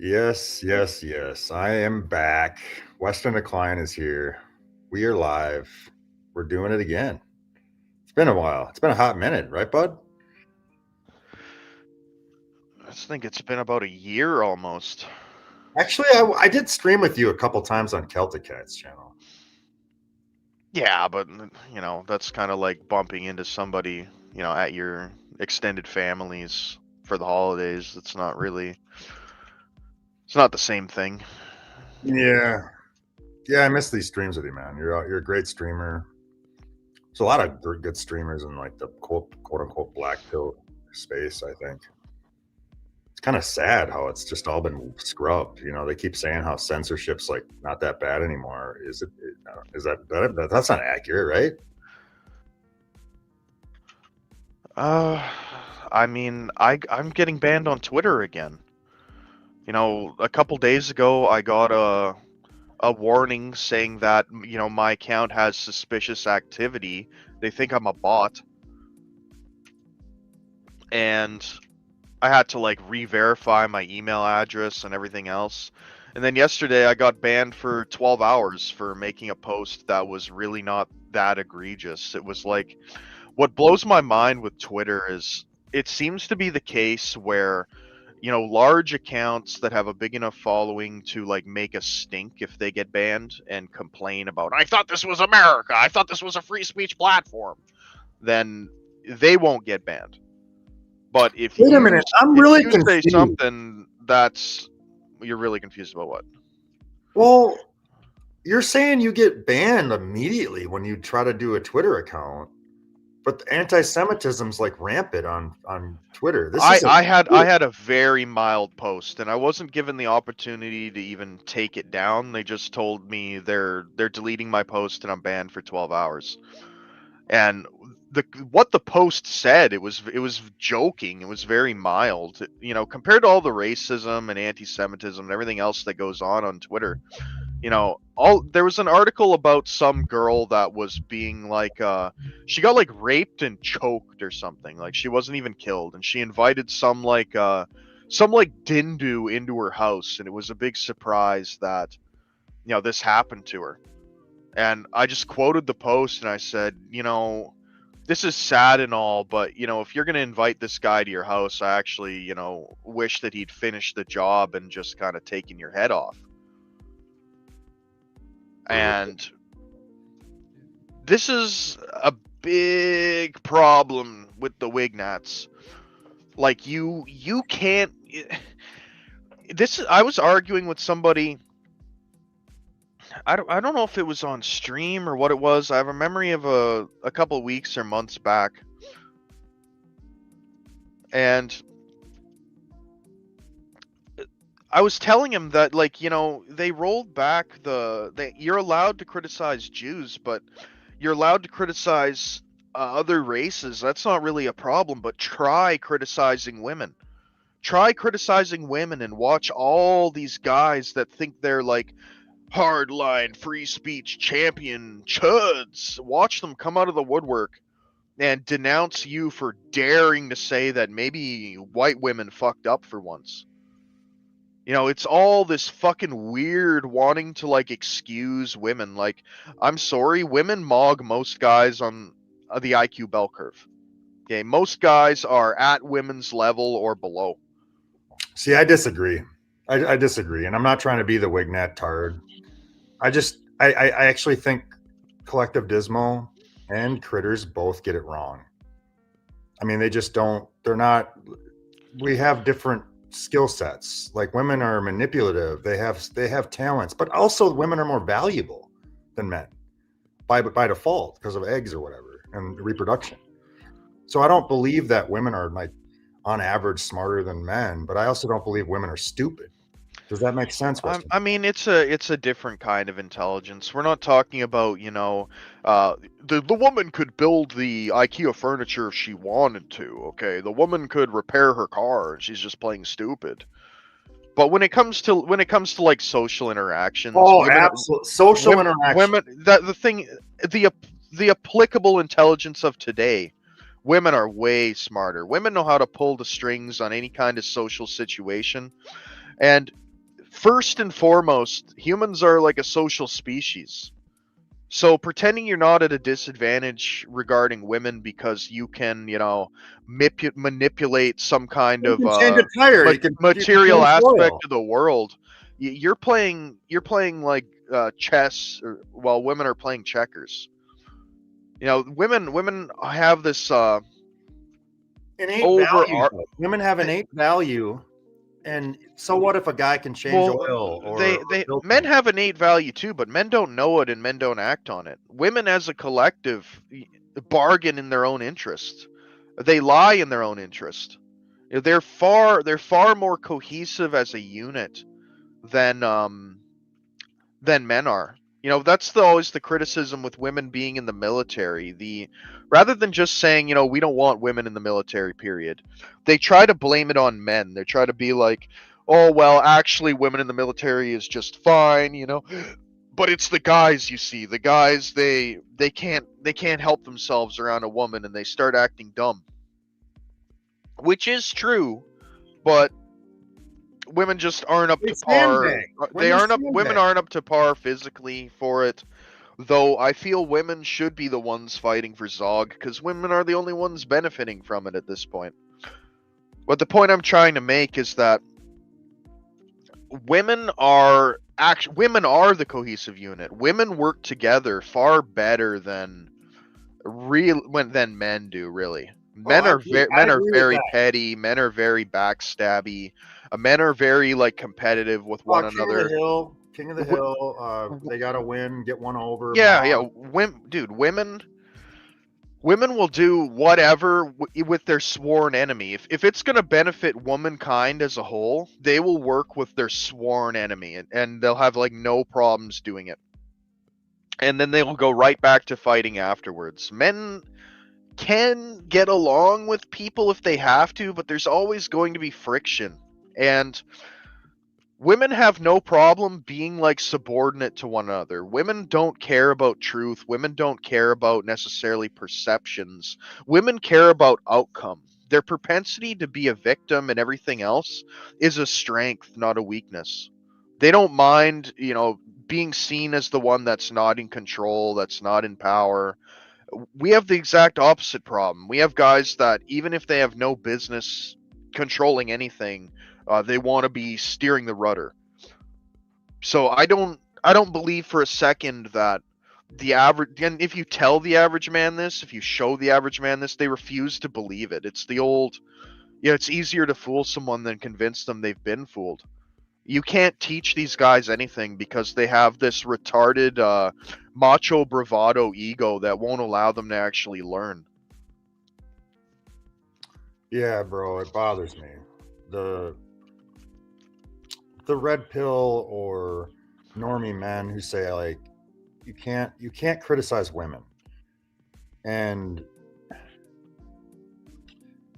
Yes, yes, yes. I am back. Western Decline is here. We are live. We're doing it again. It's been a while. It's been a hot minute, right, bud? I think it's been about a year almost. Actually, I did stream with you a couple times on Celtic Cat's channel. Yeah, but that's kind of like bumping into somebody, at your extended families for the holidays. It's not the same thing. Yeah, yeah. I miss these streams with you, man. You're a great streamer. There's a lot of good streamers in like the quote unquote black pill space. I think it's kind of sad how it's just all been scrubbed. They keep saying how censorship's like not that bad anymore. Is it? Is that's not accurate, right? Uh, I mean, I'm getting banned on Twitter again. A couple days ago I got a warning saying that my account has suspicious activity. They think I'm a bot, and I had to like re-verify my email address and everything else. And then yesterday I got banned for 12 hours for making a post that was really not that egregious. It was like, what blows my mind with Twitter is it seems to be the case where, large accounts that have a big enough following to like make a stink if they get banned and complain about, I thought this was America, I thought this was a free speech platform, then they won't get banned. But Wait a minute, I'm if really you say confused. something that's you're really confused about what? Well, you're saying you get banned immediately when you try to do a Twitter account, but the anti-Semitism's like rampant on Twitter. This I is a I had I had a very mild post and I wasn't given the opportunity to even take it down. They just told me they're deleting my post and I'm banned for 12 hours. And the what the post said, it was joking. It was very mild. Compared to all the racism and anti-Semitism and everything else that goes on Twitter. All there was an article about some girl that was being like she got like raped and choked or something, like she wasn't even killed, and she invited some like dindu into her house, and it was a big surprise that this happened to her. And I just quoted the post and I said, this is sad and all, but if you're going to invite this guy to your house, I actually wish that he'd finished the job and just kind of taken your head off. And this is a big problem with the Wignats. Like you can't. I was arguing with somebody. I don't know if it was on stream or what it was. I have a memory of a couple of weeks or months back, and I was telling him that like they rolled back you're allowed to criticize Jews, but you're allowed to criticize other races. That's not really a problem, but try criticizing women. Try criticizing women and watch all these guys that think they're like hardline free speech champion chuds. Watch them come out of the woodwork and denounce you for daring to say that maybe white women fucked up for once. It's all this fucking weird wanting to like excuse women. Like, I'm sorry, women mog most guys on the IQ bell curve. Okay, most guys are at women's level or below. See, I disagree. I disagree, and I'm not trying to be the Wignat tard. I actually think Collective Dismo and Critters both get it wrong. I mean, they just don't. They're not. We have different skill sets. Like women are manipulative. They have talents, but also women are more valuable than men by default because of eggs or whatever and reproduction. So I don't believe that women are like on average smarter than men, but I also don't believe women are stupid. Does that make sense, Weston? I mean, it's a different kind of intelligence. We're not talking about the woman could build the IKEA furniture if she wanted to. Okay, the woman could repair her car, and she's just playing stupid. But when it comes to like social interactions, Oh, absolutely. Social interaction. women that the thing the the applicable intelligence of today, women are way smarter. Women know how to pull the strings on any kind of social situation, and first and foremost, humans are like a social species. So pretending you're not at a disadvantage regarding women because you can, manipulate some kind You of can change a tire. You can material change aspect oil. of the world. You're playing like chess, while women are playing checkers. Women have this Innate over value. Women have innate value, and so what if a guy can change well, oil or they build men things? have innate value too, but men don't know it and men don't act on it. Women as a collective bargain in their own interest. They lie in their own interest. They're far more cohesive as a unit than men are. That's always the criticism with women being in the military. Rather than just saying, we don't want women in the military, period, they try to blame it on men. They try to be like, oh well, actually, women in the military is just fine. But it's the guys, you see. The guys, they can't help themselves around a woman, and they start acting dumb, which is true, but women just aren't up They to par. sandbag. They Women aren't up. Women sandbag. aren't up to par physically for it. Though I feel women should be the ones fighting for Zog because women are the only ones benefiting from it at this point. But the point I'm trying to make is that women are the cohesive unit. Women work together far better than men do. Really, Oh, I men are agree with very that. petty. Men are very backstabby. Men are very like competitive with Oh, one King of the another. Hill. King of the W- Hill. They got to win, get one over. yeah, yeah. Mom. Women will do whatever with their sworn enemy. If it's going to benefit womankind as a whole, they will work with their sworn enemy, and they'll have like no problems doing it. And then they will go right back to fighting afterwards. Men can get along with people if they have to, but there's always going to be friction. And women have no problem being like subordinate to one another. Women don't care about truth. Women don't care about necessarily perceptions. Women care about outcome. Their propensity to be a victim and everything else is a strength, not a weakness. They don't mind, being seen as the one that's not in control, that's not in power. We have the exact opposite problem. We have guys that even if they have no business controlling anything, they want to be steering the rudder. So I don't believe for a second that the average, and if you tell the average man this, if you show the average man this, they refuse to believe it. It's the old, it's easier to fool someone than convince them they've been fooled. You can't teach these guys anything because they have this retarded macho bravado ego that won't allow them to actually learn. Yeah, bro, it bothers me. The the red pill or normie men who say like you can't criticize women. And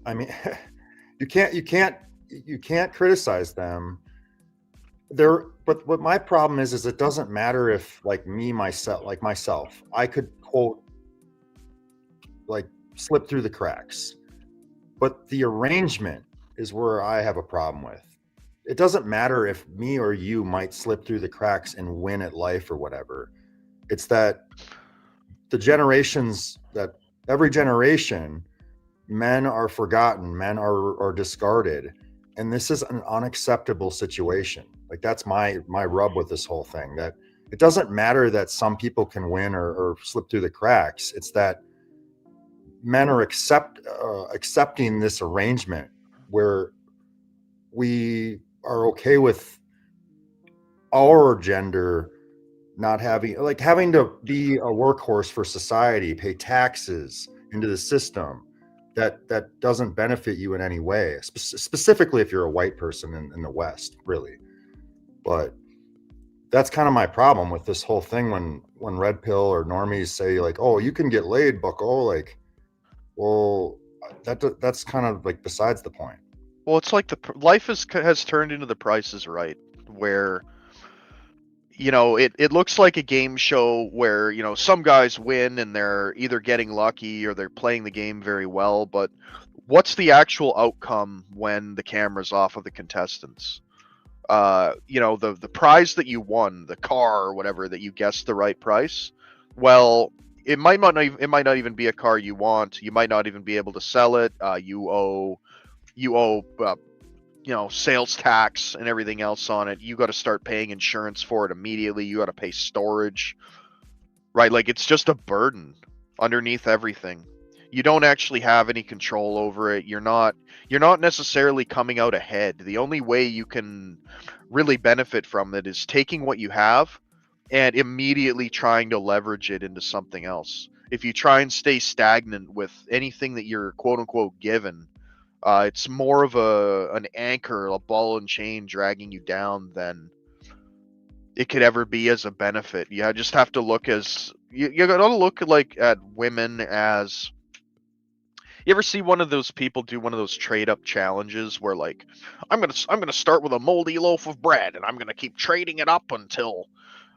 I mean you can't criticize them. But what my problem is it doesn't matter if like myself, I could quote like slip through the cracks. But the arrangement is where I have a problem with. It doesn't matter if me or you might slip through the cracks and win at life or whatever. It's that the generations that every generation, men are forgotten, men are discarded. And this is an unacceptable situation. Like that's my rub with this whole thing. That it doesn't matter that some people can win or slip through the cracks. It's that men are accepting this arrangement where we are okay with our gender not having to be a workhorse for society, pay taxes into the system that doesn't benefit you in any way, specifically if you're a white person in the West, really. But that's kind of my problem with this whole thing when red pill or normies say like, oh, you can get laid, bucko. Like, well, that's kind of like besides the point. Well, it's like life has turned into The Price is Right, where it looks like a game show where some guys win and they're either getting lucky or they're playing the game very well, but what's the actual outcome when the camera's off of the contestants? the prize that you won, the car or whatever that you guessed the right price. Well, it might not even be a car you want. You might not even be able to sell it. You owe sales tax and everything else on it. You got to start paying insurance for it immediately. You got to pay storage, right? Like, it's just a burden underneath everything. You don't actually have any control over it. You're not necessarily coming out ahead. The only way you can really benefit from it is taking what you have and immediately trying to leverage it into something else. If you try and stay stagnant with anything that you're quote unquote given, it's more of an anchor, a ball and chain dragging you down than it could ever be as a benefit. You just have to look as you gotta look like at women as. You ever see one of those people do one of those trade up challenges where, like, I'm gonna start with a moldy loaf of bread and I'm gonna keep trading it up until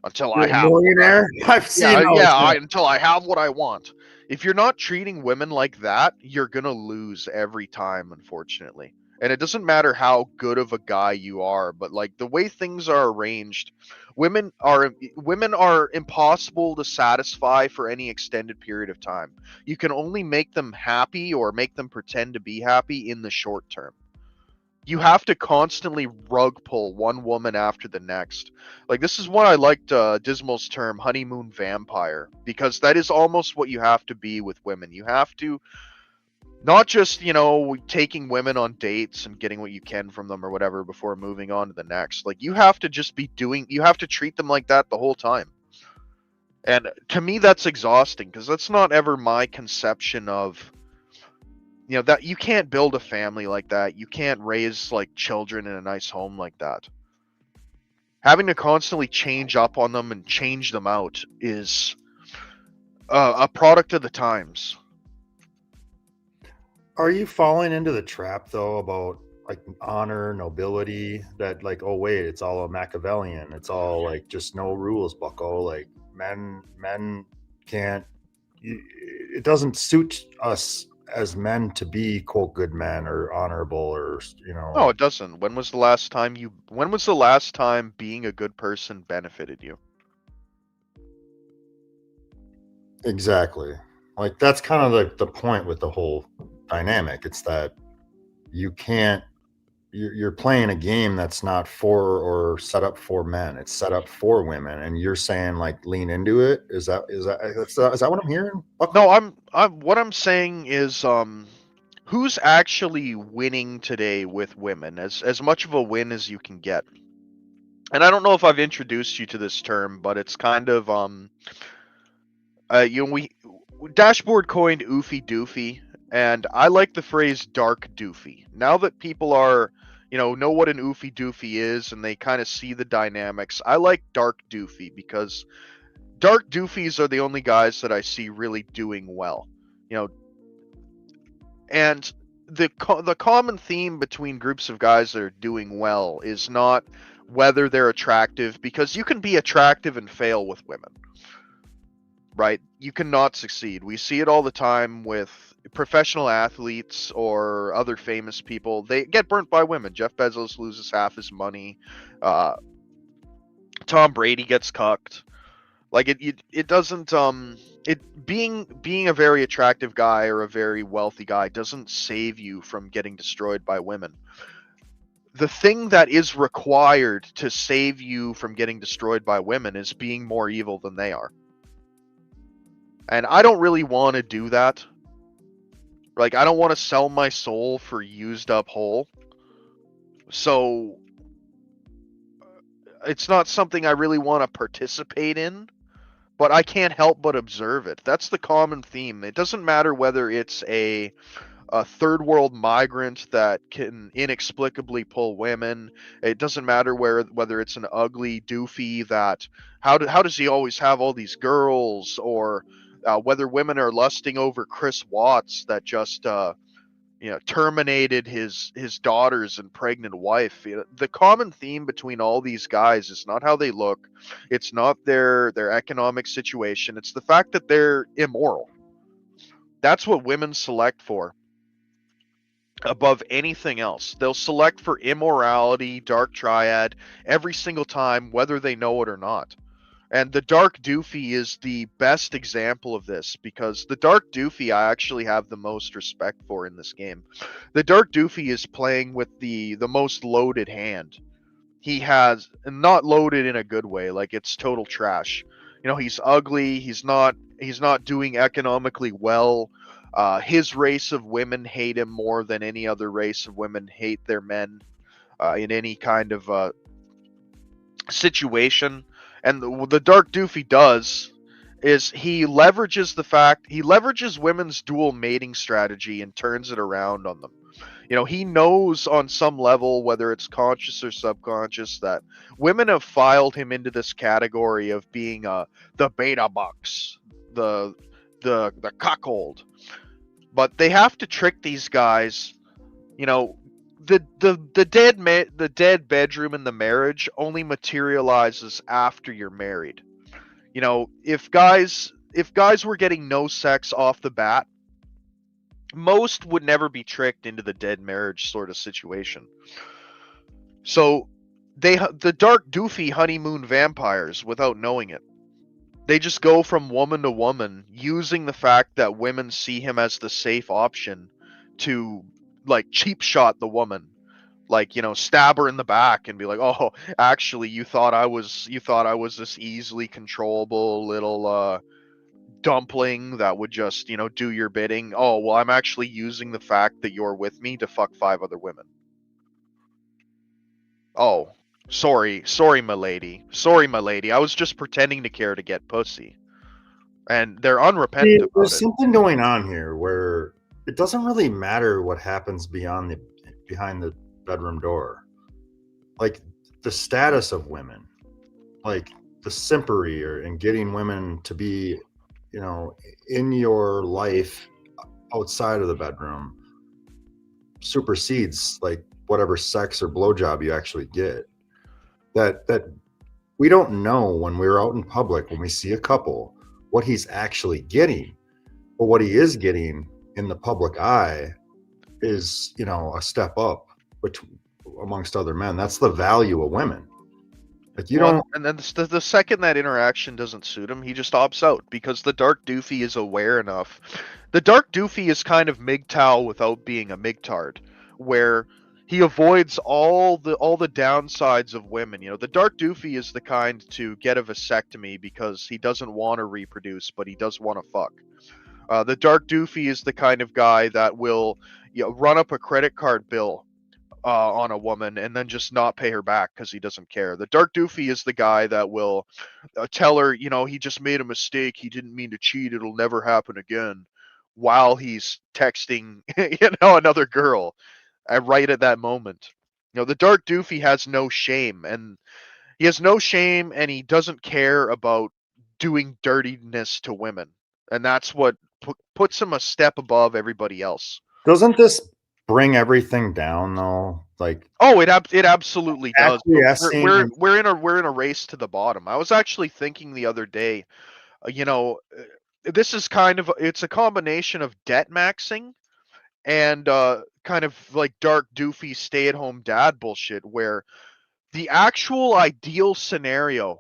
I You're a have millionaire. I've seen those. until I have what I want. If you're not treating women like that, you're gonna lose every time, unfortunately. And it doesn't matter how good of a guy you are, but like the way things are arranged, women are impossible to satisfy for any extended period of time. You can only make them happy or make them pretend to be happy in the short term. You have to constantly rug pull one woman after the next. Like, this is what I liked Dismal's term, honeymoon vampire, because that is almost what you have to be with women. You have to not just, taking women on dates and getting what you can from them or whatever before moving on to the next. Like, you have to just you have to treat them like that the whole time. And to me, that's exhausting, because that's not ever my conception of, that you can't build a family like that. You can't raise like children in a nice home like that. Having to constantly change up on them and change them out is a product of the times. Are you falling into the trap though about like honor, nobility? That like, oh wait, it's all a Machiavellian. It's all like just no rules, Bucko. Like men can't. It doesn't suit us as men to be quote good men or honorable or No, it doesn't. When was the last time being a good person benefited you? Exactly. Like that's kind of like the point with the whole dynamic. It's that you can't. You're playing a game that's not for or set up for men. It's set up for women, and you're saying like lean into it. Is that what I'm hearing? No, what I'm saying is who's actually winning today with women, as much of a win as you can get. And I don't know if I've introduced you to this term, but it's kind of we Dashboard coined oofy doofy, and I like the phrase dark doofy. Now that people are know what an oofy doofy is and they kind of see the dynamics, I like dark doofy, because dark doofies are the only guys that I see really doing well. And the common theme between groups of guys that are doing well is not whether they're attractive, because you can be attractive and fail with women. Right? You cannot succeed. We see it all the time with professional athletes or other famous people. They get burnt by women. Jeff Bezos loses half his money. Tom Brady gets cucked. Like it doesn't being a very attractive guy or a very wealthy guy doesn't save you from getting destroyed by women. The thing that is required to save you from getting destroyed by women is being more evil than they are. And I don't really want to do that. Like, I don't want to sell my soul for used up whole. So it's not something I really want to participate in, but I can't help but observe it. That's the common theme. It doesn't matter whether it's a third world migrant that can inexplicably pull women. It doesn't matter whether it's an ugly doofy that how does he always have all these girls, or whether women are lusting over Chris Watts that just terminated his daughters and pregnant wife. The common theme between all these guys is not how they look. It's not their economic situation. It's the fact that they're immoral. That's what women select for. above anything else. They'll select for immorality, dark triad every single time, whether they know it or not. And the Dark Doofy is the best example of this, because the Dark Doofy I actually have the most respect for in this game. The Dark Doofy is playing with the most loaded hand. He has, and not loaded in a good way, like it's total trash. You know, he's ugly, he's not doing economically well. His race of women hate him more than any other race of women hate their men in any kind of situation. And the Dark Doofy does is he leverages women's dual mating strategy and turns it around on them. You know, he knows on some level, whether it's conscious or subconscious, that women have filed him into this category of being the beta bucks, the cuckold. But they have to trick these guys. You know, the dead bedroom in the marriage only materializes after you're married. You know, if guys were getting no sex off the bat, most would never be tricked into the dead marriage sort of situation. So the Dark Doofy honeymoon vampires without knowing it. They just go from woman to woman, using the fact that women see him as the safe option to, like, cheap shot the woman, like, you know, stab her in the back and be like, oh, actually you thought I was this easily controllable little dumpling that would just, you know, do your bidding. Oh, well, I'm actually using the fact that you're with me to fuck 5 other women. Oh, sorry, my lady, I was just pretending to care to get pussy. And they're unrepentant about There's it. something going on here where it doesn't really matter what happens behind the bedroom door. Like the status of women, like the simpery and getting women to be, you know, in your life outside of the bedroom supersedes like whatever sex or blowjob you actually get. That we don't know when we're out in public, when we see a couple, what he's actually getting. But what he is getting in the public eye is, you know, a step up amongst other men. That's the value of women. Like you Well, don't. and then the second that interaction doesn't suit him, he just opts out, because the Dark Doofy is aware enough. The Dark Doofy is kind of MGTOW without being a MGTARD, where he avoids all the downsides of women. You know, the Dark Doofy is the kind to get a vasectomy because he doesn't want to reproduce, but he does want to fuck. The Dark Doofy is the kind of guy that will, you know, run up a credit card bill on a woman and then just not pay her back because he doesn't care. The Dark Doofy is the guy that will tell her, you know, he just made a mistake. He didn't mean to cheat. It'll never happen again, while he's texting, you know, another girl right at that moment. You know, the Dark Doofy has no shame, and he doesn't care about doing dirtiness to women, and that's what puts him a step above everybody else. Doesn't this bring everything down though? Like Oh, it absolutely does. But acquiescing and we're in a race to the bottom. I was actually thinking the other day, you know, this is it's a combination of debt maxing and kind of like Dark Doofy stay-at-home dad bullshit, where the actual ideal scenario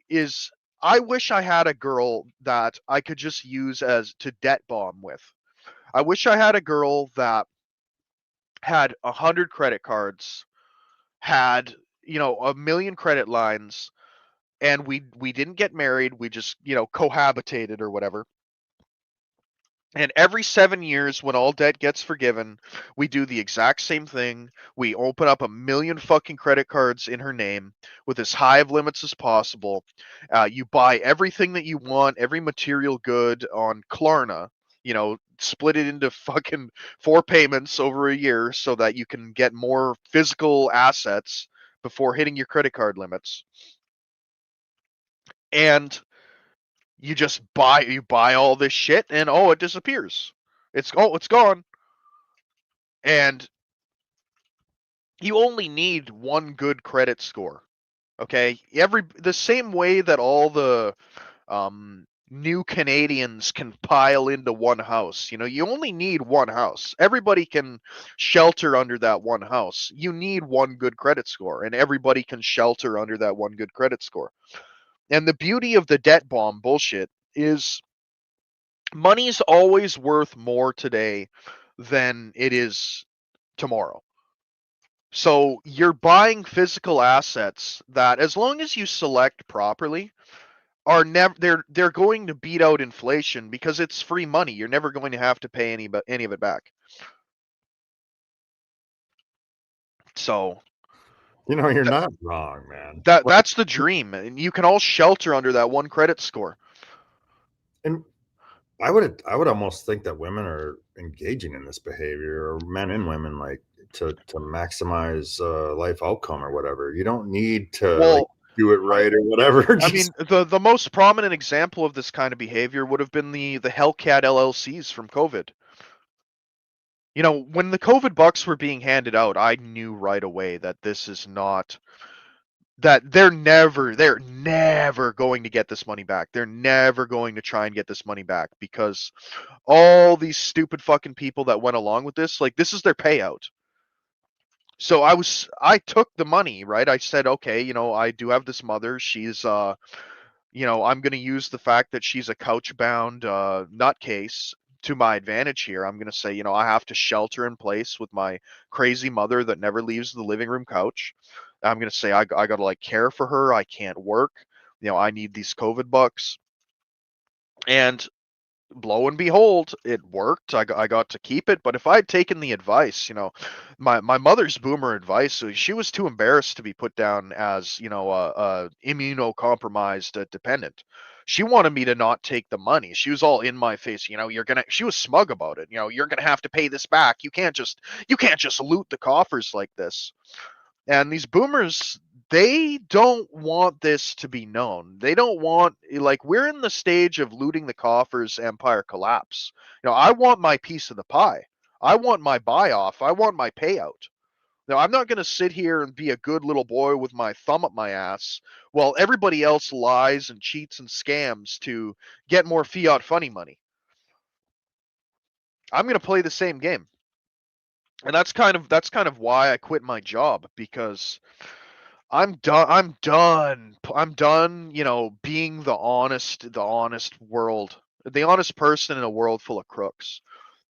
is, I wish I had a girl that I could just use as to debt bomb with. I wish I had a girl that had 100 credit cards, had, you know, a million credit lines, and we didn't get married. We just, you know, cohabitated or whatever. And every 7 years, when all debt gets forgiven, we do the exact same thing. We open up a million fucking credit cards in her name with as high of limits as possible. You buy everything that you want, every material good on Klarna. You know, split it into fucking 4 payments over a year so that you can get more physical assets before hitting your credit card limits. And you buy all this shit, and oh, it disappears. It's gone. And you only need one good credit score. Okay? The same way that all the new Canadians can pile into one house. You know, you only need one house. Everybody can shelter under that one house. You need one good credit score, and everybody can shelter under that one good credit score. And the beauty of the debt bomb bullshit is money's always worth more today than it is tomorrow. So you're buying physical assets that, as long as you select properly, are never they're going to beat out inflation because it's free money. You're never going to have to pay any of it back. So You know, you're not wrong, man. that's the dream, and you can all shelter under that one credit score. And I would almost think that women are engaging in this behavior, or men and women, like to maximize life outcome or whatever. You don't need to like, Well, do it right or whatever. I mean, the most prominent example of this kind of behavior would have been the Hellcat LLCs from COVID. You know, when the COVID bucks were being handed out, I knew right away that this is not that they're never going to get this money back. They're never going to try and get this money back because all these stupid fucking people that went along with this, like, this is their payout. So I took the money, right? I said, okay, you know, I do have this mother. She's you know, I'm going to use the fact that she's a couch bound nutcase to my advantage here. I'm going to say, you know, I have to shelter in place with my crazy mother that never leaves the living room couch. I'm going to say, I got to like care for her. I can't work. You know, I need these COVID bucks. And lo and behold, it worked. I got to keep it. But if I had taken the advice, you know, my mother's boomer advice, so she was too embarrassed to be put down as, you know, a immunocompromised dependent. She wanted me to not take the money. She was all in my face. You know, she was smug about it. You know, you're gonna have to pay this back. You can't just loot the coffers like this. And these boomers, they don't want this to be known. They don't want, like, we're in the stage of looting the coffers, empire collapse. You know, I want my piece of the pie. I want my buy off. I want my payout. Now, I'm not going to sit here and be a good little boy with my thumb up my ass while everybody else lies and cheats and scams to get more fiat funny money. I'm going to play the same game. And that's kind of why I quit my job, because I'm done. I'm done, you know, being the honest world, the honest person in a world full of crooks.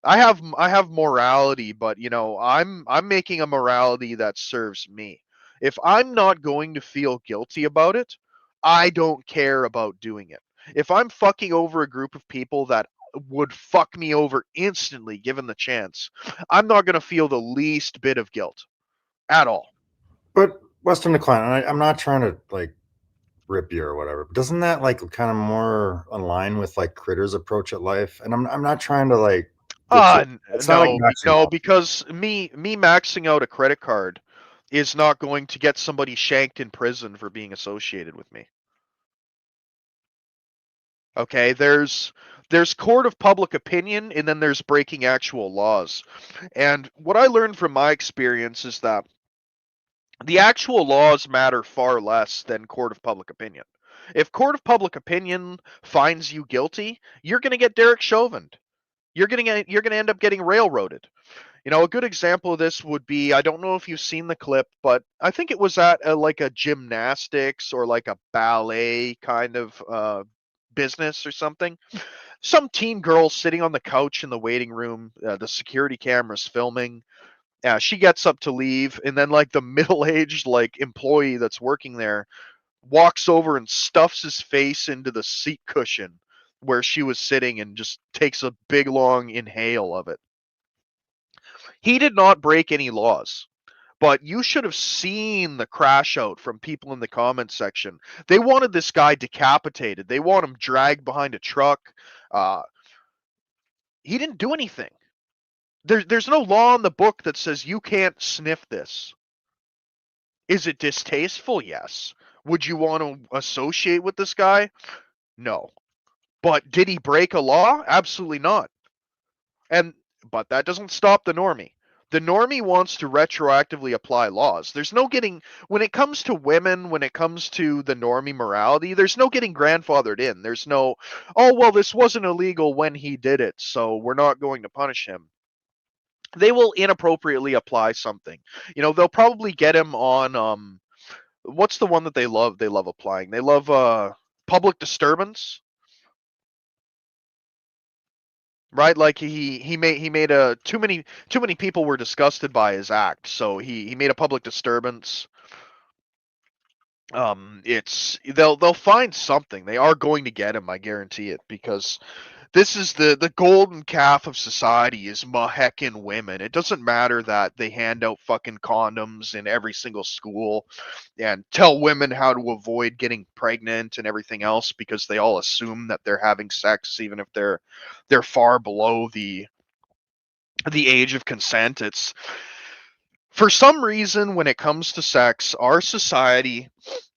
I have morality, but you know, I'm making a morality that serves me. If I'm not going to feel guilty about it, I don't care about doing it. If I'm fucking over a group of people that would fuck me over instantly given the chance, I'm not going to feel the least bit of guilt at all. But Western Decline, I'm not trying to like rip you or whatever. But doesn't that like kind of more align with like Critter's approach at life? And I'm not trying to like get you. It's not like maxing No, out. because me maxing out a credit card is not going to get somebody shanked in prison for being associated with me. Okay, there's court of public opinion, and then there's breaking actual laws. And what I learned from my experience is that the actual laws matter far less than court of public opinion. If court of public opinion finds you guilty, you're going to get Derek Chauvin. You're going to end up getting railroaded. You know, a good example of this would be, I don't know if you've seen the clip, but I think it was at like a gymnastics or like a ballet kind of business or something. Some teen girl sitting on the couch in the waiting room, the security cameras filming. She gets up to leave, and then like the middle-aged like employee that's working there walks over and stuffs his face into the seat cushion where she was sitting and just takes a big long inhale of it. He did not break any laws, but you should have seen the crash out from people in the comments section. They wanted this guy decapitated. They want him dragged behind a truck. Uh, he didn't do anything. There's no law in the book that says you can't sniff this. Is it distasteful? Yes. Would you want to associate with this guy? No. But did he break a law? Absolutely not. But that doesn't stop the normie. The normie wants to retroactively apply laws. There's no getting, when it comes to women, when it comes to the normie morality, there's no getting grandfathered in. There's no, oh, well, this wasn't illegal when he did it, so we're not going to punish him. They will inappropriately apply something. They'll probably get him on, what's the one that they love? They love applying. They love public disturbance. Right, like he made a too many people were disgusted by his act, so he made a public disturbance. They'll find something. They are going to get him, I guarantee it, because this is the golden calf of society is heckin' women. It doesn't matter that they hand out fucking condoms in every single school and tell women how to avoid getting pregnant and everything else, because they all assume that they're having sex even if they're far below the age of consent. It's, for some reason, when it comes to sex, our society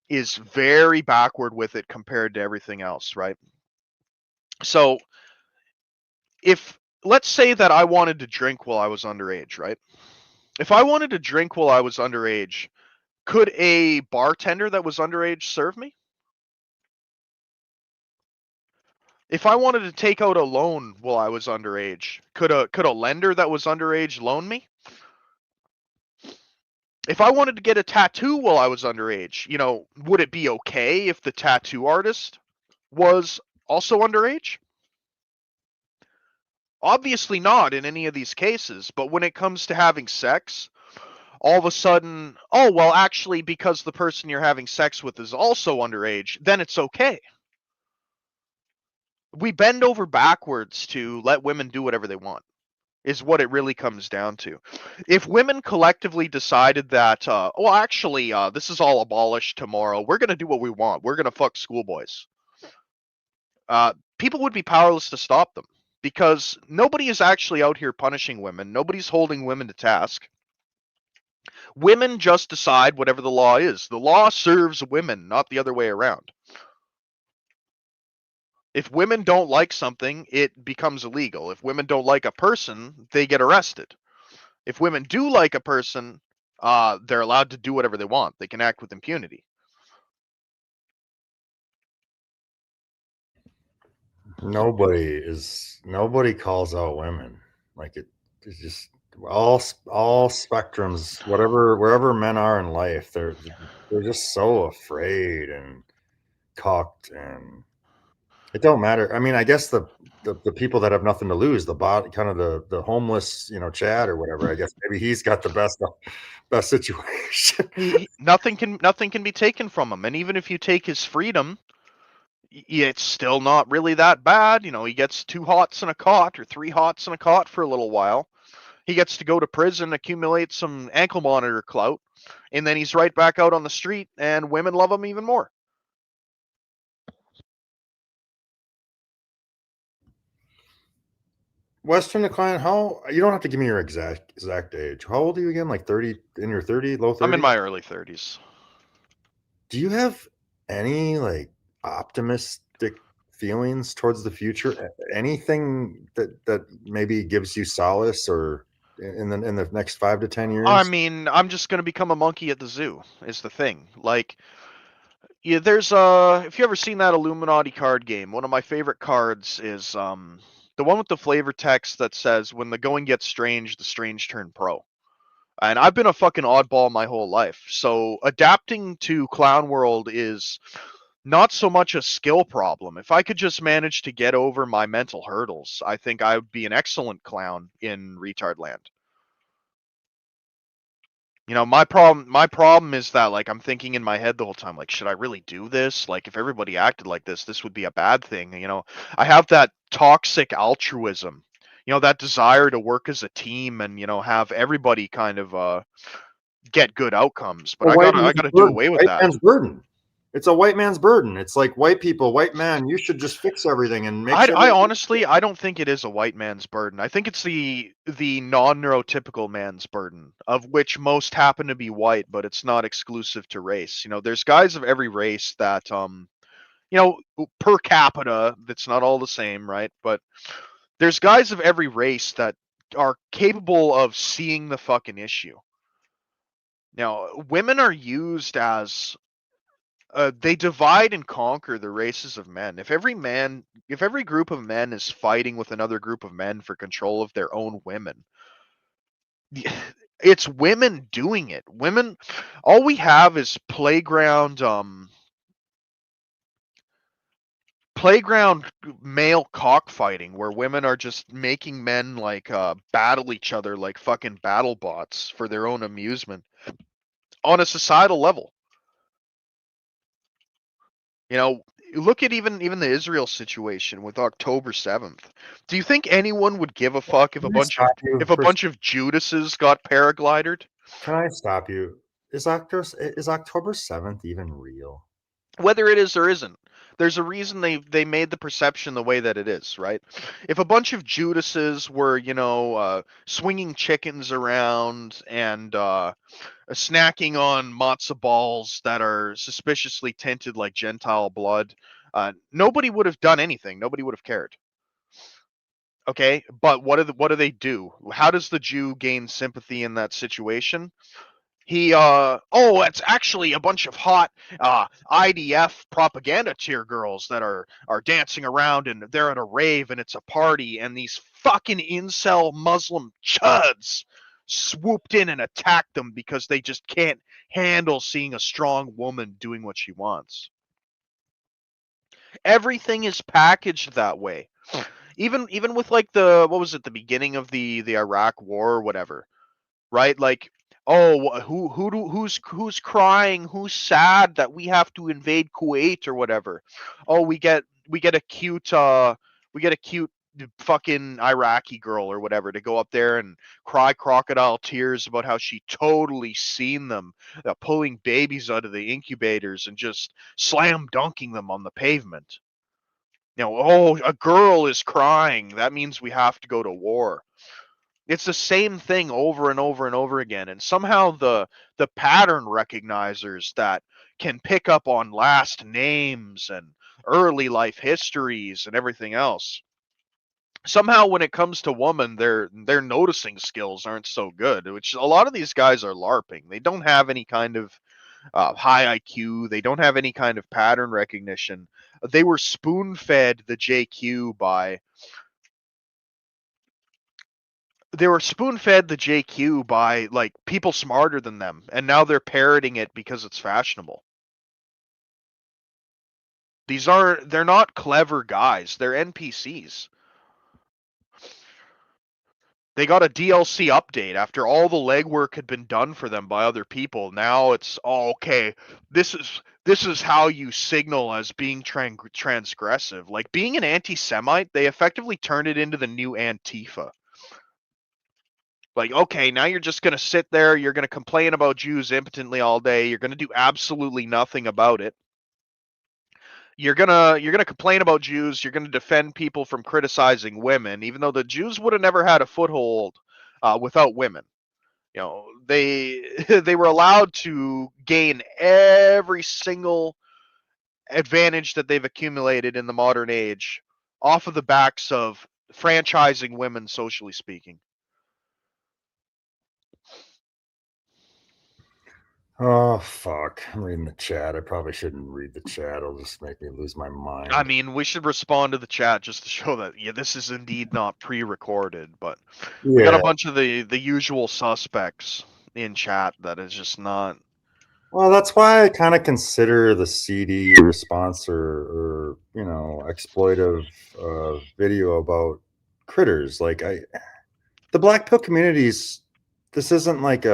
is very backward with it compared to everything else, right? So if, let's say that I wanted to drink while I was underage, right? If I wanted to drink while I was underage, could a bartender that was underage serve me? If I wanted to take out a loan while I was underage, could a lender that was underage loan me? If I wanted to get a tattoo while I was underage, would it be okay if the tattoo artist was also underage? Obviously not in any of these cases, but when it comes to having sex, all of a sudden, oh, well, actually, because the person you're having sex with is also underage, then it's okay. We bend over backwards to let women do whatever they want, is what it really comes down to. If women collectively decided that, well, actually, this is all abolished tomorrow, we're going to do what we want, we're going to fuck schoolboys, people would be powerless to stop them, because nobody is actually out here punishing women. Nobody's holding women to task. Women just decide whatever the law is. The law serves women, not the other way around. If women don't like something, it becomes illegal. If women don't like a person, they get arrested. If women do like a person, they're allowed to do whatever they want. They can act with impunity. Nobody calls out women. Like it's just all spectrums, wherever men are in life, they're just so afraid and cocked, and it don't matter. I mean, I guess the people that have nothing to lose, the bot kind of the homeless, Chad or whatever, I guess maybe he's got the best situation. Nothing can be taken from him, and even if you take his freedom, it's still not really that bad. He gets 2 hots in a cot or 3 hots in a cot for a little while. He gets to go to prison, accumulate some ankle monitor clout, and then he's right back out on the street, and women love him even more. Western Decline, how, you don't have to give me your exact age. How old are you again? Like 30, in your 30, low 30s? I'm in my early 30s. Do you have any like optimistic feelings towards the future? Anything that maybe gives you solace, or in the next 5 to 10 years? I mean, I'm just going to become a monkey at the zoo is the thing. Like, yeah, there's if you ever seen that Illuminati card game, one of my favorite cards is the one with the flavor text that says, "When the going gets strange, the strange turn pro." And I've been a fucking oddball my whole life. So adapting to Clown World is not so much a skill problem. If I could just manage to get over my mental hurdles, I think I would be an excellent clown in Retard Land. My problem is that, like, I'm thinking in my head the whole time, like, should I really do this? Like, if everybody acted like this would be a bad thing. I have that toxic altruism, that desire to work as a team and, have everybody kind of get good outcomes. But I gotta do away with that. Man's burden. It's a white man's burden. It's like, white people, white man, you should just fix everything and make sure. I honestly, I don't think it is a white man's burden. I think it's the non-neurotypical man's burden, of which most happen to be white, but it's not exclusive to race. There's guys of every race that per capita, that's not all the same, right? But there's guys of every race that are capable of seeing the fucking issue. Now, women are used as they divide and conquer the races of men. If every group of men is fighting with another group of men for control of their own women, it's women doing it. Women, all we have is playground male cockfighting where women are just making men like battle each other like fucking battle bots for their own amusement on a societal level. You know, look at even the Israel situation with October 7th. Do you think anyone would give a fuck if Can I stop you a for? bunch of Judases got paraglided? Can I stop you? October 7th even real? Whether it is or isn't, there's a reason they made the perception the way that it is, right? If a bunch of Judases were, swinging chickens around and snacking on matzo balls that are suspiciously tinted like Gentile blood, nobody would have done anything. Nobody would have cared. Okay, but what do they do? How does the Jew gain sympathy in that situation? It's actually a bunch of hot IDF propaganda tier girls that are dancing around and they're at a rave and it's a party and these fucking incel Muslim chuds swooped in and attacked them because they just can't handle seeing a strong woman doing what she wants. Everything is packaged that way. Even with like the beginning of the Iraq war or whatever, right? Like, oh, who's crying? Who's sad that we have to invade Kuwait or whatever? Oh, we get a cute fucking Iraqi girl or whatever to go up there and cry crocodile tears about how she totally seen them pulling babies out of the incubators and just slam dunking them on the pavement. Oh, a girl is crying. That means we have to go to war. It's the same thing over and over and over again. And somehow the pattern recognizers that can pick up on last names and early life histories and everything else. Somehow when it comes to women, their noticing skills aren't so good, which a lot of these guys are LARPing. They don't have any kind of high IQ. They don't have any kind of pattern recognition. They were spoon fed the JQ by like people smarter than them, and now they're parroting it because it's fashionable. They're not clever guys, they're NPCs. They got a DLC update after all the legwork had been done for them by other people. Now it's okay. This is how you signal as being transgressive. Like being an anti-Semite, they effectively turned it into the new Antifa. Like, okay, now you're just going to sit there, you're going to complain about Jews impotently all day, you're going to do absolutely nothing about it. You're going to complain about Jews, you're going to defend people from criticizing women, even though the Jews would have never had a foothold without women. They they were allowed to gain every single advantage that they've accumulated in the modern age off of the backs of franchising women, socially speaking. Oh fuck! I'm reading the chat. I probably shouldn't read the chat. It'll just make me lose my mind. I mean, we should respond to the chat just to show that this is indeed not pre-recorded, but we got a bunch of the usual suspects in chat that is just not. Well, that's why I kind of consider the CD response or exploitive video about critters. Like the Black Pill communities. This isn't like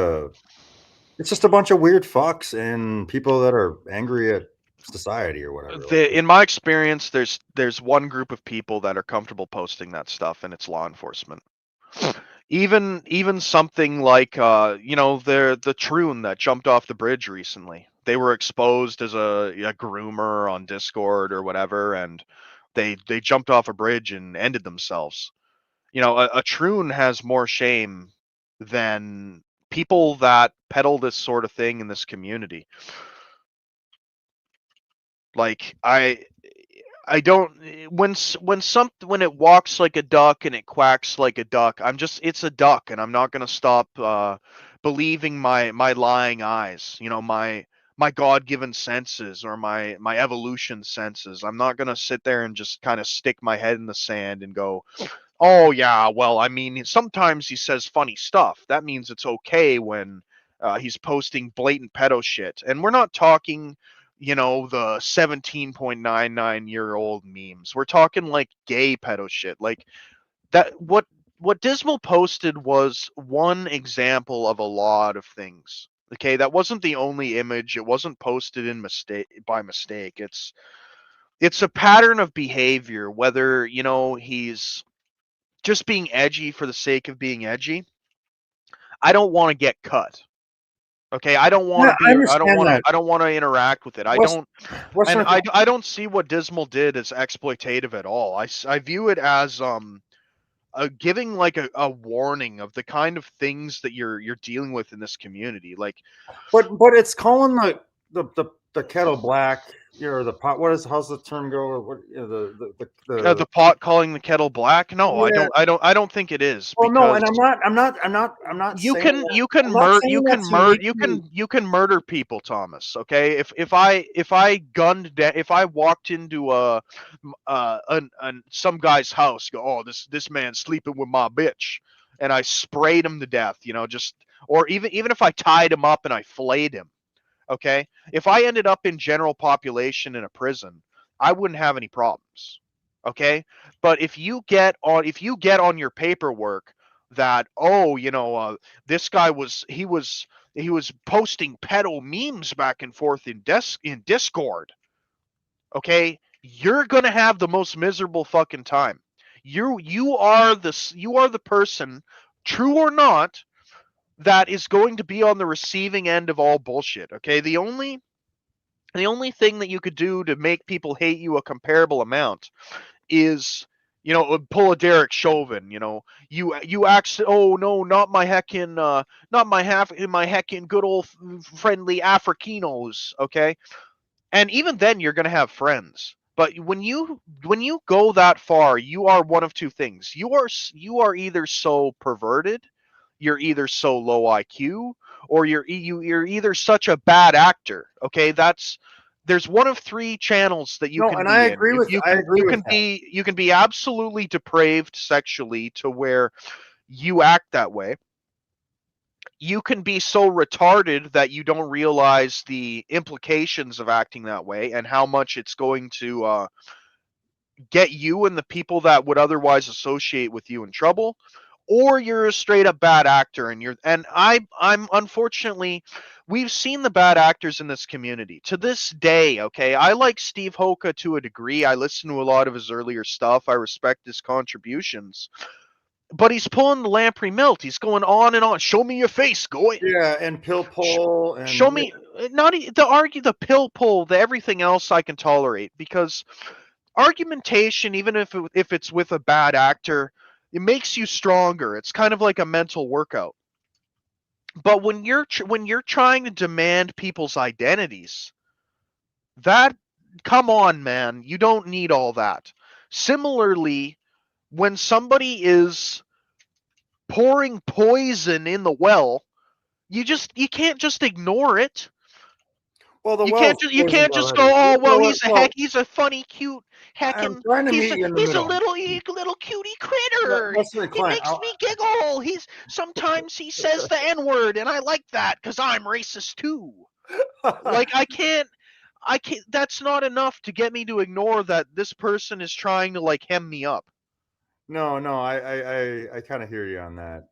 it's just a bunch of weird fucks and people that are angry at society or whatever. In my experience, there's one group of people that are comfortable posting that stuff, and it's law enforcement. Even something like the Troon that jumped off the bridge recently. They were exposed as a groomer on Discord or whatever, and they jumped off a bridge and ended themselves. A Troon has more shame than people that peddle this sort of thing in this community. Like I don't when it walks like a duck and it quacks like a duck, it's a duck, and I'm not gonna stop believing my lying eyes, my God-given senses, or my evolution senses. I'm not gonna sit there and just kind of stick my head in the sand and go, oh yeah, well, I mean, sometimes he says funny stuff. That means it's okay when he's posting blatant pedo shit. And we're not talking, the 17.99-year-old memes. We're talking like gay pedo shit. Like that. What Dismal posted was one example of a lot of things. Okay, that wasn't the only image. It wasn't posted by mistake. It's a pattern of behavior. Whether he's just being edgy for the sake of being edgy, I don't want to get cut. Okay, I don't want Yeah, to I be. understand that. I don't want to interact with it. I West, don't, and Western, I don't see what Dismal did as exploitative at all. I view it as giving like a warning of the kind of things that you're dealing with in this community. Like but it's calling the kettle black, the pot. How's the term go? What the pot calling the kettle black. No, yeah. I don't think it is, Well, no, because and I'm not you saying can that. you can I'm not mur saying you can that's mur unique you to. can you can murder people, Thomas. Okay, if I walked into some guy's house, go, oh, this man's sleeping with my bitch, and I sprayed him to death, just, or even if I tied him up and I filleted him. Okay, if I ended up in general population in a prison, I wouldn't have any problems. Okay, but if you get on your paperwork that, oh, this guy he was posting pedo memes back and forth in Discord. Okay, you're gonna have the most miserable fucking time. You are the person, true or not, that is going to be on the receiving end of all bullshit. Okay, the only thing that you could do to make people hate you a comparable amount is, pull a Derek Chauvin. You act, oh no, not my heckin' good old friendly Africanos. Okay, and even then you're gonna have friends. But when you go that far, you are one of two things. You are either so perverted, you're either so low IQ, or you're either such a bad actor. Okay, there's one of three channels that you No, can and I be in. agree with I agree with that. You can be absolutely depraved sexually to where you act that way. You can be so retarded that you don't realize the implications of acting that way and how much it's going to get you and the people that would otherwise associate with you in trouble. Or you're a straight up bad actor, I'm unfortunately, we've seen the bad actors in this community to this day. Okay, I like Steve Hoka to a degree. I listen to a lot of his earlier stuff. I respect his contributions, but he's pulling the Lamprey Milt. He's going on and on. Show me your face. Yeah, and pill pull Show and me, not the argue, the pill pull, the everything else I can tolerate, because argumentation, even if it's with a bad actor, it makes you stronger. It's kind of like a mental workout. But when you're trying to demand people's identities, that, come on, man, you don't need all that. Similarly, when somebody is pouring poison in the well, you can't just ignore it. well, the You can't well's just you poisoned can't just go, already. oh well, Well, he's a funny cute I'm heckin' trying to meet you in the he's a middle. little cutie critter. Western He Client, makes me giggle. He's sometimes he says the N-word, and I like that because I'm racist too. Like I can't that's not enough to get me to ignore that this person is trying to like hem me up. no, I kind of hear you on that.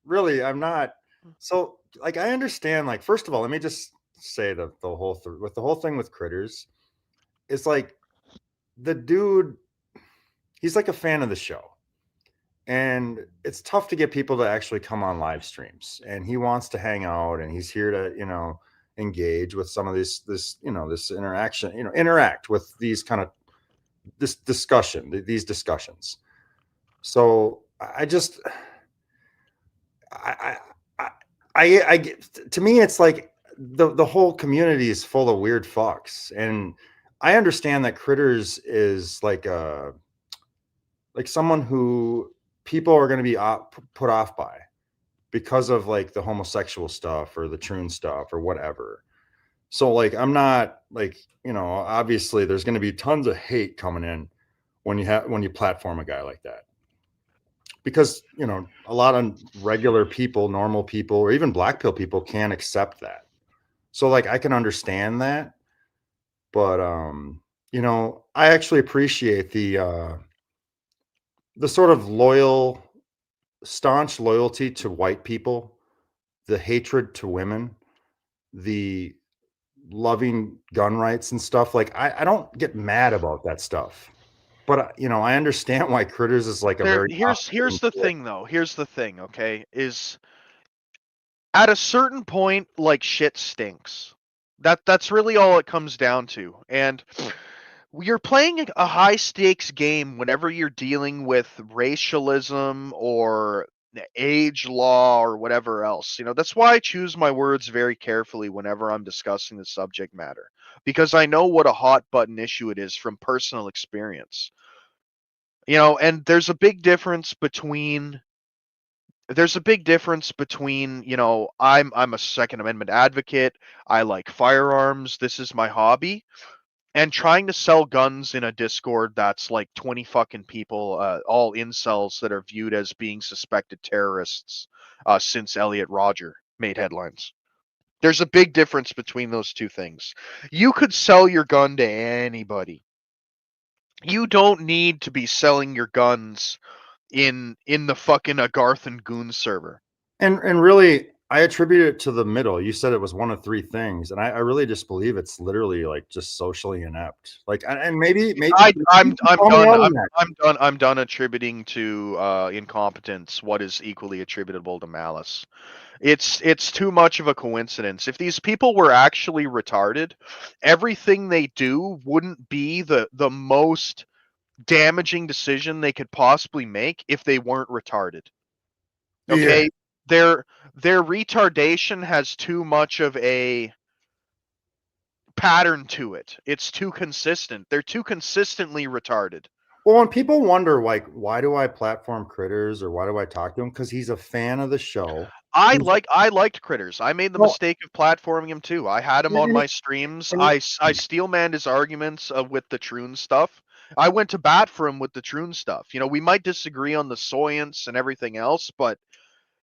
Really, I'm not. So, like, I understand. Like, first of all, let me just say the whole with the whole thing with critters. It's like the dude. He's like a fan of the show, and it's tough to get people to actually come on live streams. And he wants to hang out, and he's here to engage with some of this interaction. Interact with these kind of these discussions. So I just I I to me it's like the whole community is full of weird fucks, and I understand that Critters is like someone who people are going to be put off by because of like the homosexual stuff or the troon stuff or whatever. So like I'm not like, obviously there's going to be tons of hate coming in when you platform a guy like that. Because, a lot of regular people, normal people, or even black pill people can't accept that. So like I can understand that, but I actually appreciate the sort of staunch loyalty to white people, the hatred to women, the loving gun rights and stuff. Like I don't get mad about that stuff, but I understand why Critters is like a There very here's the thing though. Here's the thing, okay? Is at a certain point, like, shit stinks. That's really all it comes down to. And you're playing a high stakes game whenever you're dealing with racialism or age law or whatever else. That's why I choose my words very carefully whenever I'm discussing the subject matter, because I know what a hot button issue it is from personal experience. And there's a big difference between, I'm a Second Amendment advocate. I like firearms. This is my hobby. And trying to sell guns in a Discord that's like 20 fucking people, all incels that are viewed as being suspected terrorists, since Elliot Rodger made headlines. There's a big difference between those two things. You could sell your gun to anybody. You don't need to be selling your guns in the fucking Agarth and Goon server. And really, I attribute it to the middle. You said it was one of three things, and I really just believe it's literally like just socially inept. Like, and maybe I'm call me done. out on I'm, that. I'm done. I'm done attributing to incompetence what is equally attributable to malice. It's too much of a coincidence. If these people were actually retarded, everything they do wouldn't be the most damaging decision they could possibly make if they weren't retarded. Yeah. Okay? Their retardation has too much of a pattern to it. It's too consistent. They're too consistently retarded. Well, when people wonder like why do I platform Critters or why do I talk to him, because he's a fan of the show. I He's liked Critters. I made the well, mistake of platforming him too. I had him on and, my streams. and, I steelmanned his arguments with the Troon stuff. I went to bat for him with the Troon stuff. We might disagree on the soyance and everything else, but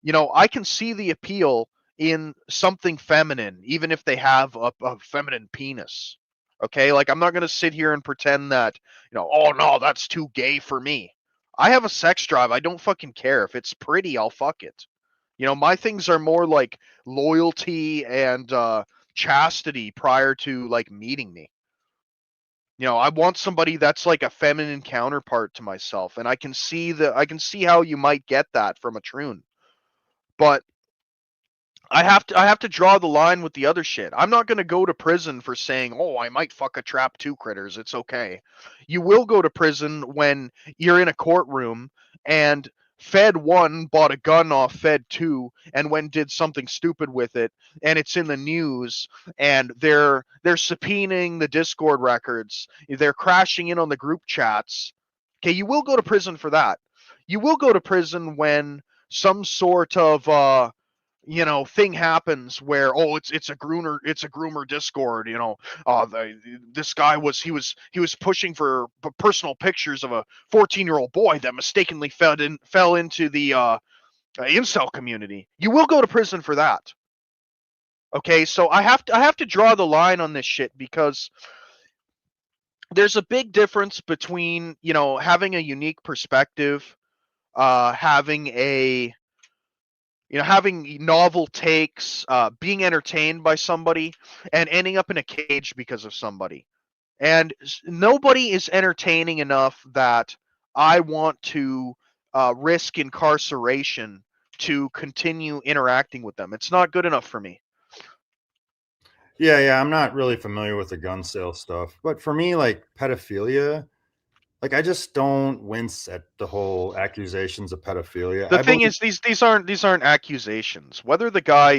I can see the appeal in something feminine, even if they have a feminine penis. Okay, like I'm not gonna sit here and pretend that oh no, that's too gay for me. I have a sex drive. I don't fucking care if it's pretty. I'll fuck it. My things are more like loyalty and chastity prior to like meeting me. I want somebody that's like a feminine counterpart to myself, and I can see how you might get that from a Troon. But I have to draw the line with the other shit. I'm not going to go to prison for saying, "Oh, I might fuck a trap 2 critters. It's okay." You will go to prison when you're in a courtroom and Fed 1 bought a gun off Fed 2 and when did something stupid with it, and it's in the news, and they're subpoenaing the Discord records. They're crashing in on the group chats. Okay, you will go to prison for that. You will go to prison when some sort of thing happens where it's a groomer Discord. This guy was pushing for personal pictures of a 14-year-old boy that mistakenly fell into the incel community. You will go to prison for that. Okay, so I have to draw the line on this shit, because there's a big difference between having a unique perspective, having novel takes, being entertained by somebody, and ending up in a cage because of somebody. And nobody is entertaining enough that I want to risk incarceration to continue interacting with them. It's not good enough for me. yeah, I'm not really familiar with the gun sale stuff, but for me, like pedophilia, like I just don't wince at the whole accusations of pedophilia. The I thing believe is, these aren't accusations. Whether the guy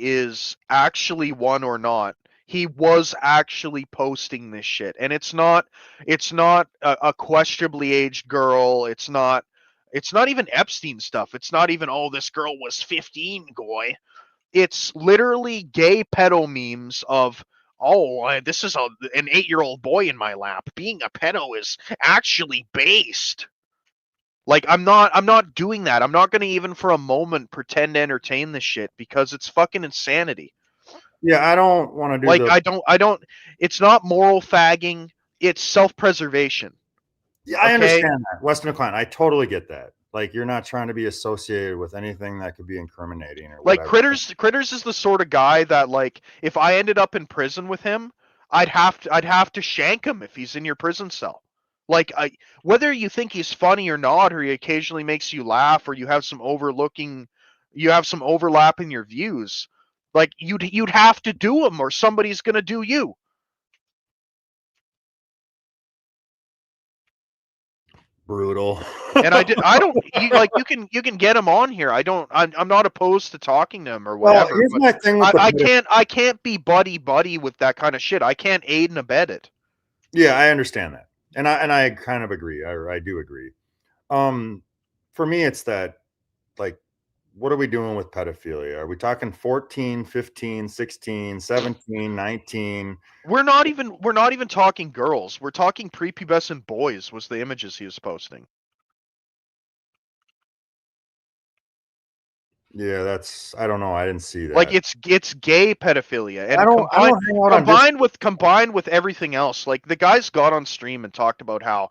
is actually one or not he was actually posting this shit, and it's not a questionably aged girl. It's not even Epstein stuff. It's not even, oh, this girl was 15, goy. It's literally gay pedo memes of, oh, this is an 8-year-old boy in my lap. Being a pedo is actually based. Like, I'm not doing that. I'm not going to even for a moment pretend to entertain this shit because it's fucking insanity. Yeah, I don't want to do Like, the. I don't. It's not moral fagging. It's self-preservation. Yeah, I Okay. understand that, Weston McLean. I totally get that. Like, you're not trying to be associated with anything that could be incriminating or Like, whatever. Critters is the sort of guy that, like, if I ended up in prison with him, I'd have to shank him if he's in your prison cell. Like, whether you think he's funny or not, or he occasionally makes you laugh, or you have some overlap in your views, like, you'd have to do him, or somebody's gonna do you. Brutal. And I don't, you can get him on here. I'm not opposed to talking to him or Well, whatever, here's but my thing with I can't be buddy with that kind of shit. I can't aid and abet it. Yeah, I understand that, and I kind of agree. I do agree. For me, it's that, like, what are we doing with pedophilia? Are we talking 14, 15, 16, 17, 19? We're not even talking girls. We're talking prepubescent boys was the images he was posting. Yeah, that's, I don't know. I didn't see Like, that. it's gay pedophilia, and I don't hang out on this. combined with everything else. Like, the guys got on stream and talked about how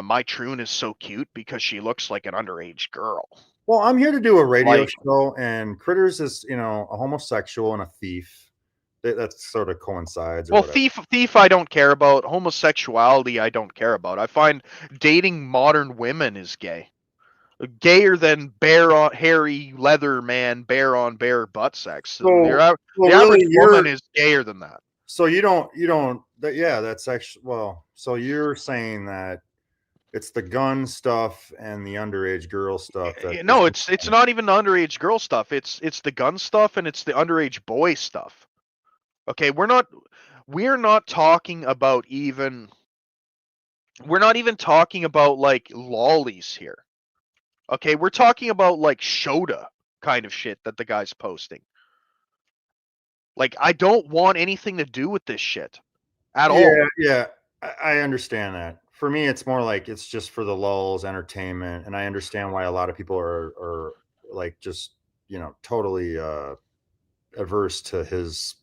my Troon is so cute because she looks like an underage girl. Well, I'm here to do a radio Like, show, and Critters is, a homosexual and a thief. That sort of coincides or well, whatever. thief I don't care about. Homosexuality I don't care about. I find dating modern women is gay. Gayer than hairy leather man, bear on bear butt sex. So, The well, average really, woman is gayer than that. so you don't, yeah, that's actually, well, so you're saying that it's the gun stuff and the underage girl stuff that No, it's not even the underage girl stuff. It's the gun stuff and it's the underage boy stuff. Okay, we're not talking about even we're not even talking about like lollies here. Okay, we're talking about like Shota kind of shit that the guy's posting. Like, I don't want anything to do with this shit at all. Yeah, I understand that. For me, it's more like it's just for the lulls, entertainment, and I understand why a lot of people are like just totally averse to his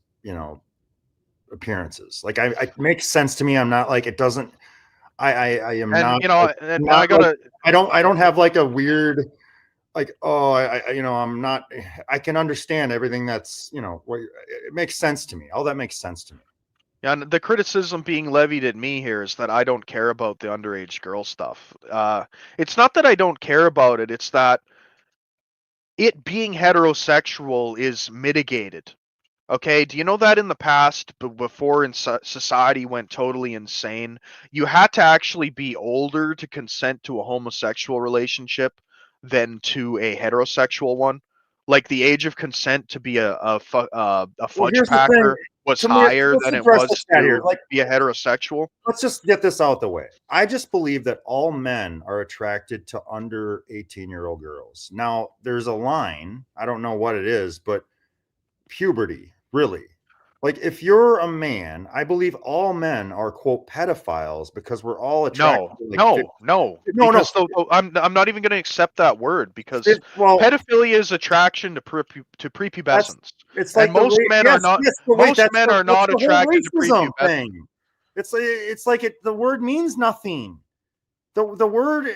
appearances. Like, I makes sense to me. I'm not like, it doesn't. I am And not like, and I not like, gotta I don't have like a weird, like, oh, I'm not. I can understand everything that's what it makes sense to me. All that makes sense to me. Yeah, and the criticism being levied at me here is that I don't care about the underage girl stuff. It's not that I don't care about it, it's that it being heterosexual is mitigated. Okay, do you know that in the past, before society went totally insane, you had to actually be older to consent to a homosexual relationship than to a heterosexual one? Like, the age of consent to be a Well, fudge here's the thing. packer was To me, higher let's than it address this was out here. to Like, be a heterosexual. let's just get this out the way. I just believe that all men are attracted to under 18-year-old girls. Now, there's a line. I don't know what it is, but puberty, really. Like, if you're a man, I believe all men are, quote, pedophiles because we're all attracted No, to, like, no, no. no, no. Because I'm not even going to accept that word, because Well, pedophilia is attraction to that's prepubescence, it's and like the yes, yes, but wait, most men are that's not the whole attracted to racism prepubescence. thing. It's like the word means nothing. The word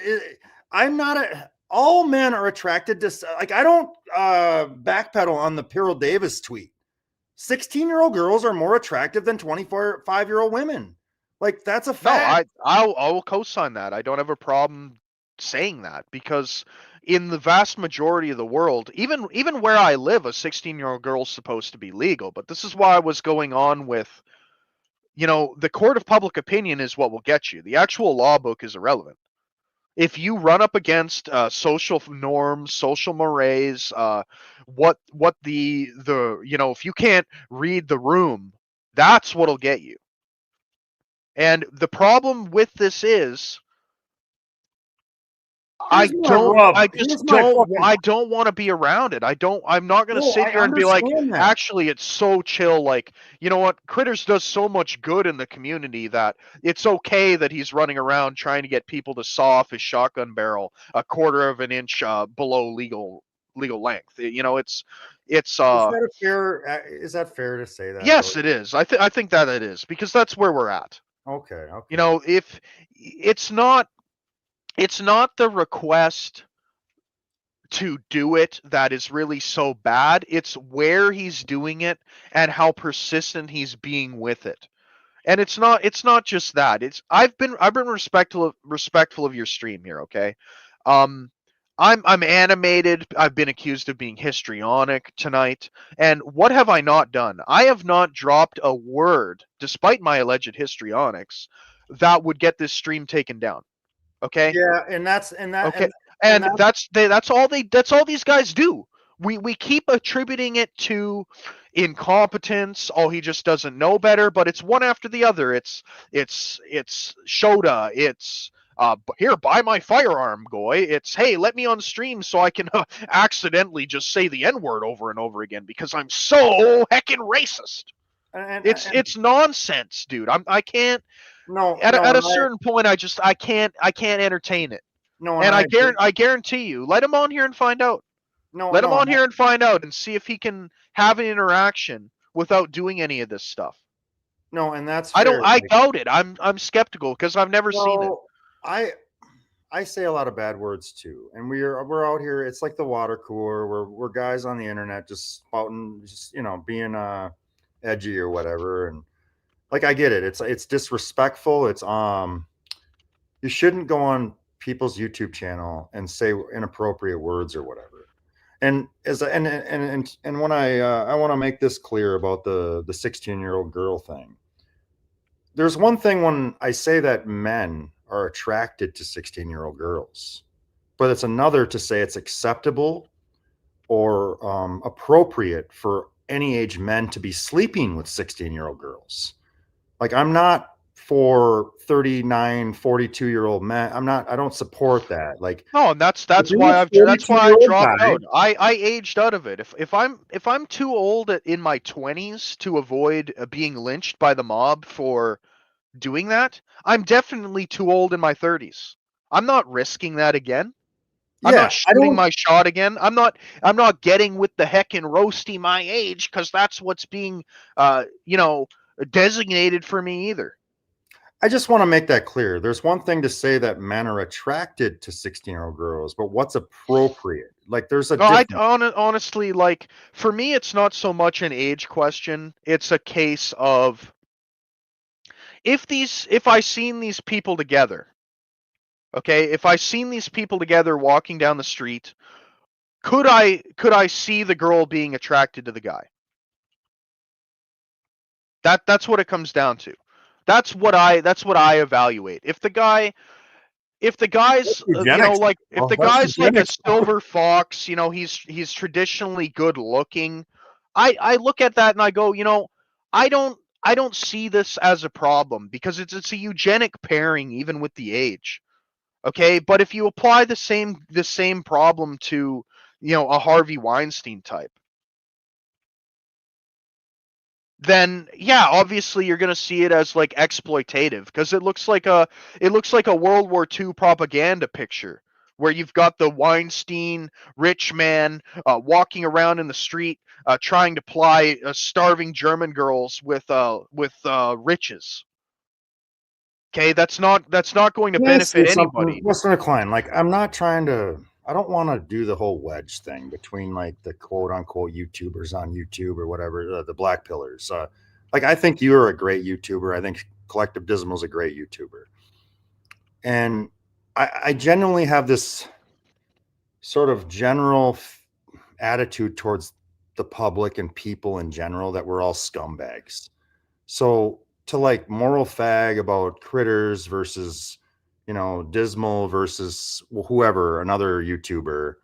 I'm not a all men are attracted to, like, I don't backpedal on the Pyrrell Davis tweet. 16-year-old girls are more attractive than 25-year-old women. Like, that's a No, fact. I will co-sign that. I don't have a problem saying that, because in the vast majority of the world, even where I live, a 16-year-old girl's supposed to be legal. But this is why I was going on with, the court of public opinion is what will get you. The actual law book is irrelevant. If you run up against social norms, social mores, what the if you can't read the room That's what'll get you. And the problem with this is I Here's my rub. Here's my fucking. I don't want to be around it. I'm not going to No, sit I here and be like, understand that. actually, it's so chill. Like, you know what? Critters does so much good in the community that it's okay that he's running around trying to get people to saw off his shotgun barrel a quarter of an inch below legal length. You know, it's Is that a fair? Is that fair to say that though? yes, it is. I think that it is because that's where we're at. Okay. You Okay. know, if it's not the request to do it that is really so bad. It's where he's doing it and how persistent he's being with it. And it's not just that. It's I've been respectful of your stream here, okay? Um I'm animated. I've been accused of being histrionic tonight. And what have I not done? I have not dropped a word, despite my alleged histrionics, that would get this stream taken down. Okay? Yeah, and that's and that Okay, and and that. that's all these guys do. We keep attributing it to incompetence. Oh, he just doesn't know better. But it's one after the other. It's Shota. It's here, buy my firearm, Goy. It's hey, let me on stream so I can accidentally just say the N word over and over again because I'm so heckin' racist. It's nonsense, dude. I can't No, at a certain point I can't entertain it. no, and And I agree. I guarantee you, let him on here and find out. No, Let him no, on here and find out and see if he can have an interaction without doing any of this stuff. no, and that's fair. I Like, doubt it. I'm skeptical because I've never seen it. well, I say a lot of bad words too, and we're out here. It's like the water cooler. We're guys on the internet just spouting, just being edgy or whatever. And like I get it. It's disrespectful. It's you shouldn't go on people's YouTube channel and say inappropriate words or whatever. And as and when I want to make this clear about the 16-year-old girl thing. There's one thing when I say that men are attracted to 16-year-old girls, but it's another to say it's acceptable or appropriate for any age men to be sleeping with 16-year-old girls. Like, I'm not for 39, 42-year-old men. I don't support that. Like, No, and if you're a that's why I 42-year-old dropped guy, out. I aged out of it. If I'm too old in my 20s to avoid being lynched by the mob for doing that, I'm definitely too old in my 30s. I'm not risking that again. I'm yeah, not I shooting don't. my shot again. I'm not getting with the heckin' roasty my age because that's what's being you know designated for me either. I just want to make that clear. There's one thing to say that men are attracted to 16-year-old girls, but what's appropriate? Like, there's a No, difference. honestly, like for me, it's not so much an age question. It's a case of if I seen these people together, okay, if I seen these people together walking down the street, could I see the girl being attracted to the guy? That's what it comes down to. That's what I evaluate. If the guy's Eugenics. if Oh, the that's guy's like a eugenics. silver fox, he's traditionally good looking. I look at that and I go, I don't see this as a problem because it's a eugenic pairing even with the age. Okay, but if you apply the same problem to, a Harvey Weinstein type, then yeah, obviously you're going to see it as like exploitative because it looks like a World War II propaganda picture where you've got the Weinstein rich man walking around in the street trying to ply starving German girls with riches. Okay, that's not going to Can I say benefit something, anybody. Mr. McLean? Like, I'm not trying to. I don't want to do the whole wedge thing between like the quote unquote YouTubers on YouTube or whatever, the black pillars. Like, I think you're a great YouTuber. I think Collective Dismal is a great YouTuber, and I genuinely have this sort of general attitude towards the public and people in general that we're all scumbags. So to like moral fag about critters versus, Dismal versus whoever, another YouTuber,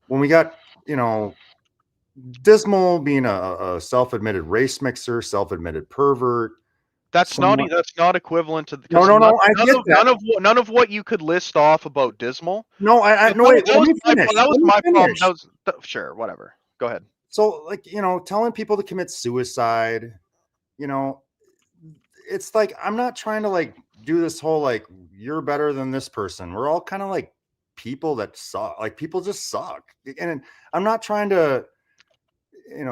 when we got, you know, Dismal being a self-admitted race mixer, self-admitted pervert. That's not Someone, that's not equivalent to no, because no, no. I get that. none of what you could list off about Dismal. No, no. Wait, let me finish. That was Let me my problem. finish. Sure, whatever. Go ahead. So, like, telling people to commit suicide, you know, it's like I'm not trying to like do this whole like you're better than this person. We're all kind of like people that suck. Like people just suck. And I'm not trying to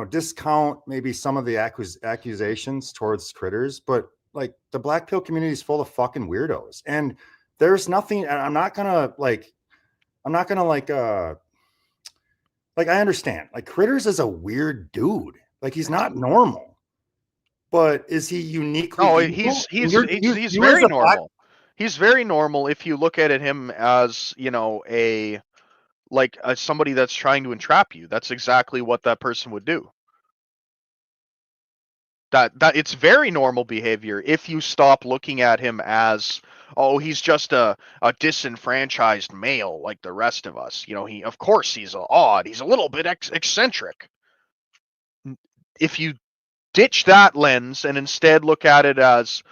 discount maybe some of the accusations towards critters, but like the black pill community is full of fucking weirdos. And there's nothing, and I'm not gonna like I understand. Like Critters is a weird dude. Like he's not normal. But is he uniquely No, evil? he's You as very a black, normal. He's very normal if you look at him as, somebody that's trying to entrap you. That's exactly what that person would do. That it's very normal behavior if you stop looking at him as, oh, he's just a disenfranchised male like the rest of us. Of course he's odd. He's a little bit eccentric. If you ditch that lens and instead look at it as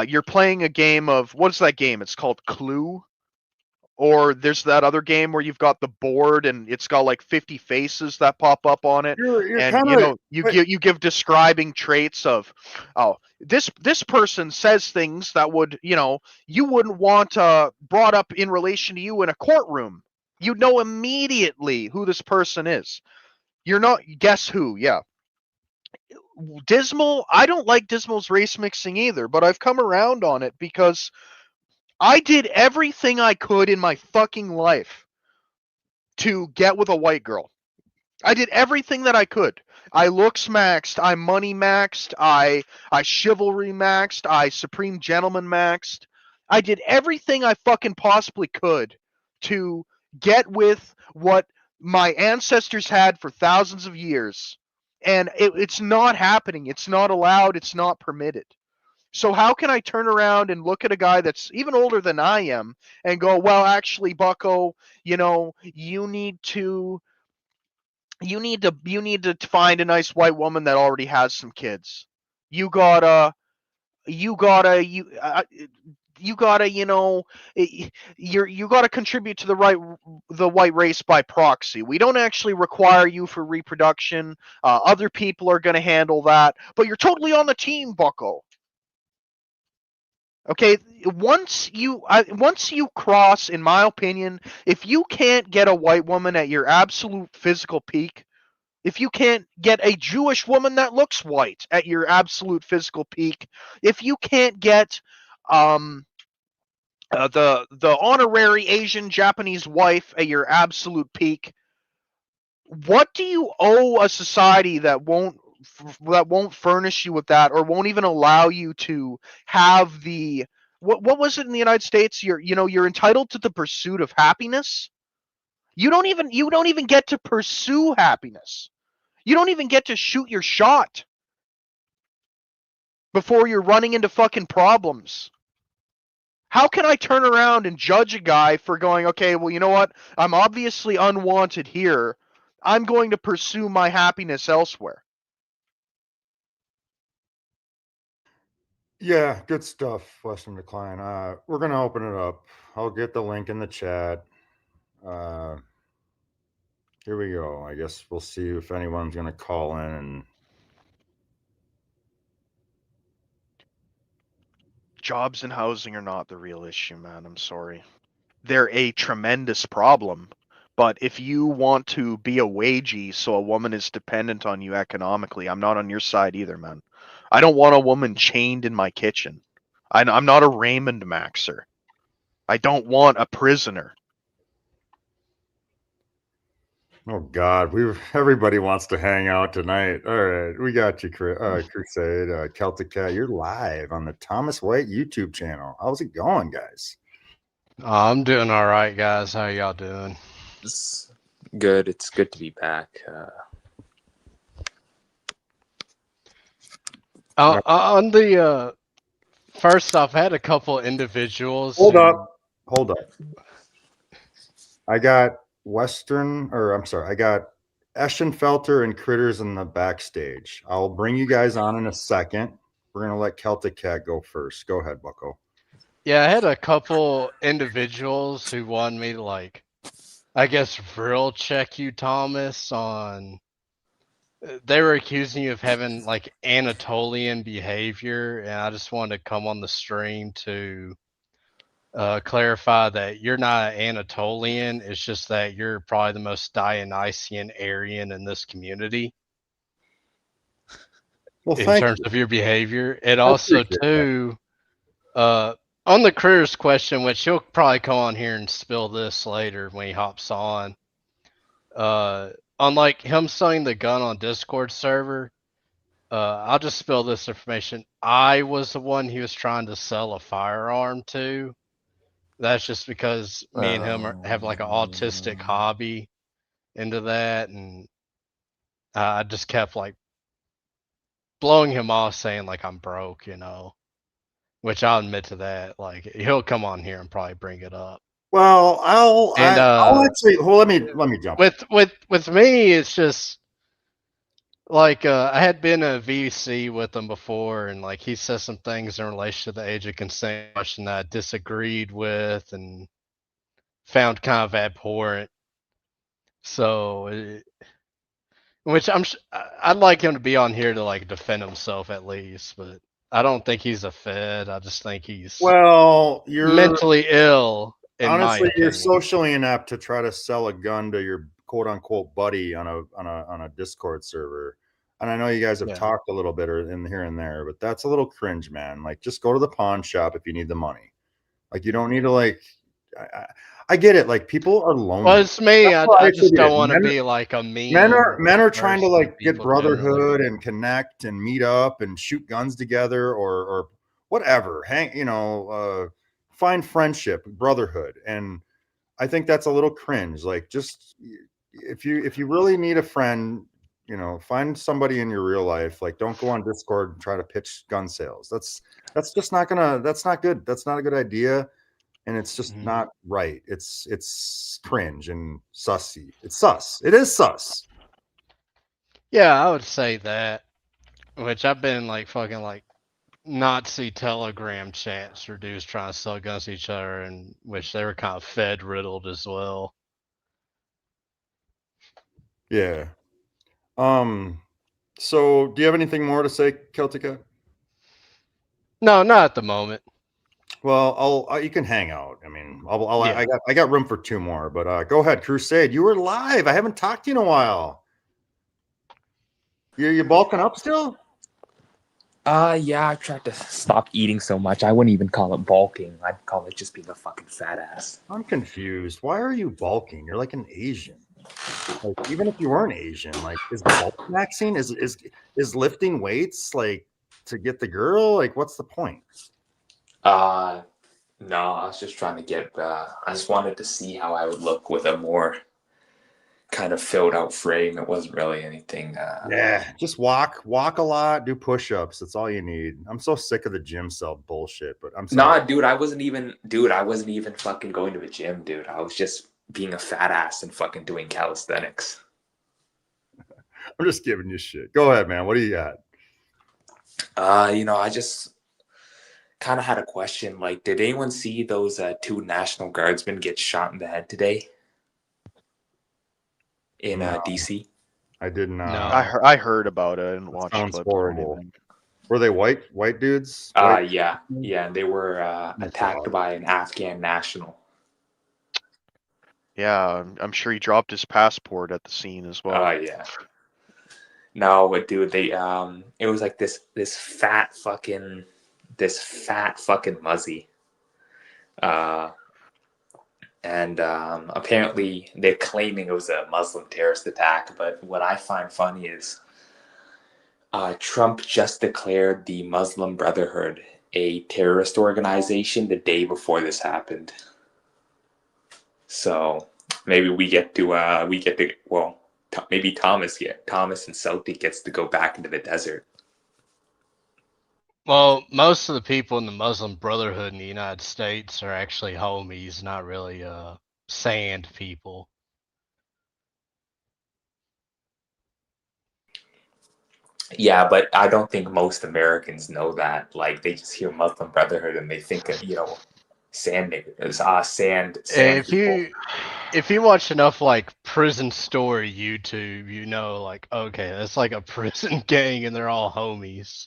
you're playing a game of, what's that game? It's called Clue. Or there's that other game where you've got the board and it's got like 50 faces that pop up on it, you're and kind of you give describing traits of, oh, this person says things that would, you wouldn't want brought up in relation to you in a courtroom. You know immediately who this person is. You're not, guess who? Yeah. Dismal, I don't like Dismal's race mixing either, but I've come around on it because I did everything I could in my fucking life to get with a white girl. I did everything that I could. I looks maxed, I money maxed, I chivalry maxed, I supreme gentleman maxed. I did everything I fucking possibly could to get with what my ancestors had for thousands of years. And it's not happening. It's not allowed. It's not permitted. So how can I turn around and look at a guy that's even older than I am and go, well, actually, Bucko, you need to find a nice white woman that already has some kids. You gotta you gotta you you gotta you gotta contribute to the white race by proxy. We don't actually require you for reproduction. Other people are gonna handle that, but you're totally on the team, Bucko. Okay, once you cross, in my opinion, if you can't get a white woman at your absolute physical peak, if you can't get a Jewish woman that looks white at your absolute physical peak, if you can't get the honorary Asian Japanese wife at your absolute peak, what do you owe a society that won't furnish you with that, or won't even allow you to have the, what was it in the United States? You're entitled to the pursuit of happiness. You don't even get to pursue happiness. You don't even get to shoot your shot before you're running into fucking problems. How can I turn around and judge a guy for going, okay, well, you know what? I'm obviously unwanted here. I'm going to pursue my happiness elsewhere. Yeah, good stuff, Western Decline. We're gonna open it up. I'll get the link in the chat. Here we go. I guess we'll see if anyone's gonna call in and Jobs and housing are not the real issue, man. I'm sorry. They're a tremendous problem. But if you want to be a wagey so a woman is dependent on you economically, I'm not on your side either, man. I don't want a woman chained in my kitchen. I'm not a Raymond Maxer. I don't want a prisoner. oh God, everybody wants to hang out tonight. All right, we got you, Crusade, Celtic Cat. You're live on the Thomas White YouTube channel. How's it going, guys? I'm doing all right, guys. How y'all doing? It's good. It's good to be back. On the first off, I had a couple individuals. Hold up. I got I got Eschenfelter and Critters in the backstage. I'll bring you guys on in a second. We're gonna let Celtic Cat go first. Go ahead, Bucko. Yeah, I had a couple individuals who wanted me to like, I guess, real check you, Thomas, on. They were accusing you of having like Anatolian behavior, and I just wanted to come on the stream to clarify that you're not Anatolian. It's just that you're probably the most Dionysian Aryan in this community Well, in thank terms you. of your behavior. And I also, appreciate that. too, on the Critters question, which he'll probably come on here and spill this later when he hops on. Unlike him selling the gun on Discord server, I'll just spill this information. I was the one he was trying to sell a firearm to. That's just because me and him have like an autistic hobby into that, and I just kept like blowing him off, saying like I'm broke, which I'll admit to that. Like he'll come on here and probably bring it up. Well, I'll actually. Well, let me jump. With me, it's just like I had been a VC with him before, and like he said some things in relation to the age of consent question that I disagreed with and found kind of abhorrent. So, which I'd like him to be on here to like defend himself at least, but I don't think he's a Fed. I just think he's You're mentally ill. honestly, you're socially inept to try to sell a gun to your quote unquote buddy on a Discord server. And I know you guys have talked a little bit in here and there, but that's a little cringe, man. Like, just go to the pawn shop if you need the money. Like, you don't need to like. I get it. Like, people are lonely. Well, it's me. I just don't want to be like a meme. Men are trying to like get brotherhood and connect and meet up and shoot guns together or whatever. Find friendship, brotherhood, and I think that's a little cringe. Like, just if you really need a friend, find somebody in your real life. Like, don't go on Discord and try to pitch gun sales. That's not good. That's not a good idea. And it's just not right. It's cringe and sussy. It's sus. It is sus. Yeah, I would say that. Which I've been like fucking like Nazi Telegram chats for dudes trying to sell guns to each other, and which they were kind of Fed riddled as well. Yeah. So do you have anything more to say, Celtica? No, not at the moment. Well, you can hang out. I mean, I got room for two more, but go ahead, Crusade. You were live. I haven't talked to you in a while. You bulking up still? Yeah, I tried to stop eating so much. I wouldn't even call it bulking. I'd call it just being a fucking fat ass. I'm confused. Why are you bulking? You're like an Asian. Like, even if you weren't Asian, like, is bulk maxing is lifting weights like to get the girl? Like, what's the point? No, I was just trying to get. I just wanted to see how I would look with a more kind of filled out frame. It wasn't really anything. Yeah, just walk a lot, do push-ups. That's all you need. I'm so sick of the gym self bullshit. But I'm sorry. Nah, dude, I wasn't even fucking going to a gym, dude. I was just being a fat ass and fucking doing calisthenics. I'm just giving you shit. Go ahead, man. What do you got? I just kind of had a question. Like, did anyone see those two National Guardsmen get shot in the head today in DC? I did not. No. I heard about it and watched Sounds clips or horrible. anything. Were they white dudes? Yeah, and they were attacked by an Afghan national. Yeah, I'm sure he dropped his passport at the scene as well. Yeah. No, but dude, they it was like this fat fucking muzzy. And apparently they're claiming it was a Muslim terrorist attack, but what I find funny is Trump just declared the Muslim Brotherhood a terrorist organization the day before this happened. So maybe maybe Thomas and Celtic gets to go back into the desert. Well, most of the people in the Muslim Brotherhood in the United States are actually homies, not really sand people. Yeah, but I don't think most Americans know that. Like they just hear Muslim Brotherhood and they think of, sand niggers, sand If people. you watch enough like prison story YouTube, you know like okay, that's like a prison gang and they're all homies.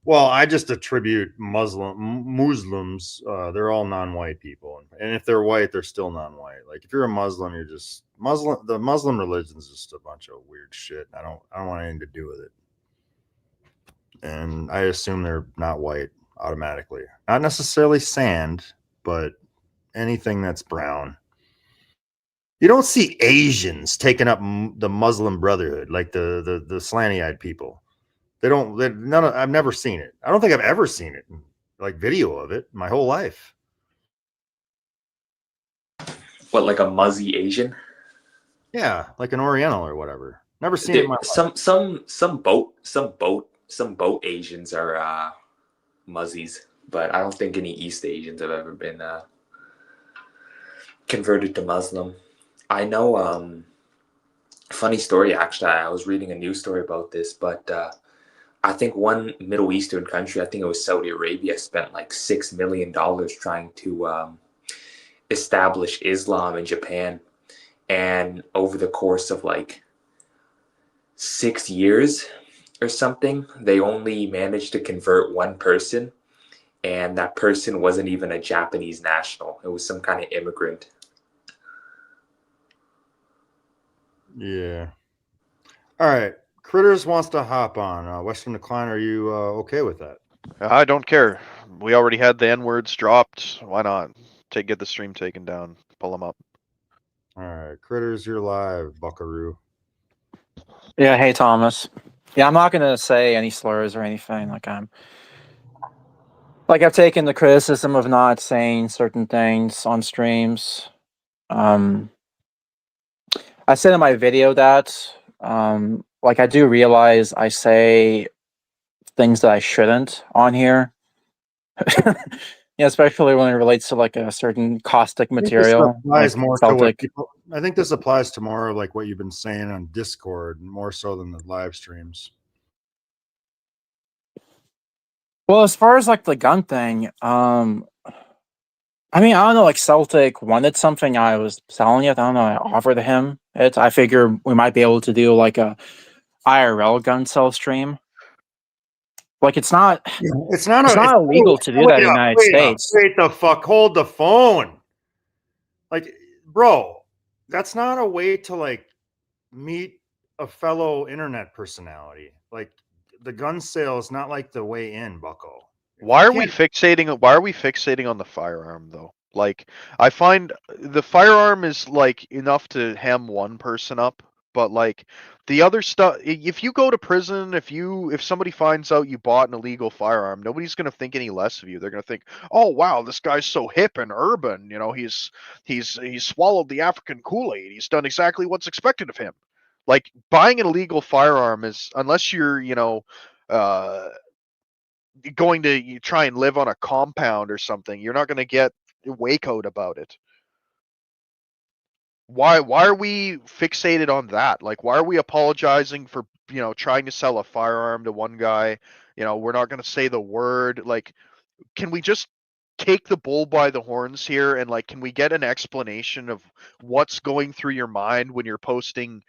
Well, I just attribute Muslims. They're all non-white people, and if they're white, they're still non-white. Like if you're a Muslim, you're just Muslim. The Muslim religion is just a bunch of weird shit. I don't want anything to do with it, and I assume they're not white automatically. Not necessarily sand, but anything that's brown. You don't see Asians taking up the Muslim Brotherhood like the slanty-eyed people. They don't. None. I've never seen it. I don't think I've ever seen it, like video of it, my whole life. What, like a Muzzy Asian? Yeah, like an Oriental or whatever. Never seen it in my life. Some boat Asians are Muzzies, but I don't think any East Asians have ever been converted to Muslim. I know. Funny story, actually. I was reading a news story about this, but I think one Middle Eastern country, I think it was Saudi Arabia, spent like $6 million trying to establish Islam in Japan. And over the course of like 6 years or something, they only managed to convert one person. And that person wasn't even a Japanese national. It was some kind of immigrant. Yeah. All right. Critters wants to hop on. Western Decline, are you okay with that? I don't care. We already had the N words dropped. Why not get the stream taken down? Pull them up. All right. Critters, you're live, buckaroo. Yeah, hey Thomas. Yeah, I'm not gonna say any slurs or anything. I've taken the criticism of not saying certain things on streams. I said in my video that I do realize I say things that I shouldn't on here. Yeah, especially when it relates to like a certain caustic material. Applies Like more to Celtic. what people, I think this applies to more like what you've been saying on Discord, more so than the live streams. Well, as far as like the gun thing, I mean, I don't know, like Celtic wanted something I was selling it. I don't know, I offered him it. I figure we might be able to do like a IRL gun sell stream. Like it's not It's not illegal to do that in the United States. Wait the fuck, hold the phone. Like, bro, that's not a way to like meet a fellow internet personality. Like the gun sale is not like the way in, bucko. Why are we fixating on the firearm though? Like, I find the firearm is like enough to hem one person up, but like the other stuff, if you go to prison, if somebody finds out you bought an illegal firearm, nobody's gonna think any less of you. They're gonna think, oh wow, this guy's so hip and urban. He's swallowed the African Kool-Aid. He's done exactly what's expected of him. Like buying an illegal firearm is, unless you're going to try and live on a compound or something, you're not going to get Waco'd about it. Why are we fixated on that? Like, why are we apologizing for trying to sell a firearm to one guy? We're not going to say the word. Like, can we just take the bull by the horns here, and like, can we get an explanation of what's going through your mind when you're posting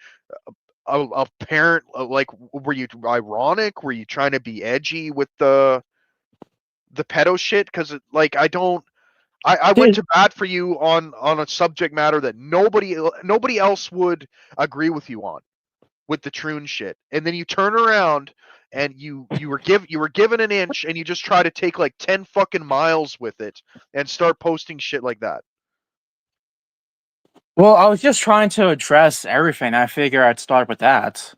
a parent? Like, were you ironic? Were you trying to be edgy with the pedo shit? Because like, I went to bat for you on a subject matter that nobody else would agree with you on, with the Troon shit, and then you turn around and you were given an inch and you just try to take like 10 fucking miles with it and start posting shit like that. Well, I was just trying to address everything. I figure I'd start with that.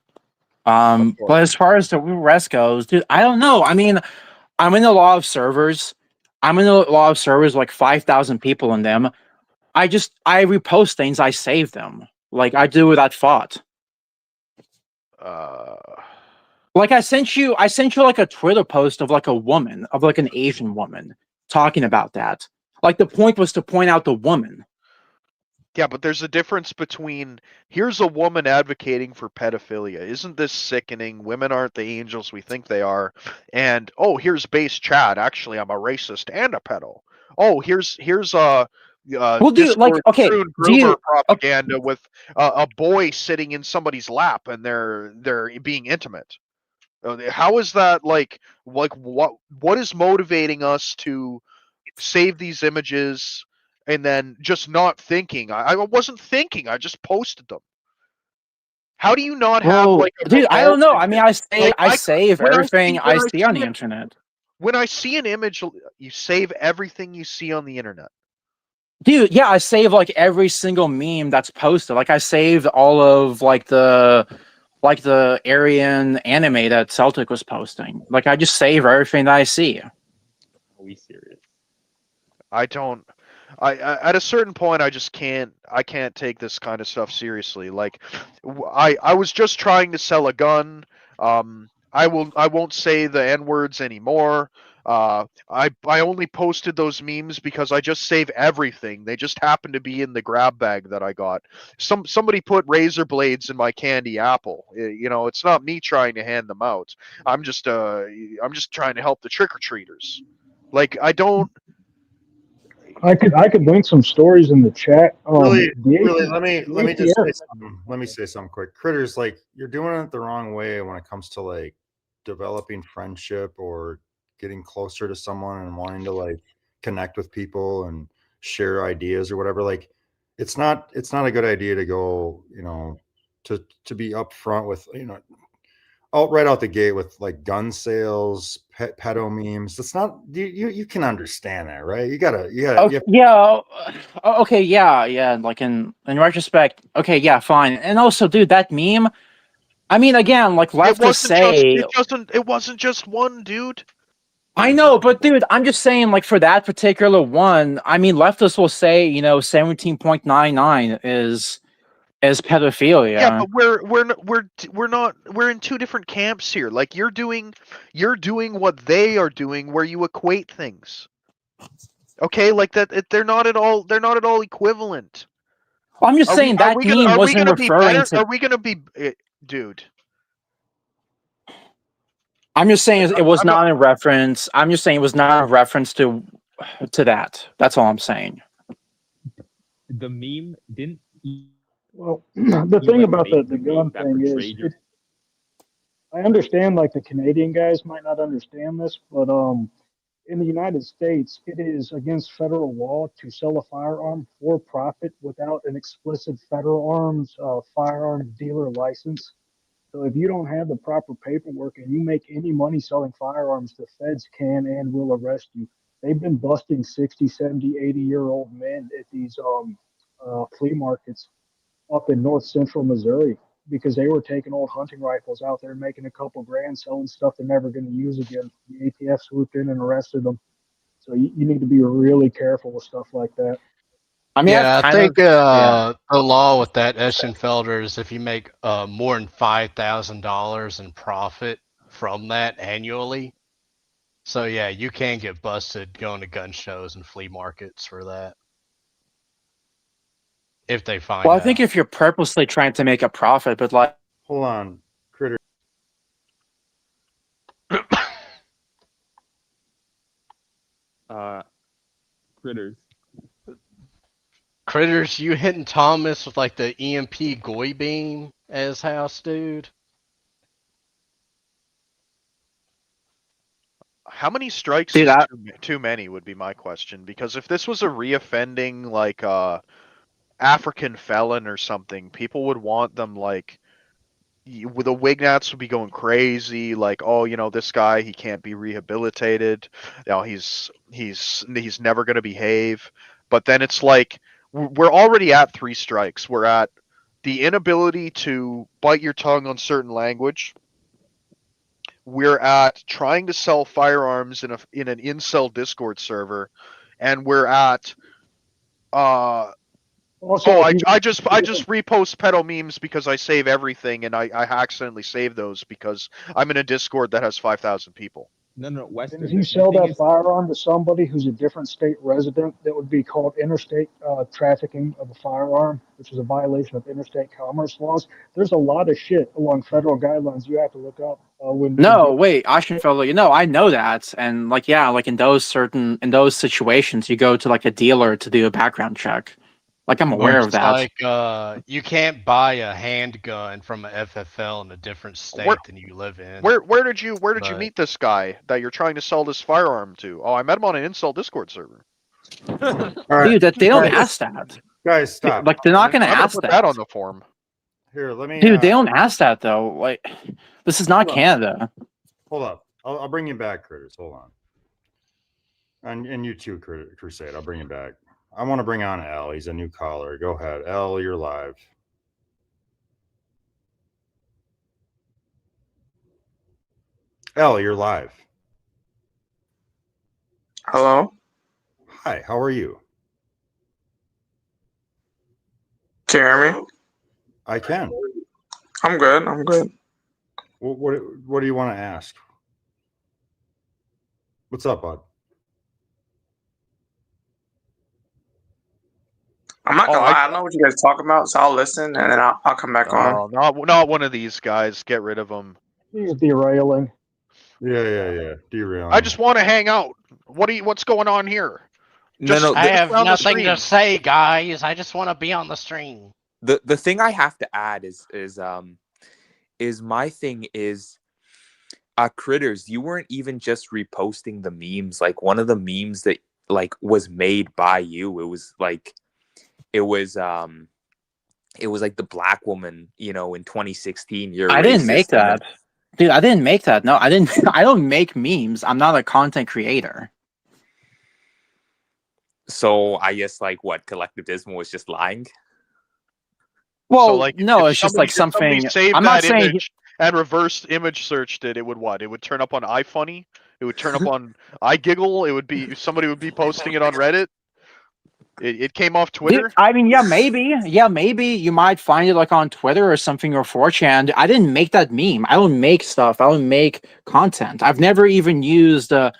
But as far as the rest goes, dude, I don't know. I mean, I'm in a lot of servers. Like 5,000 people in them. I repost things, I save them. Like I do without thought. Like I sent you like a Twitter post of like a woman, of like an Asian woman talking about that. Like the point was to point out the woman. Yeah, but there's a difference between here's a woman advocating for pedophilia. Isn't this sickening? Women aren't the angels we think they are. And oh, here's base Chad. Actually, I'm a racist and a pedo. Oh, here's Well, dude, like, Discord okay, true do you? groomer propaganda with a boy sitting in somebody's lap and they're being intimate. How is that like what is motivating us to save these images and then just not thinking? I wasn't thinking. I just posted them. How do you not have Well, like a dude, I don't know. I revulsion? mean, I save When everything I see on the an- internet. when I see an image, you save everything you see on the internet. Dude, yeah, I save like every single meme that's posted. Like I saved all of like the Aryan anime that Celtic was posting. Like I just save everything that I see. Are we serious? I don't. I at a certain point, I just can't. I can't take this kind of stuff seriously. Like, I was just trying to sell a gun. I won't say the N words anymore. I only posted those memes because I just save everything. They just happen to be in the grab bag that I got. Somebody put razor blades in my candy apple. You know, it's not me trying to hand them out. I'm just trying to help the trick or treaters. Like I don't. I could link some stories in the chat. Really, The really, AT let me just ATF say something. Let me say something quick. Critters, like you're doing it the wrong way when it comes to like developing friendship or getting closer to someone and wanting to like connect with people and share ideas or whatever. Like it's not a good idea to go, you know, to be upfront with, you know, right out the gate with like gun sales, pedo memes. That's not you can understand that, right? You gotta you Okay, have, yeah. Okay, yeah. Like in retrospect, okay, yeah, fine. And also, dude, that meme. I mean, again, like left to say, It wasn't just one dude. I know, but dude, I'm just saying, like for that particular one, I mean, leftists will say, you know, 17.99 is pedophilia. Yeah, but we're not we're in two different camps here. Like you're doing what they are doing where you equate things. Okay, like that they're not at all equivalent. Well, I'm just saying that meme wasn't referring to. Are we gonna be, dude? I'm just saying it was I'm not- not in reference. I'm just saying it was not a reference to that. That's all I'm saying. The meme didn't. Well, the You thing like about made the the gun meme that thing is, portrayed your- I understand like the Canadian guys might not understand this, but in the United States, it is against federal law to sell a firearm for profit without an explicit federal arms firearms dealer license. So if you don't have the proper paperwork and you make any money selling firearms, the feds can and will arrest you. They've been busting 60, 70, 80-year-old men at these flea markets up in north central Missouri because they were taking old hunting rifles out there, making a couple grand, selling stuff they're never going to use again. The ATF swooped in and arrested them. So you need to be really careful with stuff like that. I mean, Yeah, I've I kind think of, the law with that Eschenfelder is if you make more than $5,000 in profit from that annually. So yeah, you can get busted going to gun shows and flea markets for that. If they find well, I out. think if you're purposely trying to make a profit, but like, hold on, Critter. Critters. Critters, you hitting Thomas with like the EMP Goy beam as house, dude? How many strikes Dude, is I- too many would be my question. Because if this was a reoffending like African felon or something, people would want them like the Wignats would be going crazy, like, oh, you know, this guy, he can't be rehabilitated. You know, he's never going to behave. But then it's like we're already at 3 strikes. We're at the inability to bite your tongue on certain language. We're at trying to sell firearms in an incel Discord server, and we're at Also, oh, if you- I just repost pedo memes because I save everything, and I accidentally save those because I'm in a Discord that has 5,000 people. No, Western. And if you The sell thing that is, firearm to somebody who's a different state resident, that would be called interstate trafficking of a firearm, which is a violation of interstate commerce laws. There's a lot of shit along federal guidelines you have to look up when No, wait, Ashenfellow, I know that. And like, yeah, like in those situations, you go to like a dealer to do a background check. Like I'm aware of It's that. like you can't buy a handgun from a FFL in a different state Where- than you live in. Where did you But- meet this guy that you're trying to sell this firearm to? Oh, I met him on an Incel Discord server. All right, Dude, that they don't guys, ask that. guys, stop. Like they're not gonna I'm gonna ask put that. that on the form. Here, let me. Dude, they don't ask that though. Like, this is not Hold on. Canada. Hold up. I'll bring you back, Critters. Hold on. And you too, Crusade. I'll bring you back. I want to bring on L. He's a new caller. Go ahead. L, you're live. L, you're live. Hello? Hi, how are you? Can you hear me? I can. I'm good. I'm good. What do you want to ask? What's up, bud? I'm not Oh, gonna I- lie. I don't know what you guys talk about, so I'll listen and then I'll come back on. Oh, not one of these guys. Get rid of them. he's derailing. Yeah. Derail. I just want to hang out. What's going on here? Just no. I have around the nothing to stream. say, guys. I just want to be on the stream. The thing I have to add is my thing is Critters, you weren't even just reposting the memes. Like one of the memes that like was made by you. It was like the black woman, in 2016. You're I didn't make racist, and then- that. Dude, I didn't make that. No, I didn't. I don't make memes. I'm not a content creator. So I guess like what Collective Dismal was just lying. Well, So, like, no, if it's just somebody- like if somebody something. saved I'm not that saying. image and reverse image searched it, it would what? It would turn up on iFunny. It would turn up on iGiggle. It would be somebody would be posting it on Reddit. It came off Twitter. Dude, I mean, yeah, maybe. Yeah, maybe you might find it like on Twitter or something or 4chan. I didn't make that meme. I don't make stuff. I don't make content. I've never even used like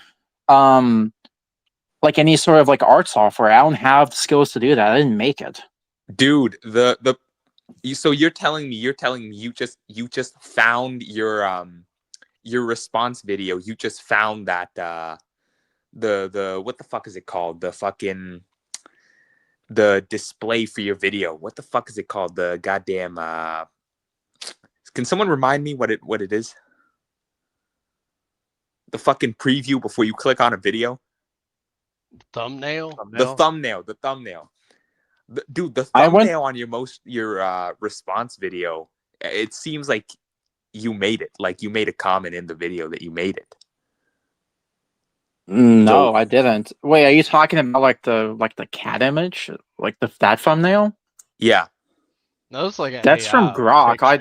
any sort of like art software. I don't have the skills to do that. I didn't make it. Dude, so you're telling me you just found your response video. You just found that the what the fuck is it called? The display for your video. What the fuck is it called? The goddamn can someone remind me what it is? The fucking preview before you click on a video? Thumbnail? The thumbnail. Dude, the I went- thumbnail on your response video, it seems like you made it. Like you made a comment in the video that you made it. No, So- I didn't. Wait, are you talking about like the cat image, like that thumbnail? Yeah. No, it's like That's from Grok. I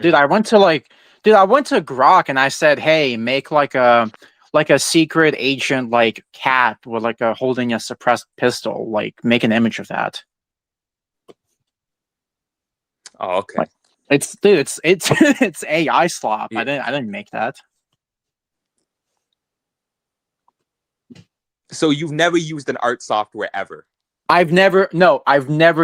went to Grok and I said, "Hey, make like a secret agent like cat with like a holding a suppressed pistol. Like make an image of that." Oh, okay. It's it's AI slop. Yeah. I didn't make that. So you've never used an art software ever? I've never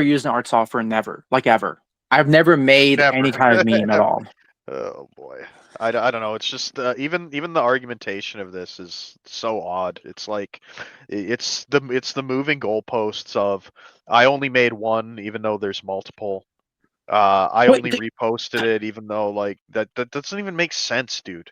used an art software, never, like ever. I've never made Never. any kind of meme at all. Oh boy, I don't know. It's just even the argumentation of this is so odd. It's like it's the moving goalposts of I only made one, even though there's multiple. I Wait, only the- reposted it, even though like that doesn't even make sense, dude.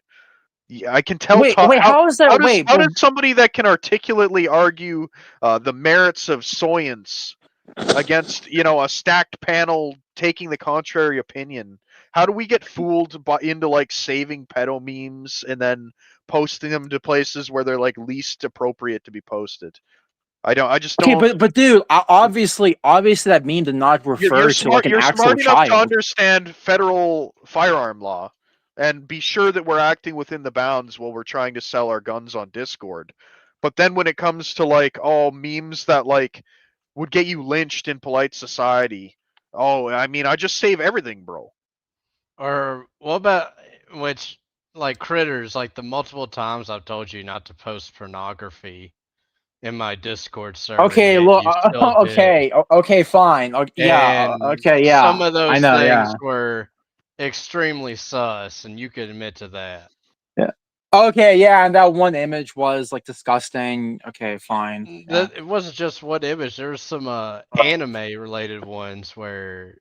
Yeah, I can tell. Wait, how is that? How does somebody that can articulately argue the merits of science against a stacked panel taking the contrary opinion? How do we get fooled into like saving pedo memes and then posting them to places where they're like least appropriate to be posted? I just don't. Okay, but dude, obviously that meme did not refer to like an you're actual smart enough to child. understand federal firearm law and be sure that we're acting within the bounds while we're trying to sell our guns on Discord. But then when it comes to like memes that like would get you lynched in polite society, I mean I just save everything, bro. Or what about which like critters, like the multiple times I've told you not to post pornography in my Discord server, Okay, yet look. you still did. Okay, okay, fine. Yeah. And Okay, yeah. some of I those know. things Yeah. were extremely sus, and you could admit to that. Yeah. Okay, yeah, and that one image was like disgusting. Okay, fine. Yeah. It wasn't just one image. There was some anime related ones where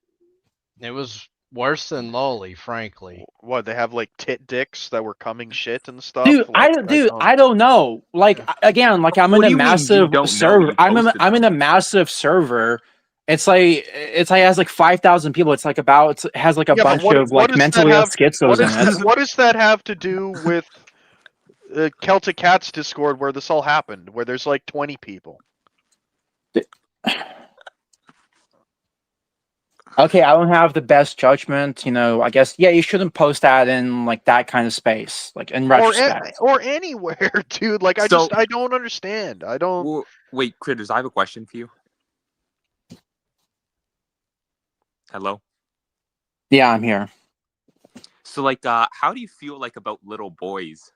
it was worse than lolly, frankly. What, they have like tit dicks that were coming shit and stuff? Dude, Like, I don't know. Like again, like I'm What in do a you mean you massive don't know? server. You I'm posted in a massive server. It's like it has like 5,000 people. It's like about it has like a Yeah, but bunch what of what like does that mentally ill have? schizos What in does it. what does that have to do with Celtic Cats Discord where this all happened, where there's like 20 people? Okay, I don't have the best judgment. You know, I guess yeah, you shouldn't post that in like that kind of space. Like in retrospect. Or anywhere, dude. Like I So- don't understand. I don't. Well, wait, Critters, I have a question for you. Hello? Yeah, I'm here. So, like, how do you feel like about little boys?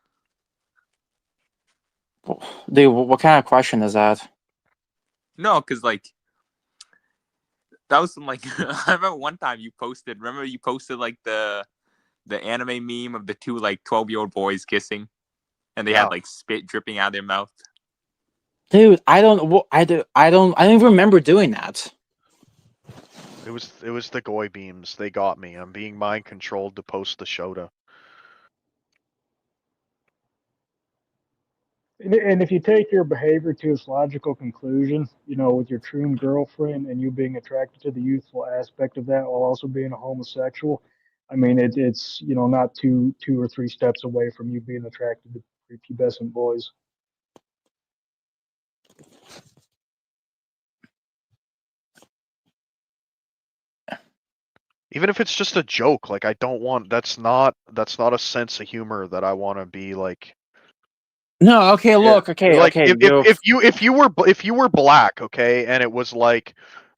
Dude, what kind of question is that? No, because, like, that was some, like, I remember one time you posted, like, the anime meme of the two, like, 12-year-old boys kissing, and they Yeah. had, like, spit dripping out of their mouth. Dude, I don't even remember doing that. It was the Goy beams. They got me. I'm being mind controlled to post the Shota. And if you take your behavior to its logical conclusion, you know, with your true girlfriend and you being attracted to the youthful aspect of that while also being a homosexual, I mean, it's you know not two or three steps away from you being attracted to prepubescent boys. Even if it's just a joke, like I don't want. That's not a sense of humor that I want to be like. No, okay, look, okay, Like okay. if you were black, okay, and it was like,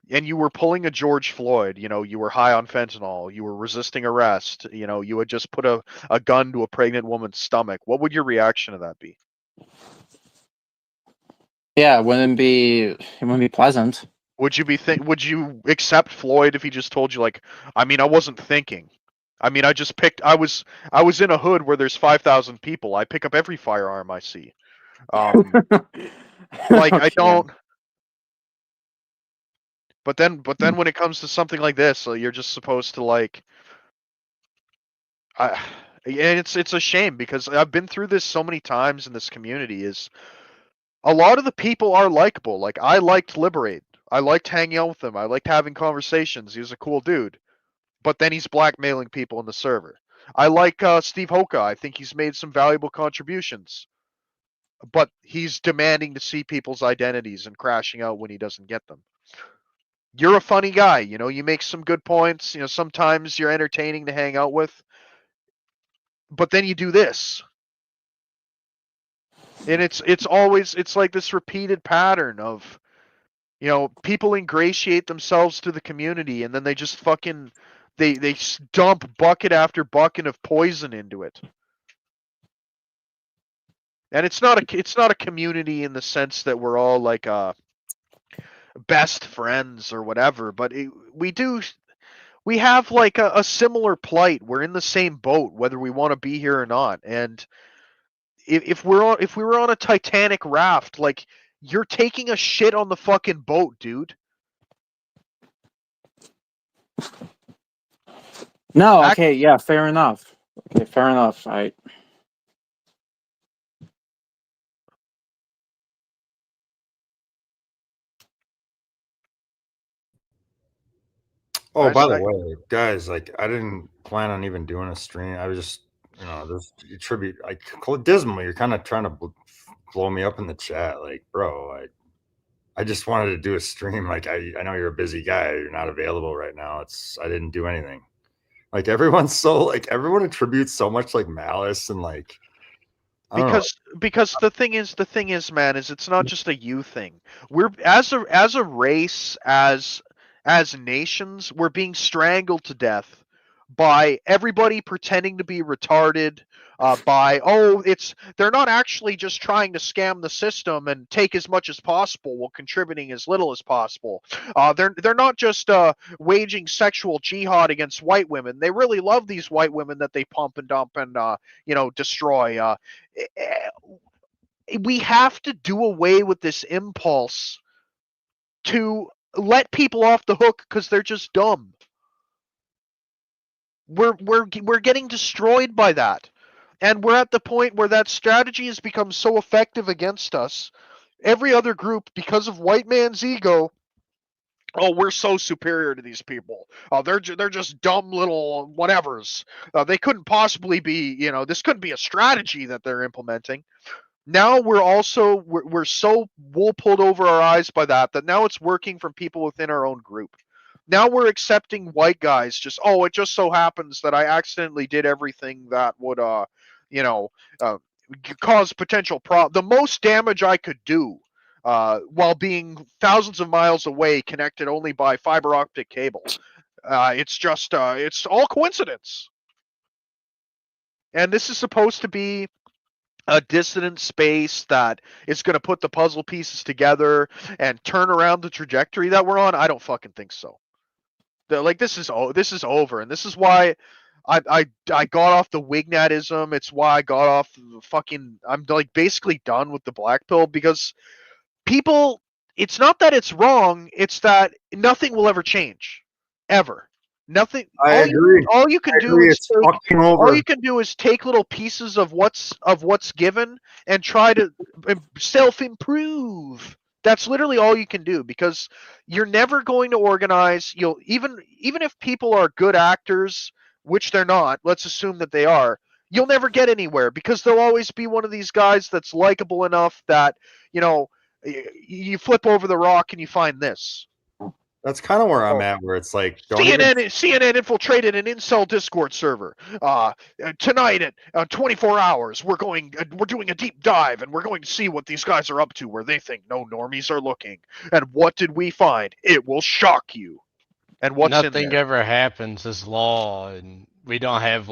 and you were pulling a George Floyd, you know, you were high on fentanyl, you were resisting arrest, you know, you had just put a gun to a pregnant woman's stomach. What would your reaction to that be? Yeah, it wouldn't be pleasant. Would you accept Floyd if he just told you like, I mean, I wasn't thinking. I mean, I just picked. I was in a hood where there's 5,000 people. I pick up every firearm I see. Like I Okay. don't. But then when it comes to something like this, you're just supposed to like. And it's a shame because I've been through this so many times in this community. Is a lot of the people are likable. Like I liked Liberate. I liked hanging out with him. I liked having conversations. He was a cool dude. But then he's blackmailing people in the server. I like Steve Hoka. I think he's made some valuable contributions. But he's demanding to see people's identities and crashing out when he doesn't get them. You're a funny guy, you know, you make some good points, you know, sometimes you're entertaining to hang out with. But then you do this. And it's always like this repeated pattern of, you know, people ingratiate themselves to the community and then they just fucking they dump bucket after bucket of poison into it. And it's not a community in the sense that we're all like best friends or whatever, but we have like a similar plight. We're in the same boat whether we want to be here or not. And if we were on a Titanic raft, like you're taking a shit on the fucking boat, dude. No, okay, yeah, fair enough. Okay, fair enough. Oh, by the way, guys, like I didn't plan on even doing a stream. I was just, you know, this tribute. Like Dismal, you're kind of trying to blow me up in the chat, like, bro. I just wanted to do a stream. Like I know you're a busy guy. You're not available right now. I didn't do anything. Like everyone attributes so much like malice and like. Because the thing is, man, is it's not just a you thing. We're as a race, as nations, we're being strangled to death by everybody pretending to be retarded, they're not actually just trying to scam the system and take as much as possible while contributing as little as possible. They're not just waging sexual jihad against white women. They really love these white women that they pump and dump and destroy. We have to do away with this impulse to let people off the hook because they're just dumb. We're getting destroyed by that. And we're at the point where that strategy has become so effective against us. Every other group, because of white man's ego, oh, we're so superior to these people. Oh, they're just dumb little whatevers. They couldn't possibly be, this couldn't be a strategy that they're implementing. Now we're so wool pulled over our eyes by that now it's working from people within our own group. Now we're accepting white guys it just so happens that I accidentally did everything that would cause potential the most damage I could do while being thousands of miles away, connected only by fiber optic cable. It's all coincidence. And this is supposed to be a dissonant space that is going to put the puzzle pieces together and turn around the trajectory that we're on. I don't fucking think so. This is over, and this is why I got off the Wignatism. It's why I got off the fucking. I'm basically done with the black pill because people. It's not that it's wrong. It's that nothing will ever change, ever. Nothing. I agree. All you can do is fucking over. all you can do is take little pieces of what's given and try to self-improve. That's literally all you can do because you're never going to organize. You'll even if people are good actors, which they're not, let's assume that they are, you'll never get anywhere because there'll always be one of these guys that's likable enough that, you flip over the rock and you find this. That's kind of where I'm at, where it's like CNN infiltrated an incel Discord server. Tonight at 24 hours, we're doing a deep dive and we're going to see what these guys are up to where they think no normies are looking. And what did we find? It will shock you. And what's in Nothing there? ever happens is law, and we don't have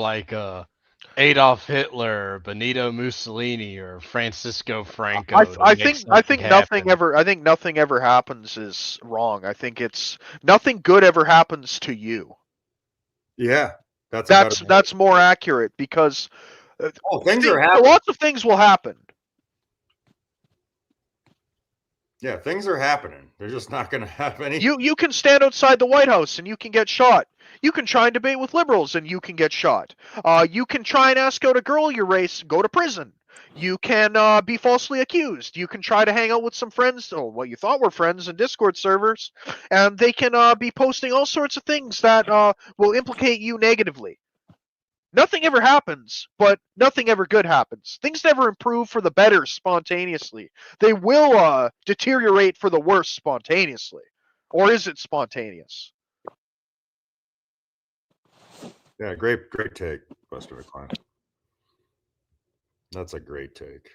Adolf Hitler, Benito Mussolini, or Francisco Franco. I think nothing ever happens is wrong. I think it's nothing good ever happens to you. Yeah, that's more accurate because things are happening. Lots of things will happen. Yeah, things are happening. They're just not going to have any. You can stand outside the White House and you can get shot. You can try and debate with liberals and you can get shot. You can try and ask out a girl your race, go to prison. You can be falsely accused. You can try to hang out with some friends, what you thought were friends in Discord servers, and they can be posting all sorts of things that will implicate you negatively. Nothing ever happens, but nothing ever good happens. Things never improve for the better spontaneously. They will deteriorate for the worse spontaneously. Or is it spontaneous? Yeah, great take, Buster McClain. That's a great take.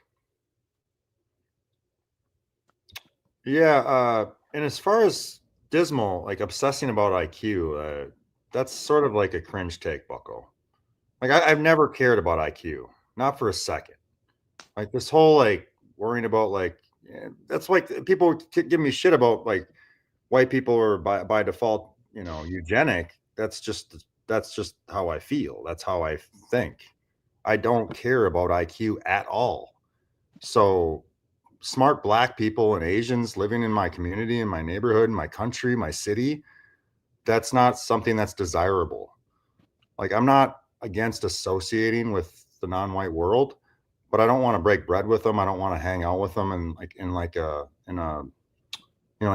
Yeah, and as far as Dismal, obsessing about IQ, that's sort of like a cringe take, Bucko. I've never cared about IQ, not for a second. This whole worrying about that's people give me shit about white people are by default, eugenic. That's just how I feel. That's how I think. I don't care about IQ at all. So smart Black people and Asians living in my community, in my neighborhood, in my country, my city, that's not something that's desirable. I'm not against associating with the non-white world, but I don't want to break bread with them. I don't want to hang out with them in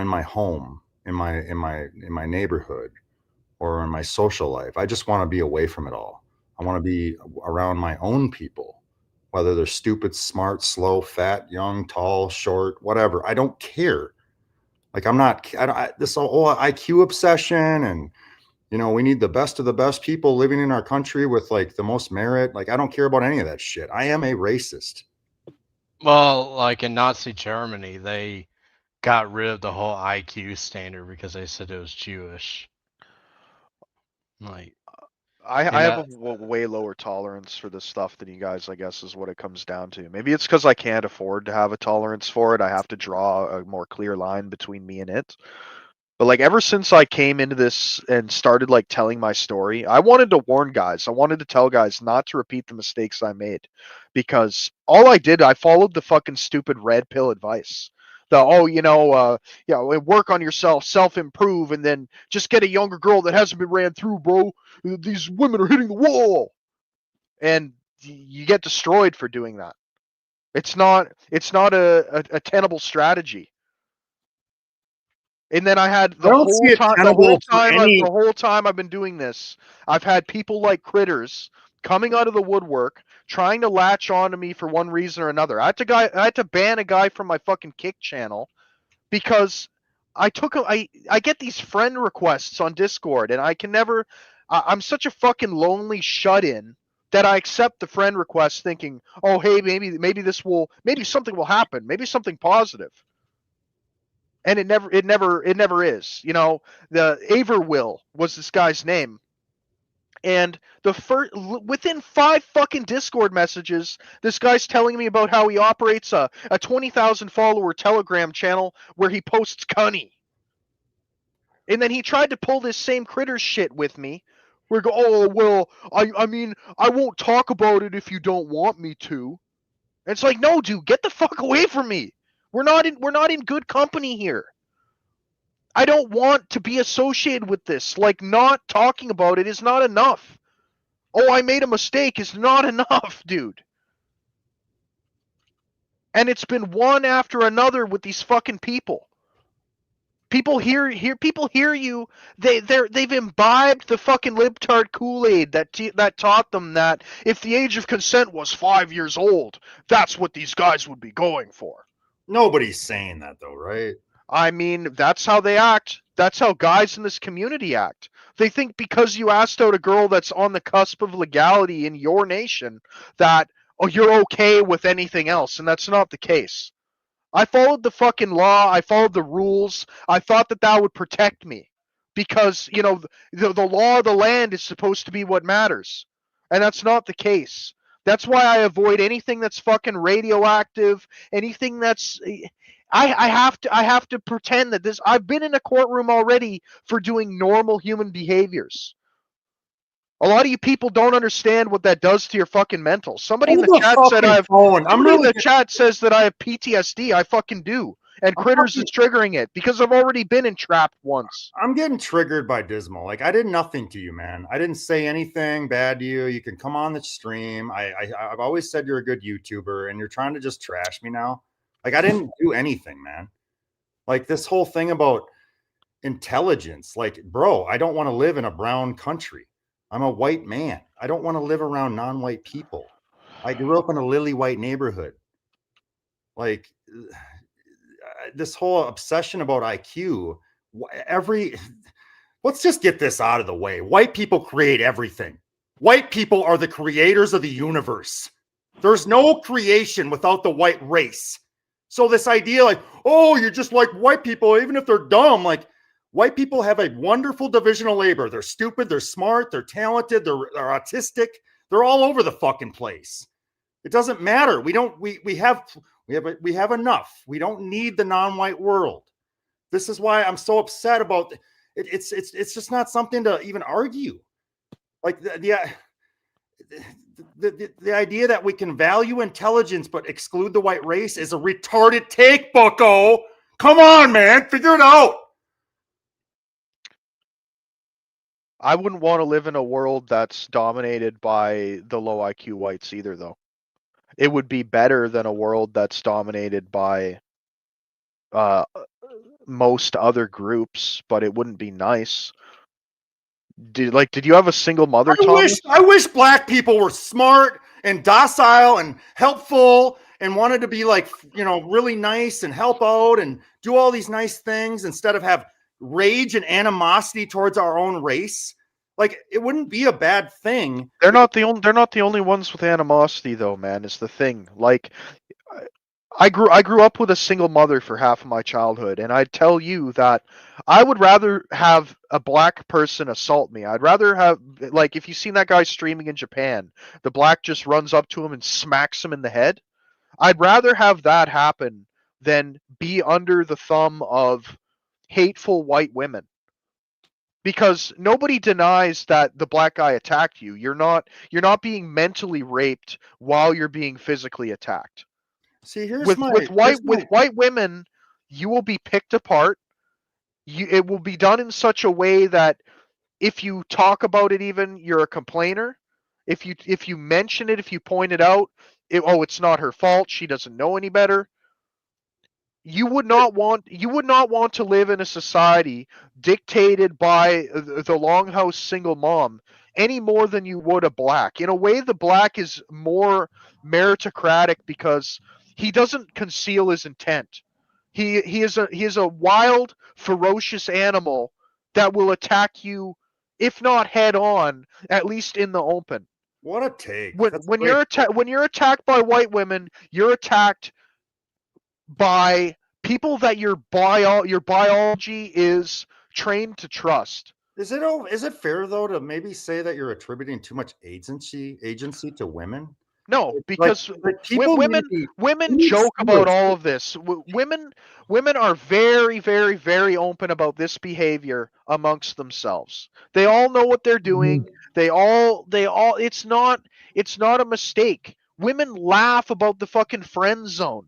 my home, in my neighborhood, or in my social life. I just want to be away from it all. I want to be around my own people, whether they're stupid, smart, slow, fat, young, tall, short, whatever. I don't care. This whole IQ obsession and, we need the best of the best people living in our country with the most merit. I don't care about any of that shit. I am a racist. Well, in Nazi Germany, they got rid of the whole IQ standard because they said it was Jewish. I And have a way lower tolerance for this stuff than you guys, I guess, is what it comes down to. Maybe it's because I can't afford to have a tolerance for it. I have to draw a more clear line between me and it. But like ever since I came into this and started like telling my story, I wanted to warn guys. I wanted to tell guys not to repeat the mistakes I made. Because all I did, I followed the fucking stupid red pill advice. Work on yourself, self-improve, and then just get a younger girl that hasn't been ran through, bro. These women are hitting the wall. And you get destroyed for doing that. It's not a tenable strategy. And then I had the whole time I've been doing this, I've had people like Critters coming out of the woodwork trying to latch on to me for one reason or another. I had to ban a guy from my fucking Kick channel because I get these friend requests on Discord and I can never I'm such a fucking lonely shut-in that I accept the friend request thinking, "Oh, hey, maybe something will happen. Maybe something positive." And it never is. You know, the Averwill was this guy's name. And within 5 fucking Discord messages, this guy's telling me about how he operates a 20,000 follower Telegram channel where he posts cunny. And then he tried to pull this same Critters shit with me. Where go, oh well, I mean, I won't talk about it if you don't want me to. And it's like, no, dude, get the fuck away from me. We're not in good company here. I don't want to be associated with this. Like, not talking about it is not enough. Oh, I made a mistake is not enough, dude. And it's been one after another with these fucking people. People hear you. They've imbibed the fucking libtard Kool-Aid that taught them that if the age of consent was 5 years old, that's what these guys would be going for. Nobody's saying that though, right? I mean, that's how they act. That's how guys in this community act. They think because you asked out a girl that's on the cusp of legality in your nation that, oh, you're okay with anything else, and that's not the case. I followed the fucking law. I followed the rules. I thought that would protect me because, you know, the law of the land is supposed to be what matters, and that's not the case. That's why I avoid anything that's fucking radioactive, anything that's... I have to pretend that this... I've been in a courtroom already for doing normal human behaviors. A lot of you people don't understand what that does to your fucking mental. Somebody in the chat said chat says that I have PTSD. I fucking do. And Critters is triggering it because I've already been entrapped once. I'm getting triggered by Dismal. Like, I did nothing to you, man. I didn't say anything bad to you. You can come on the stream. I've always said you're a good YouTuber, and you're trying to just trash me now. Like, I didn't do anything, man. Like, this whole thing about intelligence. Like, bro, I don't want to live in a brown country. I'm a white man. I don't want to live around non-white people. I grew up in a lily white neighborhood. Like, this whole obsession about IQ, let's just get this out of the way. White people create everything. White people are the creators of the universe. There's no creation without the white race. So this idea like, oh, you're just like white people, even if they're dumb, like, white people have a wonderful division of labor. They're stupid, they're smart, they're talented, they're autistic. They're all over the fucking place. It doesn't matter. We have enough. We don't need the non-white world. This is why I'm so upset about it. It's just not something to even argue. Like the idea that we can value intelligence but exclude the white race is a retarded take, bucko. Come on, man, figure it out. I wouldn't want to live in a world that's dominated by the low IQ whites either, though. It would be better than a world that's dominated by most other groups, but it wouldn't be nice. Did you have a single mother, Thomas? I wish black people were smart and docile and helpful and wanted to be like, you know, really nice and help out and do all these nice things instead of have rage and animosity towards our own race. Like, it wouldn't be a bad thing. They're not the only ones with animosity, though, man. Is the thing. Like, I grew up with a single mother for half of my childhood, and I'd tell you that I would rather have a black person assault me. I'd rather have, like, if you've seen that guy streaming in Japan, the black just runs up to him and smacks him in the head. I'd rather have that happen than be under the thumb of hateful white women. Because nobody denies that the black guy attacked you. You're not being mentally raped while you're being physically attacked. See, here's With my white women, you will be picked apart. It will be done in such a way that if you talk about it, even you're a complainer. If you mention it, if you point it out, it's not her fault. She doesn't know any better. You would not want to live in a society dictated by the longhouse single mom any more than you would a black. In a way, the black is more meritocratic because he doesn't conceal his intent. He is a wild, ferocious animal that will attack you, if not head on, at least in the open. What a take. When you're attacked by white women, you're attacked by people that your biology is trained to trust. Is it fair though to maybe say that you're attributing too much agency to women? No, because women need joke about stewards. all of this. Women are very, very, very open about this behavior amongst themselves. They all know what they're doing. They all it's not a mistake. Women laugh about the fucking friend zone.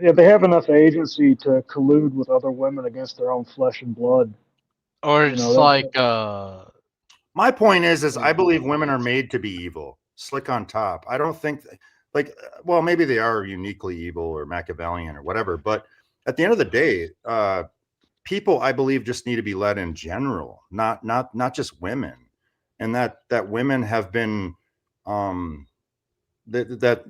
Yeah, they have enough agency to collude with other women against their own flesh and blood. Or You it's know, like My point is I believe women are made to be evil, slick on top. I don't think well, maybe they are uniquely evil or Machiavellian or whatever, but at the end of the day, people, I believe, just need to be led in general, not just women, and that women have been that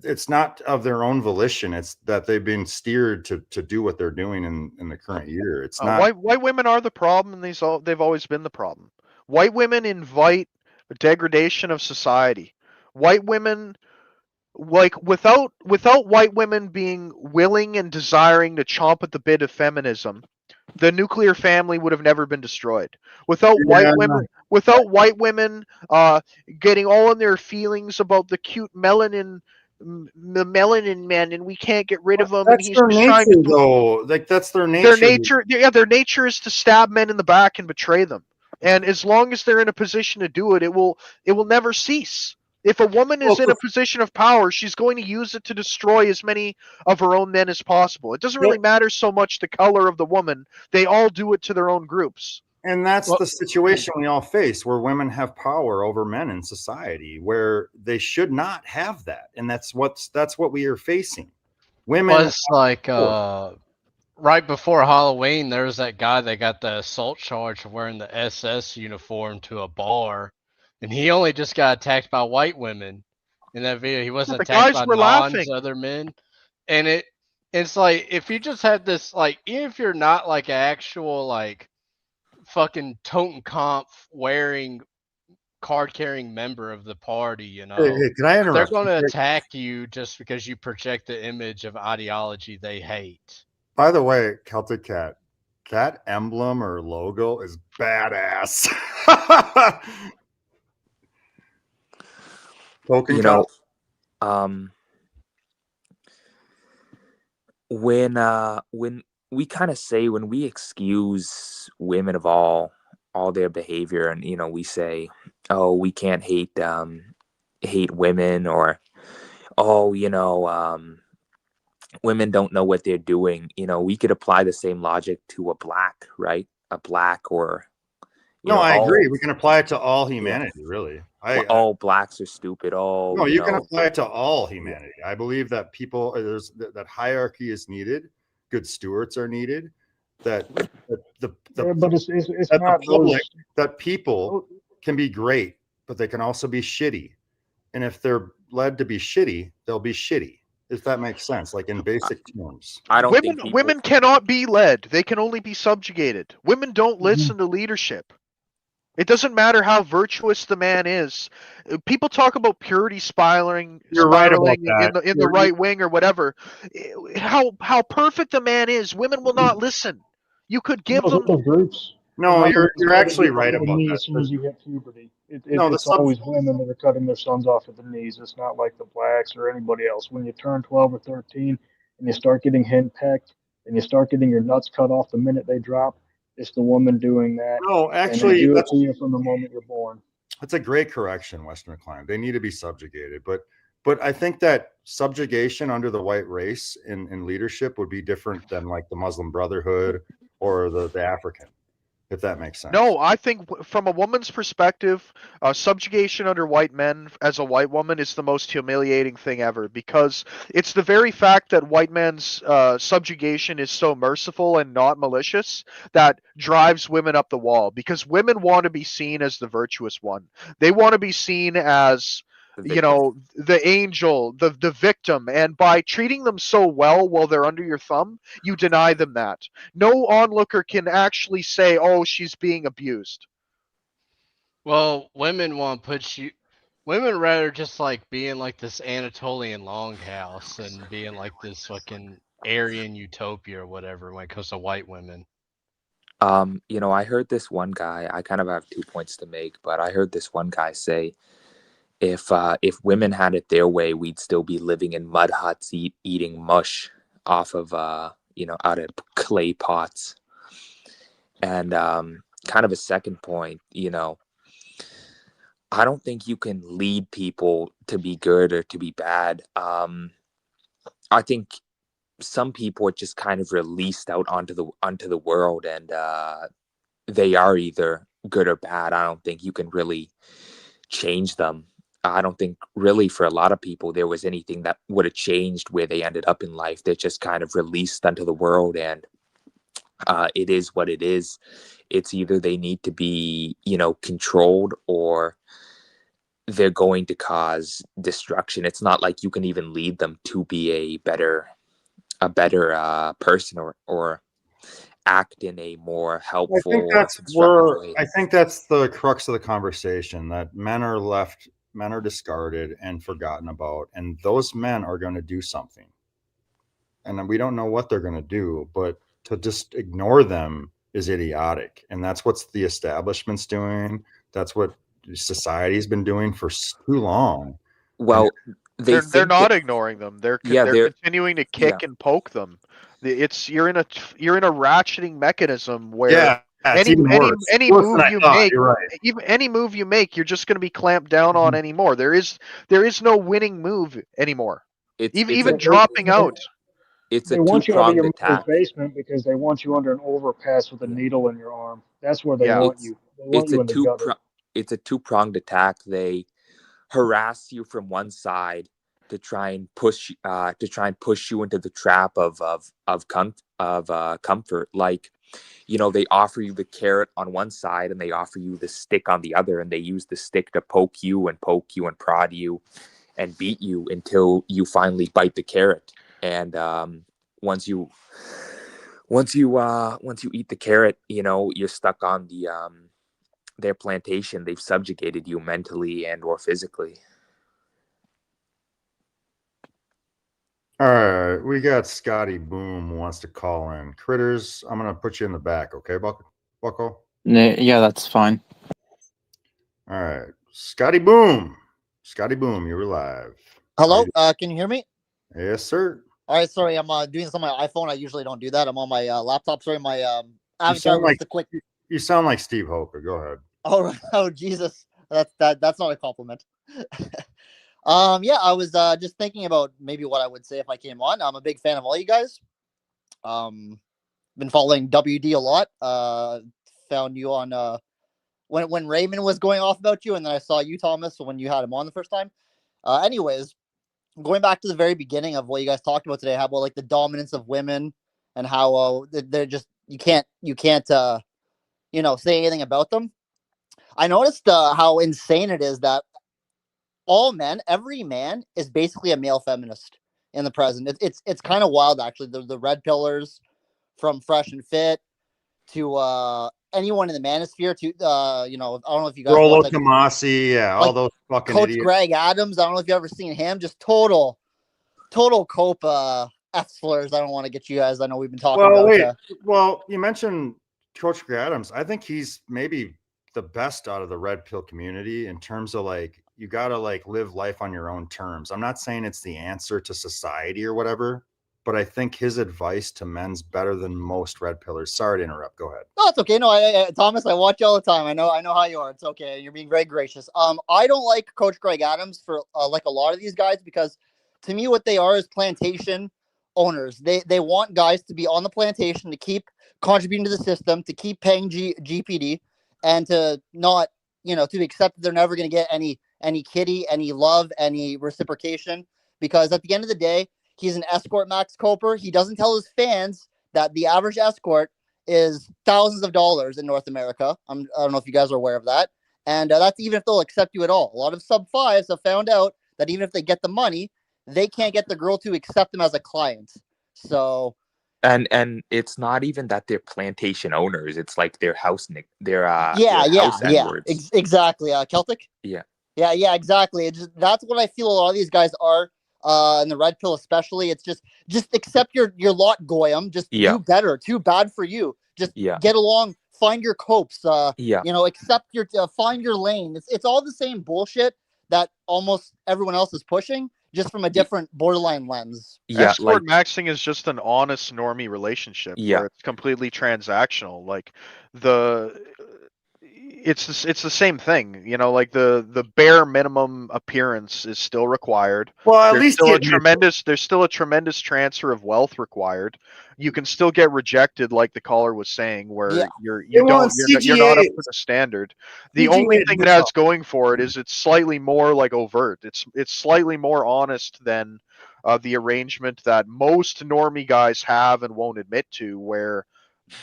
it's not of their own volition. It's that they've been steered to do what they're doing in the current year. It's not white women are the problem, and they've always been the problem. White women invite degradation of society. White women, like, without white women being willing and desiring to chomp at the bit of feminism, the nuclear family would have never been destroyed. Without white women getting all in their feelings about the cute melanin man, and we can't get rid of him. That's and he's their just nature, trying to though. Like, that's their nature. Their nature is to stab men in the back and betray them. And as long as they're in a position to do it, it will never cease. If a woman is in a position of power, she's going to use it to destroy as many of her own men as possible. It doesn't really matter so much the color of the woman. They all do it to their own groups. And that's the situation we all face, where women have power over men in society, where they should not have that. And that's what we are facing. Women. Well, it's like right before Halloween, there was that guy that got the assault charge for wearing the SS uniform to a bar, and he only just got attacked by white women in that video. He wasn't attacked by other men. And it's like, if you just had this, like, even if you're not like an actual like fucking Totenkopf wearing card carrying member of the party, you know, Hey, can I interrupt? they're going to attack you just because you project the image of ideology they hate. By the way, Celtic Cat, that emblem or logo is badass. You know, when we kind of say, when we excuse women of all their behavior, and you know, we say, oh, we can't hate women, or oh, you know, women don't know what they're doing. You know, we could apply the same logic to a black, right? A black, or I agree. We can apply it to all humanity, really. All blacks are stupid. No, you can apply it to all humanity. I believe that that hierarchy is needed. Good stewards are needed. That people can be great, but they can also be shitty. And if they're led to be shitty, they'll be shitty. If that makes sense, like in basic terms. Women cannot be led. They can only be subjugated. Women don't listen to leadership. It doesn't matter how virtuous the man is. People talk about purity spiraling, You're right about spiraling that. in the right wing or whatever. How perfect the man is, women will not listen. You could give Those them. other groups. No, the you're minorities actually get right cut to the about knee that. as soon as you hit puberty. No, the It's sub always women that are cutting their sons off at the knees. It's not like the blacks or anybody else. When you turn 12 or 13 and you start getting henpecked and you start getting your nuts cut off the minute they drop, it's the woman doing that. no, And they actually, do it to you from the moment you're born. that's a great correction, Western Climb. They need to be subjugated, but I think that subjugation under the white race in leadership would be different than like the Muslim Brotherhood or the African, if that makes sense. No, I think from a woman's perspective, subjugation under white men as a white woman is the most humiliating thing ever, because it's the very fact that white men's subjugation is so merciful and not malicious that drives women up the wall, because women want to be seen as the virtuous one. They want to be seen as, The you victim. know, the angel, the victim, and by treating them so well while they're under your thumb, you deny them that. No onlooker can actually say, "Oh, she's being abused." Well, women want to put you. Women rather just like being like this Anatolian longhouse and being like this fucking Aryan utopia or whatever when it comes to white women. I heard this one guy. I kind of have 2 points to make, but I heard this one guy say, if women had it their way, we'd still be living in mud huts, eating mush off of out of clay pots. And kind of a second point, I don't think you can lead people to be good or to be bad. I think some people are just kind of released out onto the world, and they are either good or bad. I don't think you can really change them. I don't think really for a lot of people there was anything that would have changed where they ended up in life. They're just kind of released onto the world, and it is what it is. It's either they need to be, controlled, or they're going to cause destruction. It's not like you can even lead them to be a better person or act in a more helpful. I think that's the crux of the conversation, that men are discarded and forgotten about, and those men are going to do something, and we don't know what they're going to do, but to just ignore them is idiotic, and that's what the establishment's doing. That's what society's been doing for too long. Well, they're not ignoring them. They're continuing to kick yeah. and poke them. You're in a ratcheting mechanism where any move you make, even any move you make, you're just going to be clamped down on anymore. There is no winning move anymore. Even dropping out. It's they want you out of your mother's basement because they want you under an overpass with a needle in your arm. That's where they want you. They want you in the gutter. It's a two-pronged attack. They harass you from one side to try and push you into the trap of comfort. Like, they offer you the carrot on one side and they offer you the stick on the other, and they use the stick to poke you and prod you and beat you until you finally bite the carrot. And once you eat the carrot, you're stuck on their plantation. They've subjugated you mentally and or physically. All right, we got Scotty Boom wants to call in. Critters, I'm gonna put you in the back, okay, Bucko? Yeah, that's fine. All right, Scotty Boom, you're live. Hello, can you hear me? Yes, sir. All right, sorry, I'm doing this on my iPhone. I usually don't do that. I'm on my laptop. Sorry, my avatar was the quick. You sound like Steve Hoka. Go ahead. Oh, Jesus, that's not a compliment. Yeah, I was just thinking about maybe what I would say if I came on. I'm a big fan of all you guys. Been following WD a lot. Found you on when Raymond was going off about you, and then I saw you, Thomas, when you had him on the first time. Anyways, going back to the very beginning of what you guys talked about today, how about like the dominance of women and how they're just you can't say anything about them. I noticed how insane it is that every man is basically a male feminist in the present. It's kind of wild, actually. The red pillars, from Fresh and Fit to anyone in the manosphere to you know, I don't know if you guys Rolo watch, like, Tomasi, yeah, all like those fucking Coach idiots. Greg Adams. I don't know if you ever seen him. Just total cope F slurs. I don't want to get you guys. I know we've been talking Well, about. wait. Well, you mentioned Coach Greg Adams. I think he's maybe the best out of the red pill community in terms of like you gotta like live life on your own terms. I'm not saying it's the answer to society or whatever, but I think his advice to men's better than most red pillars. Sorry to interrupt. Go ahead. No, it's okay. No, Thomas, I watch you all the time. I know how you are. It's okay. You're being very gracious. I don't like Coach Greg Adams for like a lot of these guys because to me, what they are is plantation owners. They want guys to be on the plantation to keep contributing to the system, to keep paying GPD, and to not, you know, to accept that they're never going to get any kitty, any love, any reciprocation. Because at the end of the day, he's an escort Max Coper. He doesn't tell his fans that the average escort is thousands of dollars in North America. I don't know if you guys are aware of that. And that's even if they'll accept you at all. A lot of sub fives have found out that even if they get the money, they can't get the girl to accept them as a client. So, and it's not even that they're plantation owners. It's like their house house exactly. Celtic. Yeah, exactly. That's what I feel a lot of these guys are. In the red pill especially, it's just accept your lot, Goyam. Just do better. Too bad for you. Just get along, find your copes. You know, accept your find your lane. It's all the same bullshit that almost everyone else is pushing, just from a different borderline lens. Escort maxing is just an honest normie relationship where it's completely transactional. Like it's the same thing, you know, like the bare minimum appearance is still required. Well, at there's least still a tremendous transfer of wealth required. You can still get rejected, like the caller was saying, where you're not up to the standard. The only thing it has going for it is it's slightly more like overt. It's slightly more honest than the arrangement that most normie guys have and won't admit to, where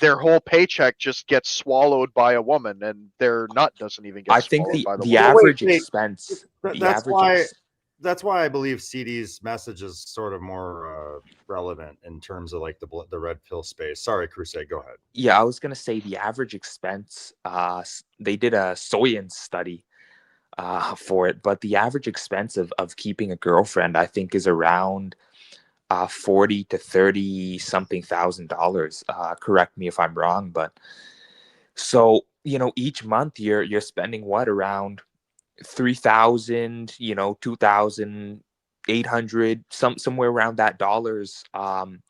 their whole paycheck just gets swallowed by a woman, and their nut doesn't even get swallowed by the woman. Average expense. That's why I believe CD's message is sort of more relevant in terms of like the red pill space. Sorry, Crusade, go ahead. Yeah, I was gonna say the average expense. They did a Soyens study for it, but the average expense of keeping a girlfriend, I think, is around $40,000 to $30,000 something. Correct me if I'm wrong, but so, you know, each month you're spending what, around 3,000, you know, 2,800, somewhere around that dollars on,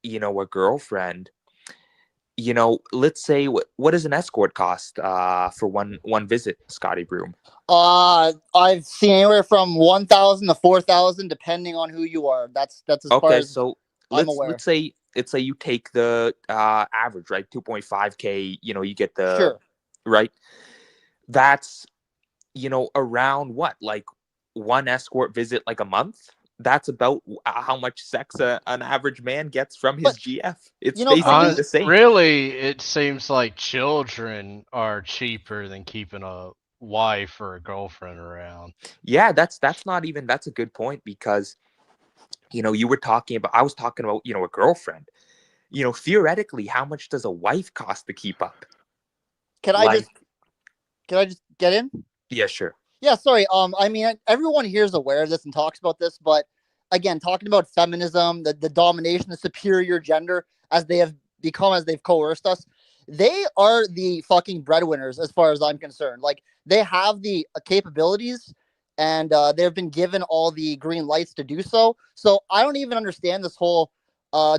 you know, a girlfriend. You know, let's say what does an escort cost for one visit, Scotty Broom? I've seen anywhere from 1,000 to 4,000, depending on who you are. That's as far as so I'm aware. Let's say you take the average, right? 2.5K. You know, you get the right. That's, you know, around what, like one escort visit like a month. That's about how much sex an average man gets from his GF. It's basically the same. Really, it seems like children are cheaper than keeping a wife or a girlfriend around. Yeah, that's not even, that's a good point, because, you know, I was talking about, you know, a girlfriend. You know, theoretically, how much does a wife cost to keep up? Can I just get in? Yeah, sure. Yeah, sorry. I mean, everyone here is aware of this and talks about this, but again, talking about feminism, the domination, the superior gender, as they have become, as they've coerced us, they are the fucking breadwinners, as far as I'm concerned. Like, they have the capabilities, and they've been given all the green lights to do so. So I don't even understand this whole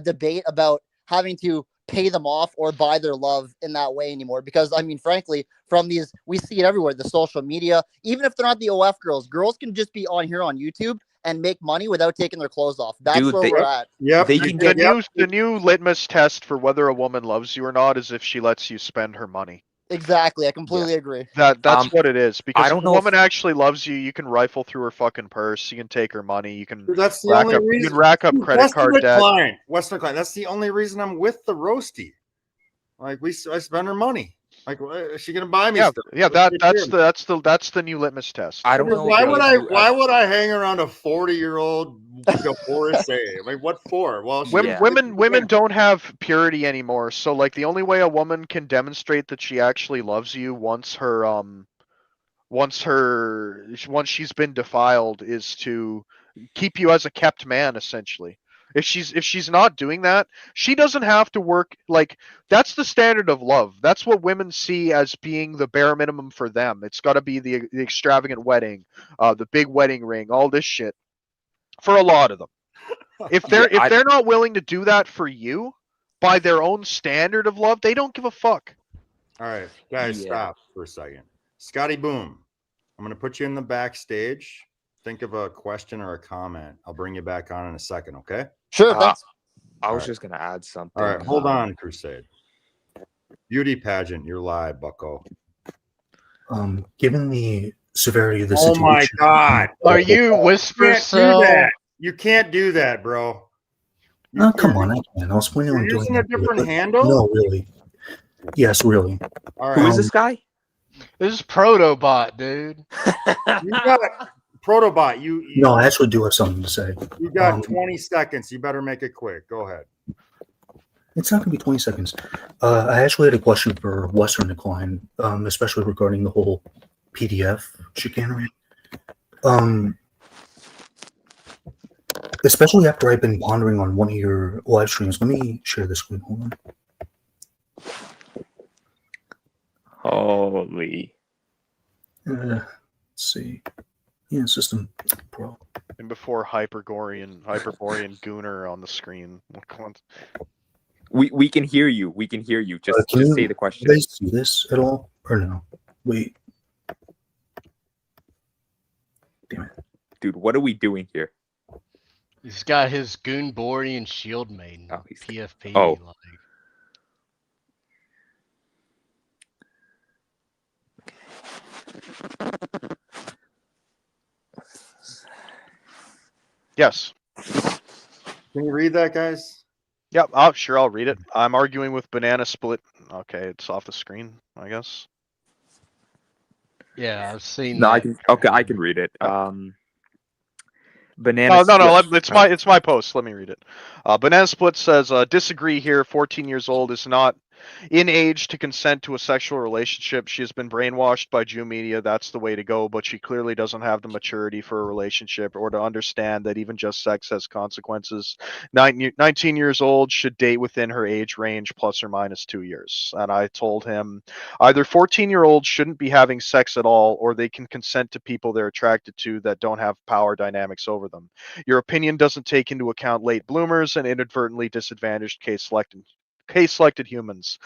debate about having to pay them off or buy their love in that way anymore, because I mean, frankly, from these, we see it everywhere, the social media. Even if they're not the OF girls can just be on here on YouTube and make money without taking their clothes off. That's where we're at. The new litmus test for whether a woman loves you or not is if she lets you spend her money. Exactly, I completely agree. That's what it is. Because if a woman if... actually loves you, you can rifle through her fucking purse. You can take her money. You can That's the only reason. You can rack up credit card debt. Western Klein. That's the only reason I'm with the roasty. Like I spend her money. Like, what, is she gonna buy me Yeah, stuff? yeah. That's the new litmus test. I don't know. Why would I? if you Why ever- would I hang around a 40-year-old divorcee? I mean, what for? Well, she Women, Yeah. women don't have purity anymore. So like the only way a woman can demonstrate that she actually loves you once she's been defiled is to keep you as a kept man, essentially. If she's not doing that, she doesn't have to work. Like, that's the standard of love. That's what women see as being the bare minimum for them. It's got to be the extravagant wedding, the big wedding ring, all this shit. For a lot of them, if they're not willing to do that for you by their own standard of love, they don't give a fuck. All right, guys, Yeah. stop for a second. Scotty Boom, I'm going to put you in the backstage. Think of a question or a comment. I'll bring you back on in a second, okay? Sure, Uh, thanks. I was Alright. just gonna add something. All right, hold on, Crusade. Beauty pageant, you're live, bucko. Given the severity of the Oh situation. my God. Are you Whisper You can't do Cell? that. You can't do that, bro. No, come on, I can. I was planning You're on doing using a that. different but handle? No, really. Yes, really. All Who right. is this guy? This is Protobot, dude. You got Protobot. You No, I actually do have something to say. you got um, 20 seconds. You better make it quick. Go ahead. It's not going to be 20 seconds. I actually had a question for Western Decline, especially regarding the whole PDF chicanery. Especially after I've been pondering on one of your live streams. Let me share the screen. Hold on. Holy. Let's see. Yeah, System Pro. And before Hyperborean Gooner on the screen. We can hear you. We can hear you. Just Can just you say the question. guys see this at all? Or no? Wait. Damn it. Dude, what are we doing here? He's got his Goonborian Shield Maiden. Oh, he's- PFP. oh. Like. Yes. Can you read that, guys? Yep. Oh, sure. I'll read it. I'm arguing with Banana Split. Okay, it's off the screen, I guess. Yeah, I've seen No, that. I can. Okay, I can read it. Banana. Oh, no, Split- it's my post. Let me read it. Banana Split says, disagree here. 14 years old is not in age to consent to a sexual relationship. She has been brainwashed by Jew media. That's the way to go, but she clearly doesn't have the maturity for a relationship or to understand that even just sex has consequences. 19 years old, should date within her age range plus or minus 2 years. And I told him either 14-year-olds shouldn't be having sex at all, or they can consent to people they're attracted to that don't have power dynamics over them. Your opinion doesn't take into account late bloomers and inadvertently disadvantaged case-selected humans.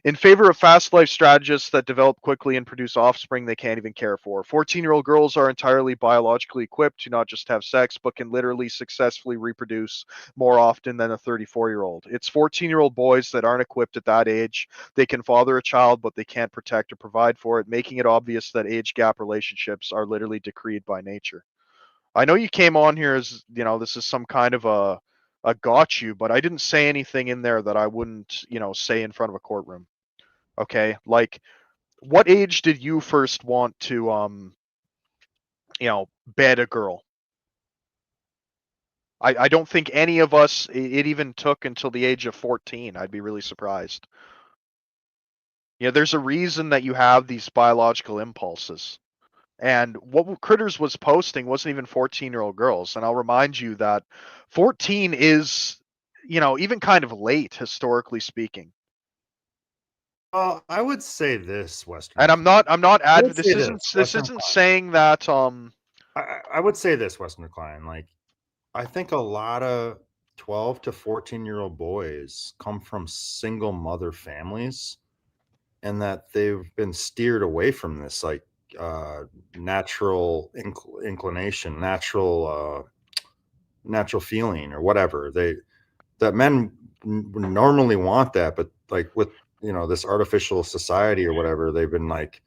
In favor of fast life strategists that develop quickly and produce offspring they can't even care for. 14-year-old girls are entirely biologically equipped to not just have sex, but can literally successfully reproduce more often than a 34-year-old. It's 14-year-old boys that aren't equipped at that age. They can father a child, but they can't protect or provide for it, making it obvious that age gap relationships are literally decreed by nature. I know you came on here as, this is some kind of a got you, but I didn't say anything in there that I wouldn't, say in front of a courtroom. Okay? Like, what age did you first want to, bed a girl? I don't think any of us, it even took until the age of 14. I'd be really surprised. There's a reason that you have these biological impulses. And what Critters was posting wasn't even 14-year-old girls. And I'll remind you that 14 is, even kind of late, historically speaking. Well, I would say this, Western. And I'm not would this say isn't this, this Western isn't Clan. saying that I would say this, Western Decline. Like, I think a lot of 12 to 14-year-old boys come from single mother families, and that they've been steered away from this, like, natural inclination, natural feeling, or whatever. That men normally want that, but like with this artificial society or whatever, they've been like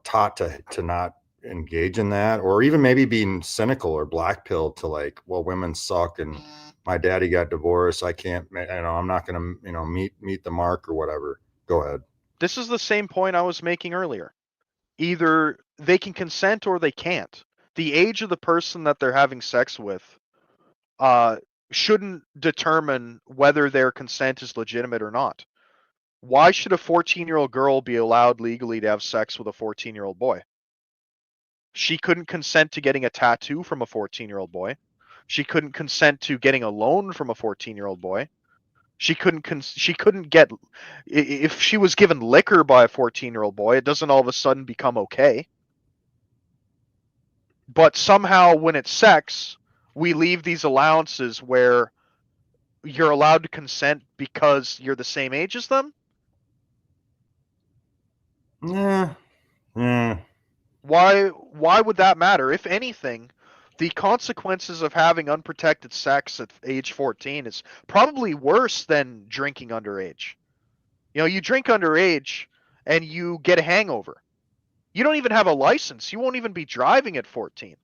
taught to not engage in that, or even maybe being cynical or black pilled to like, well, women suck and my daddy got divorced, I can't, I'm not gonna meet the mark or whatever. Go ahead. This is the same point I was making earlier. Either they can consent or they can't. The age of the person that they're having sex with shouldn't determine whether their consent is legitimate or not. Why should a 14-year-old girl be allowed legally to have sex with a 14-year-old boy? She couldn't consent to getting a tattoo from a 14-year-old boy. She couldn't consent to getting a loan from a 14-year-old boy. She couldn't get, if she was given liquor by a 14-year-old boy, it doesn't all of a sudden become okay. But somehow when it's sex, we leave these allowances where you're allowed to consent because you're the same age as them. Yeah. Yeah. Why would that matter? If anything, the consequences of having unprotected sex at age 14 is probably worse than drinking underage. You know, you drink underage and you get a hangover. You don't even have a license. You won't even be driving at 14.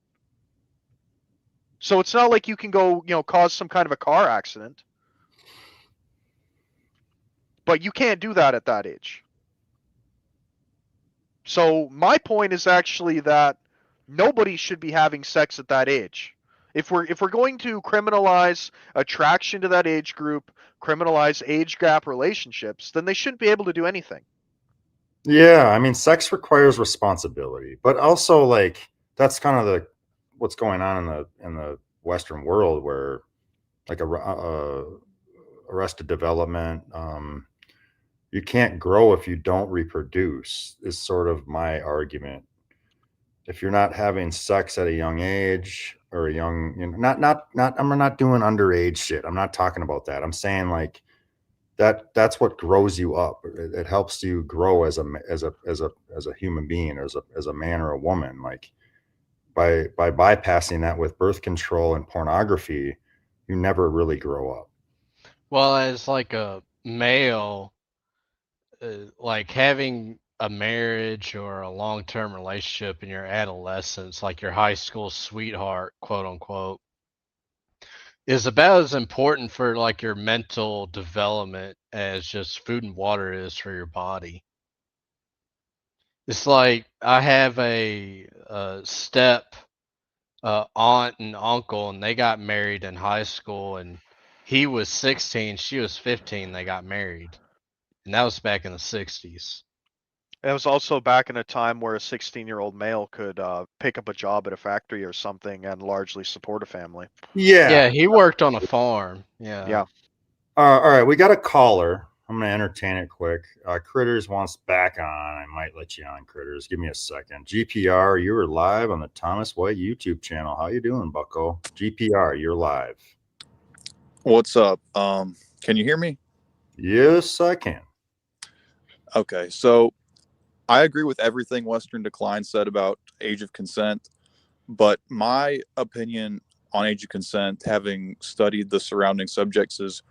So it's not like you can go, cause some kind of a car accident. But you can't do that at that age. So my point is actually that nobody should be having sex at that age. If we're going to criminalize attraction to that age group, criminalize age gap relationships, then they shouldn't be able to do anything. Yeah, I mean, sex requires responsibility, but also like that's kind of what's going on in the Western world, where like arrested development, you can't grow if you don't reproduce, is sort of my argument. If you're not having sex at a young age or a young, I'm not doing underage shit. I'm not talking about that. I'm saying like that's what grows you up. It helps you grow as a human being, as a man or a woman. Like by bypassing that with birth control and pornography, you never really grow up. Well, as like a male, like having a marriage or a long-term relationship in your adolescence, like your high school sweetheart, quote unquote, is about as important for like your mental development as just food and water is for your body. It's like I have a step aunt and uncle, and they got married in high school, and he was 16, she was 15, they got married. And that was back in the 60s. It was also back in a time where a 16-year-old male could pick up a job at a factory or something and largely support a family. Yeah, he worked on a farm. Yeah. All right, we got a caller. I'm gonna entertain it quick. Critters wants back on. I might let you on, Critters. Give me a second. GPR, you are live on the Thomas White YouTube channel. How you doing, Bucko? GPR, you're live. What's up? Can you hear me? Yes, I can. Okay, so I agree with everything Western Decline said about age of consent, but my opinion on age of consent, having studied the surrounding subjects, is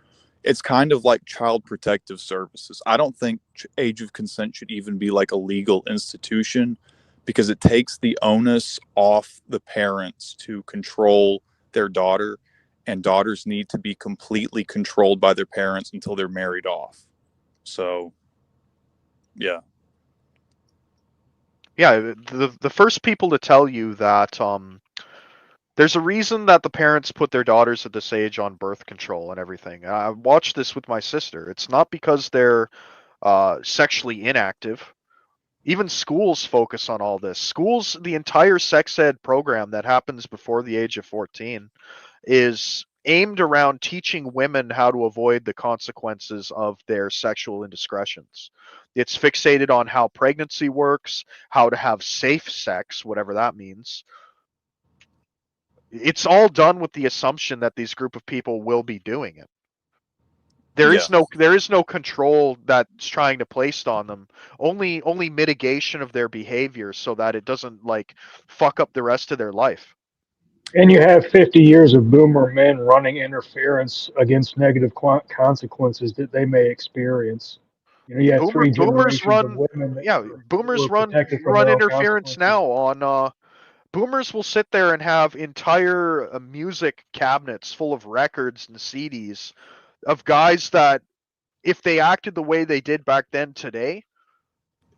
it's kind of like child protective services. I don't think age of consent should even be like a legal institution, because it takes the onus off the parents to control their daughter, and daughters need to be completely controlled by their parents until they're married off. So, yeah. Yeah, the first people to tell you that there's a reason that the parents put their daughters at this age on birth control and everything. I watched this with my sister. It's not because they're sexually inactive. Even schools focus on all this. Schools, the entire sex ed program that happens before the age of 14 is aimed around teaching women how to avoid the consequences of their sexual indiscretions. It's fixated on how pregnancy works, how to have safe sex, whatever that means. It's all done with the assumption that these group of people will be doing it. There is no control that's trying to placed on them. Only mitigation of their behavior so that it doesn't like fuck up the rest of their life. And you have 50 years of boomer men running interference against negative consequences that they may experience. You know, you have three generations of women. Boomers run interference now on. Boomers will sit there and have entire music cabinets full of records and CDs of guys that, if they acted the way they did back then today,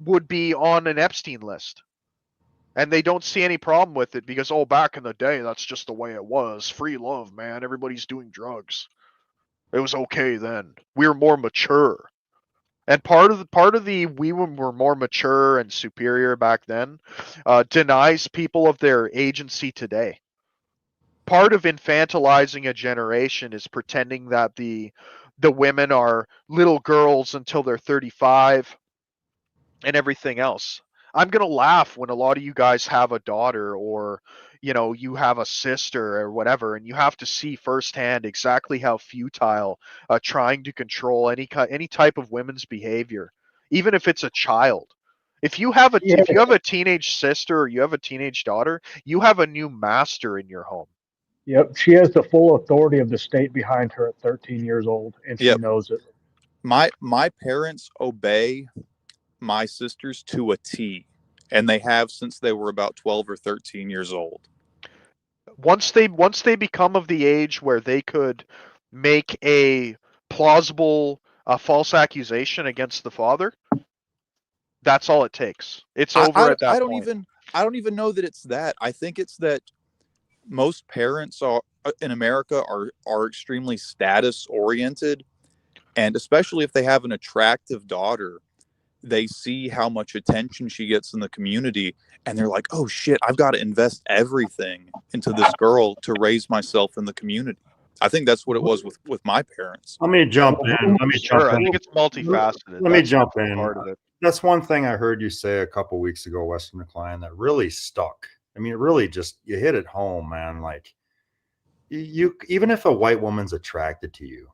would be on an Epstein list. And they don't see any problem with it because, oh, back in the day, that's just the way it was. Free love, man. Everybody's doing drugs. It was okay then. We were more mature. And part of the we were more mature and superior back then denies people of their agency today. Part of infantilizing a generation is pretending that the women are little girls until they're 35 and everything else. I'm going to laugh when a lot of you guys have a daughter or, you know, you have a sister or whatever, and you have to see firsthand exactly how futile trying to control any type of women's behavior, even if it's a child. If you have a teenage sister or you have a teenage daughter, you have a new master in your home. Yep, she has the full authority of the state behind her at 13 years old, and she knows it. My parents obey my sisters to a T, and they have since they were about 12 or 13 years old. Once they become of the age where they could make a plausible false accusation against the father, that's all it takes. It's over at that point. I don't even know that it's that. I think it's that most parents in America are extremely status oriented, and especially if they have an attractive daughter, they see how much attention she gets in the community, and they're like, oh shit, I've got to invest everything into this girl to raise myself in the community. I think that's what it was with my parents. Let me jump in. I think it's multifaceted. Let me jump in. Part of it. That's one thing I heard you say a couple weeks ago, Western Decline, that really stuck. I mean, it really just, you hit it home, man. Like, you even if a white woman's attracted to you,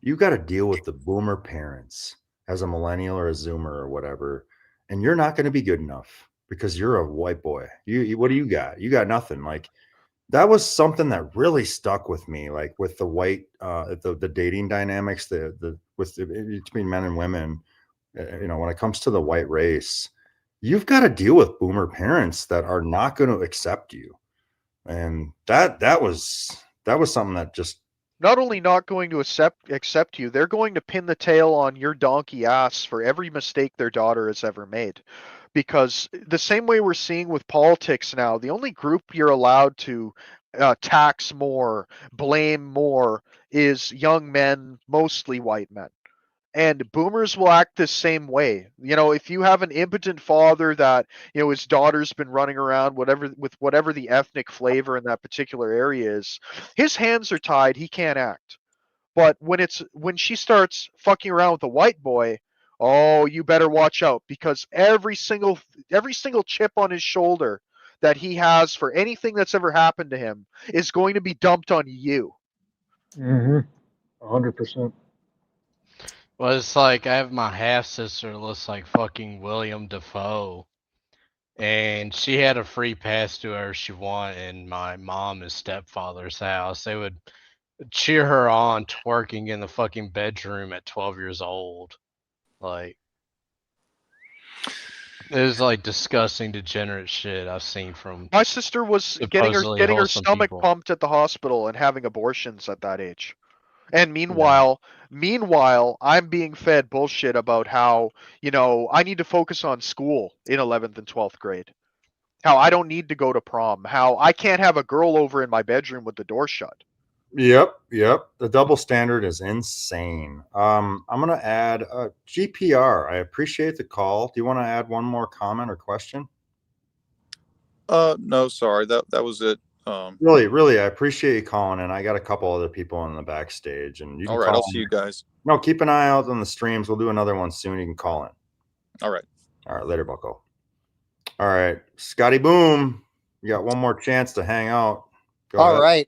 you got to deal with the boomer parents as a millennial or a zoomer or whatever, and you're not going to be good enough because you're a white boy. You what do you got? You got nothing. Like, that was something that really stuck with me, like with the white the dating dynamics, between men and women. You know, when it comes to the white race, you've got to deal with boomer parents that are not going to accept you, and that was something that just, not only not going to accept you, they're going to pin the tail on your donkey ass for every mistake their daughter has ever made. Because the same way we're seeing with politics now, the only group you're allowed to tax more, blame more, is young men, mostly white men. And boomers will act the same way. You know, if you have an impotent father that, you know, his daughter's been running around with whatever the ethnic flavor in that particular area is, his hands are tied, he can't act. But when she starts fucking around with a white boy, oh, you better watch out, because every single chip on his shoulder that he has for anything that's ever happened to him is going to be dumped on you. 100%. Well, it's like I have my half sister looks like fucking William Dafoe, and she had a free pass to wherever she wanted in my mom and stepfather's house. They would cheer her on twerking in the fucking bedroom at 12 years old. Like, it was like disgusting, degenerate shit I've seen from. My sister was getting her stomach pumped at the hospital and having abortions at that age. And meanwhile, I'm being fed bullshit about how, you know, I need to focus on school in 11th and 12th grade. How I don't need to go to prom. How I can't have a girl over in my bedroom with the door shut. Yep. The double standard is insane. I'm going to add GPR. I appreciate the call. Do you want to add one more comment or question? No, sorry. That was it. Really, I appreciate you calling in. I got a couple other people in the backstage, and you can all right, I'll see you guys. No, keep an eye out on the streams. We'll do another one soon. You can call in. All right, later, Bucko. All right, Scotty Boom, you got one more chance to hang out. Go ahead. All right.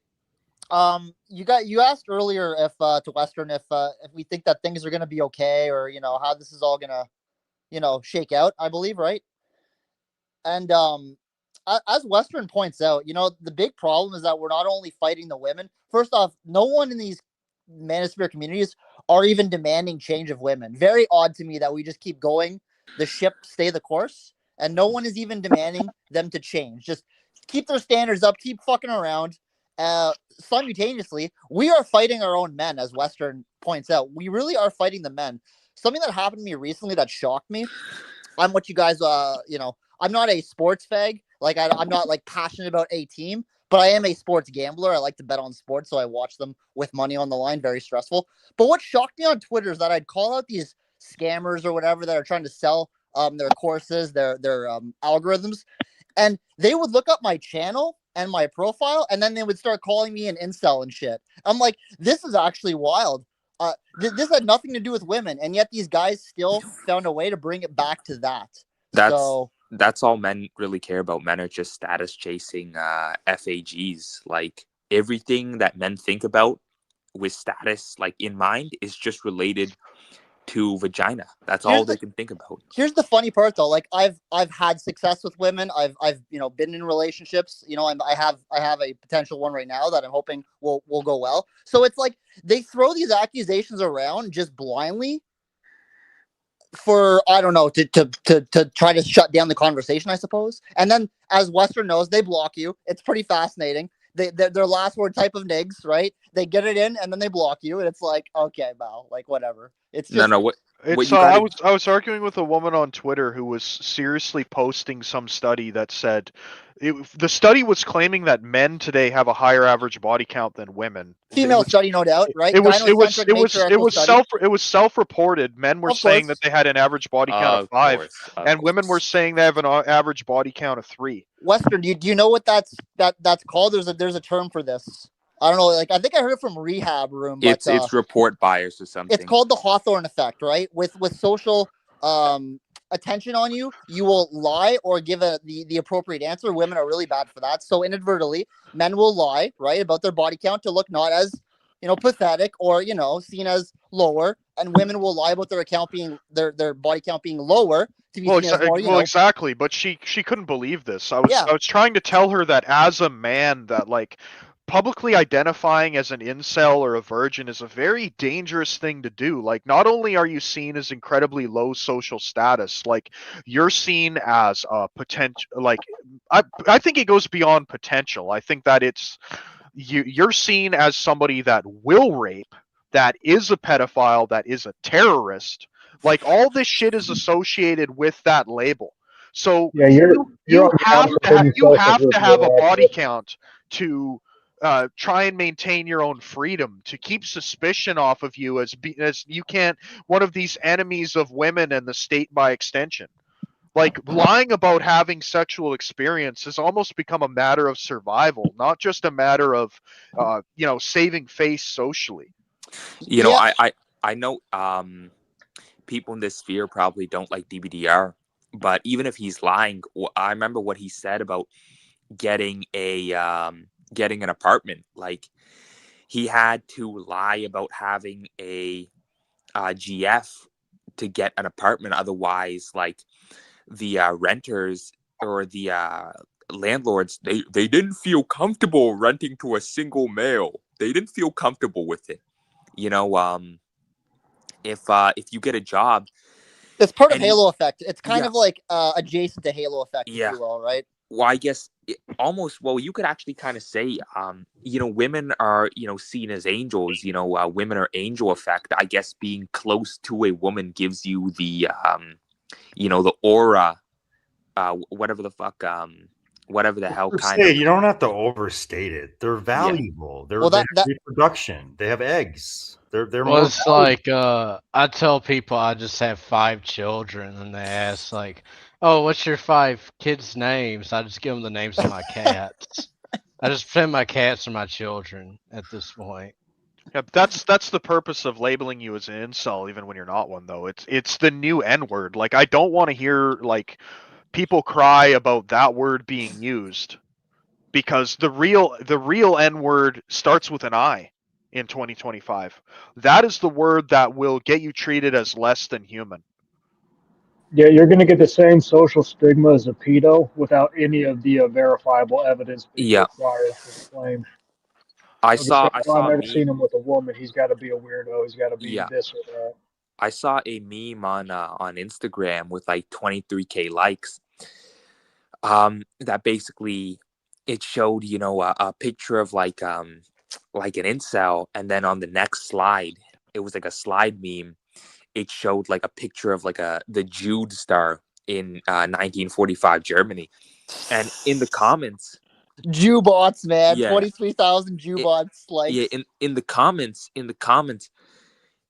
You asked earlier if to Western if we think that things are gonna be okay, or you know how this is all gonna, you know, shake out. I believe, right? And as Western points out, you know, the big problem is that we're not only fighting the women. First off, no one in these manosphere communities are even demanding change of women. Very odd to me that we just keep going, the ship stay the course, and no one is even demanding them to change. Just keep their standards up, keep fucking around. Simultaneously, we are fighting our own men, as Western points out. We really are fighting the men. Something that happened to me recently that shocked me I'm what you guys, I'm not a sports fag. Like I'm not like passionate about a team, but I am a sports gambler. I like to bet on sports, so I watch them with money on the line. Very stressful. But what shocked me on Twitter is that I'd call out these scammers or whatever that are trying to sell their courses, their algorithms, and they would look up my channel and my profile, and then they would start calling me an incel and shit. I'm like, this is actually wild. This had nothing to do with women, and yet these guys still found a way to bring it back to that. That's all men really care about. Men are just status chasing FAGs. Like everything that men think about with status like in mind is just related to vagina. That's all they can think about. Here's the funny part though. Like I've had success with women. I've been in relationships. I have a potential one right now that I'm hoping will go well. So it's like they throw these accusations around just blindly for, I don't know, to try to shut down the conversation, I suppose. And then as Western knows, they block you. It's pretty fascinating. Their last word type of nigs, right? They get it in and then they block you, and it's like, okay, Val, like whatever. It's just, I was arguing with a woman on Twitter who was seriously posting some study that said the study was claiming that men today have a higher average body count than women. Female study, no doubt, right? It was self-reported. Men were saying that they had an average body count of 5, and women were saying they have an average body count of 3. Western, do you know what that's called? There's a term for this. I don't know. Like I think I heard it from Rehab Room. But, it's report bias or something. It's called the Hawthorne effect, right? With social attention on you, you will lie or give the appropriate answer. Women are really bad for that. So inadvertently, men will lie, right, about their body count to look not as pathetic or seen as lower, and women will lie about their account being their body count being lower to be seen as more. Exactly. But she couldn't believe this. I was trying to tell her that as a man, that like publicly identifying as an incel or a virgin is a very dangerous thing to do. Like, not only are you seen as incredibly low social status, like you're seen as a potential, like I think it goes beyond potential. I think that you're seen as somebody that will rape, that is a pedophile, that is a terrorist. Like all this shit is associated with that label. So yeah, you have to have a body count to try and maintain your own freedom, to keep suspicion off of you as you can't one of these enemies of women and the state by extension. Like lying about having sexual experience has almost become a matter of survival, not just a matter of saving face socially. I know people in this sphere probably don't like DBDR, but even if he's lying, I remember what he said about getting an apartment. Like he had to lie about having a GF to get an apartment. Otherwise, like the renters or the landlords, they didn't feel comfortable renting to a single male. They didn't feel comfortable with it. If you get a job, it's part of Halo effect. It's kind of like adjacent to Halo effect, if you will, right? Well, I guess you could actually kind of say, women are, seen as angels, women are angel effect. I guess being close to a woman gives you the, the aura, whatever the fuck, whatever the hell kind of. You don't have to overstate it. They're valuable. Yeah. They have reproduction. They have eggs. They're well, it's like I tell people I just have 5 children, and they ask like, "Oh, what's your 5 kids' names?" I just give them the names of my cats. I just pretend my cats are my children at this point. Yeah, that's the purpose of labeling you as an incel, even when you're not one, though. It's the new N-word. Like I don't want to hear like people cry about that word being used, because the real N-word starts with an I in 2025. That is the word that will get you treated as less than human. Yeah, you're going to get the same social stigma as a pedo without any of the verifiable evidence being required for the claim. I've never seen him with a woman. He's got to be a weirdo. He's got to be this or that. I saw a meme on Instagram with like 23K likes. That basically it showed a picture of like an incel, and then on the next slide it was like a slide meme. It showed like a picture of like the Jude star in 1945 Germany, and in the comments, Jew bots, man. Yeah. 23,000 Jew bots. Like, yeah, in the comments,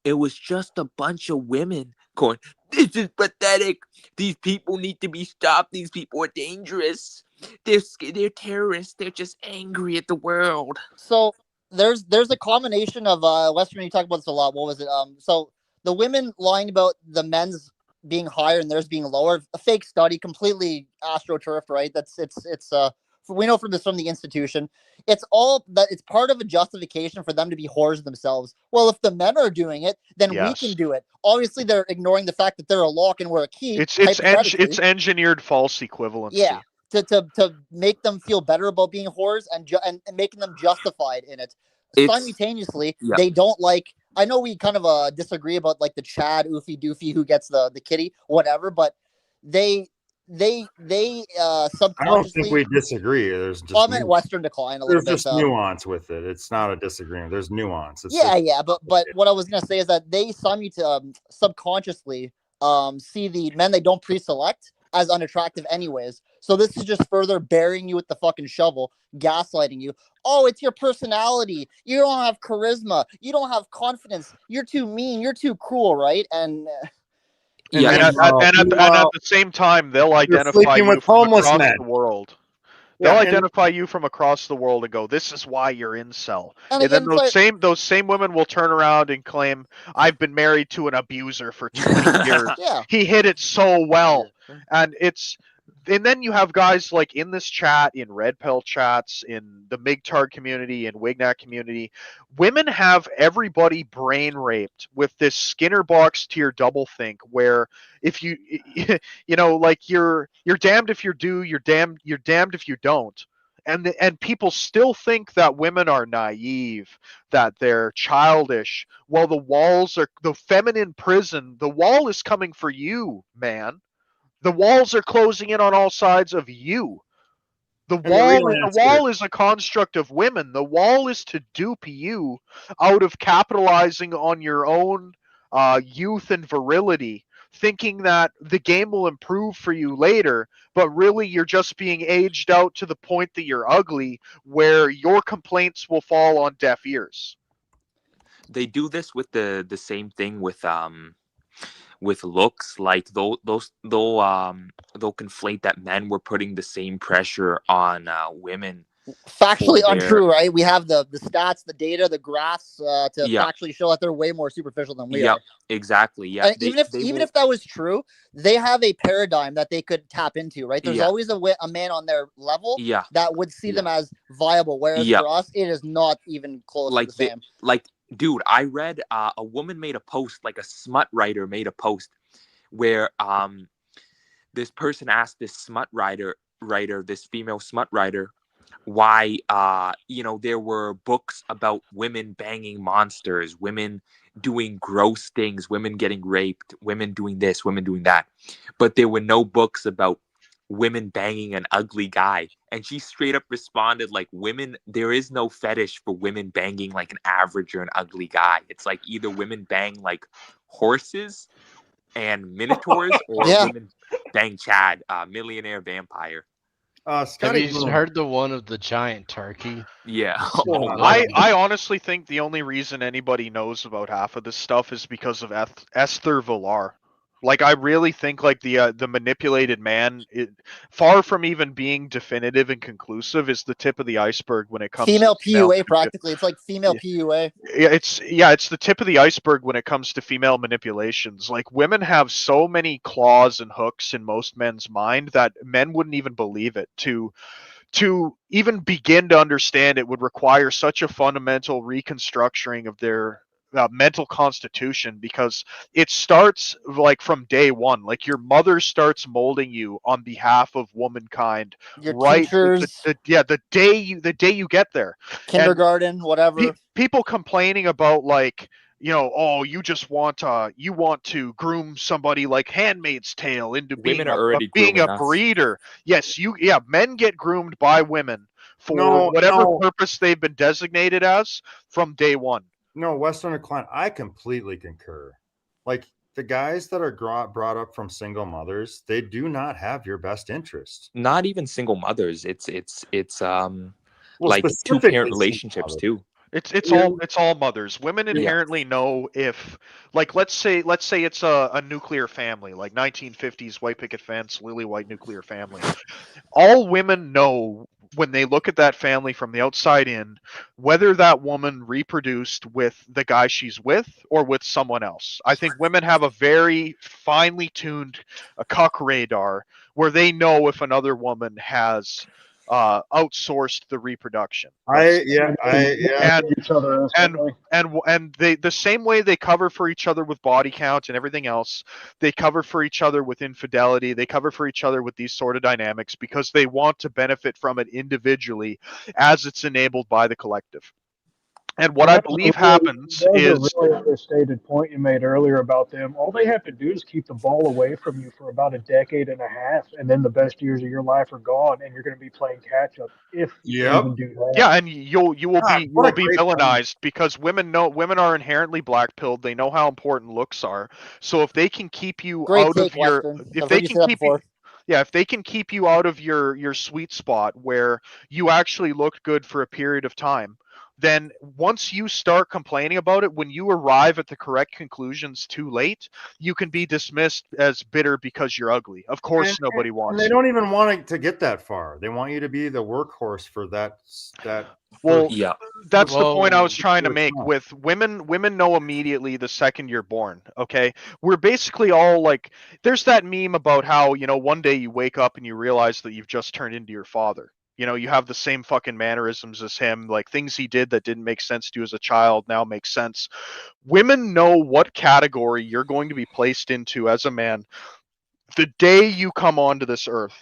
it was just a bunch of women going, "This is pathetic. These people need to be stopped. These people are dangerous. They're terrorists. They're just angry at the world." so there's a combination of Western. You talk about this a lot. What was it? So the women lying about the men's being higher and theirs being lower, a fake study, completely astroturfed, right? It's we know from the institution. It's all that it's part of a justification for them to be whores themselves. Well, if the men are doing it, then we Yes. can do it. Obviously, they're ignoring the fact that they're a lock and we're a key. It's hypothetically. engineered false equivalency. Yeah, to make them feel better about being whores and making them justified in it. Simultaneously, yeah. they don't like. I know we kind of disagree about like the Chad Oofy Doofy who gets the kitty, whatever, but they I don't subconsciously. think we disagree. There's just I meant Western decline a little there's bit. just nuance with it. It's not a disagreement. There's nuance. It's Yeah, just- yeah, but what I was gonna say is that they subconsciously see the men they don't pre-select as unattractive anyways. So this is just further burying you with the fucking shovel, gaslighting you. Oh, it's your personality. You don't have charisma. You don't have confidence. You're too mean. You're too cruel, right? And And at the same time, they'll identify sleeping you with from homeless across men. the world. Yeah, They'll and- identify you from across the world and go, "This is why you're incel." And And then again, it's like- those same women will turn around and claim, "I've been married to an abuser for 20 years. Yeah. He hid it so well." And then you have guys like in this chat, in Red Pill chats, in the MIGTARD community, in Wignat community, women have everybody brain raped with this Skinner box tier doublethink, where if you, you know, like you're damned if you do, you're damned if you don't. And people still think that women are naive, that they're childish. Well, the feminine prison. The wall is coming for you, man. The walls are closing in on all sides of you. The the real wall is a construct of women. The wall is to dupe you out of capitalizing on your own youth and virility, thinking that the game will improve for you later, but really you're just being aged out to the point that you're ugly, where your complaints will fall on deaf ears. They do this with the same thing with looks. Like they'll conflate that men were putting the same pressure on women. Factually for untrue, right? We have the stats, the data, the graphs to Yeah. factually show that they're way more superficial than we Yeah, are. exactly. Yeah, And even if that was true, they have a paradigm that they could tap into, right? There's Yeah. always a man on their level Yeah. that would see them as viable, whereas Yeah. for us, it is not even close like to the same. dude, I read a woman made a post, like a smut writer made a post where this person asked this smut writer, this female smut writer, why there were books about women banging monsters, women doing gross things, women getting raped, women doing this, women doing that, but there were no books about women banging an ugly guy. And she straight up responded like, women, there is no fetish for women banging like an average or an ugly guy. It's like either women bang like horses and minotaurs or Yeah. women bang Chad, millionaire vampire. Have Scotty you Bloom. heard the one of the giant turkey? Yeah. I honestly think the only reason anybody knows about half of this stuff is because of Esther Villar. Like, I really think like the manipulated man, far from even being definitive and conclusive, is the tip of the iceberg when it comes Female to female PUA, practically. It's like female PUA. it's the tip of the iceberg when it comes to female manipulations. Like, women have so many claws and hooks in most men's mind that men wouldn't even believe it. To even begin to understand it would require such a fundamental reconstructing of their mental constitution, because it starts like from day one. Like, your mother starts molding you on behalf of womankind, Your right? teachers. The day you get there. Kindergarten, whatever. People complaining about like, oh, you just want to groom somebody like Handmaid's Tale into being Women are already grooming a us. breeder. Yes, men get groomed by women for No, whatever no. purpose they've been designated as from day one. No, Western decline. I completely concur. Like, the guys that are brought up from single mothers, they do not have your best interest. Not even single mothers. It's Well, like specifically 2-parent single relationships mothers. too. It's all mothers. Women Yeah. inherently know if, like, let's say it's a nuclear family, like 1950s white picket fence, lily white nuclear family. All women know when they look at that family from the outside in, whether that woman reproduced with the guy she's with or with someone else. I think women have a very finely tuned cuck radar where they know if another woman has outsourced the reproduction. Each other instantly. And they, the same way they cover for each other with body count and everything else, they cover for each other with infidelity, they cover for each other with these sort of dynamics because they want to benefit from it individually as it's enabled by the collective. And what I believe happens That was is a really understated point you made earlier about them. All they have to do is keep the ball away from you for about a decade and a half, and then the best years of your life are gone, and you're going to be playing catch up if you even do that. Yeah, and you will be great villainized because women are inherently black pilled. They know how important looks are. So if they can keep you Great out take, of your Western. if I've they heard you can say that keep before. yeah, if they can keep you out of your sweet spot where you actually looked good for a period of time, then once you start complaining about it, when you arrive at the correct conclusions too late, you can be dismissed as bitter because you're ugly. Of course, nobody And wants they you. don't even want it to get that far. They want you to be the workhorse for that. Well, Yeah. that's the point I was Well, trying to it's make not. with women. Women know immediately the second you're born. Okay, we're basically all like, there's that meme about how, you know, one day you wake up and you realize that you've just turned into your father. You know, you have the same fucking mannerisms as him, like things he did that didn't make sense to you as a child now make sense. Women know what category you're going to be placed into as a man the day you come onto this earth.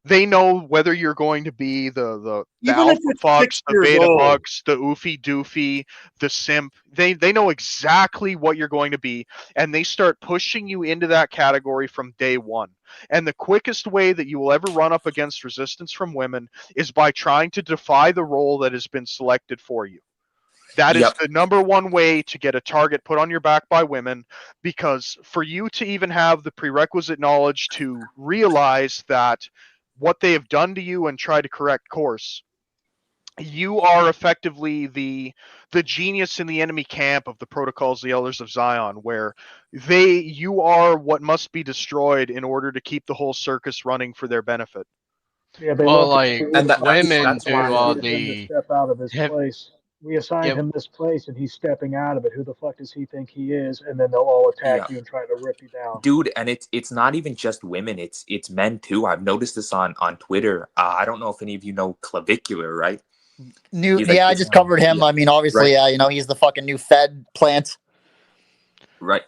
They know whether you're going to be the Even if alpha it's fucks, 6 the years beta old. fucks, the oofy doofy, the simp. They know exactly what you're going to be, and they start pushing you into that category from day one. And the quickest way that you will ever run up against resistance from women is by trying to defy the role that has been selected for you. That is Yep. the number one way to get a target put on your back by women, because for you to even have the prerequisite knowledge to realize that what they have done to you and try to correct course, you are effectively the genius in the enemy camp of the Protocols, the Elders of Zion, where you are what must be destroyed in order to keep the whole circus running for their benefit. Yeah, they Well, want like And women that's do why all him to the step out of his have, place. We assigned yeah, him this place, and he's stepping out of it. Who the fuck does he think he is? And then they'll all attack Yeah. you and try to rip you down. Dude, and it's not even just women, it's men too. I've noticed this on Twitter. I don't know if any of you know Clavicular, right? He's like I this- just covered him. yeah, I mean, obviously, right. yeah, you know, he's the fucking new Fed plant. Right.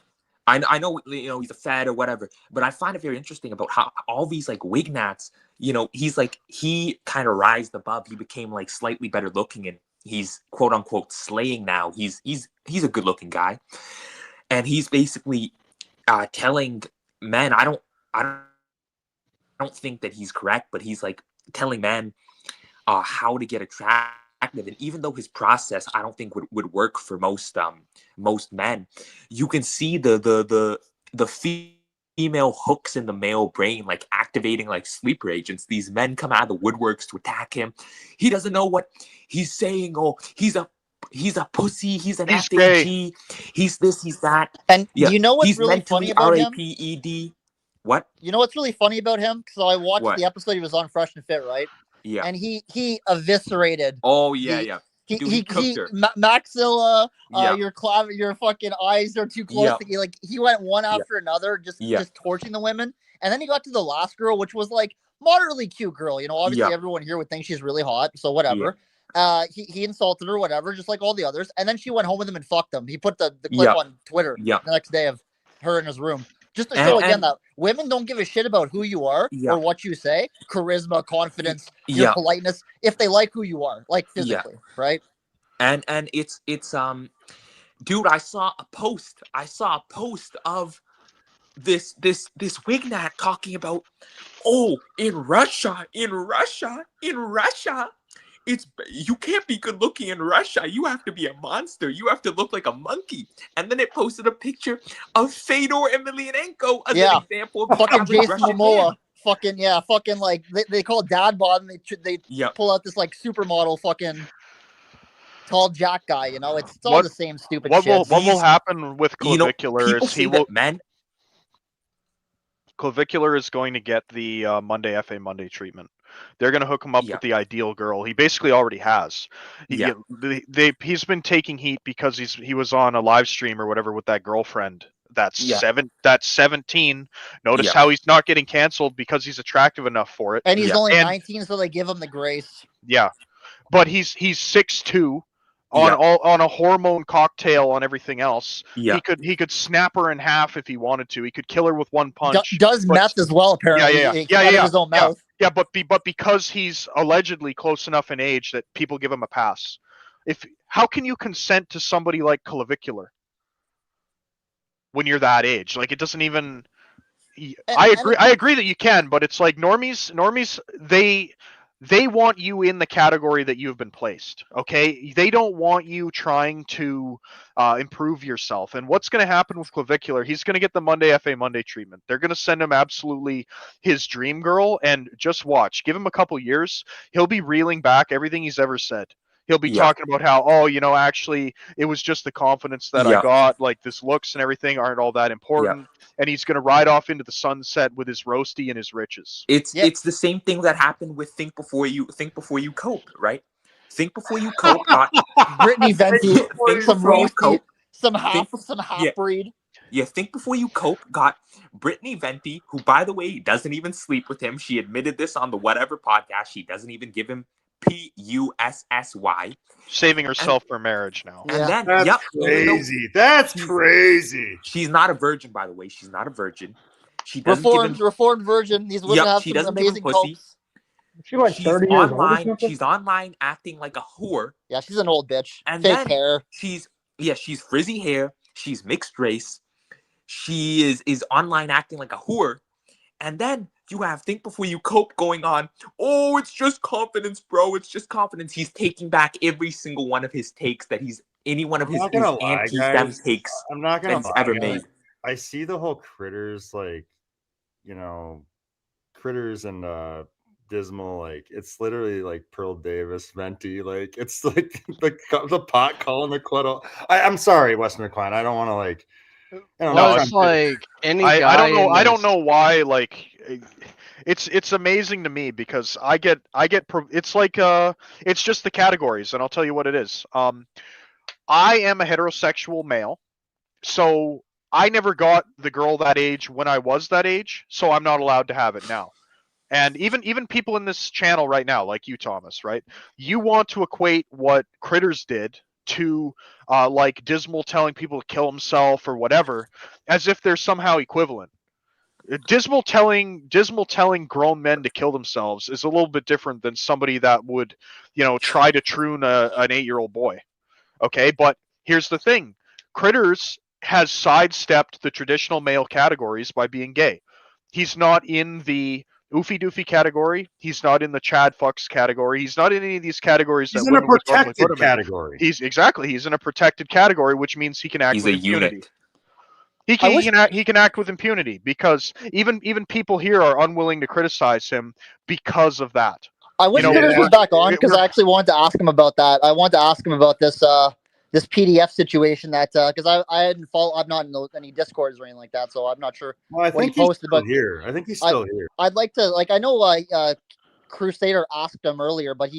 I know, you know, he's a fed or whatever, but I find it very interesting about how all these like wignats, you know, he kind of rised above. He became like slightly better looking, and he's quote unquote slaying now. He's a good looking guy, and he's basically telling men, I don't think that he's correct, but he's like telling men how to get attractive. And even though his process I don't think would work for most men, you can see the female hooks in the male brain like activating like sleeper agents. These men come out of the woodworks to attack him. He doesn't know what he's saying. Oh, he's a pussy, he's an He's FAG, he's this, he's that. And Yeah, do you know what's he's really funny mentally about him? RAPED. What? You know what's really funny about him? So I watched What? the episode he was on Fresh and Fit, right? Yeah. And he eviscerated. Oh yeah, the- yeah. He Dude, he cooked her. Maxilla, Yeah. your fucking eyes are too close. Yeah. He went one after another, just torching the women. And then he got to the last girl, which was like moderately cute girl. You know, obviously Yeah. everyone here would think she's really hot, so whatever. He insulted her, whatever, just like all the others. And then she went home with him and fucked him. He put the clip Yeah. on Twitter Yeah. the next day of her in his room. Just to show again And- that women don't give a shit about who you are Yeah. or what you say, charisma, confidence, your Yeah. politeness, if they like who you are, like physically, right? And it's dude, I saw a post of this wignat talking about, oh, in Russia you can't be good looking in Russia. You have to be a monster. You have to look like a monkey. And then it posted a picture of Fedor Emelianenko as Yeah. an example of the Fucking average Jason Russian Momoa. man. Fucking like they call it dad bod, and they Yep. pull out this like supermodel fucking tall jack guy. You know, it's all What- the same stupid What shit. will happen with You know, Clavicular people is say he will that men. Clavicular is going to get the Monday FA Monday treatment. They're going to hook him up Yeah. with the ideal girl. He basically already has. Yeah. He's been taking heat because he was on a live stream or whatever with that girlfriend. That's Yeah. 17. Notice Yeah. how he's not getting canceled because he's attractive enough for it. And he's Yeah. only And- 19, so they give him the grace. Yeah, but he's 6'2", on Yeah. on a hormone cocktail on everything else. Yeah. He could snap her in half if he wanted to. He could kill her with one punch. Does but- meth as well, apparently. Yeah, He out of his own mouth. Yeah, but because he's allegedly close enough in age that people give him a pass. How can you consent to somebody like Clavicular when you're that age? Like, it doesn't even. I agree that you can, but it's like normies they want you in the category that you've been placed. Okay, they don't want you trying to improve yourself. And what's going to happen with Clavicular? He's going to get the Monday FA Monday treatment. They're going to send him absolutely his dream girl, and just watch. Give him a couple years, he'll be reeling back everything he's ever said. He'll be Yeah. talking about how, actually, it was just the confidence that I Yeah. got. Like, this looks and everything aren't all that important. And he's going to ride off into the sunset with his roasty and his riches. It's the same thing that happened with Think Before You Cope, right? Think Before You Cope got Brittany Venti, Think some Before You roasty, Cope. some half yeah. breed. Yeah, Think Before You Cope got Brittany Venti, who, by the way, doesn't even sleep with him. She admitted this on the Whatever podcast. She doesn't even give him PUSSY. Saving herself for marriage now. And then, That's yep, even though crazy. That's crazy. she's not a virgin, by the way. She's not a virgin. She doesn't give him. Reformed virgin. These women Yep, have she some doesn't give him amazing pussy. copes. She like She's 30 years old or online. something? She's online acting like a whore. Yeah, she's an old bitch. And Fake then hair. She's frizzy hair. She's mixed race. She is online acting like a whore. And then you have Think Before You Cope going on. Oh, it's just confidence, bro. It's just confidence. He's taking back every single one of his takes that any one of I'm his not gonna lie, anti-STEM guys. takes I'm not gonna that's lie, ever guys. made. I see the whole Critters, like, Critters and Dismal, like, it's literally like Pearl Davis, Venti, like, it's like the pot calling the clutch. I'm sorry, Western Decline. I don't want to like. No, it's like any guy. I don't know why. Like, it's amazing to me because it's like it's just the categories, and I'll tell you what it is. I am a heterosexual male, so I never got the girl that age when I was that age, so I'm not allowed to have it now. And even people in this channel right now, like you, Thomas, right? You want to equate what Critters did to like Dismal telling people to kill himself or whatever, as if they're somehow equivalent. Dismal telling grown men to kill themselves is a little bit different than somebody that would, try to troon an 8-year-old boy. Okay, but here's the thing: Critters has sidestepped the traditional male categories by being gay. He's not in the oofy doofy category. He's not in the Chad fucks category. He's not in any of these categories. He's that in a women would normally protected put him in. category. He's in a protected category, which means he can act He's with a impunity. unit. He can act with impunity because even people here are unwilling to criticize him because of that. I wish Critters was back on because I actually wanted to ask him about that. I wanted to ask him about this this PDF situation that because I hadn't followed. I'm not in any Discords or anything like that, so I'm not sure Well, I what think he posted. he's still But here. I think he's still here. I'd like to I know Crusader asked him earlier, but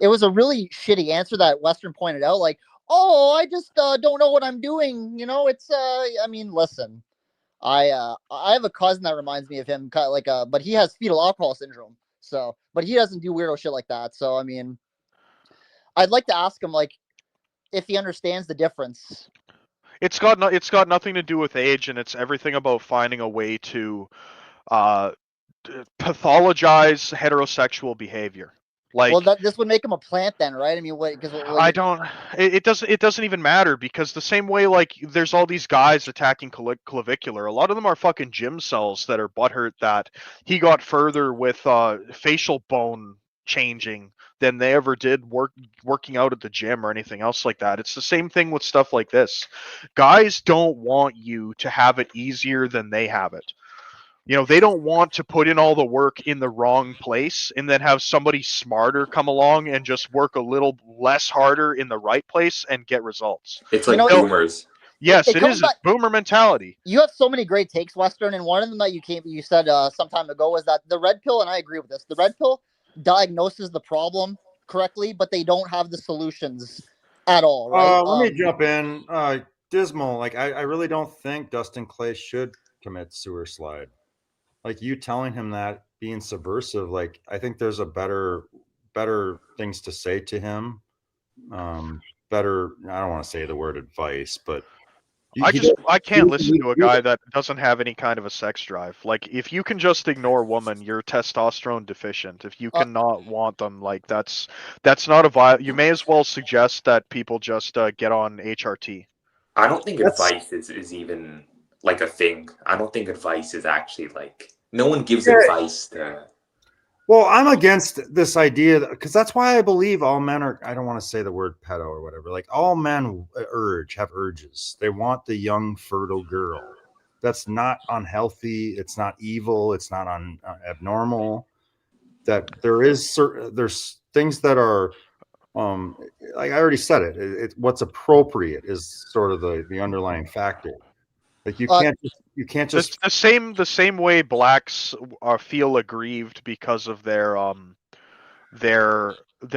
it was a really shitty answer that Western pointed out. Like, oh, I just don't know what I'm doing. It's I mean, listen, I have a cousin that reminds me of him, kind of like but he has fetal alcohol syndrome. So, but he doesn't do weirdo shit like that. So, I mean, I'd like to ask him like if he understands the difference. It's got nothing to do with age, and it's everything about finding a way to pathologize heterosexual behavior. Like, well, this would make him a plant then, right? I mean, what? Because I don't. It doesn't even matter because the same way, like, there's all these guys attacking Clavicular. A lot of them are fucking gym cells that are butthurt that he got further with facial bone changing than they ever did working out at the gym or anything else like that. It's the same thing with stuff like this. Guys don't want you to have it easier than they have it. You know, they don't want to put in all the work in the wrong place and then have somebody smarter come along and just work a little less harder in the right place and get results. It's like boomers. Yes, it comes is. back- It's boomer mentality. You have so many great takes, Western, and one of them that you said some time ago was that the red pill, and I agree with this. The red pill diagnoses the problem correctly, but they don't have the solutions at all, right? Let me jump in. Dismal, like I really don't think Dustin Clay should commit sewer slide. Like you telling him that, being subversive, like I think there's a better things to say to him. Better, I don't want to say the word advice, but I can't listen to a guy that doesn't have any kind of a sex drive. Like if you can just ignore a woman, you're testosterone deficient. If you cannot want them, like that's not a you may as well suggest that people just get on HRT. I don't think advice is even like a thing. I don't think advice is actually like, no one gives advice to. Well, I'm against this idea because that's why I believe all men are, I don't want to say the word pedo or whatever. Like all men have urges. They want the young, fertile girl. That's not unhealthy. It's not evil. It's not abnormal. That there's things that are, like I already said it. What's appropriate is sort of the underlying factor. Like you can't just the same way blacks feel aggrieved because of their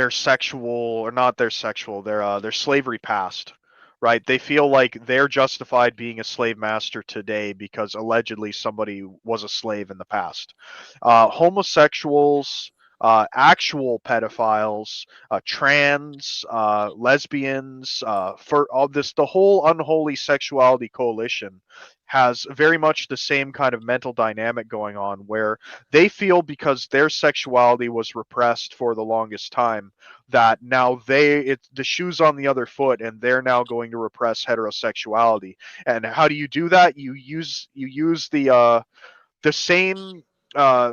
sexual, or not their sexual, their slavery past, right? They feel like they're justified being a slave master today because allegedly somebody was a slave in the past. Homosexuals, actual pedophiles, trans, lesbians, for all this, the whole unholy sexuality coalition has very much the same kind of mental dynamic going on, where they feel because their sexuality was repressed for the longest time that now the shoe's on the other foot and they're now going to repress heterosexuality. And how do you do that? You use the same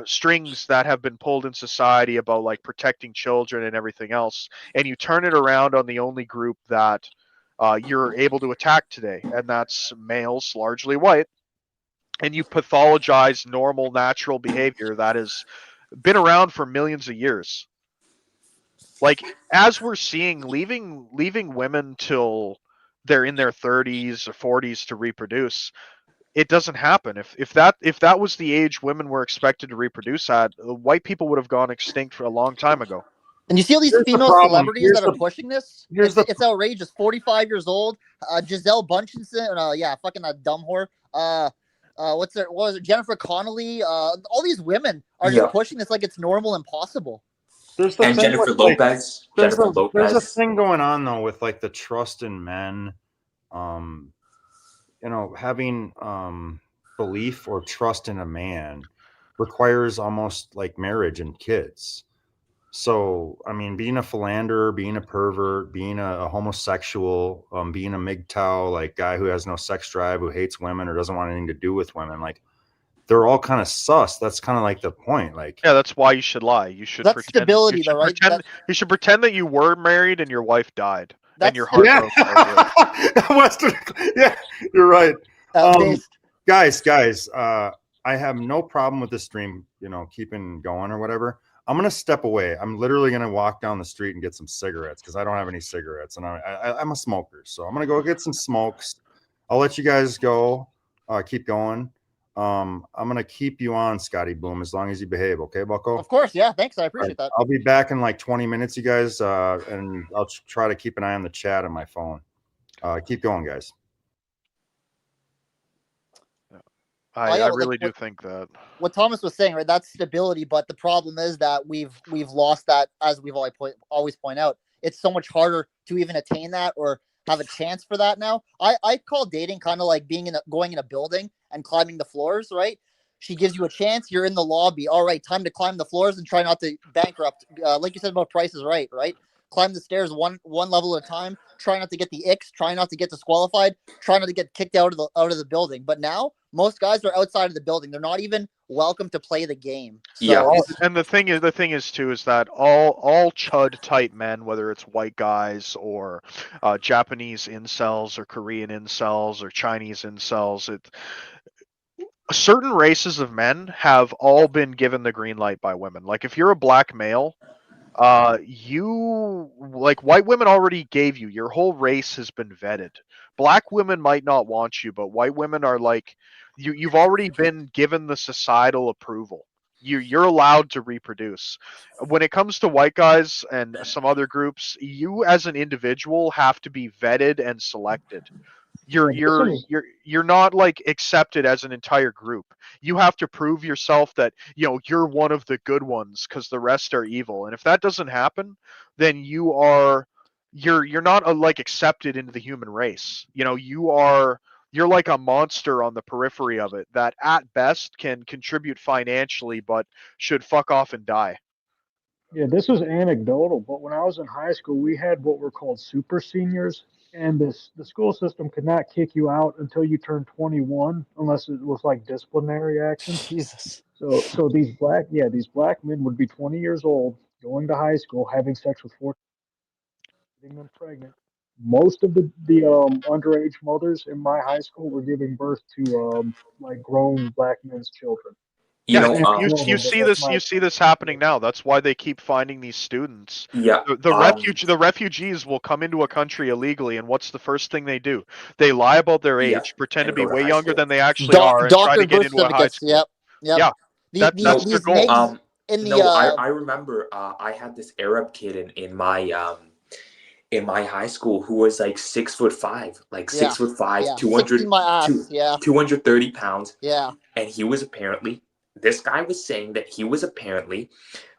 strings that have been pulled in society about like protecting children and everything else, and you turn it around on the only group that you're able to attack today, and that's males, largely white, and you pathologize normal, natural behavior that has been around for millions of years. Like as we're seeing, leaving women till they're in their 30s or 40s to reproduce. It doesn't happen. If that was the age women were expected to reproduce at, white people would have gone extinct for a long time ago. And you see all these female celebrities that are pushing this? It's outrageous. 45 years old. Giselle Bundchen, fucking that dumb whore. What was it? Jennifer Connelly. All these women are just pushing this like it's normal and possible. There's Jennifer Lopez. There's a thing going on though with like the trust in men. Having belief or trust in a man requires almost like marriage and kids. So, I mean, being a philanderer, being a pervert, being a homosexual, being a MGTOW, like guy who has no sex drive, who hates women or doesn't want anything to do with women, like they're all kind of sus. That's kind of like the point. Like, yeah, that's why you should lie. You should pretend stability, though, right? You should pretend that you were married and your wife died. And your heart Western, yeah, you're right. Guys, I have no problem with this stream, keeping going or whatever. I'm gonna step away. I'm literally gonna walk down the street and get some cigarettes because I don't have any cigarettes, and I'm a smoker, so I'm gonna go get some smokes. I'll let you guys go. Keep going. I'm gonna keep you on, Scotty Boom, as long as you behave, okay, Bucko? Of course, yeah. Thanks, I appreciate that. I'll be back in like 20 minutes, you guys, and I'll try to keep an eye on the chat on my phone. Keep going, guys. I really do think that what Thomas was saying, right? That's stability, but the problem is that we've lost that, as we've always point out. It's so much harder to even attain that or have a chance for that now. I call dating kind of like going in a building and climbing the floors, right? She gives you a chance. You're in the lobby. All right, time to climb the floors and try not to bankrupt. Like you said about Price is Right, right? climb the stairs one level at a time, try not to get the icks, try not to get disqualified, try not to get kicked out of the building. But now most guys are outside of the building. They're not even welcome to play the game. So Yeah. And the thing is too is that all chud type men, whether it's white guys or Japanese incels or Korean incels or Chinese incels, certain races of men have all been given the green light by women. Like if you're a black male, you like white women already gave you, your whole race has been vetted. Black women might not want you, but white women are like, you've already been given the societal approval. You're allowed to reproduce. When it comes to white guys and some other groups, you as an individual have to be vetted and selected. You're not like accepted as an entire group. You have to prove yourself that you're one of the good ones because the rest are evil. And if that doesn't happen, then you're not like accepted into the human race. You're like a monster on the periphery of it that at best can contribute financially but should fuck off and die. Yeah, this was anecdotal, but when I was in high school, we had what were called super seniors, and the school system could not kick you out until you turned 21, unless it was like disciplinary action. Jesus. So these black men would be 20 years old, going to high school, having sex with 14, getting them pregnant. Most of the underage mothers in my high school were giving birth to like grown black men's children. You Yeah, know, and Um, you see this happening now. That's why they keep finding these students. yeah. The refugees will come into a country illegally, and what's the first thing they do? They lie about their Yeah, age, pretend to and be go to way high younger school. than they actually are, and try doctor to get birth into a high certificates. school. Yep. Yeah, that's their These goal. MIGs in the No, I remember I had this Arab kid in my high school who was like 6'5", like 6'5", yeah, 200, 16 my ass. Yeah. 230 pounds. Yeah. And he was apparently, this guy was saying that he was apparently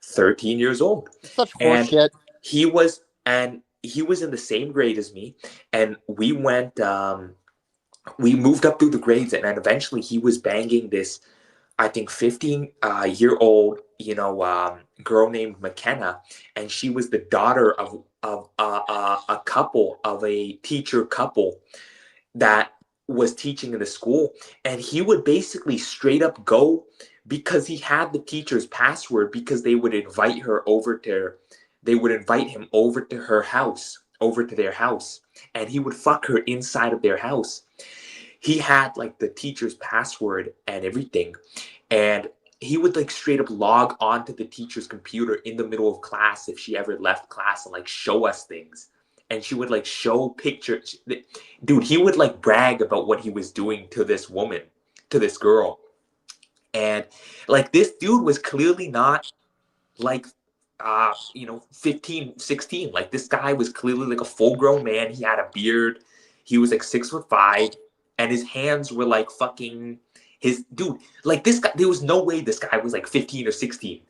13 years old. Such And horseshit. he was in the same grade as me. And we went, we moved up through the grades, and then eventually he was banging this, I think 15-year-old, girl named McKenna, and she was the daughter of a couple, of a teacher couple that was teaching in the school. And he would basically straight up go, because he had the teacher's password, because they would invite him over to her house, over to their house, and he would fuck her inside of their house. He had like the teacher's password and everything, and he would like straight up log onto the teacher's computer in the middle of class if she ever left class, and like show us things. And she would like show pictures. Dude, he would like brag about what he was doing to this woman, to this girl. And like this dude was clearly not like 15, 16. Like this guy was clearly like a full grown man. He had a beard. He was like 6'5", and his hands were like fucking his dude. Like this guy, there was no way this guy was like 15 or 16.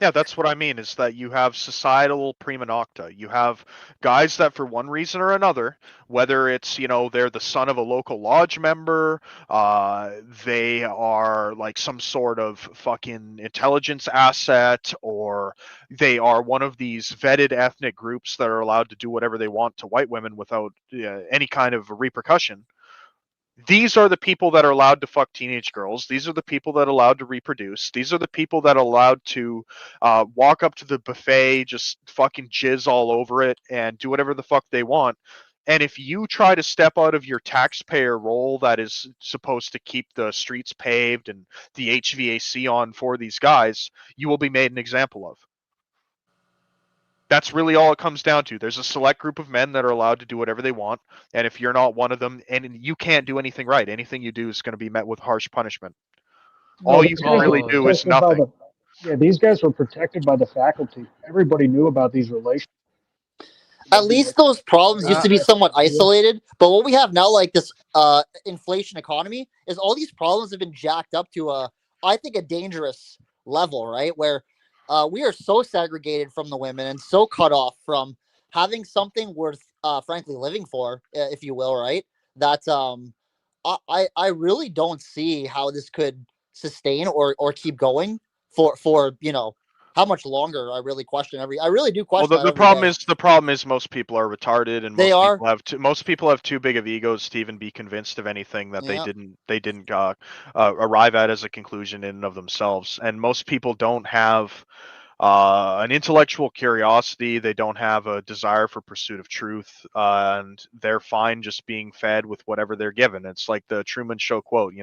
Yeah, that's what I mean, is that you have societal prima nocta. You have guys that for one reason or another, whether it's, they're the son of a local lodge member, they are like some sort of fucking intelligence asset, or they are one of these vetted ethnic groups that are allowed to do whatever they want to white women without any kind of repercussion. These are the people that are allowed to fuck teenage girls. These are the people that are allowed to reproduce. These are the people that are allowed to walk up to the buffet, just fucking jizz all over it, and do whatever the fuck they want. And if you try to step out of your taxpayer role that is supposed to keep the streets paved and the HVAC on for these guys, you will be made an example of. That's really all it comes down to. There's a select group of men that are allowed to do whatever they want, and if you're not one of them, and you can't do anything right, anything you do is going to be met with harsh punishment. All you can really do is nothing. These guys were protected by the faculty. Everybody knew about these relations. At least those problems used to be somewhat isolated, but what we have now, like this inflation economy, is all these problems have been jacked up to I think a dangerous level, right? Where we are so segregated from the women and so cut off from having something worth, frankly, living for, if you will, right? That I really don't see how this could sustain or keep going for how much longer I really question I really do Well, question that the every problem day. is the problem is most people question that every day. The problem is most people are retarded, and They are. most people have too big of egos to even be convinced of anything that Yeah. they didn't arrive at as a conclusion in and of themselves. And most people don't have an intellectual curiosity. They don't have a desire for pursuit of truth, and they're fine just being fed with whatever they're given. It's like the Truman Show quote,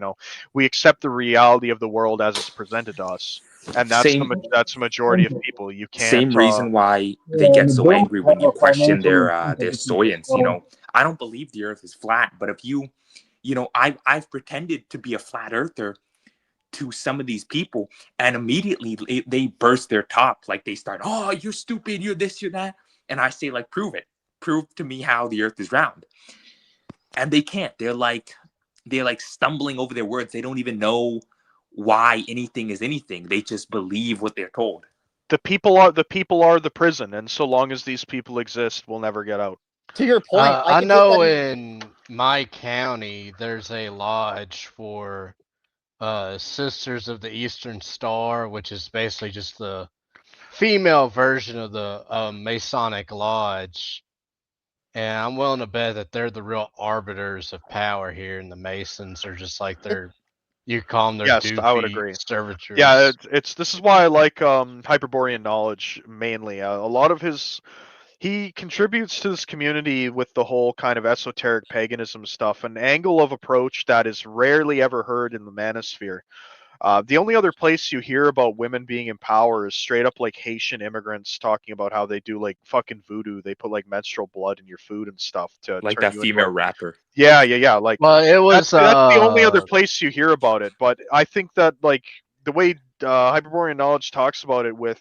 we accept the reality of the world as it's presented to us, and that's Same that's the majority of people. You can't. Same reason why they Yeah, get and the so Bills angry when you have a question financial their incentive to science. control. I don't believe the Earth is flat, but if I've pretended to be a flat earther to some of these people, and immediately they burst their top, like they start, oh, you're stupid, you're this, you're that, and I say, like, prove to me how the Earth is round, and they can't. They're like stumbling over their words. They don't even know why anything is anything. They just believe what they're told. The people are the prison, and so long as these people exist, we'll never get out. To your point, I know in my county there's a lodge for Sisters of the Eastern Star, which is basically just the female version of the Masonic Lodge. And I'm willing to bet that they're the real arbiters of power here, and the Masons are just like you call them their Yes, I would doofy agree. servitors. Yeah, this is why I like Hyperborean Knowledge mainly. A lot of he contributes to this community with the whole kind of esoteric paganism stuff, an angle of approach that is rarely ever heard in the manosphere. The only other place you hear about women being in power is straight up like Haitian immigrants talking about how they do like fucking voodoo. They put like menstrual blood in your food and stuff to Like turn that you into female rapper. Yeah. Like, well, it was that's the only other place you hear about it. But I think that like the way Hyperborean Knowledge talks about it, with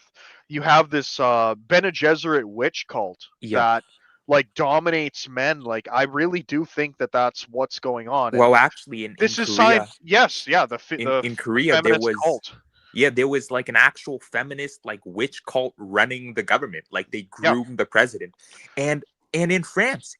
you have this Bene Gesserit witch cult that like dominates men. Like, I really do think that that's what's going on. Well, actually, in this is Korea, science. Yes, yeah. In Korea, there was cult. there was like an actual feminist like witch cult running the government. Like they groomed the president, and in France,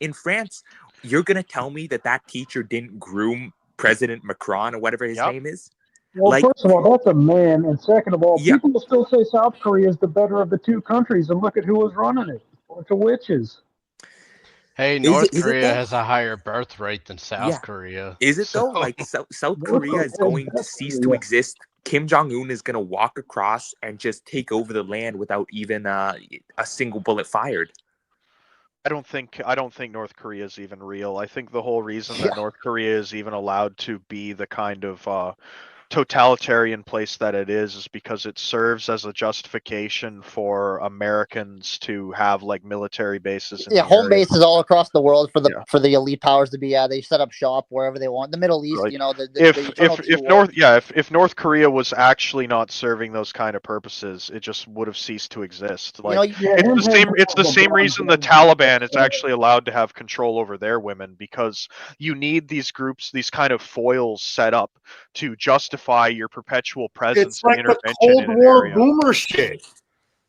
you're gonna tell me that teacher didn't groom President Macron or whatever his name is? Well, Like, first of all, that's a man, and second of all, people will still say South Korea is the better of the two countries, and look at who was running it. A bunch of witches. Hey, North Korea has a higher birth rate than South Korea. Is it though? Like South Korea is going to cease to exist. Kim Jong-un is going to walk across and just take over the land without even a single bullet fired. I don't think North Korea is even real. I think the whole reason that North Korea is even allowed to be the kind of totalitarian place that it is because it serves as a justification for Americans to have like military bases. In home bases all across the world for the elite powers to be. They set up shop wherever they want. The Middle East, like, if North Korea was actually not serving those kind of purposes, it just would have ceased to exist. Like, it's the same reason the Taliban is actually allowed to have control over their women, because you need these groups, these kind of foils set up to justify your perpetual presence. It's like and the intervention Cold in an War area. boomer shit.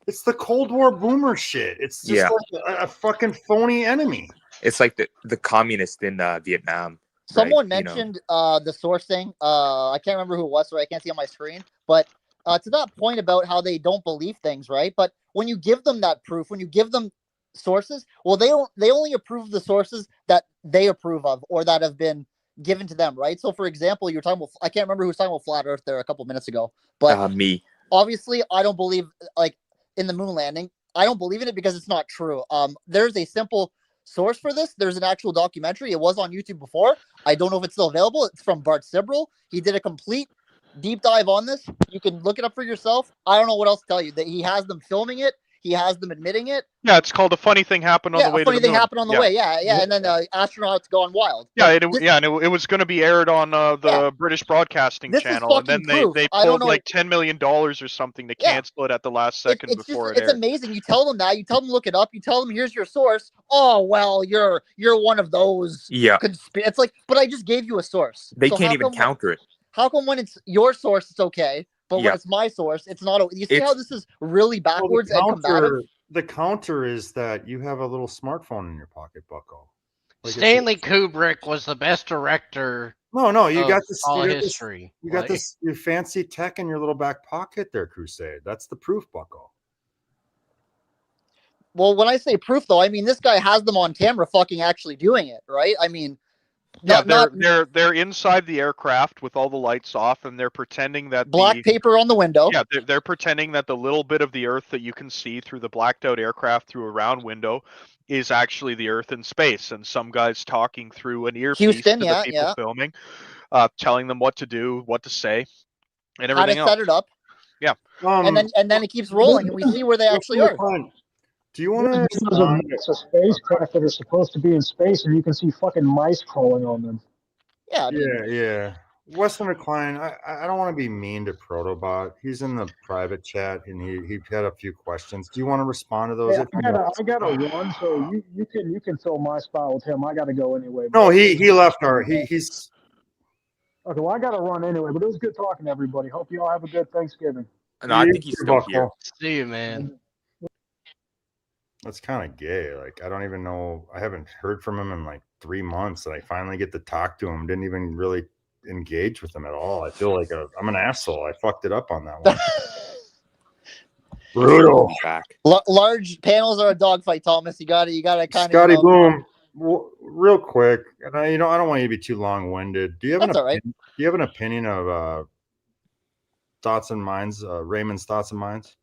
It's the Cold War boomer shit. It's just like a fucking phony enemy. It's like the communists in Vietnam. Someone mentioned the source thing. I can't remember who it was, so I can't see on my screen. But to that point about how they don't believe things, right? But when you give them that proof, when you give them sources, well, they only approve the sources that they approve of or that have been given to them, right? So, for example, you're talking about, I can't remember who was talking about flat Earth there a couple minutes ago, but me. Obviously, I don't believe like in the moon landing. I don't believe in it because it's not true. There's a simple source for this. There's an actual documentary. It was on YouTube before. I don't know if it's still available. It's from Bart Sibrel. He did a complete deep dive on this. You can look it up for yourself. I don't know what else to tell you. That he has them filming it. He has them admitting it. Yeah, it's called A Funny Thing Happened on the Way to the Moon. Funny Thing Happened on the Way. Yeah. And then astronauts gone wild. Yeah, it was going to be aired on the British Broadcasting Channel, and then they pulled like $10 million or something to cancel it at the last second before it aired. It's amazing. You tell them that. You tell them look it up. You tell them here's your source. Oh well, you're one of those. Yeah. It's like, but I just gave you a source. They can't even counter it. How come when it's your source, it's okay, but when it's my source, it's not? You see how this is really backwards and combative? The counter is that you have a little smartphone in your pocket, Bucko. Like, Stanley Kubrick was the best director. No, you got of this. all You got this, history. you got Like, this your fancy tech in your little back pocket there, Crusade. That's the proof, Bucko. Well, when I say proof, though, I mean this guy has them on camera, fucking actually doing it, right? I mean, Yeah, not they're inside the aircraft with all the lights off, and they're pretending that black paper on the window. Yeah, they're pretending that the little bit of the Earth that you can see through the blacked out aircraft through a round window is actually the Earth in space, and some guy's talking through an earpiece Houston, to yeah, the people yeah. filming, telling them what to do, what to say, and How to everything else. set it up, Yeah. and then it keeps rolling, and we see where they actually are. Do you want to? Because of it's a spacecraft that are supposed to be in space, and you can see fucking mice crawling on them. Yeah, I mean, Yeah. Western Decline, I don't want to be mean to Protobot. He's in the private chat and he had a few questions. Do you want to respond to those? Hey, I gotta run, so you can fill my spot with him. I gotta go anyway. No, he left our he's okay. Well, I gotta run anyway, but it was good talking to everybody. Hope you all have a good Thanksgiving. No, I think he's still here. see you, man. That's kind of gay. Like, I don't even know. I haven't heard from him in like 3 months, and I finally get to talk to him. Didn't even really engage with him at all. I feel like I'm an asshole. I fucked it up on that one. Brutal. Large panels are a dogfight, Thomas. You gotta kind of. Scotty Boom, real quick, and I don't want you to be too long-winded. Do you have That's all right. Do you have an opinion of thoughts and minds? Raymond's thoughts and minds.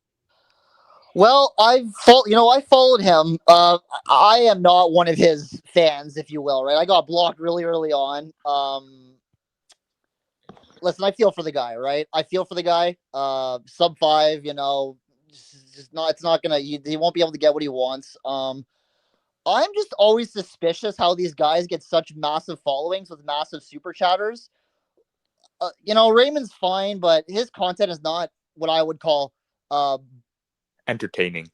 Well, I followed him. I am not one of his fans, if you will, right? I got blocked really early on. Listen, I feel for the guy, right? I feel for the guy. Sub 5, just not. It's not gonna. He won't be able to get what he wants. I'm just always suspicious how these guys get such massive followings with massive super chatters. Raymond's fine, but his content is not what I would call entertaining.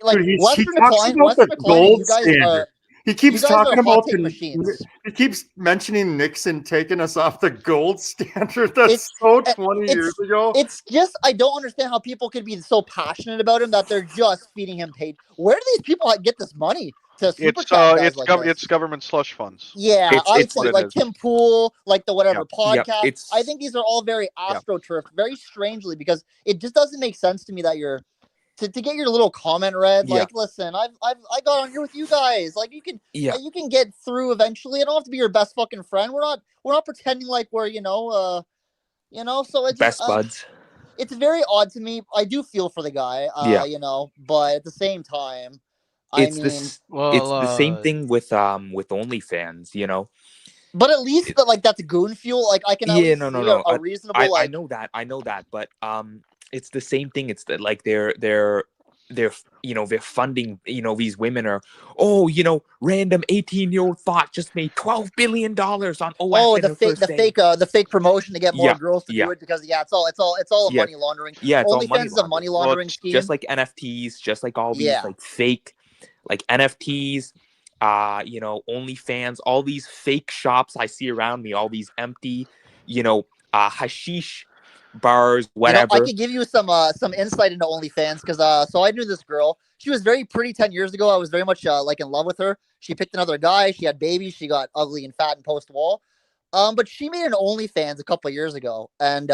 Like Dude, Western he talks Decline, about Western the Decline, gold you guys standard. are. He keeps you guys talking are about hot take machines. He keeps mentioning Nixon taking us off the gold standard. That's so 20 years ago. It's just I don't understand how people could be so passionate about him that they're just feeding him paid. Where do these people get this money to super chat guys like this? It's government slush funds. Yeah, I think like Tim Pool, like the whatever podcast. I think these are all very astroturfed, very strangely, because it just doesn't make sense to me that you're to get your little comment read. Like, listen, I got on here with you guys. Like, you can get through eventually. I don't have to be your best fucking friend. We're not pretending like we're so it's best buds. It's very odd to me. I do feel for the guy, but at the same time, it's the same thing with OnlyFans, But at least that's goon fuel. Like I can see a reasonable. I know that, but it's the same thing. It's that like they're funding. These women are random 18-year-old thought just made $12 billion on OF. The fake promotion to get more girls to do it because it's all money laundering. Yeah, it's OnlyFans is a money laundering scheme. Just like NFTs, just like all these like fake like NFTs. OnlyFans, all these fake shops I see around me, all these empty, hashish bars, whatever. I could give you some insight into OnlyFans because so I knew this girl. She was very pretty 10 years ago. I was very much in love with her. She picked another guy. She had babies. She got ugly and fat and post-wall. But she made an OnlyFans a couple of years ago, and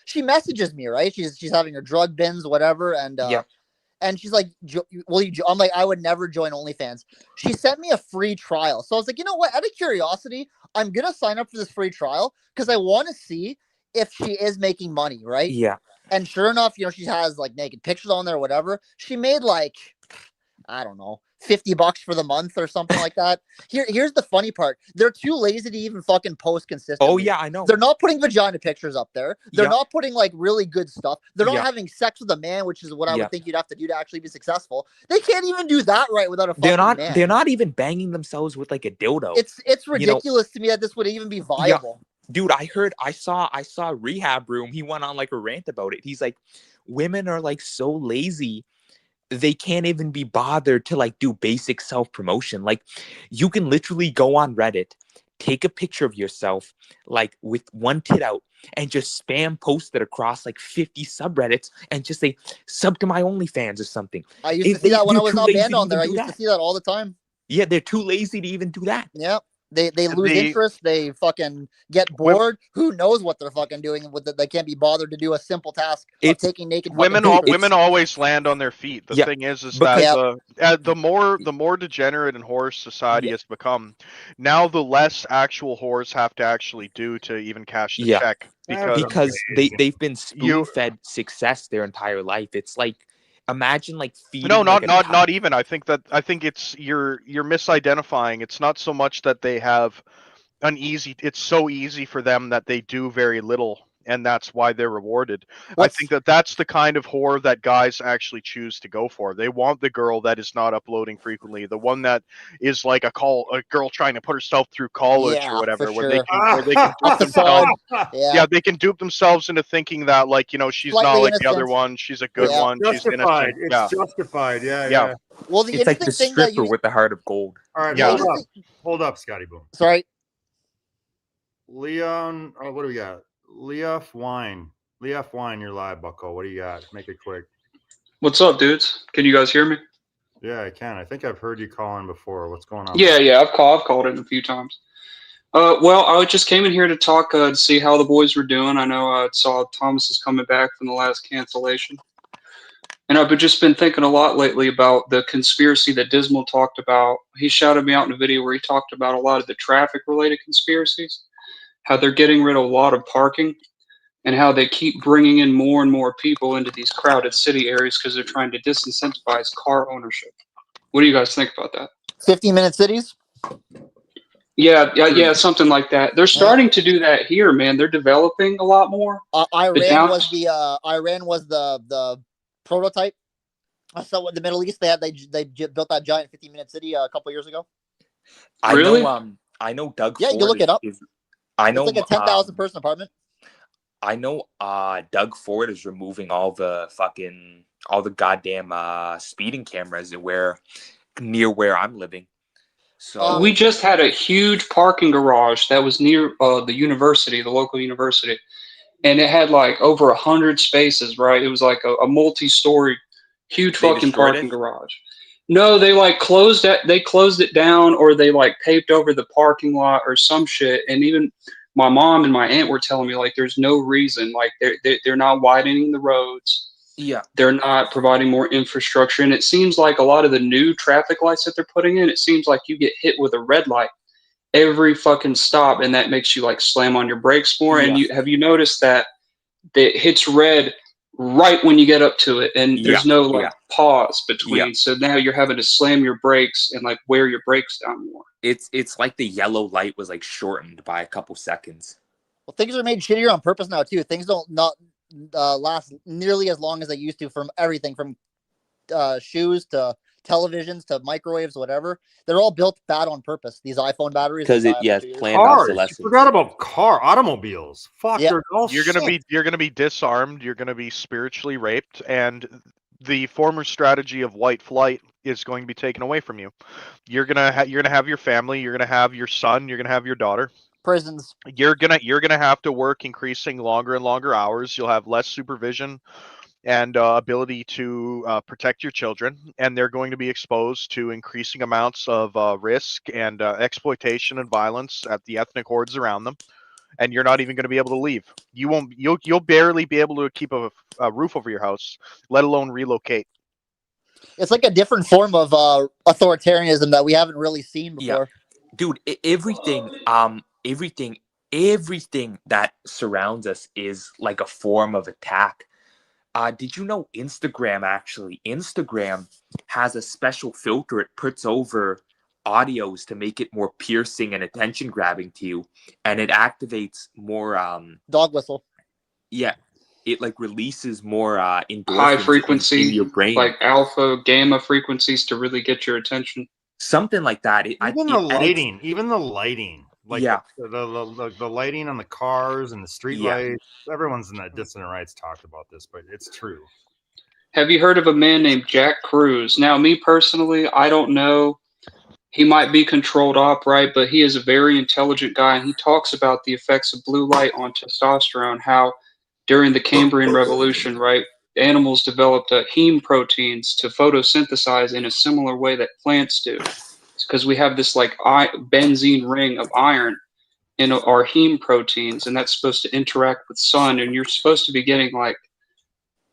she messages me, right? She's having her drug bins, whatever, and and she's like, I'm like, I would never join OnlyFans. She sent me a free trial. So I was like, you know what? Out of curiosity, I'm going to sign up for this free trial because I want to see if she is making money, right? Yeah. And sure enough, she has like naked pictures on there or whatever. She made like, I don't know, $50 for the month or something like that. Here's the funny part. They're too lazy to even fucking post consistently. Oh yeah, I know. They're not putting vagina pictures up there. They're not putting like really good stuff. They're not having sex with a man, which is what I would think you'd have to do to actually be successful. They can't even do that right without a fucking man. They're not even banging themselves with like a dildo. It's ridiculous to me that this would even be viable. Dude, I saw Rehab Room. He went on like a rant about it. He's like, women are like so lazy. They can't even be bothered to like do basic self-promotion. Like you can literally go on Reddit, take a picture of yourself like with one tit out and just spam post it across like 50 subreddits and just say sub to my OnlyFans or something. I used to see that when I was not banned on there. I used to see that all the time. Yeah, they're too lazy to even do that. Yep. They lose interest. They fucking get bored. Who knows what they're fucking doing with it? They can't be bothered to do a simple task of taking naked women. fucking pictures. Women always land on their feet. The thing is that the more degenerate and whore society has become, now the less actual whores have to actually do to even cash the check. Because they've been spoon-fed success their entire life. It's like, imagine like feeding. No, like not even. I think it's you're misidentifying. It's not so much that they have an easy. It's so easy for them that they do very little, and that's why they're rewarded. I think that's the kind of whore that guys actually choose to go for. They want the girl that is not uploading frequently, the one that is like a girl trying to put herself through college or whatever, where they can dupe themselves. They can dupe themselves into thinking that, like, you know, she's Slightly not like innocent. the other one. She's a good one. Justified. She's innocent. It's justified. Yeah. Well, the it's like the interesting thing that stripper with the heart of gold. All right, hold up, Scotty Boom. Sorry. Leon, what do we got? Leaf Wine, you're live, Bucko. What do you got? Make it quick. What's up, dudes? Can you guys hear me? Yeah, I can. I think I've heard you call in before. What's going on? Yeah, I've called in a few times. Well, I just came in here to talk to see how the boys were doing. I know I saw Thomas is coming back from the last cancellation. And I've just been thinking a lot lately about the conspiracy that Dismal talked about. He shouted me out in a video where he talked about a lot of the traffic-related conspiracies, how they're getting rid of a lot of parking, and how they keep bringing in more and more people into these crowded city areas because they're trying to disincentivize car ownership. What do you guys think about that? 15-minute cities? Yeah, something like that. They're starting to do that here, man. They're developing a lot more. Iran was the prototype. So in the Middle East, they built that giant 15-minute city a couple years ago. Really? I know Doug. Yeah, Ford you look it up. I know it's like a 10,000 person apartment. I know Doug Ford is removing all the goddamn speeding cameras near where I'm living. So we just had a huge parking garage that was near the local university, and it had like over 100 spaces. Right, it was like a multi-story, huge fucking parking garage. No, they like closed it. They closed it down, or they like paved over the parking lot or some shit. And even my mom and my aunt were telling me like there's no reason. Like they're not widening the roads. Yeah, they're not providing more infrastructure. And it seems like a lot of the new traffic lights that they're putting in, it seems like you get hit with a red light every fucking stop, and that makes you like slam on your brakes more. Yeah. And have you noticed that it hits red right when you get up to it, and there's no pause between. So now you're having to slam your brakes and like wear your brakes down more. It's like the yellow light was like shortened by a couple seconds. Well, things are made shittier on purpose now too. Things don't last nearly as long as they used to, from everything from shoes to televisions to microwaves, whatever. They're all built bad on purpose. These iPhone batteries. Because planned obsolescence. You forgot about automobiles. Fuck, Yeah. they're all You're gonna be disarmed. You're gonna be spiritually raped, and the former strategy of white flight is going to be taken away from you. You're gonna have your family. You're gonna have your son. You're gonna have your daughter. Prisons. You're gonna have to work increasing longer and longer hours. You'll have less supervision and ability to protect your children, and they're going to be exposed to increasing amounts of risk and exploitation and violence at the ethnic hordes around them. And you're not even going to be able to leave. You'll barely be able to keep a roof over your house, let alone relocate. It's like a different form of authoritarianism that we haven't really seen before. Yeah. Dude, everything that surrounds us is like a form of attack. Did you know Instagram has a special filter it puts over audios to make it more piercing and attention grabbing to you, and it activates more dog whistle. Yeah, it like releases more endorphins high frequency in your brain, like alpha gamma frequencies to really get your attention. Something like that. Even the lighting. Like the lighting on the cars and the street lights. Everyone's in that Dissonant Rights talked about this, but it's true. Have you heard of a man named Jack Cruz? Now, me personally, I don't know. He might be controlled op, right? But he is a very intelligent guy, and he talks about the effects of blue light on testosterone, how during the Cambrian Revolution, right, animals developed heme proteins to photosynthesize in a similar way that plants do. because we have this like benzene ring of iron in our heme proteins, and that's supposed to interact with sun, and you're supposed to be getting like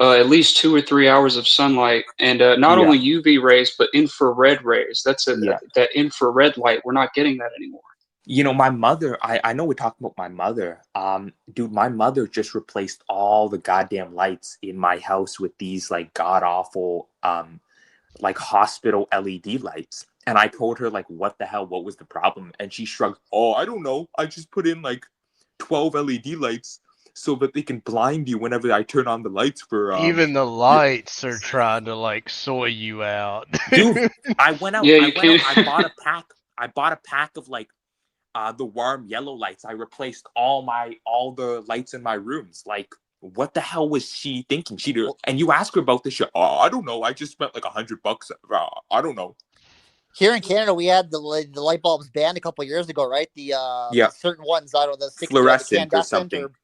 at least 2 or 3 hours of sunlight, and not Yeah. only UV rays but infrared rays. That's Yeah. that infrared light. We're not getting that anymore. You know, my mother, I know we're talking about my mother. Dude, my mother just replaced all the goddamn lights in my house with these like god awful like hospital LED lights. And I told her like what the hell, what was the problem? And she shrugged, "Oh, I don't know. I just put in like 12 LED lights so that they can blind you whenever I turn on the lights for Even the lights are trying to like soy you out. Dude, I went out, Yeah, you I can't- bought a pack of like the warm yellow lights. I replaced all the lights in my rooms. Like, what the hell was she thinking? And you ask her about this shit. "Oh, I don't know. I just spent like $100. I don't know." Here in Canada, we had the light bulbs banned a couple years ago, right? Yeah. Certain ones, I don't know, the 60, Fluorescent or incandescent something.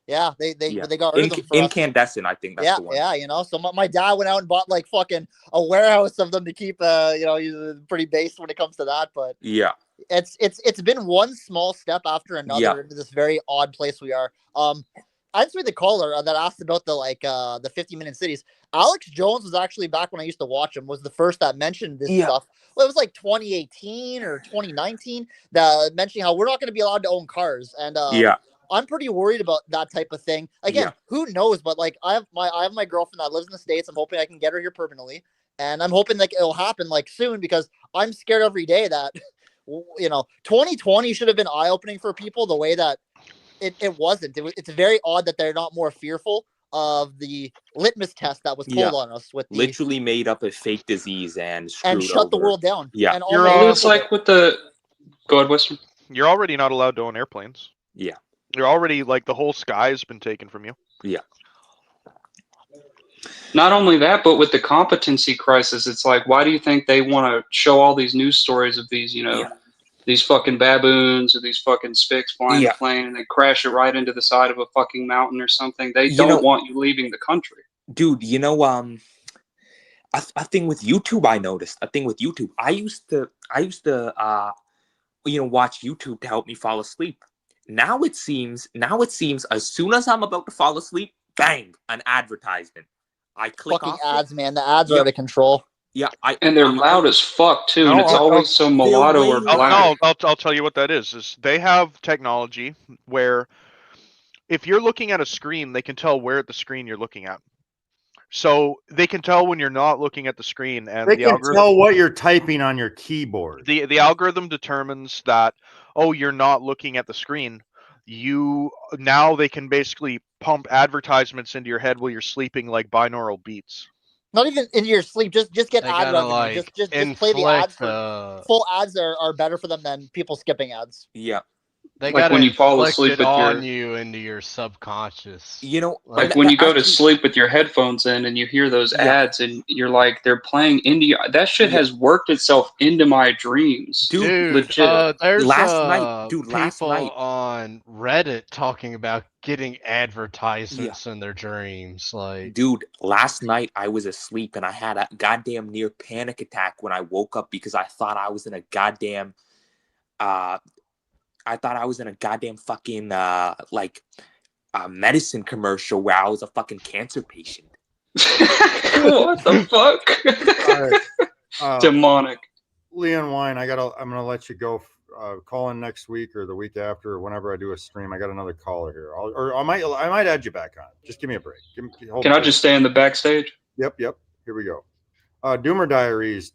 yeah, they Yeah. got rid of them for us. Incandescent, I think that's Yeah, the one. yeah, So my dad went out and bought like fucking a warehouse of them to keep. He's pretty based when it comes to that, but Yeah. it's been one small step after another Yeah. into this very odd place we are. Answering the caller that asked about the 50-minute cities. Alex Jones was actually back when I used to watch him. Was the first that mentioned this stuff. Well, it was like 2018 or 2019 that mentioning how we're not going to be allowed to own cars, and Yeah. I'm pretty worried about that type of thing. Again, Yeah. who knows? But like, I have my girlfriend that lives in the States. I'm hoping I can get her here permanently, and I'm hoping like it'll happen like soon because I'm scared every day that 2020 should have been eye opening for people the way that it wasn't. It's very odd that they're not more fearful of the litmus test that was pulled on us with literally made up a fake disease and screwed shut the over. world down. Yeah. And It's like with the go ahead, Western. You're already not allowed to own airplanes. Yeah. You're already like the whole sky has been taken from you. Yeah. Not only that, but with the competency crisis, it's like, why do you think they want to show all these news stories of these, these fucking baboons or these fucking spics flying a plane and they crash it right into the side of a fucking mountain or something? They don't want you leaving the country. Dude, a thing with YouTube I noticed. A thing with YouTube. I used to watch YouTube to help me fall asleep. Now it seems as soon as I'm about to fall asleep, bang, an advertisement. I click fucking off ads, man. The ads are out of control. Yeah, and they're loud as fuck too, and it's always some mulatto or black. I'll tell you what that is they have technology where if you're looking at a screen, they can tell where at the screen you're looking at. So they can tell when you're not looking at the screen, and They can tell what you're typing on your keyboard. The algorithm determines that, oh, you're not looking at the screen. Now they can basically pump advertisements into your head while you're sleeping, like binaural beats. Not even in your sleep. Just get They ad gotta, revenue. like, Just play the ads. inflict, Full ads are better for them than people skipping ads. Yeah. They Like gotta when you fall inflict asleep it with on your- you into your subconscious. Like when you go to sleep with your headphones in and you hear those ads and you're like, they're playing indie. That shit has worked itself into my dreams. Dude, legit. there's last people night. on Reddit talking about getting advertisements in their dreams. Like, dude, last night I was asleep and I had a goddamn near panic attack when I woke up because I thought I was in a goddamn fucking medicine commercial where I was a fucking cancer patient. What the fuck? All right. Demonic. Leon Wine, I'm gonna let you go. Call in next week or the week after, or whenever I do a stream. I got another caller here, I might add you back on. Just give me a break. Can I just stay in the backstage? Yep. Here we go. Doomer Diaries,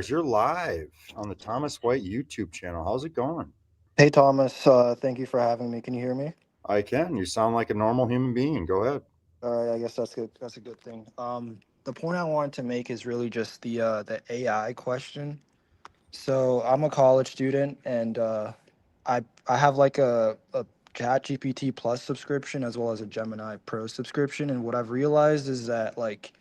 you're live on the Thomas White YouTube channel. How's it going? Hey Thomas, thank you for having me. Can you hear me? I can. You sound like a normal human being. Go ahead. All right, I guess that's good. That's a good thing. The point I wanted to make is really just the AI question. So I'm a college student, and I have like a ChatGPT Plus subscription as well as a Gemini Pro subscription. And what I've realized is that like,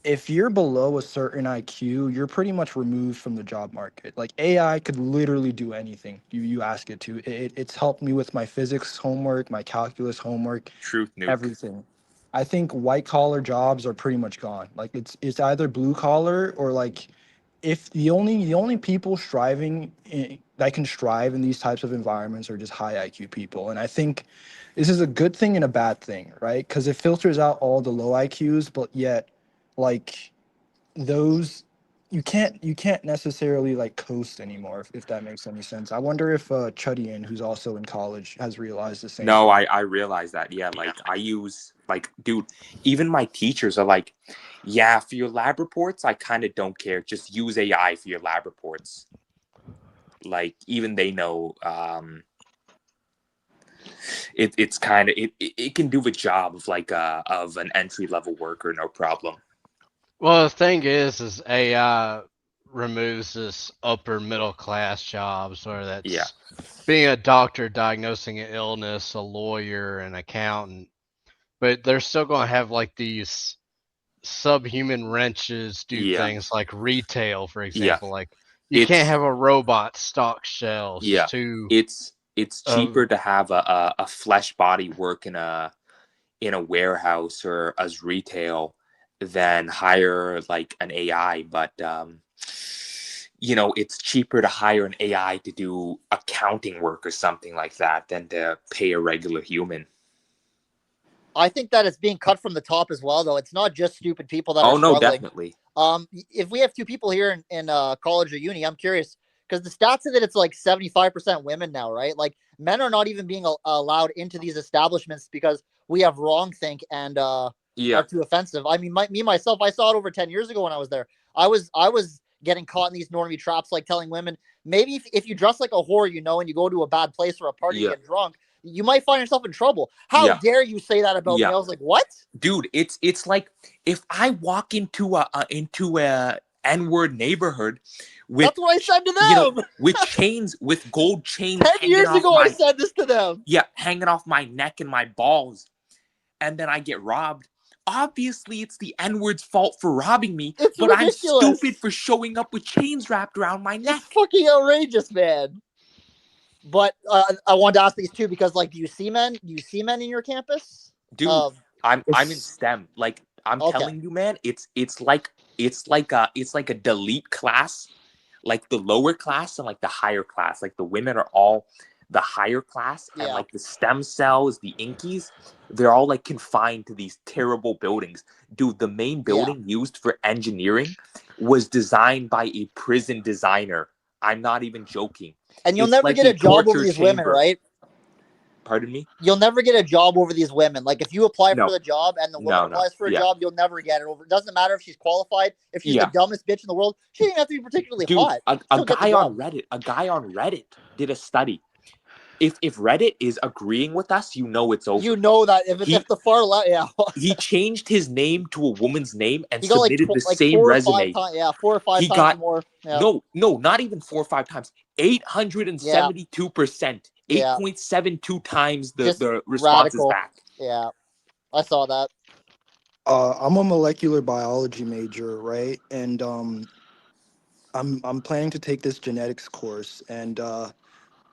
if you're below a certain IQ, you're pretty much removed from the job market. Like AI could literally do anything you ask it to. It's helped me with my physics homework, my calculus homework, Truth nuke. everything. I think white collar jobs are pretty much gone. Like it's either blue collar or like if the only people that can strive in these types of environments are just high IQ people, and I think this is a good thing and a bad thing, right? Because it filters out all the low IQs, but yet, like, those you can't necessarily like coast anymore, if that makes any sense. I wonder if Chudian, who's also in college, has realized the same No, thing. I realize that. Yeah, like I use like, dude, even my teachers are like, yeah, for your lab reports, I kind of don't care. Just use AI for your lab reports. Like even they know it's kind of it can do the job of like of an entry level worker, no problem. Well, the thing is AI removes this upper middle class jobs, where that's Yeah. being a doctor, diagnosing an illness, a lawyer, an accountant. But they're still going to have like these subhuman wrenches do Yeah. things like retail, for Yeah. example. Like you can't have a robot stock shelves Yeah. to It's cheaper to have a flesh body work in a warehouse or as retail than hire like an AI, but you know, it's cheaper to hire an AI to do accounting work or something like that than to pay a regular human. I think that it's being cut from the top as well, though. It's not just stupid people that are Oh no, struggling. definitely. If we have two people here in college or uni, I'm curious because the stats say that it's like 75% women now, right? Like men are not even being allowed into these establishments because we have wrong think and Yeah. are too offensive. I mean, myself, I saw it over 10 years ago when I was there. I was getting caught in these normie traps, like telling women, maybe if you dress like a whore, you know, and you go to a bad place or a party Yeah. and get drunk, you might find yourself in trouble. How Yeah. dare you say that about me? Yeah. I was like, what? Dude, it's like if I walk into a N-word neighborhood with That's what I said to them. you know, with chains, with gold chains 10 hanging years off ago, my, I said this to them. yeah, hanging off my neck and my balls, and then I get robbed. Obviously, it's the N-word's fault for robbing me, It's but ridiculous. I'm stupid for showing up with chains wrapped around my neck. It's fucking outrageous, man. But I wanted to ask these too because, like, do you see men in your campus? Dude, I'm in STEM. Like I'm Okay. telling you, man, it's like a delete class, like the lower class and like the higher class. Like the women are all the higher class, and Yeah. like the stem cells, the inkies, they're all like confined to these terrible buildings. Dude, the main building used for engineering was designed by a prison designer. I'm not even joking. And you'll It's never like get a job over torture these women, chamber. right? Pardon me? You'll never get a job over these women. Like if you apply No. for the job and the woman No, applies for a yeah. job, you'll never get it over. It doesn't matter if she's qualified. If she's Yeah. the dumbest bitch in the world, she didn't have to be particularly Dude, hot. a She'll get the guy on job. Reddit did a study. If Reddit is agreeing with us, you know it's over. You know that if it's if the far left, yeah. He changed his name to a woman's name and He got like, submitted the like same 4 or resume. 5 times. Yeah, 4 or 5 He times got more. Yeah. no, not even 4 or 5 times. 872%. Yeah. 8.72 times Just the responses radical. back. Yeah, I saw that. I'm a molecular biology major, right? And I'm planning to take this genetics course, and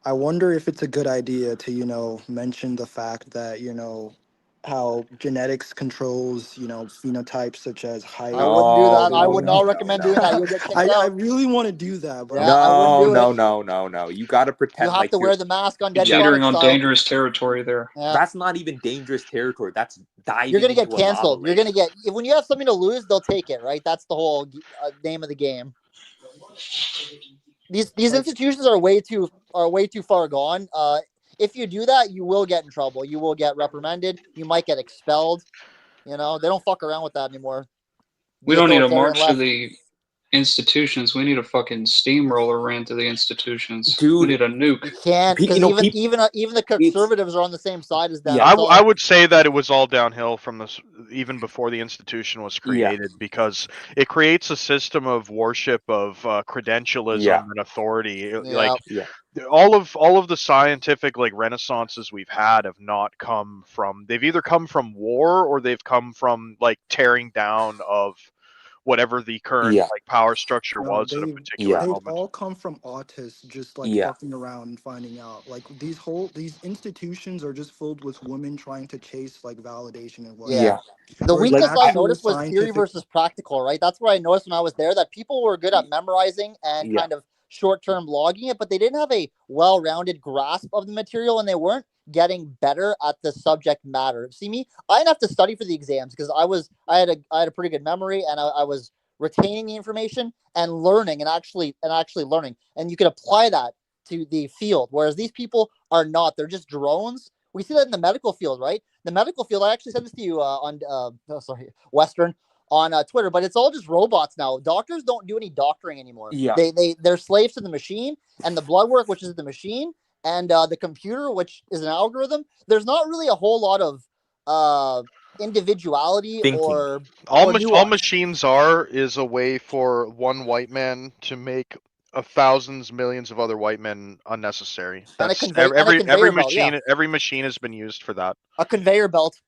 I wonder if it's a good idea to, you know, mention the fact that, you know, how genetics controls, you know, phenotypes such as height. I wouldn't do that. I would not recommend doing that. You'll get kicked I out. really want to do that, but Yeah, I wouldn't do it. No. You got to pretend You have like to you're wear the mask on You're Dead teetering Comic on style. dangerous territory there. Yeah. That's not even dangerous territory. That's diving You're gonna get into a lava canceled. You're lake. gonna get when you have something to lose, they'll take it, right? That's the whole name of the game. These institutions are way too far gone. If you do that, you will get in trouble. You will get reprimanded. You might get expelled. You know, they don't fuck around with that anymore. We The don't need a authoritarian march to left. the institutions. We need a fucking steamroller ran to the institutions. Dude, we need a nuke. You can't because even the conservatives are on the same side as them. I would say that it was all downhill from this even before the institution was created because it creates a system of worship of credentialism and authority. Like all of the scientific like renaissances we've had have not come from. They've either come from war or they've come from like tearing down of whatever the current Yeah. like power structure No, was at a they've particular Yeah. they've moment. all come from autists just like Yeah. fucking around and finding out. Like these institutions are just filled with women trying to chase like validation and Yeah. whatnot. The Whereas weakness I actual noticed was theory scientific versus practical, right? That's what I noticed when I was there, that people were good at memorizing and Yeah. kind of short-term logging it, but they didn't have a well-rounded grasp of the material, and they weren't getting better at the subject matter. See me, I didn't have to study for the exams because I had a pretty good memory, and I was retaining the information and learning and actually learning. And you could apply that to the field, whereas these people are not. They're just drones. We see that in the medical field, right? The medical field. I actually sent this to you on Western on Twitter, but it's all just robots now. Doctors don't do any doctoring anymore. Yeah. They're slaves to the machine and the blood work, which is the machine, and the computer, which is an algorithm. There's not really a whole lot of individuality Thinking. or All nuance. machines is a way for one white man to make thousands, millions of other white men unnecessary. And a That's conveyor belt, yeah. every machine has been used for that. A conveyor belt.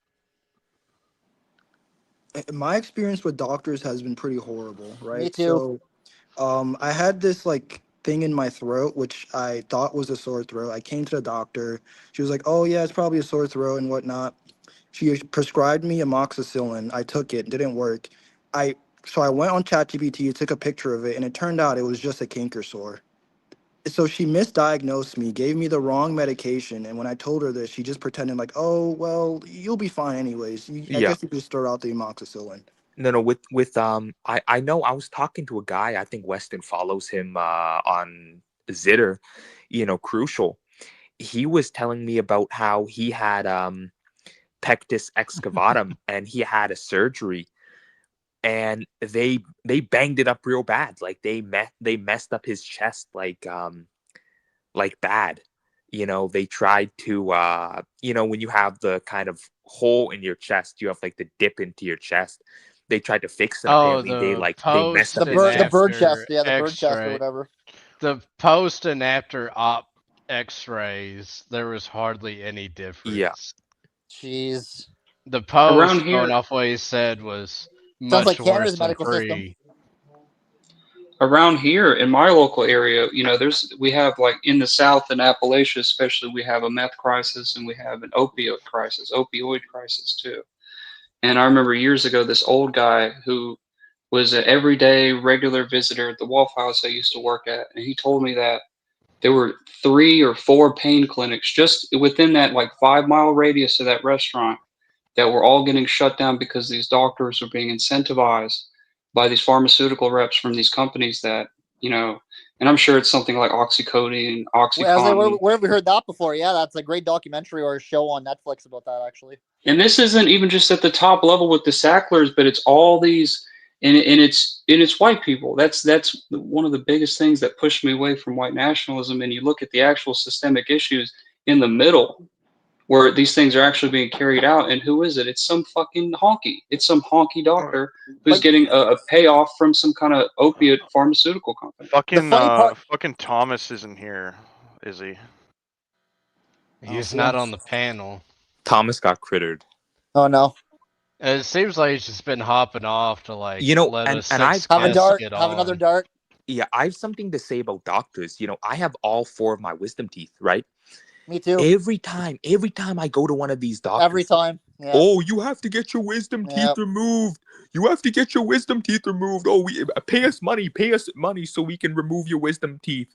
My experience with doctors has been pretty horrible, right? Me too. So, I had this like thing in my throat, which I thought was a sore throat. I came to the doctor. She was like, "Oh yeah, it's probably a sore throat and whatnot." She prescribed me amoxicillin. I took it, didn't work. So I went on ChatGPT, took a picture of it, and it turned out it was just a canker sore. So she misdiagnosed me, gave me the wrong medication, and when I told her this, she just pretended like, "Oh well, you'll be fine anyways. I Yeah. guess you just throw out the amoxicillin." No, with I know I was talking to a guy, I think Weston follows him on Zitter, Crucial. He was telling me about how he had pectus excavatum and he had a surgery, and they banged it up real bad. Like they messed up his chest like bad. They tried to when you have the kind of hole in your chest, you have like the dip into your chest. They tried to fix it. Oh, Apparently, they the messed post up and his The chest. bird chest, after yeah, the bird chest or X-ray. whatever. The post and after op X-rays, there was hardly any difference. Yeah. Jeez. The post, Around here- going off what he said, was Sounds much like Canada's worse than medical system. free. Around here in my local area, we have like in the South in Appalachia, especially, we have a meth crisis and we have an opioid crisis too. And I remember years ago, this old guy who was an everyday regular visitor at the Waffle House I used to work at, and he told me that there were 3 or 4 pain clinics just within that like 5-mile radius of that restaurant that were all getting shut down because these doctors were being incentivized by these pharmaceutical reps from these companies that, and I'm sure it's something like Oxycodone, Well, I was like, Oxycontin. where have we heard that before? Yeah, that's a great documentary or a show on Netflix about that, actually. And this isn't even just at the top level with the Sacklers, but it's all these, and it's white people. That's one of the biggest things that pushed me away from white nationalism. And you look at the actual systemic issues in the middle, where these things are actually being carried out. And who is it? It's some fucking honky. It's some honky doctor who's getting a payoff from some kind of opiate pharmaceutical company. Fucking Thomas isn't here, is he? He's not on the panel. Thomas got crittered. Oh no. It seems like he's just been hopping off to let and us I have a dart, have another dart. Yeah, I have something to say about doctors. I have all 4 of my wisdom teeth, right? Me too. Every time I go to one of these doctors, Every time. Yeah. Oh, you have to get your wisdom teeth removed. You have to get your wisdom teeth removed. Oh, pay us money so we can remove your wisdom teeth.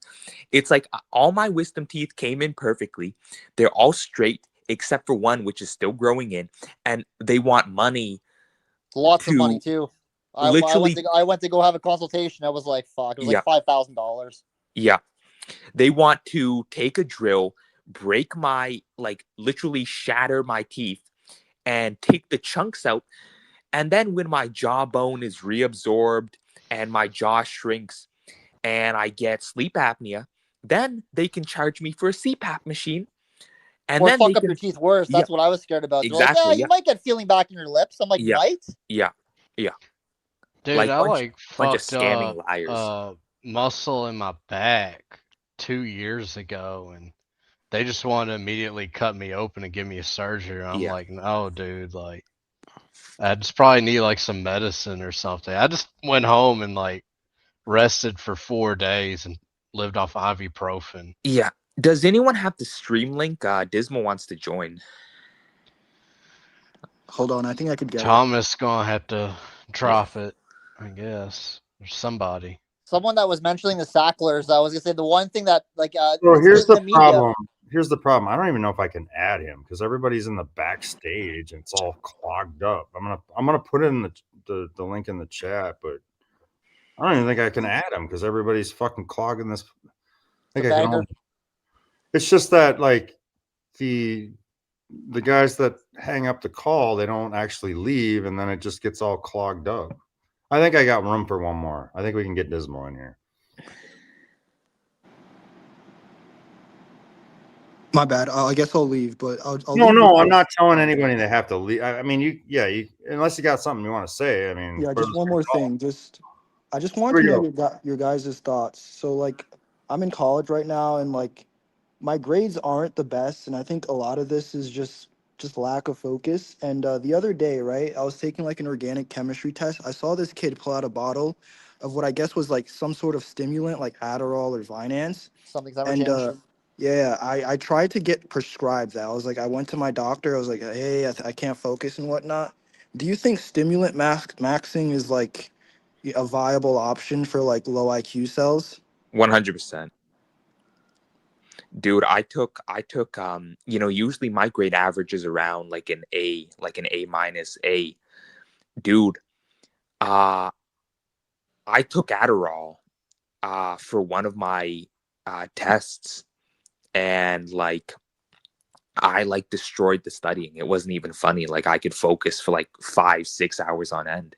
It's like all my wisdom teeth came in perfectly. They're all straight except for one, which is still growing in, and they want money. Lots of money too. I went to go have a consultation. I was like, fuck. It was like $5,000. Yeah. They want to take a drill, break my, literally shatter my teeth, and take the chunks out. And then when my jawbone is reabsorbed and my jaw shrinks and I get sleep apnea, then they can charge me for a CPAP machine. And or then fuck up your teeth worse. That's what I was scared about. Exactly. Like, you might get feeling back in your lips. I'm like, might? Yeah. Dude, I bunch of fucked scamming up liars. muscle in my back 2 years ago, and they just want to immediately cut me open and give me a surgery. I'm like, no, dude, I just probably need like some medicine or something. I just went home and like rested for 4 days and lived off ibuprofen. Yeah. Does anyone have the stream link? Dismal wants to join. Hold on, I think I could get Thomas gonna have to drop it, I guess, or somebody. Someone that was mentioning the Sacklers, I was gonna say the one thing that Well, here's in the media. problem. Here's the problem. I don't even know if I can add him because everybody's in the backstage and it's all clogged up. I'm gonna put it in the link in the chat, but I don't even think I can add him because everybody's fucking clogging this. I think I can only, it's just that like the guys that hang up the call, they don't actually leave, and then it just gets all clogged up. I think I got room for one more. I think we can get Dismal in here. My bad. I guess I'll leave, but I'll No, leave no, with I'm this. not telling anybody they have to leave. I mean, you unless you got something you want to say. I mean, Yeah, put just us one on more call. thing. I just Here wanted we to know go. your guys' thoughts. So like, I'm in college right now, and like, my grades aren't the best, and I think a lot of this is just lack of focus. And the other day, right, I was taking like an organic chemistry test. I saw this kid pull out a bottle of what I guess was like some sort of stimulant, like Adderall or Vyvanse. Something's never And changed. yeah, I tried to get prescribed that. I was like, I went to my doctor. I was like, hey, I can't focus and whatnot. Do you think stimulant maxing is like a viable option for like low IQ cells? 100%. Dude, I took usually my grade average is around like an A minus A. Dude, I took Adderall for one of my tests, and like I like destroyed the studying. It wasn't even funny. Like I could focus for like 5-6 hours on end.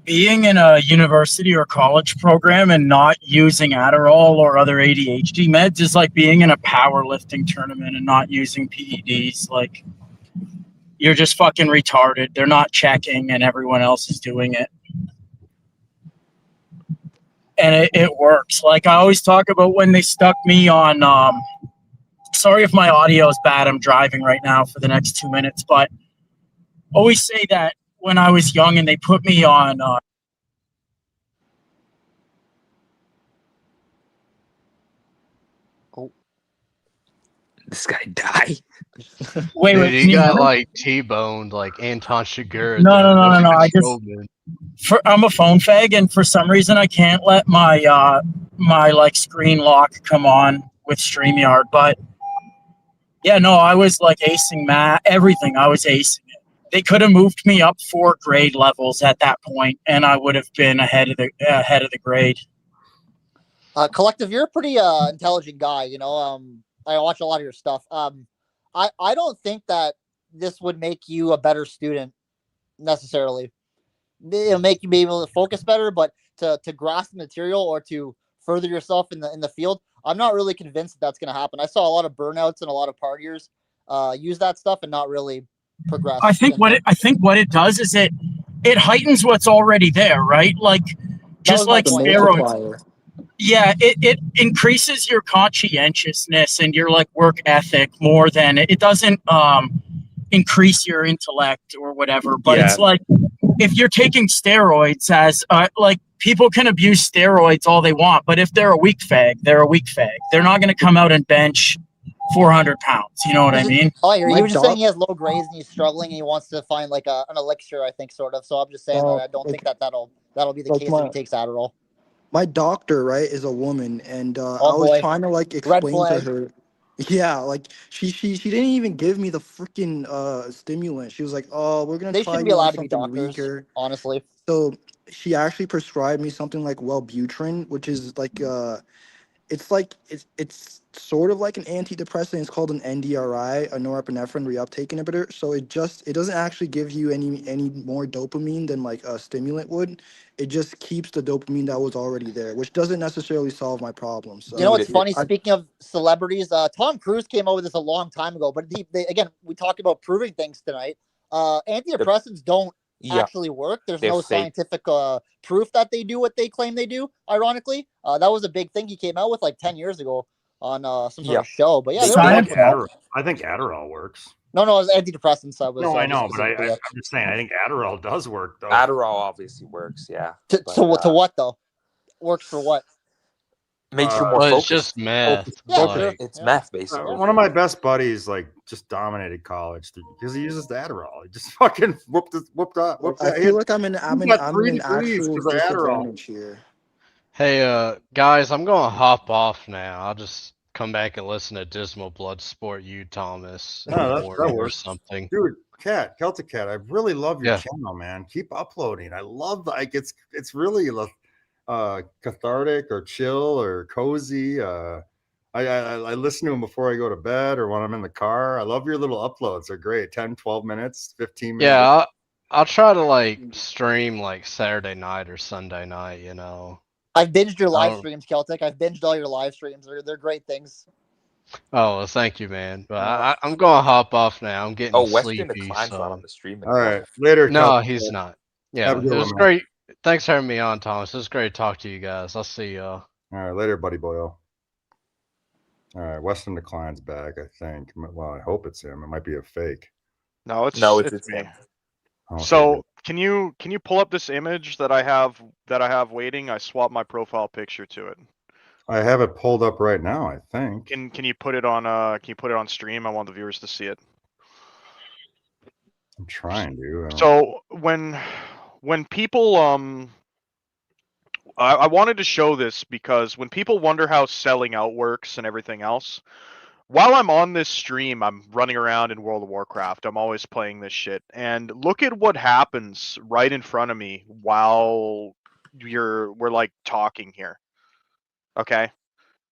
Being in a university or college program and not using Adderall or other ADHD meds is like being in a powerlifting tournament and not using PEDs. Like, you're just fucking retarded. They're not checking and everyone else is doing it. And it works. Like, I always talk about when they stuck me on, sorry if my audio is bad. I'm driving right now for the next 2 minutes, but always say that when I was young and they put me on, This guy died. Wait, Dude, can he you hear got me? like T-boned like Anton Chigurh. No. I I'm a phone fag, and for some reason I can't let my my like screen lock come on with StreamYard. But yeah, no, I was like acing everything. I was acing it. They could have moved me up 4 grade levels at that point, and I would have been ahead of the grade. Collective, you're a pretty intelligent guy. You know, I watch a lot of your stuff. I don't think that this would make you a better student necessarily. It'll make you be able to focus better, but to grasp the material or to further yourself in the field, I'm not really convinced that's going to happen. I saw a lot of burnouts and a lot of partiers use that stuff and not really progress. I think what it does is it heightens what's already there, right? Like, just like steroids. Yeah, it increases your conscientiousness and your like work ethic more than it doesn't increase your intellect or whatever. But it's like, if you're taking steroids as like, people can abuse steroids all they want, but if they're a weak fag, they're a weak fag. They're not going to come out and bench 400 pounds. You know what I mean? Oh, he was just saying he has low grades and he's struggling and he wants to find like an elixir, I think, sort of. So I'm just saying that I don't think that'll be the case if he takes Adderall. My doctor, right, is a woman, and I was trying to like explain to her. Yeah, like she didn't even give me the freaking stimulant. She was like, "Oh, we're gonna try you on something weaker." Honestly. So she actually prescribed me something like Wellbutrin, which is like it's sort of like an antidepressant. It's called an NDRI, a norepinephrine reuptake inhibitor. So it doesn't actually give you any more dopamine than like a stimulant would. It just keeps the dopamine that was already there, which doesn't necessarily solve my problem. So you know what's funny? Speaking of celebrities, Tom Cruise came out with this a long time ago. But again, we talked about proving things tonight. Antidepressants don't actually work. There's no scientific proof that they do what they claim they do. Ironically, that was a big thing he came out with like 10 years ago. on some sort Yeah. of show. But yeah, I they think were working. I think Adderall works. No, it was antidepressants. I was. No, I just know, but I'm specifically just saying. I think Adderall does work though. Adderall obviously works, yeah. to what though? Works for what? Makes you more Well, it's focused. just meth. Yeah, like, sure. It's Yeah. meth, basically. One of my best buddies like just dominated college because he uses the Adderall. He just fucking whooped I feel like I'm in an actual because of Adderall. disadvantage here. Hey, guys, I'm gonna hop off now. I'll just come back and listen to Dismal Bloodsport, you, Thomas, in No, the that morning or works. something. Dude, Celtic Cat, I really love your Yeah. channel, man. Keep uploading. I love like it's really cathartic or chill or cozy. I listen to them before I go to bed or when I'm in the car. I love your little uploads. They're great. 10, 12 minutes, 15 minutes. Yeah, I'll try to like stream like Saturday night or Sunday night, you know. I've binged your live Oh. streams, Celtic. I've binged all your live streams. They're great things. Oh, well, thank you, man. But I'm gonna hop off now. I'm getting Oh, Western sleepy. Decline's not So. on the stream All anymore. right. Later. No, Celtic he's Cat. not. Yeah, Have a it good was one, man. great. Thanks for having me on, Thomas. It was great to talk to you guys. I'll see y'all. All right, later, buddy Boyle. All right, Western Decline's back, I think. Well, I hope it's him. It might be a fake. No, it's it's me. him. Okay, So can you pull up this image that I have waiting? I swapped my profile picture to it. I have it pulled up right now, I think. Can you put it on stream? I want the viewers to see it. I'm trying to. So when people I wanted to show this because when people wonder how selling out works and everything else, while I'm on this stream, I'm running around in World of Warcraft. I'm always playing this shit. And look at what happens right in front of me while we're like talking here. Okay?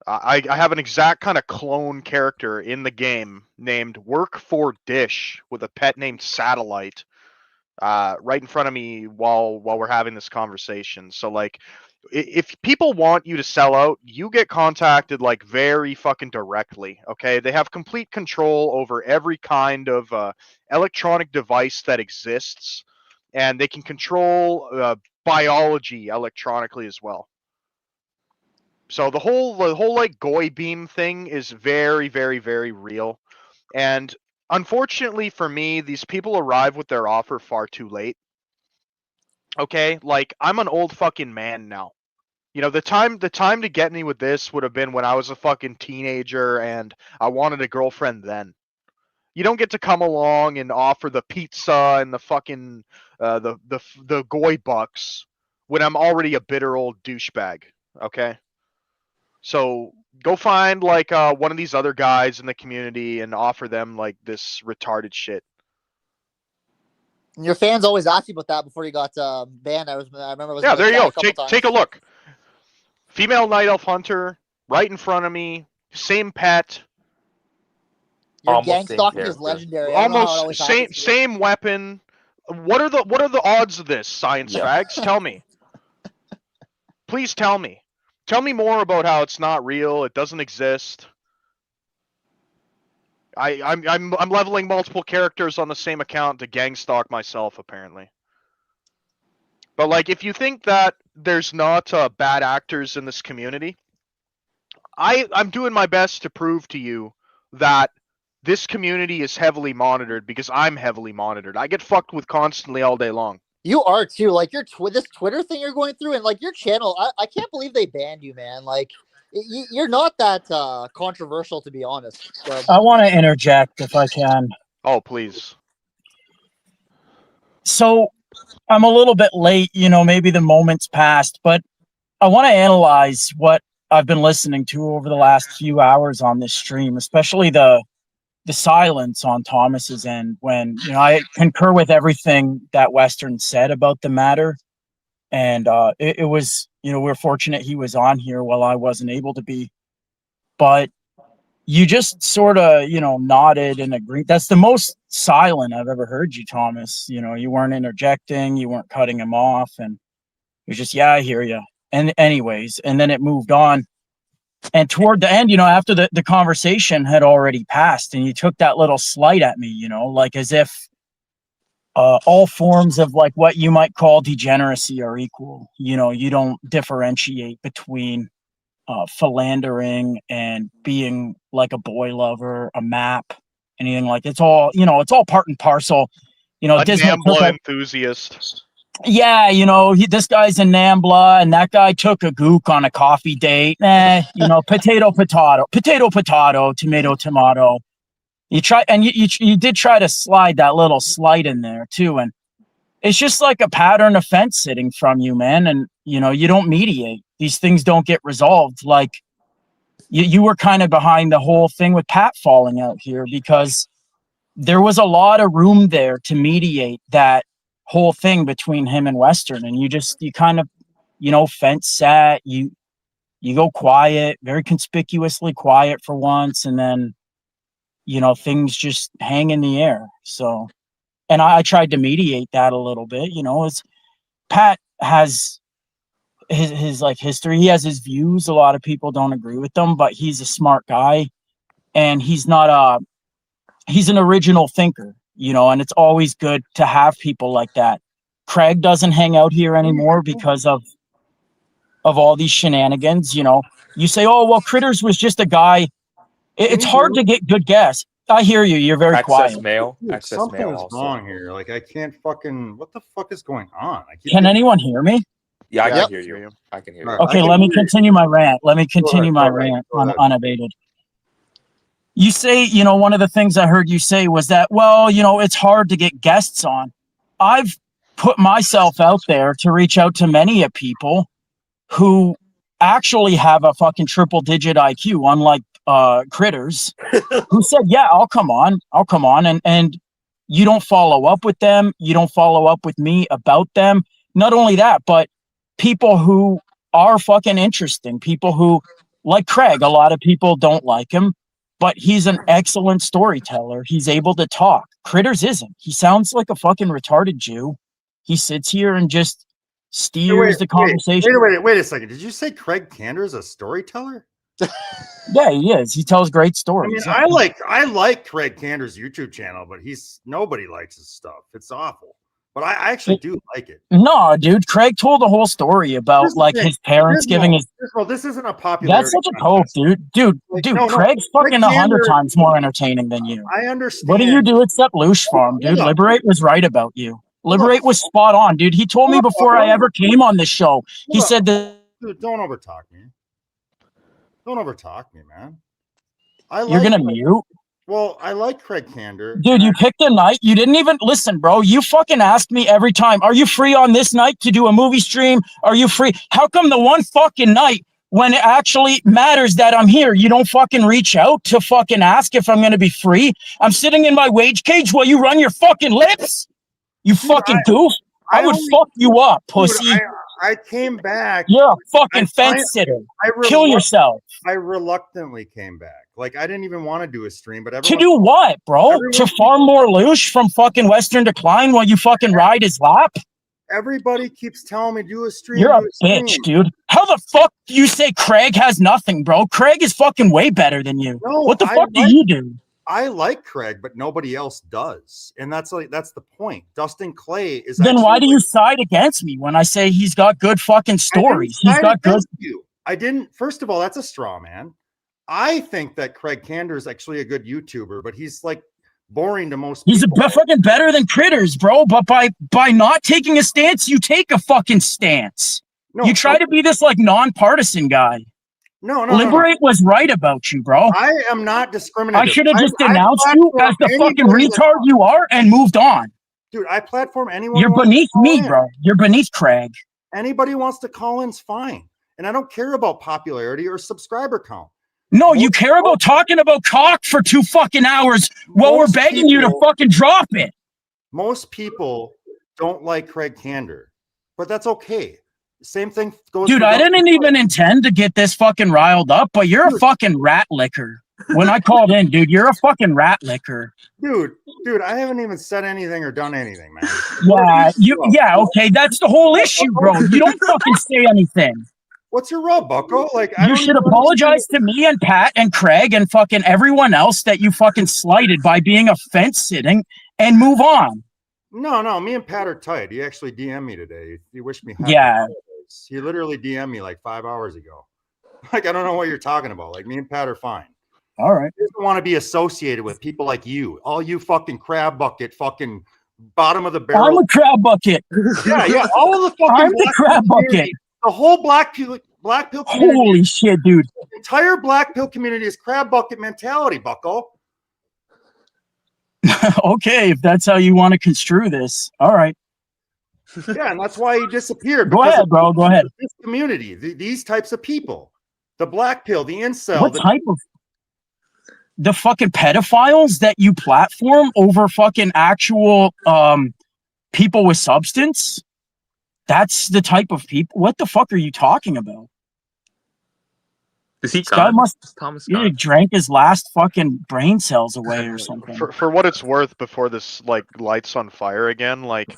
I have an exact kind of clone character in the game named Work for Dish with a pet named Satellite right in front of me while we're having this conversation. So like if people want you to sell out, you get contacted like very fucking directly. Okay, they have complete control over every kind of electronic device that exists, and they can control biology electronically as well. So the whole like Goy beam thing is very, very, very real. And unfortunately for me, these people arrive with their offer far too late. Okay, like I'm an old fucking man now. You know, the time to get me with this would have been when I was a fucking teenager and I wanted a girlfriend then. You don't get to come along and offer the pizza and the fucking the Goy bucks when I'm already a bitter old douchebag. Okay? So go find like one of these other guys in the community and offer them like this retarded shit. And your fans always ask you about that before you got banned. I remember. It was Yeah, in the there you chat go. a couple Take a times. look. Female Night Elf Hunter, right in front of me. Same pet. Your Almost gang same stalking is character. legendary. I don't know how it always Almost happens to you. same weapon. What are the odds of this, science Yeah. fags? Tell me. Please tell me. Tell me more about how it's not real. It doesn't exist. I'm leveling multiple characters on the same account to gang stalk myself, apparently. But like, if you think that there's not bad actors in this community, I'm doing my best to prove to you that this community is heavily monitored because I'm heavily monitored. I get fucked with constantly all day long. You are too. Like your this Twitter thing you're going through, and like your channel. I can't believe they banned you, man. Like you're not that controversial, to be honest. So, I want to interject if I can. Oh, please. So I'm a little bit late, you know, maybe the moment's passed, but I want to analyze what I've been listening to over the last few hours on this stream, especially the silence on Thomas's end when, you know, I concur with everything that Western said about the matter. And it was, you know, we're fortunate he was on here while I wasn't able to be. But you just sort of, you know, nodded and agreed. That's the most silent I've ever heard you, Thomas. You know, you weren't interjecting, you weren't cutting him off, and you're just, yeah, I hear you. And anyways, and then it moved on. And toward the end, you know, after the conversation had already passed and you took that little slight at me, you know, like as if all forms of like what you might call degeneracy are equal. You know, you don't differentiate between philandering and being like a boy lover, a map, anything like it's all, you know, it's all part and parcel. You know, A Disney took Nambla a, enthusiast. yeah, you know, this guy's a Nambla, and that guy took a gook on a coffee date. You know, potato, tomato, tomato. You try, and you did try to slide that little slight in there too, and it's just like a pattern of fence sitting from you, man. And you know, you don't mediate; these things don't get resolved. Like you were kind of behind the whole thing with Pat falling out here because there was a lot of room there to mediate that whole thing between him and Western, and you kind of, you know, fence sat. You go quiet, very conspicuously quiet for once, and then, you know, things just hang in the air. So, and I tried to mediate that a little bit. You know, as Pat has his like history, he has his views. A lot of people don't agree with them, but he's a smart guy, and he's an original thinker, you know, and it's always good to have people like that. Craig doesn't hang out here anymore because of all these shenanigans. You know, you say, oh, well, Critters was just a guy. It's hard to get good guests. I hear you. You're very quiet. Dude, Access something mail is also. wrong here. Like I can't fucking. What the fuck is going on? I keep Can getting- anyone hear me? Yeah, I Yep. can hear you. I can hear you. Alright, Okay, I can let me hear you. continue my rant. Let me continue my go ahead, rant go ahead. unabated. You say, you know, one of the things I heard you say was that, well, you know, it's hard to get guests on. I've put myself out there to reach out to many of people who actually have a fucking triple digit IQ, unlike Critters, who said, yeah, I'll come on. And you don't follow up with them. You don't follow up with me about them. Not only that, but people who are fucking interesting, people who, like Craig, a lot of people don't like him, but he's an excellent storyteller. He's able to talk. Critters isn't. He sounds like a fucking retarded Jew. He sits here and just steers the conversation. Wait a second. Did you say Craig Kander is a storyteller? Yeah, he is. He tells great I stories. mean, I like Craig Kander's YouTube channel, but nobody likes his stuff. It's awful. But I actually do like it. No, dude, Craig told the whole story about Here's the like thing. his parents giving his. Well, this isn't a popular. That's such a cope, dude. Dude, no, Craig's Craig fucking 100 Kander- times more entertaining than you. I understand. What do you do except Loosh Farm, dude? Hold up. Liberate was right about you. Liberate was spot on, dude. He told me Hold up, before I ever came on this show. He Hold up. said that Dude, don't overtalk me. Don't overtalk me, man. you're gonna mute. Well, I like Craig Kander. Dude, you picked a night. You didn't even listen, bro. You fucking ask me every time, are you free on this night to do a movie stream? Are you free? How come the one fucking night when it actually matters that I'm here, you don't fucking reach out to fucking ask if I'm going to be free? I'm sitting in my wage cage while you run your fucking lips. You fucking goof. I would fuck you up, pussy. Dude, I came back. You're a fucking fence sitter. Kill yourself. I reluctantly came back. Like I didn't even want to do a stream, but To everyone, do what, bro? everyone- To farm more loosh from fucking Western Decline while you fucking ride his lap? everybody keeps telling me do a stream. You're a do stream. bitch, dude. How the fuck do you say Craig has nothing, bro? Craig is fucking way better than you. No, What the I fuck do like- you do? I like Craig, but nobody else does, and that's the point. Dustin Clay is. Then why do actually- you side against me when I say he's got good fucking stories? He's I got good. against you. I didn't. First of all, that's a straw man. I think that Craig Kander is actually a good YouTuber, but he's like boring to most He's people. fucking better than Critters, bro. But by not taking a stance, you take a fucking stance. No, you try to be this like nonpartisan guy. No. Liberate was right about you, bro. I am not discriminating. I should have just denounced you as the fucking anybody that- retard you are and moved on. Dude, I platform anyone. You're who wants to beneath call me, in. bro. You're beneath Craig. Anybody who wants to call in's fine, and I don't care about popularity or subscriber count. No, you care about talking about cock for 2 fucking hours while we're Most begging you to people- fucking drop it. Most people don't like Craig Kander, but that's okay. Same thing goes. Dude, for I Dustin didn't Clay. even intend to get this fucking riled up, but you're a fucking rat licker. When I called in, dude, you're a fucking rat licker. Dude, I haven't even said anything or done anything, man. Yeah, okay, that's the whole issue, bro. You don't fucking say anything. What's your rub, Bucko? Like, I You don't should even apologize to me and Pat and Craig and fucking everyone else that you fucking slighted by being a fence sitting and move on. No, me and Pat are tight. He actually DM'd me today. He wished me happy Yeah. holidays. He literally DM'd me like 5 hours ago. Like, I don't know what you're talking about. Like, me and Pat are fine. All right. He doesn't want to be associated with people like you. All you fucking crab bucket, fucking bottom of the barrel. I'm a crab bucket. Yeah. All of the fucking I'm the crab bucket. The whole black pill community. Holy shit, dude. The entire black pill community is crab bucket mentality, bucko. Okay, if that's how you want to construe this. All right. Yeah, and that's why he disappeared. Go because ahead, of bro. Go ahead. This community, these types of people. The black pill, the incel. What type of the fucking pedophiles that you platform over fucking actual people with substance? That's the type of people. What the fuck are you talking about? Is he This guy gone? must Thomas he gone? drank his last fucking brain cells away or something. For what it's worth, before this like lights on fire again, like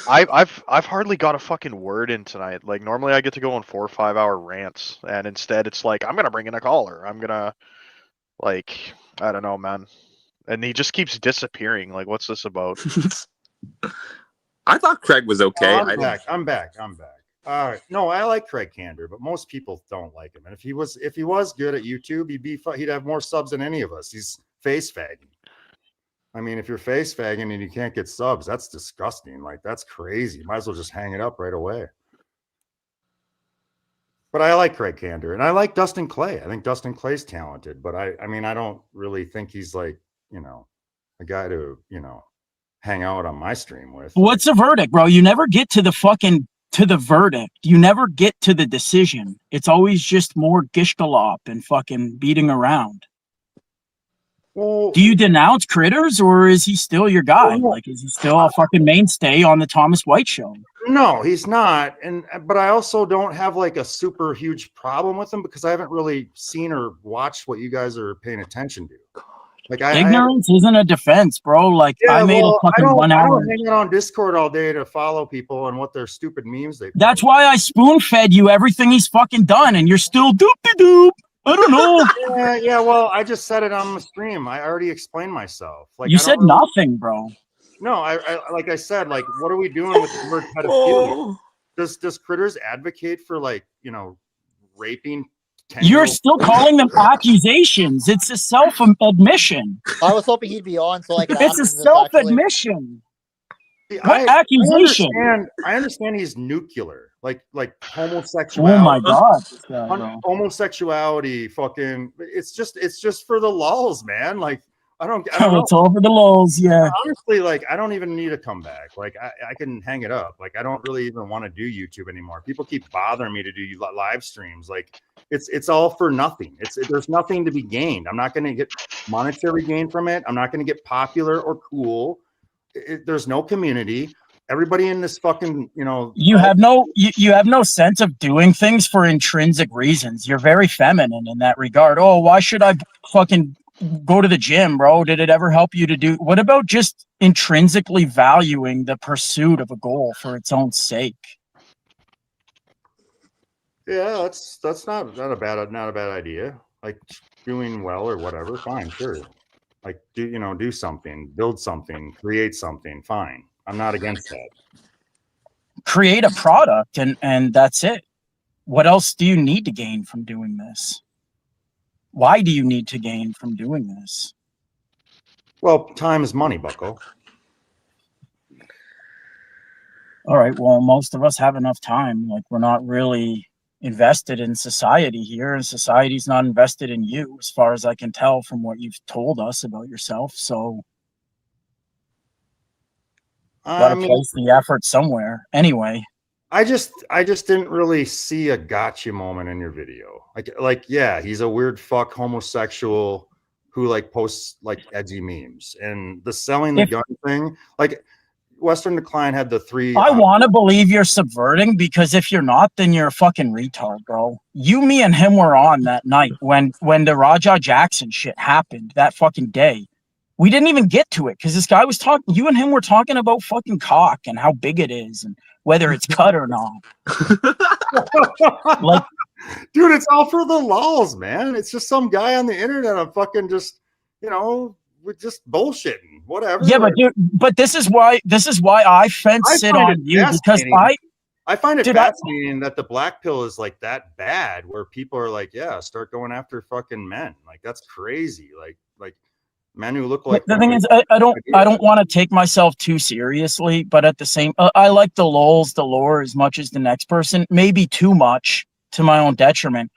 I've hardly got a fucking word in tonight. Like normally I get to go on 4 or 5 hour rants, and instead it's like I'm gonna bring in a caller. I'm gonna like I don't know, man. And he just keeps disappearing. Like what's this about? I thought Craig was okay. I'm back. All right. No, I like Craig Kander, but most people don't like him. And if he was good at YouTube, he'd have more subs than any of us. He's face fagging. I mean, if you're face fagging and you can't get subs, that's disgusting. Like that's crazy. Might as well just hang it up right away. But I like Craig Kander and I like Dustin Clay. I think Dustin Clay's talented, but I mean, I don't really think he's like, a guy to, hang out on my stream with. What's the verdict, bro? You never get to the verdict. You never get to the decision. It's always just more gishgalop and fucking beating around. Well, do you denounce Critters or is he still your guy? Like, is he still a fucking mainstay on the Thomas White show? No, he's not. But I also don't have like a super huge problem with him because I haven't really seen or watched what you guys are paying attention to. Like Ignorance isn't a defense, bro. Like I made a fucking 1 hour. I don't hang out on Discord all day to follow people and what their stupid memes they. That's why I spoon fed you everything he's fucking done, and you're still doop-de-doop. I don't know. Yeah. Well, I just said it on the stream. I already explained myself. Like you said nothing, bro. No, I like I said, like, what are we doing with the word pedophilia? Does Critters advocate for like raping? You're still calling them accusations. It's a self-admission. I was hoping he'd be on so I could. It's a self-admission. What accusation? I understand he's nuclear, like homosexuality. Oh my god, homosexuality. Fucking, it's just for the lulz, man. Like I don't know. It's all for the lulz, yeah. Honestly, like I don't even need to come back. Like I can hang it up. Like I don't really even want to do YouTube anymore. People keep bothering me to do live streams. Like it's all for nothing. There's nothing to be gained. I'm not going to get monetary gain from it. I'm not going to get popular or cool. There's no community. Everybody in this fucking, you have no sense of doing things for intrinsic reasons. You're very feminine in that regard. Oh, why should I fucking go to the gym, bro? Did it ever help you to do? What about just intrinsically valuing the pursuit of a goal for its own sake? Yeah, that's not a bad idea. Like doing well or whatever, fine, sure. Like do something, build something, create something, fine. I'm not against that. Create a product and that's it. What else do you need to gain from doing this? Why do you need to gain from doing this? Well, time is money, bucko. All right, well, most of us have enough time. Like we're not really invested in society here, and society's not invested in you, as far as I can tell from what you've told us about yourself. So gotta place the effort somewhere. Anyway, I just didn't really see a gotcha moment in your video. Like yeah, he's a weird fuck homosexual who like posts like edgy memes, and the selling the gun thing. Like Western Decline had the 3. I want to believe you're subverting, because if you're not, then you're a fucking retard, bro. You, me, and him were on that night when the Raja Jackson shit happened that fucking day. We didn't even get to it because this guy was talking. You and him were talking about fucking cock and how big it is and whether it's cut or not. Like, dude, it's all for the lulz, man. It's just some guy on the internet. I'm fucking just, with just bullshitting, whatever. Yeah, but dude, this is why I fence it on you, because I find it Dude, fascinating that the black pill is like that bad, where people are like, yeah, start going after fucking men. Like that's crazy. Like men who look like the thing women. is, I don't want to take myself too seriously, but at the same, I like the lols, the lore as much as the next person, maybe too much to my own detriment.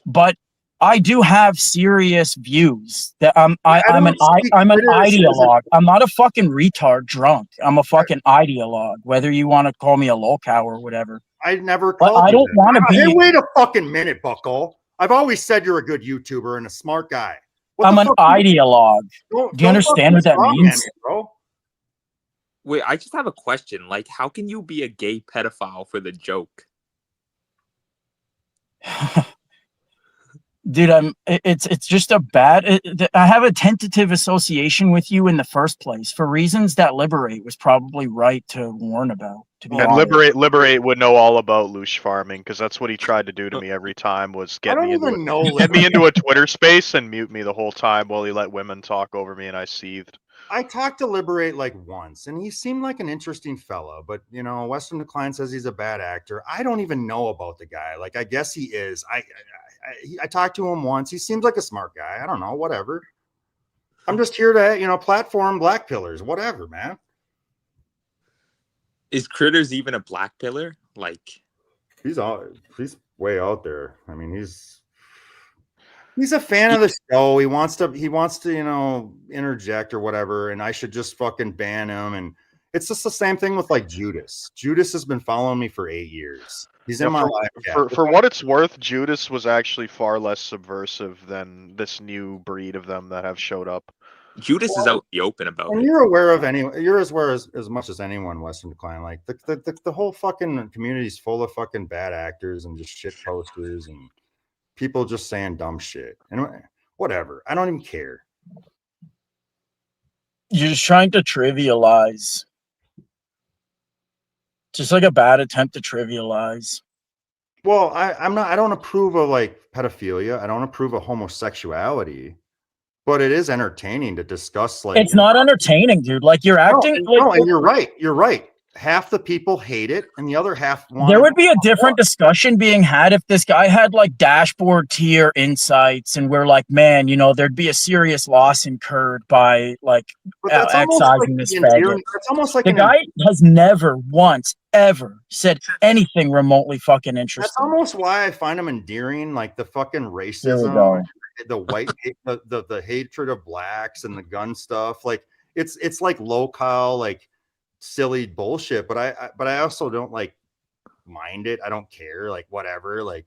But I do have serious views that I'm an ideologue. I'm not a fucking retard drunk. I'm a fucking ideologue, whether you want to call me a lolcow or whatever. I never But called I you don't that. want to be. Hey, wait a fucking minute, Bucko. I've always said you're a good YouTuber and a smart guy. I'm an ideologue. Do you understand what that means? Bro? Wait, I just have a question. Like, how can you be a gay pedophile for the joke? Dude, it's just a bad. I have a tentative association with you in the first place for reasons that Liberate was probably right to warn about. To be And honest. Liberate would know all about loosh farming because that's what he tried to do to me every time was get me into a Twitter space and mute me the whole time while he let women talk over me and I seethed. I talked to Liberate like once, and he seemed like an interesting fella. But you know, Western Decline says he's a bad actor. I don't even know about the guy. Like, I guess he is. I talked to him once. He seems like a smart guy. I don't know. Whatever. I'm just here to platform black pillars. Whatever, man. Is Critters even a black pillar? Like, he's way out there. I mean, he's a fan of the show. He wants to interject or whatever, and I should just fucking ban him. And it's just the same thing with like Judas. Judas has been following me for 8 years. He's in my life. For what it's worth, Judas was actually far less subversive than this new breed of them that have showed up. Judas is out in the open about And it. you're aware of you're as aware as much as anyone, Western Decline. Like the whole fucking community is full of fucking bad actors and just shit posters and people just saying dumb shit. And whatever. I don't even care. You're just trying to trivialize. Just like a bad attempt to trivialize. Well, I don't approve of like pedophilia. I don't approve of homosexuality. But it is entertaining to discuss. Like, It's not entertaining, dude. Like you're acting. No, and you're right. You're right. Half the people hate it, and the other half want. There would be a different discussion being had if this guy had like dashboard tier insights, and we're like, man, there'd be a serious loss incurred by like excising this faggot. It's almost like the guy has never once ever said anything remotely fucking interesting. That's almost why I find him endearing. Like the fucking racism, the white, the hatred of blacks, and the gun stuff. Like it's like low-cal, like silly bullshit. But I also don't like mind it. I don't care. Like whatever. Like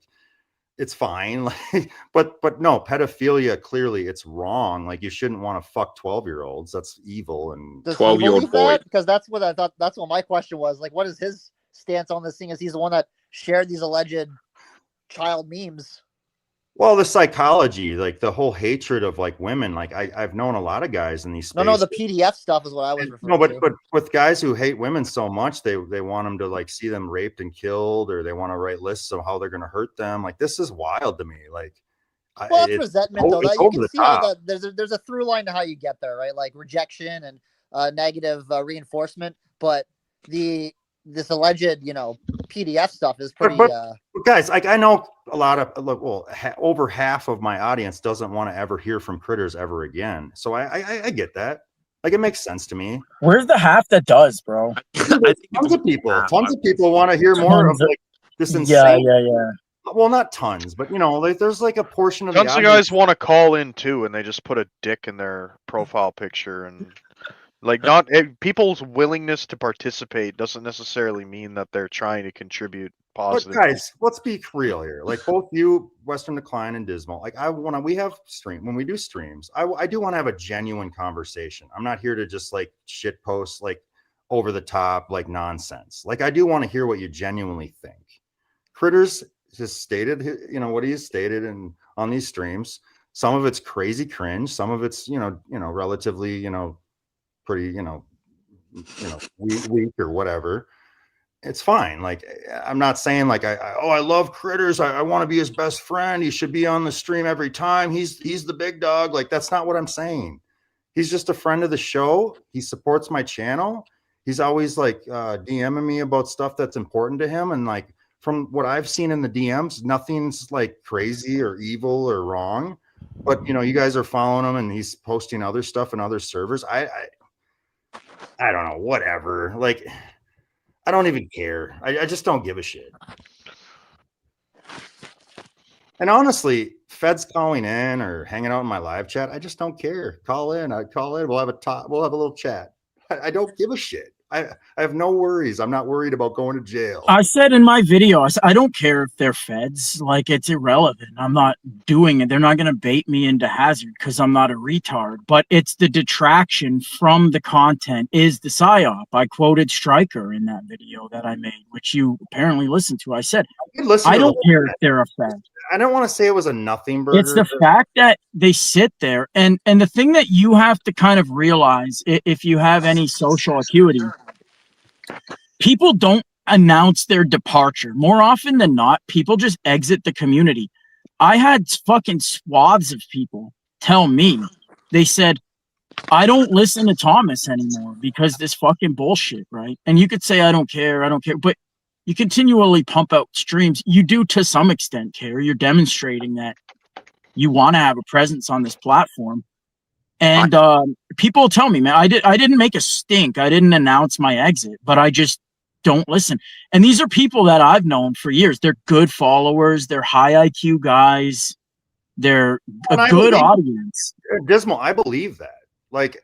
it's fine. Like but no, pedophilia, clearly it's wrong. Like you shouldn't want to fuck 12-year-olds. That's evil. And 12-year-old boy. Because that's what I thought. That's what my question was. Like, what is his stance on this thing? Is he's the one that shared these alleged child memes? Well, the psychology, like the whole hatred of like women, like I've known a lot of guys in these spaces. No, the PDF stuff is what I was referring to. But with guys who hate women so much, they want them to like see them raped and killed, or they want to write lists of how they're going to hurt them. Like this is wild to me. Like, well, that's resentment though. You can see how there's a through line to how you get there, right? Like rejection and negative reinforcement. But this alleged, PDF stuff is pretty. But guys, like I know a lot of over half of my audience doesn't want to ever hear from Critters ever again. So I get that. Like it makes sense to me. Where's the half that does, bro? Tons of people want to hear more of like this insane. Yeah. Well, not tons, but there's like a portion of tons the of guys want to call in too, and they just put a dick in their profile picture and. Like people's willingness to participate doesn't necessarily mean that they're trying to contribute positively. But guys, let's be real here. Like both you, Western Decline, and Dismal. Like when we do streams, I do want to have a genuine conversation. I'm not here to just like shit post like over the top like nonsense. Like I do want to hear what you genuinely think. Critters has stated, what he has stated on these streams. Some of it's crazy cringe. Some of it's relatively pretty weak or whatever. It's fine. Like I'm not saying like I love Critters, I want to be his best friend, he should be on the stream every time, he's the big dog. Like that's not what I'm saying. He's just a friend of the show. He supports my channel. He's always like DMing me about stuff that's important to him, and like from what I've seen in the DMs, nothing's like crazy or evil or wrong. But you know, you guys are following him, and he's posting other stuff in other servers. I don't know, whatever. Like, I don't even care. I just don't give a shit. And honestly, feds calling in or hanging out in my live chat, I just don't care. Call in. I call in. We'll have a little chat. I don't give a shit. I have no worries. I'm not worried about going to jail. I said in my video, I said, I don't care if they're feds. Like, it's irrelevant. I'm not doing it. They're not going to bait me into hazard because I'm not a retard. But it's the detraction from the content is the psyop. I quoted Stryker in that video that I made, which you apparently listened to. I said, I don't care if they're a fed. I don't want to say it was a nothing burger. It's the fact that they sit there, and the thing that you have to kind of realize, if you have any social acuity, people don't announce their departure. More often than not, people just exit the community. I had fucking swaths of people tell me, they said, I don't listen to Thomas anymore because this fucking bullshit, right? And you could say, I don't care, but you continually pump out streams. You do to some extent care. You're demonstrating that you want to have a presence on this platform. And people tell me, man, I didn't make a stink. I didn't announce my exit, but I just don't listen. And these are people that I've known for years. They're good followers. They're high IQ guys. They're a good audience. Dismal, I believe that. Like,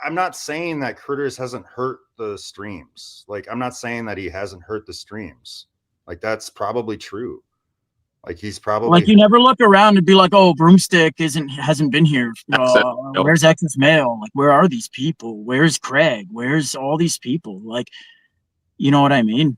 I'm not saying that Critters hasn't hurt the streams. Like, I'm not saying that he hasn't hurt the streams. Like, that's probably true. Like, he's probably like, you never look around and be like, oh, Broomstick hasn't been here. Where's X's Mail? Like, where are these people? Where's Craig? Where's all these people? Like, you know what I mean?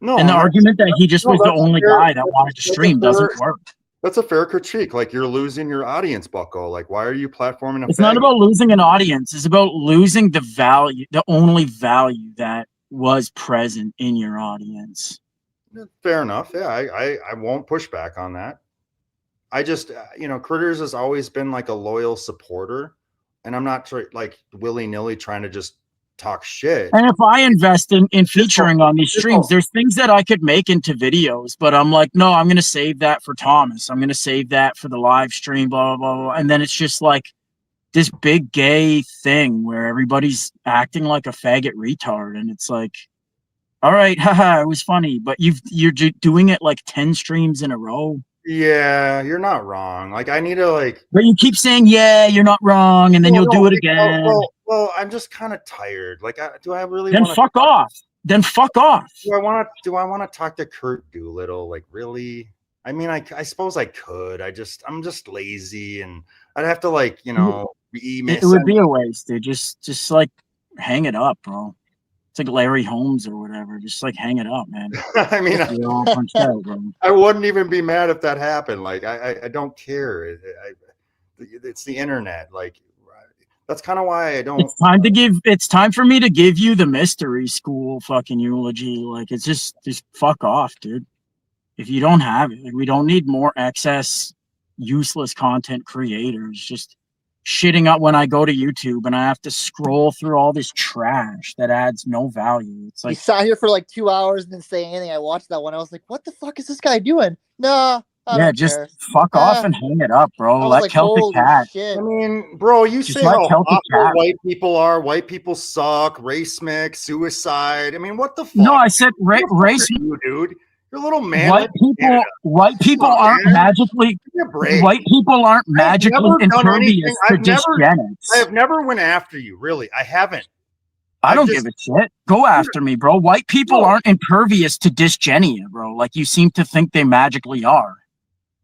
No. And the argument that he just was the only guy that wanted to stream doesn't work. That's a fair critique. Like, you're losing your audience, Bucko. Like, why are you platforming? It's not about losing an audience. It's about losing the value, the only value that was present in your audience. Fair enough. Yeah, I won't push back on that. I just, you know, Critters has always been like a loyal supporter, and I'm not like willy-nilly trying to just talk shit. And if I invest in featuring on these streams, there's things that I could make into videos, but I'm like, no, I'm going to save that for Thomas. I'm going to save that for the live stream, blah, blah, blah. And then it's just like this big gay thing where everybody's acting like a faggot retard. And it's like, all right, haha, it was funny, but you're doing it like 10 streams in a row. Yeah, you're not wrong. Like, I need to like. But you keep saying, yeah, you're not wrong, and then you'll do it again. Well, I'm just kind of tired. Like, do I really? Then fuck off. Then fuck off. Do I want to talk to Kurt Doolittle? Like, really? I mean, I suppose I could. I'm just lazy, and I'd have to, like, you know, email. It would be a waste, dude. Just like hang it up, bro. It's like Larry Holmes or whatever. Just like hang it up, man. I mean, you're all punched out, bro. I wouldn't even be mad if that happened. Like, I don't care. It's the internet. Like, that's kind of why I don't. It's time for me to give you the mystery school fucking eulogy. Like, it's just fuck off, dude. If you don't have it, like, we don't need more excess useless content creators just shitting up when I go to YouTube and I have to scroll through all this trash that adds no value. It's like, he sat here for like 2 hours and didn't say anything. I watched that one. I was like, what the fuck is this guy doing? Nah. Yeah, just fuck off and hang it up, bro. Let like, Celtic Cat. Shit. I mean, bro, you Just say let how Celtic awful Cat. white people are. White people suck. Race mix, suicide. I mean, what the fuck? No, I said race. You, dude. You're a little man. White people aren't magically. White people aren't magically impervious to dysgenics. I have never went after you. Really, I haven't. I don't give a shit. Go after me, bro. White people aren't impervious to dysgenia, bro. Like you seem to think they magically are.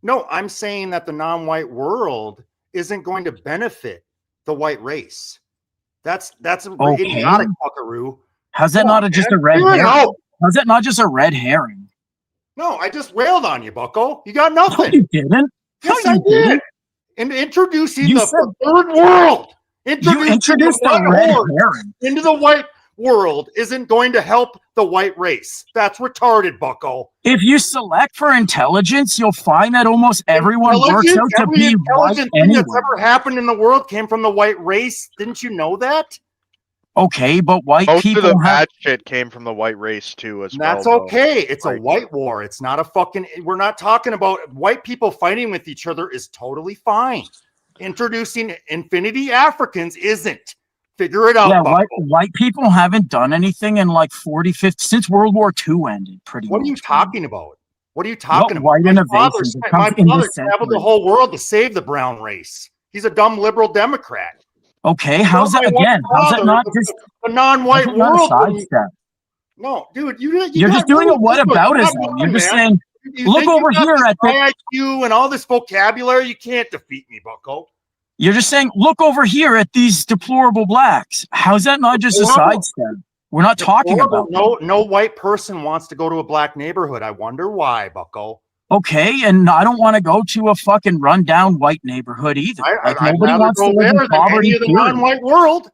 No, I'm saying that the non-white world isn't going to benefit the white race. That's Okay. idiotic, buckaroo. How's that not just a red herring? How's that not just a red herring? No, I just wailed on you, Bucko. You got nothing. No, you didn't. Yes, No, I you did. didn't. And introducing You the said- third world. You introduced the a white red horde herring. into the white world isn't going to help the white race. That's retarded, Bucko. If you select for intelligence, you'll find that almost everyone works out to Every be white intelligent thing anyway. that's ever happened in the world came from the white race. Didn't you know that? Okay, but white Most of the people have. bad shit came from the white race too, as And well. that's though. okay. It's a Like, white war. It's not a fucking. We're not talking about white people fighting with each other is totally fine. Introducing Infinity Africans isn't. Figure it out. Yeah, Bucko. white people haven't done anything in like 40, 50 since World War II ended. Pretty What much. are you talking about? What are you talking about? White My innovations? It my comes in father this traveled the century. whole world to save the brown race. He's a dumb liberal Democrat. Okay, how's that My white again? How's that father, not the- just the non-white how's it not a world? when you- sidestep? No, dude, You're got just doing really a ignorant. You're not whataboutism. done, You're just man. saying, You look think you over got here this at the. high IQ and all this vocabulary. You can't defeat me, Bucko. You're just saying, look over here at these deplorable blacks. How's that not just a Deplorable? sidestep? We're not talking about. No white person wants to go to a black neighborhood. I wonder why, Bucko. Okay, and I don't want to go to a fucking rundown white neighborhood either. Like I'd nobody rather wants to go live there in than poverty. any of the period. non-white world.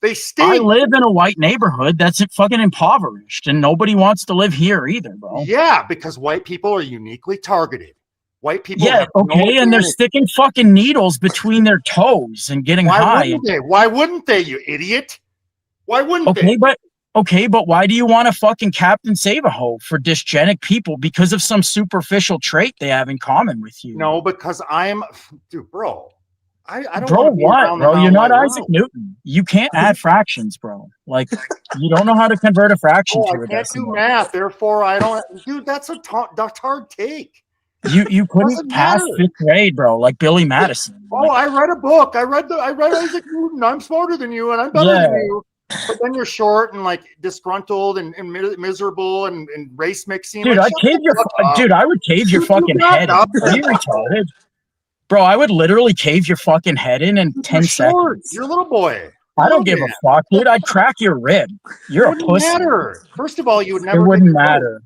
They I stink. live in a white neighborhood that's fucking impoverished, and nobody wants to live here either, bro. Yeah, because white people are uniquely targeted. White people. Yeah, have no okay, and they're advantage. sticking fucking needles between their toes and getting Why high. wouldn't they? Why wouldn't they, you idiot? Why wouldn't they? Okay, but why do you want to fucking Captain Save-A-Ho for dysgenic people because of some superficial trait they have in common with you? No, because I'm, dude, bro. I don't Bro, wanna be what, around the bro? You're not non-white Isaac world. Newton. You can't add fractions, bro. Like, you don't know how to convert a fraction Oh, to I a can't do decimal. math, therefore I don't. Dude, that's a hard take. You couldn't Doesn't pass matter. 5th grade, bro, like Billy Madison. Oh, I read a book. I read Isaac Newton. I'm smarter than you, and I'm better Yeah. than you. But then you're short and like disgruntled and miserable and race mixing. Dude, like, I'd cave your dude, I would cave your fucking got head. up. In. Are you retarded? Bro, I would literally cave your fucking head in 10 short. seconds. You're a little boy. I don't Little give man. a fuck, dude. I'd crack your rib. You're It a wouldn't pussy. matter. First of all, you would never. It wouldn't get close. matter.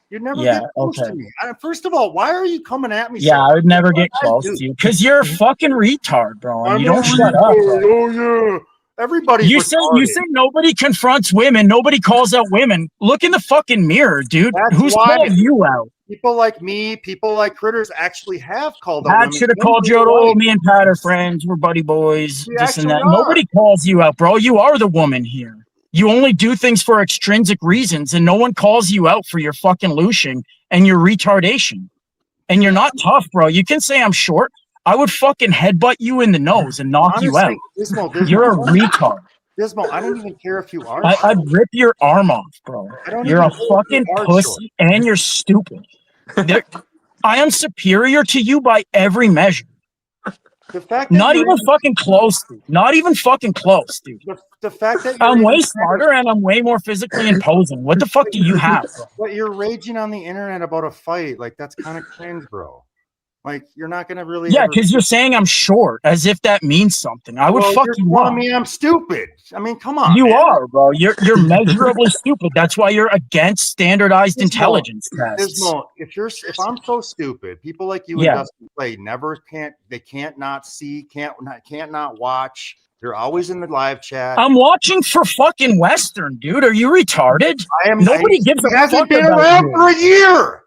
You'd never Yeah, get close okay. to me. First of all, why are you coming at me? Yeah, so I would never much? get I close do. to you because you're a fucking retard, bro. And I'm you don't a shut up. retard. Bro. Oh yeah. Everybody's You say retarded. nobody confronts women, nobody calls out women. Look in the fucking mirror, dude. That's Who's why called you out? people like me, people like Critters actually have called out Pat women. should have in called you real out. Oh, life. me and Pat are friends. We're buddy boys. We This and actually that. are. Nobody calls you out, bro. You are the woman here. You only do things for extrinsic reasons, and no one calls you out for your fucking looshing and your retardation. And you're not tough, bro. You can say I'm short. I would fucking headbutt you in the nose and knock you out. Honestly, Dismal, You're a retard. Dismal, I don't even care if you are. I'd rip your arm off, bro. I don't You're even a care if you fucking are pussy and you're stupid. I am superior to you by every measure. The fact that Not you're even fucking close, dude. Not even fucking close, dude. the fact that I'm you're way even- smarter and I'm way more physically imposing. What the fuck do you have, bro? But you're raging on the internet about a fight. Like that's kind of cringe, bro. Like you're not gonna really. Yeah, ever- because you're saying I'm short, as if that means something. I would Well, fuck you're you telling up. me I'm stupid. I mean, come on. You man. are, bro. You're measurably stupid. That's why you're against standardized Dismal, intelligence tests. Dismal, if I'm so stupid, people like you Yeah. and Dustin Clay can't not see, can't not watch. They're always in the live chat. I'm watching for fucking Western, dude. Are you retarded? Nobody gives a He hasn't fuck been about around you. for a year.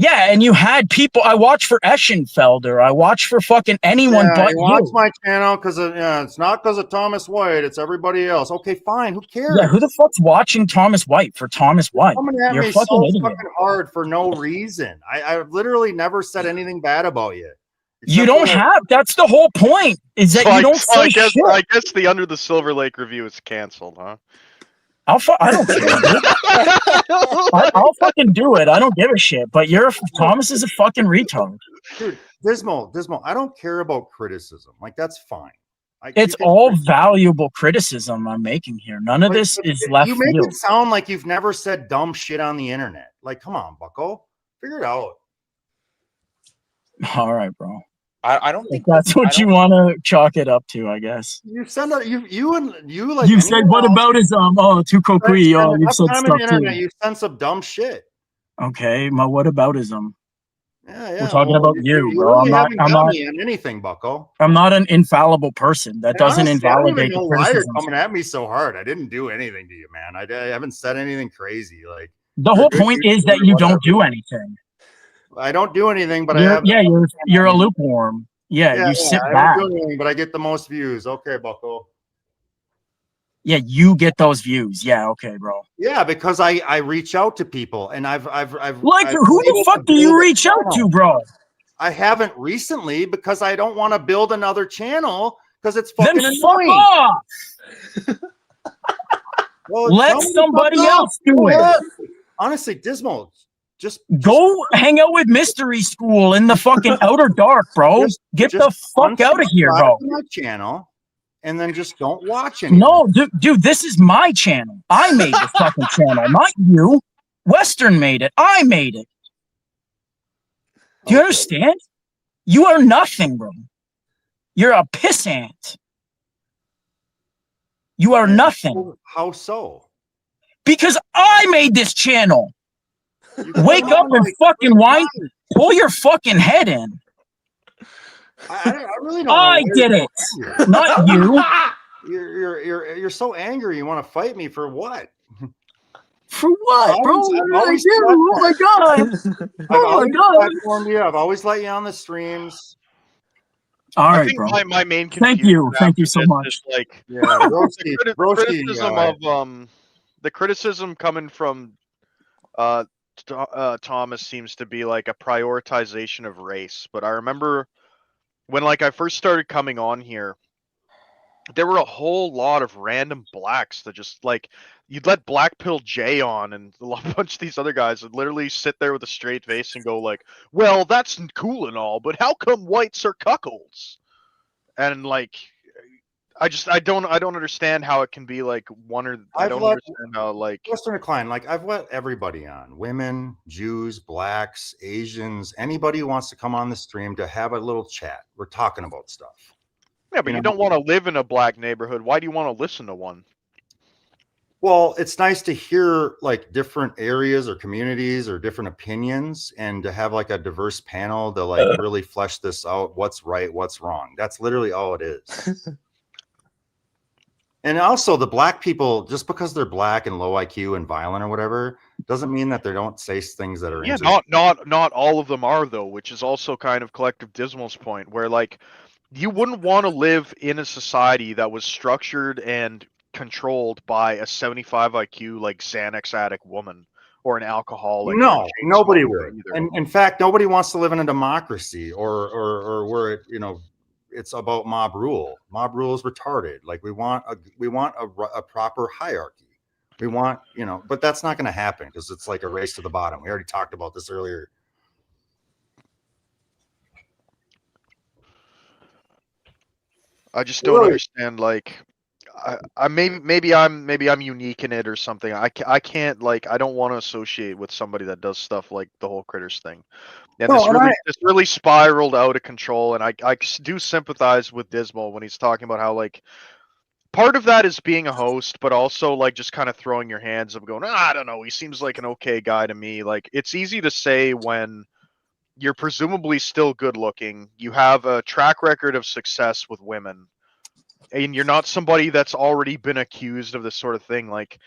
Yeah, and you had people. I watch for Eschenfelder. I watch for fucking anyone Yeah, but he watch you. my channel because it's not because of Thomas White. It's everybody else. Okay, fine. Who cares? Yeah, who the fuck's watching Thomas White for Thomas White? Coming at You're me a fucking so idiot. fucking hard for no reason. I've literally never said anything bad about you. You Except don't for- have. That's the whole point. Is that So you don't so say shit. I guess the Under the Silver Lake review is canceled, huh? I don't care. Dude. I'll fucking do it. I don't give a shit. But Thomas is a fucking retard. Dude, Dismal. I don't care about criticism. Like that's fine. It's all valuable criticism I'm making here. None of this is left You make field. it sound like you've never said dumb shit on the internet. Like, come on, Bucko, figure it out. All right, bro. I don't If think that's what you want to chalk it up to, I guess. You send a you like You said what about his too coquille? Oh, you've said time on stuff the internet, too. you send some dumb shit. Okay, my what aboutism? Yeah, We're talking well, about you, bro. really I'm not. haven't I'm got not. me on anything, Bucko. I'm not an infallible person. That And doesn't honestly, I don't even invalidate know the why you're criticism. coming at me so hard. I didn't do anything to you, man. I haven't said anything crazy. Like The whole point is that you don't do anything. I don't do anything, but I You're, have. yeah, you're a lukewarm. Yeah, you sit I back. don't do anything, but I get the most views. Okay, Bucko. Yeah, you get those views. Yeah, okay, bro. Yeah, because I reach out to people, and I've Like, been who the able to fuck do build you a reach out to, channel. bro? I haven't recently because I don't want to build another channel because it's Then fucking fuck annoying. off. Well, Let tell me to somebody fuck off. else do Go it. ahead. Honestly, Dismal, just Go hang out with Mystery School in the fucking outer dark, bro. Get the fuck out of here, bro. unsubscribe to my channel, and then just don't watch anything. No, dude, this is my channel. I made the fucking channel, not you. Western made it. I made it. Do you understand? You are nothing, bro. You're a pissant. You are nothing. How so? Because I made this channel. Wake up and fucking whine. Pull your fucking head in. I really don't. I did it, not you. You're so angry. You want to fight me for what? For what, bro? I've always Oh my god! Oh my god! I've always let you on the streams. All I right, think bro. my main Thank you. confusion Thank you after so this much. is, like, Yeah, Broski, criticism of the criticism coming from Thomas seems to be like a prioritization of race. But I remember when like I first started coming on here, there were a whole lot of random blacks that just like you'd let Black Pill J on and a bunch of these other guys would literally sit there with a straight face and go like, well, that's cool and all, but how come whites are cuckolds? And like I don't understand how it can be like one or I don't understand how like Western Decline, like I've let everybody on, women, Jews, blacks, Asians, anybody who wants to come on the stream to have a little chat. We're talking about stuff. yeah, but you don't want to live in a black neighborhood. Why do you want to listen to one? Well, it's nice to hear like different areas or communities or different opinions and to have like a diverse panel to like really flesh this out. What's right, what's wrong. That's literally all it is. And also the black people, just because they're black and low IQ and violent or whatever, doesn't mean that they don't say things that are Yeah, interesting. not all of them are though, which is also kind of Collective Dismal's point, where like you wouldn't want to live in a society that was structured and controlled by a 75 IQ like Xanax addict woman or an alcoholic. or No, chain nobody smoker would. either. And in fact, nobody wants to live in a democracy or where it, you know, it's about mob rule. Mob rule is retarded. Like we want a proper hierarchy. We want, you know, but that's not going to happen because it's like a race to the bottom. We already talked about this earlier. I just don't understand. Like, I maybe I'm unique in it or something. I can't like I don't want to associate with somebody that does stuff like the whole critters thing. And No, and this really spiraled out of control. And I do sympathize with Dismal when he's talking about how like part of that is being a host, but also like just kind of throwing your hands up, going, I don't know, he seems like an okay guy to me. Like it's easy to say when you're presumably still good looking, you have a track record of success with women, and you're not somebody that's already been accused of this sort of thing. Like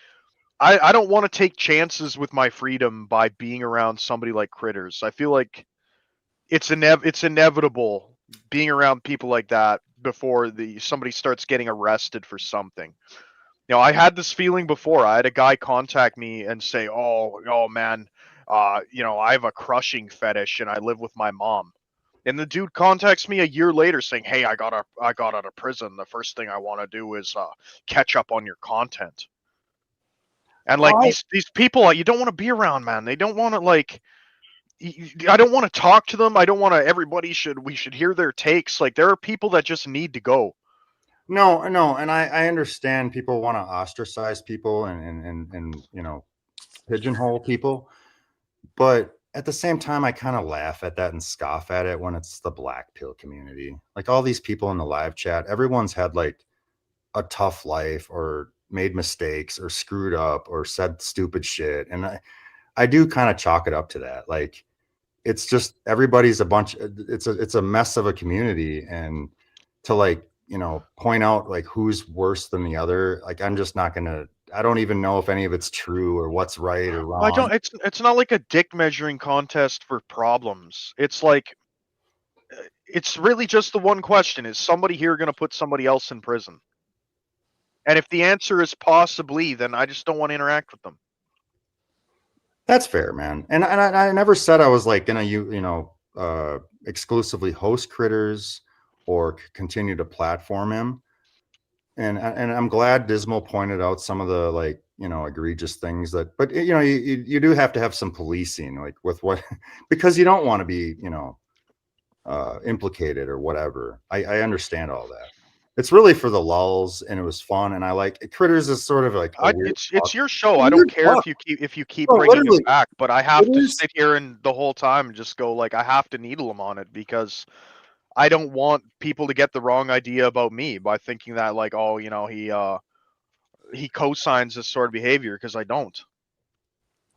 I don't want to take chances with my freedom by being around somebody like Critters. I feel like it's inevitable being around people like that before somebody starts getting arrested for something. You know, I had this feeling before. I had a guy contact me and say, "Oh man, you know, I have a crushing fetish and I live with my mom." And the dude contacts me a year later saying, "Hey, I got out of prison. The first thing I want to do is catch up on your content." And like these people, you don't want to be around, man. They don't want to like. I don't want to talk to them. I don't want to. We should hear their takes. Like there are people that just need to go. No, and I understand people want to ostracize people and you know, pigeonhole people, but at the same time, I kind of laugh at that and scoff at it when it's the black pill community. Like all these people in the live chat, everyone's had like a tough life or made mistakes or screwed up or said stupid shit, and I do kind of chalk it up to that. Like it's just everybody's a bunch. It's a mess of a community, and to like, you know, point out like who's worse than the other, like I'm just not gonna. I don't even know if any of it's true or what's right or wrong. I don't. It's not like a dick measuring contest for problems. It's like It's really just the one question: is somebody here going to put somebody else in prison? And if the answer is possibly, then I just don't want to interact with them. That's fair, man. And I never said I was like gonna exclusively host Critters or continue to platform him. And I'm glad Dismal pointed out some of the like egregious things that, but you do have to have some policing, like with what, because you don't want to be implicated or whatever. I understand all that. It's really for the lulls, and it was fun, and I like Critters is sort of like it's your show. I don't care if you keep bringing it back, but I have to sit here and the whole time and just go like I have to needle him on it because I don't want people to get the wrong idea about me by thinking that like he co-signs this sort of behavior, because I don't.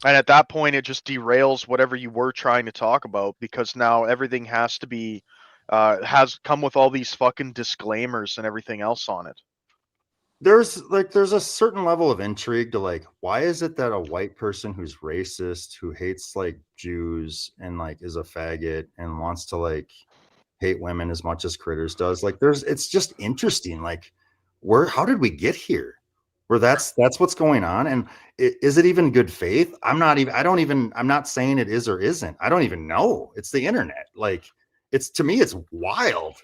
And at that point, it just derails whatever you were trying to talk about, because now everything has to be has come with all these fucking disclaimers and everything else on it. There's a certain level of intrigue to like, why is it that a white person who's racist, who hates like Jews and like is a faggot and wants to like hate women as much as Critters does, like it's just interesting. Like, how did we get here? Where that's what's going on, and is it even good faith? I'm not saying it is or isn't. I don't even know. It's the internet. Like, to me, it's wild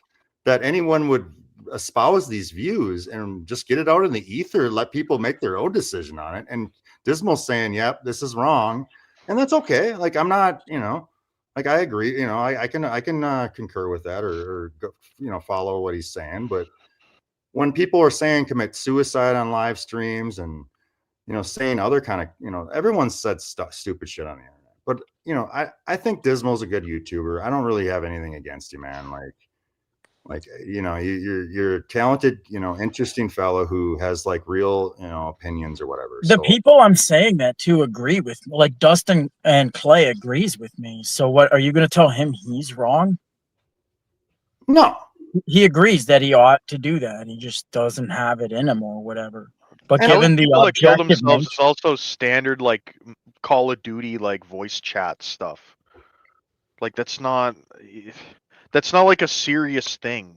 that anyone would espouse these views and just get it out in the ether, let people make their own decision on it. And Dismal's saying, yep, this is wrong. And that's okay. Like, I'm not, like, I agree, I can concur with that or follow what he's saying. But when people are saying commit suicide on live streams and, saying other kind of, everyone said stupid shit on the internet. But, I think Dismal's a good YouTuber. I don't really have anything against you, man. You're a talented, interesting fellow who has like real, opinions or whatever. The people I'm saying that to agree with, like Dustin and Clay agrees with me. So what, are you going to tell him he's wrong? No. He agrees that he ought to do that. He just doesn't have it in him or whatever. But And given the people that kill objective themselves nature, is also standard like Call of Duty like voice chat stuff. Like that's not like a serious thing.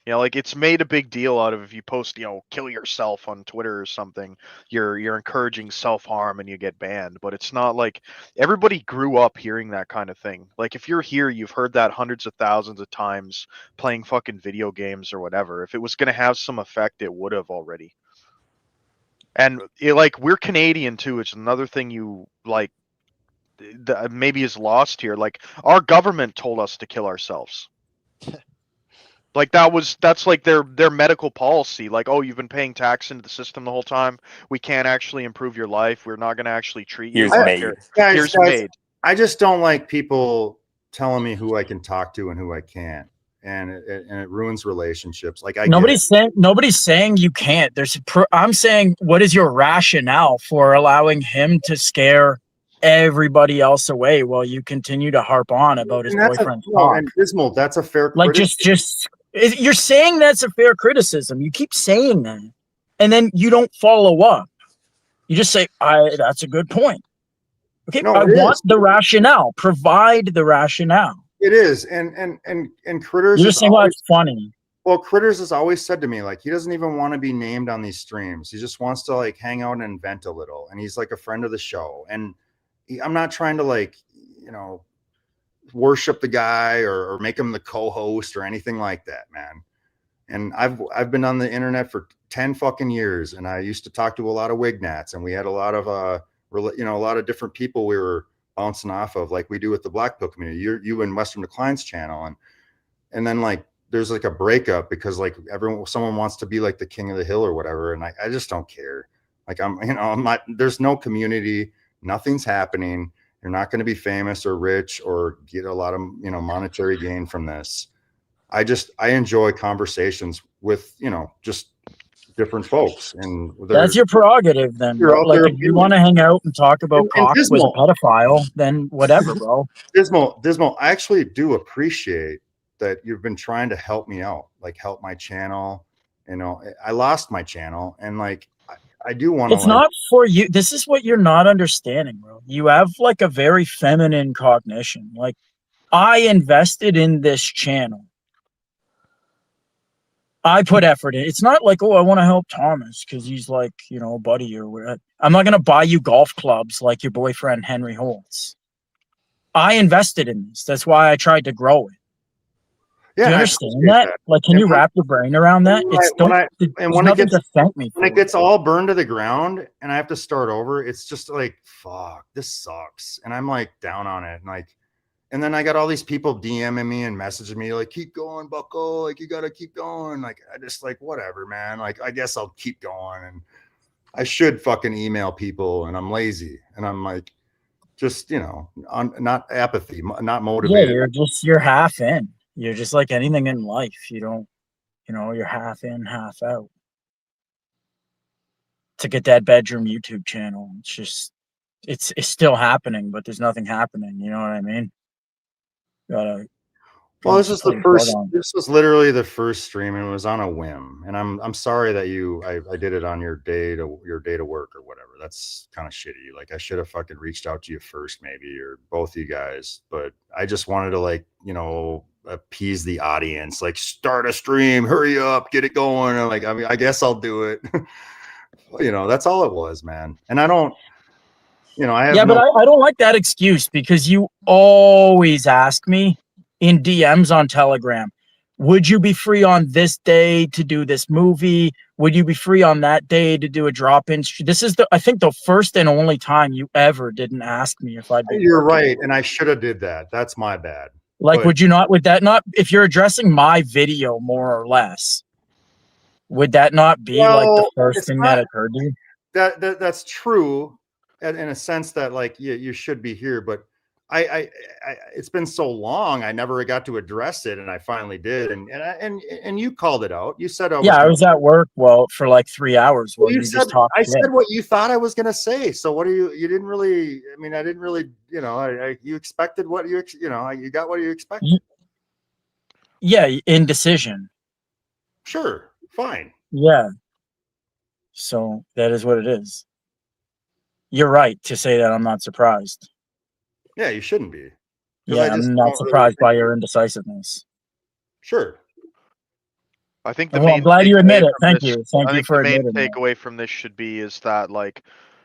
Like it's made a big deal out of if you post, kill yourself on Twitter or something, you're encouraging self-harm and you get banned. But it's not like everybody grew up hearing that kind of thing. Like if you're here, you've heard that hundreds of thousands of times playing fucking video games or whatever. If it was gonna have some effect, it would have already. And we're Canadian too. It's another thing you like maybe is lost here. Like our government told us to kill ourselves. Like that's like their medical policy. Like, oh, you've been paying tax into the system the whole time. We can't actually improve your life. We're not going to actually treat you. Here's Made. I just don't like people telling me who I can talk to and who I can't. And it ruins relationships. Like nobody's saying you can't. I'm saying, what is your rationale for allowing him to scare everybody else away while you continue to harp on about his boyfriend's talk? And Dismal, that's a fair like criticism. You're saying that's a fair criticism. You keep saying that, and then you don't follow up. You just say, that's a good point. Okay, I want the rationale. Provide the rationale. It is, and Critters. You're just saying, well, it's funny. Well, Critters has always said to me, like, he doesn't even want to be named on these streams. He just wants to like hang out and vent a little, and he's like a friend of the show. And I'm not trying to like, worship the guy or make him the co-host or anything like that, man. And I've been on the internet for 10 fucking years, and I used to talk to a lot of Wignats, and we had a lot of a lot of different people we were bouncing off of, like we do with the Black Pill community. You and Western Decline's channel, and then like there's like a breakup because like someone wants to be like the king of the hill or whatever, and I just don't care. Like I'm not. There's no community. Nothing's happening. You're not going to be famous or rich or get a lot of monetary gain from this. I enjoy conversations with just different folks, and that's your prerogative. Then, like if you want to hang out and talk about Cox was a pedophile, then whatever, bro. Dismal. I actually do appreciate that you've been trying to help me out, like help my channel. I lost my channel, and like I do want to. It's not for you. This is what you're not understanding, bro. You have like a very feminine cognition. Like I invested in this channel I put effort in. It's not like, oh, I want to help Thomas because he's like, you know, a buddy or whatever. I'm not going to buy you golf clubs like your boyfriend Henry Holtz. I invested in this. That's why I tried to grow it. Yeah, Do you I understand appreciate that? that. Like, can And you wrap your brain around that? It's when don't. I There's and when it nothing gets to thank me for. when it gets all burned to the ground and I have to start over, it's just like, fuck, this sucks. And I'm like down on it. And like, and then I got all these people DMing me and messaging me like, keep going, Bucko. Like, you gotta keep going. Like, I just like, whatever, man. Like, I guess I'll keep going. And I should fucking email people, and I'm lazy. And I'm like, just, you know, not apathy, not Yeah, motivated. you're half in. You're just like anything in life. You don't, you know, you're half in, half out. To get that bedroom YouTube channel, it's just, it's still happening, but there's nothing happening. You know what I mean? Gotta. Well, this just is pull the the plug first. on. This was literally the first stream, and it was on a whim. And I'm sorry that I did it on your day to work or whatever. That's kind of shitty. Like, I should have fucking reached out to you first, maybe, or both you guys. But I just wanted to, like, you know, appease the audience. Like, start a stream, hurry up, get it going. And like, I mean, I guess I'll do it. You know, that's all it was, man. And I don't. You know, I have Yeah, no. but I don't like that excuse because you always ask me in DMs on Telegram, would you be free on this day to do this movie? Would you be free on that day to do a drop-in? This is I think the first and only time you ever didn't ask me if I'd be You're working. right, and I should have did that. That's my bad. Like, But- would that not, if you're addressing my video more or less, would that not be like the Well, first it's thing not- that occurred to you? That's true, in a sense that, like, you should be here, but I it's been so long, I never got to address it, and I finally did, and you called it out. You said Yeah, I was at work for like 3 hours Well, while you you said just talked I shit. said what you thought I was gonna say. So what do you didn't really? I mean, I didn't really. You know, you expected what you know. You got what you expected. Yeah, indecision. Sure, fine. Yeah. So that is what it is. You're right to say that I'm not surprised. Yeah, you shouldn't be. 'Cause Yeah, I just I'm don't not really surprised by think- your indecisiveness. Sure. I think the Well, I'm main glad you admit takeaway it. from Thank this- you. Thank I you think for the main admitting that. takeaway from this should be is that, like,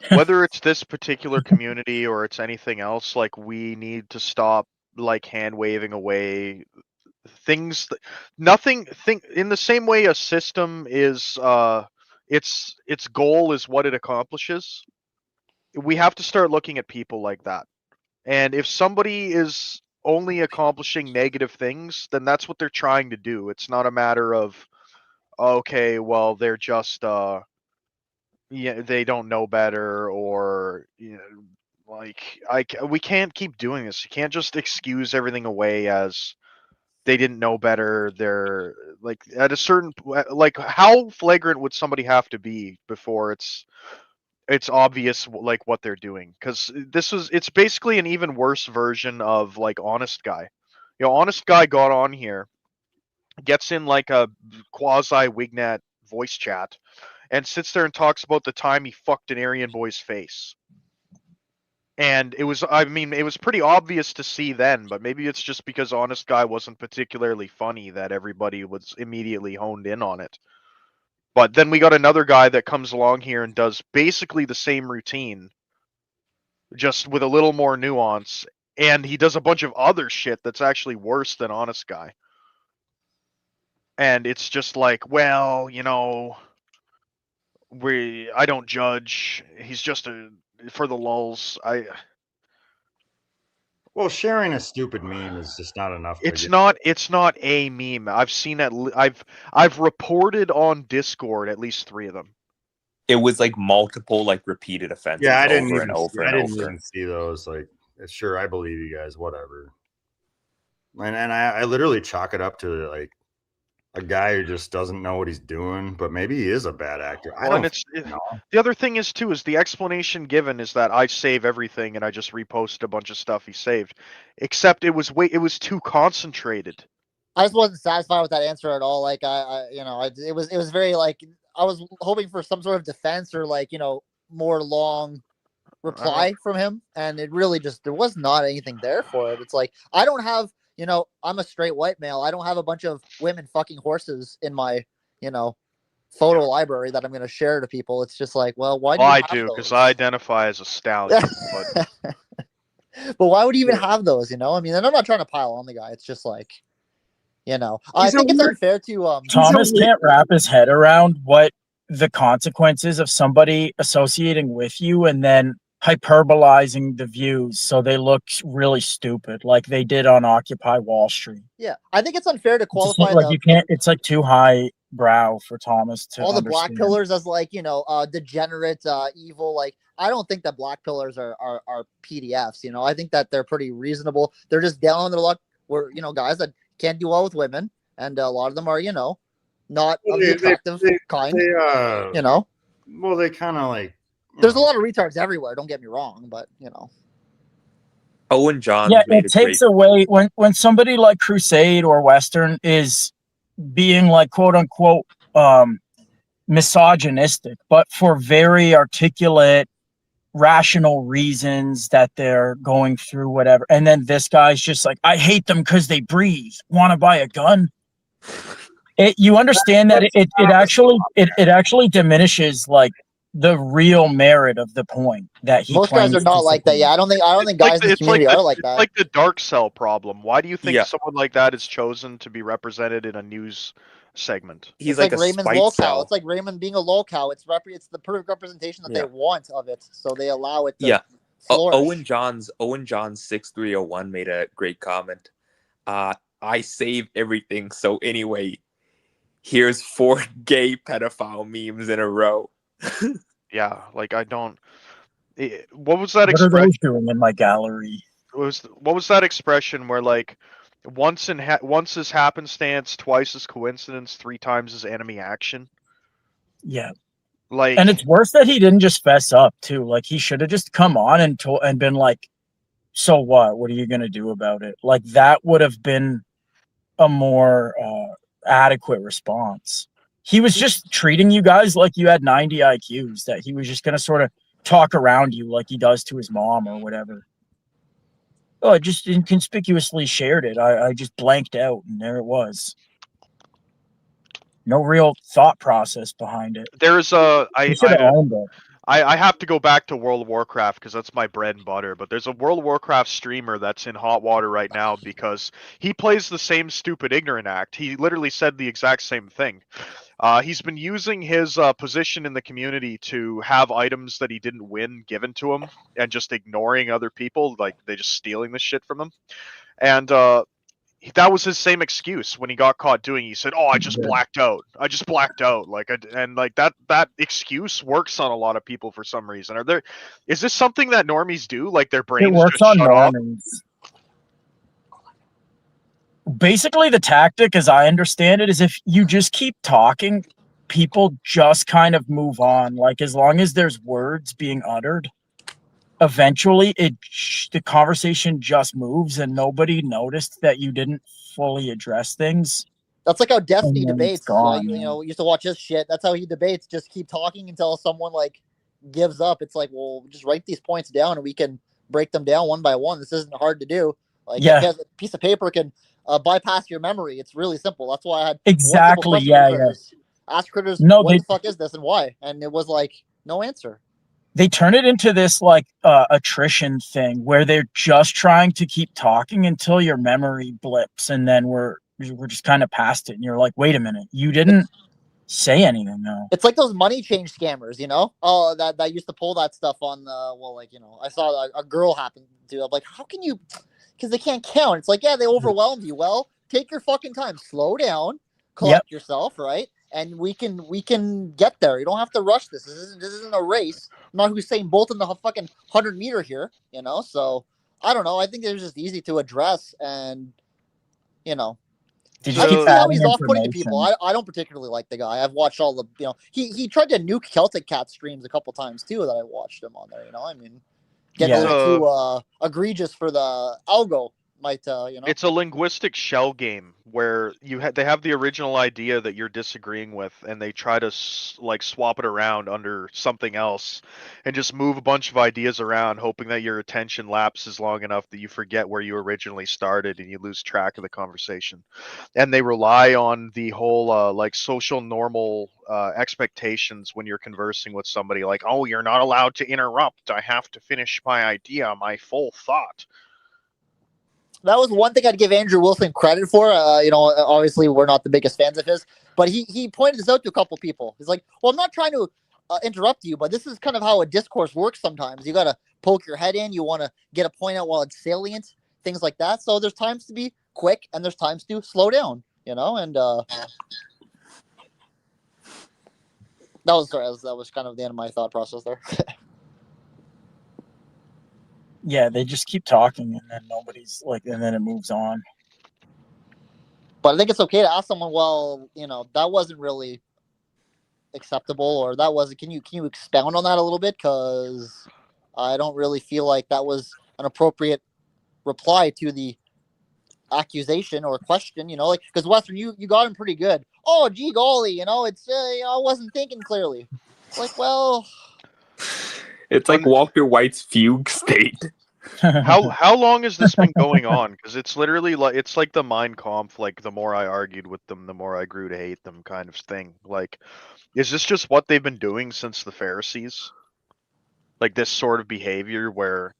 whether it's this particular community or it's anything else, like, we need to stop, like, hand waving away things. Nothing. Think in the same way a system is its goal is what it accomplishes. We have to start looking at people like that. And if somebody is only accomplishing negative things, then that's what they're trying to do. It's not a matter of, okay, well, they're just yeah, they don't know better, or, you know, like, we can't keep doing this. You can't just excuse everything away as they didn't know better. They're like, at a certain, like, how flagrant would somebody have to be before it's obvious, like, what they're doing? Because it's basically an even worse version of, like, Honest Guy. You know, Honest Guy got on here, gets in like a quasi Wignet voice chat, and sits there and talks about the time he fucked an Aryan boy's face. And it was, I mean, it was pretty obvious to see then, but maybe it's just because Honest Guy wasn't particularly funny that everybody was immediately honed in on it. But then we got another guy that comes along here and does basically the same routine, just with a little more nuance, and he does a bunch of other shit that's actually worse than Honest Guy. And it's just like, well, you know, I don't judge. He's just for the lulls. Well, sharing a stupid meme is just not enough. It's not a meme. I've seen it. I've reported on Discord at least 3 of them. It was like multiple, like, repeated offenses. Yeah, I didn't over even. and over I and didn't over. even see those. Like, sure, I believe you guys. Whatever. And I literally chalk it up to, like, a guy who just doesn't know what he's doing, but maybe he is a bad actor. I Well, don't and know. the other thing is too is the explanation given is that I save everything and I just repost a bunch of stuff he saved, except it was too concentrated. I just wasn't satisfied with that answer at all. Like it was very, like, I was hoping for some sort of defense or, like, more long reply from him, and it really just, there was not anything there for it. It's like, I don't have, I'm a straight white male. I don't have a bunch of women fucking horses in my photo library that I'm going to share to people. It's just like, well, why do Well, you I have do those? because I identify as a stallion. But But why would you even have those? I mean, and I'm not trying to pile on the guy. It's just like, I He's a think it's weird- unfair to Thomas can't wrap his head around what the consequences of somebody associating with you and then hyperbolizing the views so they look really stupid, like they did on Occupy Wall Street. Yeah, I think it's unfair to It's just qualify like you can't. It's like too high brow for Thomas to all the black understand. pillars as like degenerate, evil. Like I don't think that black pillars are PDFs. I think that they're pretty reasonable. They're just down on their luck. We're guys that can't do well with women, and a lot of them are not of the attractive kind. Well, they kind of like. There's a lot of retards everywhere. Don't get me wrong, but Owen Johns Yeah, made it a takes great away when somebody like Crusade or Western is being like quote unquote misogynistic, but for very articulate, rational reasons that they're going through whatever. And then this guy's just like, I hate them because they breathe. Want to buy a gun? You understand that it actually diminishes like the real merit of the point that he. Most guys are not like that. Yeah, I don't think guys in this community are like that. It's like the dark cell problem. Why do you think Yeah. someone like that is chosen to be represented in a news segment? He's It's like a Raymond's spite lolcow. cell. It's like Raymond being a lolcow. It's the perfect representation that Yeah. they want of it, so they allow it to Yeah. flourish. Owen Johns 6301 made a great comment. I save everything, so anyway, here's 4 gay pedophile memes in a row. Yeah, like I don't. What was that What are expression? those doing in my gallery? What was that expression where like once is happenstance, twice is coincidence, 3 times is enemy action? Yeah. Like, And it's worse that he didn't just fess up too. Like he should have just come on and been like, so what? What are you gonna do about it? Like that would have been a more adequate response. He was just treating you guys like you had 90 IQs, that he was just gonna sort of talk around you like he does to his mom or whatever. Oh, I just inconspicuously shared it. I just blanked out and there it was. No real thought process behind it. there's He should have owned it. I have to go back to World of Warcraft because that's my bread and butter. But there's a World of Warcraft streamer that's in hot water right now because he plays the same stupid ignorant act. He literally said the exact same thing. He's been using his position in the community to have items that he didn't win given to him and just ignoring other people, like they just stealing the shit from him. And that was his same excuse when he got caught doing it. He said, "Oh, I just blacked out. I just blacked out." And that excuse works on a lot of people for some reason. Is this something that normies do? Like their brains It works just on shut off? normies. Basically, the tactic, as I understand it, is if you just keep talking, people just kind of move on. Like as long as there's words being uttered, eventually the conversation just moves, and nobody noticed that you didn't fully address things. That's like how Destiny And then it's debates. gone, Used to watch this shit. That's how he debates. Just keep talking until someone like gives up. It's like, well, just write these points down and we can break them down one by one. This isn't hard to do. Like, Yeah. a piece of paper can bypass your memory. It's really simple. That's why I had Exactly, one simple question yeah, for Critters. Ask Critters, No, what they- the fuck is this and why? And it was like, no answer. They turn it into this like attrition thing where they're just trying to keep talking until your memory blips, and then we're just kind of past it, and you're like, wait a minute, you didn't say anything though. It's like those money change scammers, Oh, that used to pull that stuff on the I saw a girl happen to. I'm like, how can you? Because they can't count. It's like, yeah, they overwhelmed you. Well, take your fucking time, slow down, collect yourself, right? And we can get there. You don't have to rush this. This isn't a race. I'm not Usain Bolt in the fucking 100-meter here, So I don't know. I think it was just easy to address, and Did I you can keep see how he's adding off-putting to people. information? I don't particularly like the guy. I've watched all the, he tried to nuke Celtic Cat streams a couple times too that I watched him on there. I mean, getting a little too egregious for the algo. might you know. It's a linguistic shell game where they have the original idea that you're disagreeing with, and they try to like swap it around under something else, and just move a bunch of ideas around, hoping that your attention lapses long enough that you forget where you originally started and you lose track of the conversation. And they rely on the whole like social normal expectations when you're conversing with somebody, like, oh, you're not allowed to interrupt. I have to finish my idea, my full thought. That was one thing I'd give Andrew Wilson credit for. You know, obviously we're not the biggest fans of his, but he pointed this out to a couple people. He's like, well, I'm not trying to interrupt you, but this is kind of how a discourse works sometimes. You got to poke your head in. You want to get a point out while it's salient, things like that. So there's times to be quick and there's times to slow down, you know, and that was kind of the end of my thought process there. Yeah, they just keep talking and then nobody's like, and then it moves on. But I think it's okay to ask someone, well, you know, that wasn't really acceptable, or that wasn't. Can you expound on that a little bit? Because I don't really feel like that was an appropriate reply to the accusation or question. You know, like, because Western, you got him pretty good. Oh, gee golly, you know, it's you know, I wasn't thinking clearly. It's like, well, It's like Walter White's fugue state. How long has this been going on? Because it's literally like it's like the Mein Kampf. Like the more I argued with them, the more I grew to hate them, kind of thing. Like, is this just what they've been doing since the Pharisees? Like this sort of behavior where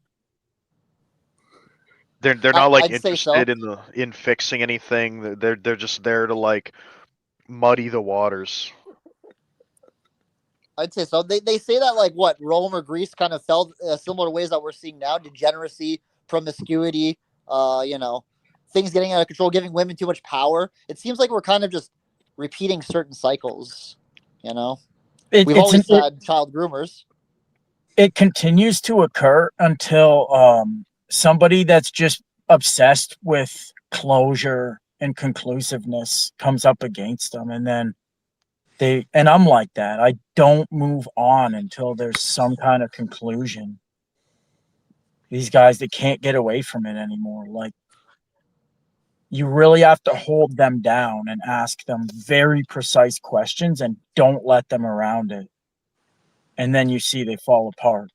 they're not like I'd say so. interested in fixing anything. They're just there to like muddy the waters. I'd say so. They say that like what Rome or Greece kind of felt similar to ways that we're seeing now: degeneracy, promiscuity, you know, things getting out of control, giving women too much power. It seems like we're kind of just repeating certain cycles. You know, we've always had child groomers. It continues to occur until somebody that's just obsessed with closure and conclusiveness comes up against them, and then and I'm like that. I don't move on until there's some kind of conclusion. These guys, they can't get away from it anymore. Like, you really have to hold them down and ask them very precise questions and don't let them around it. And then you see they fall apart.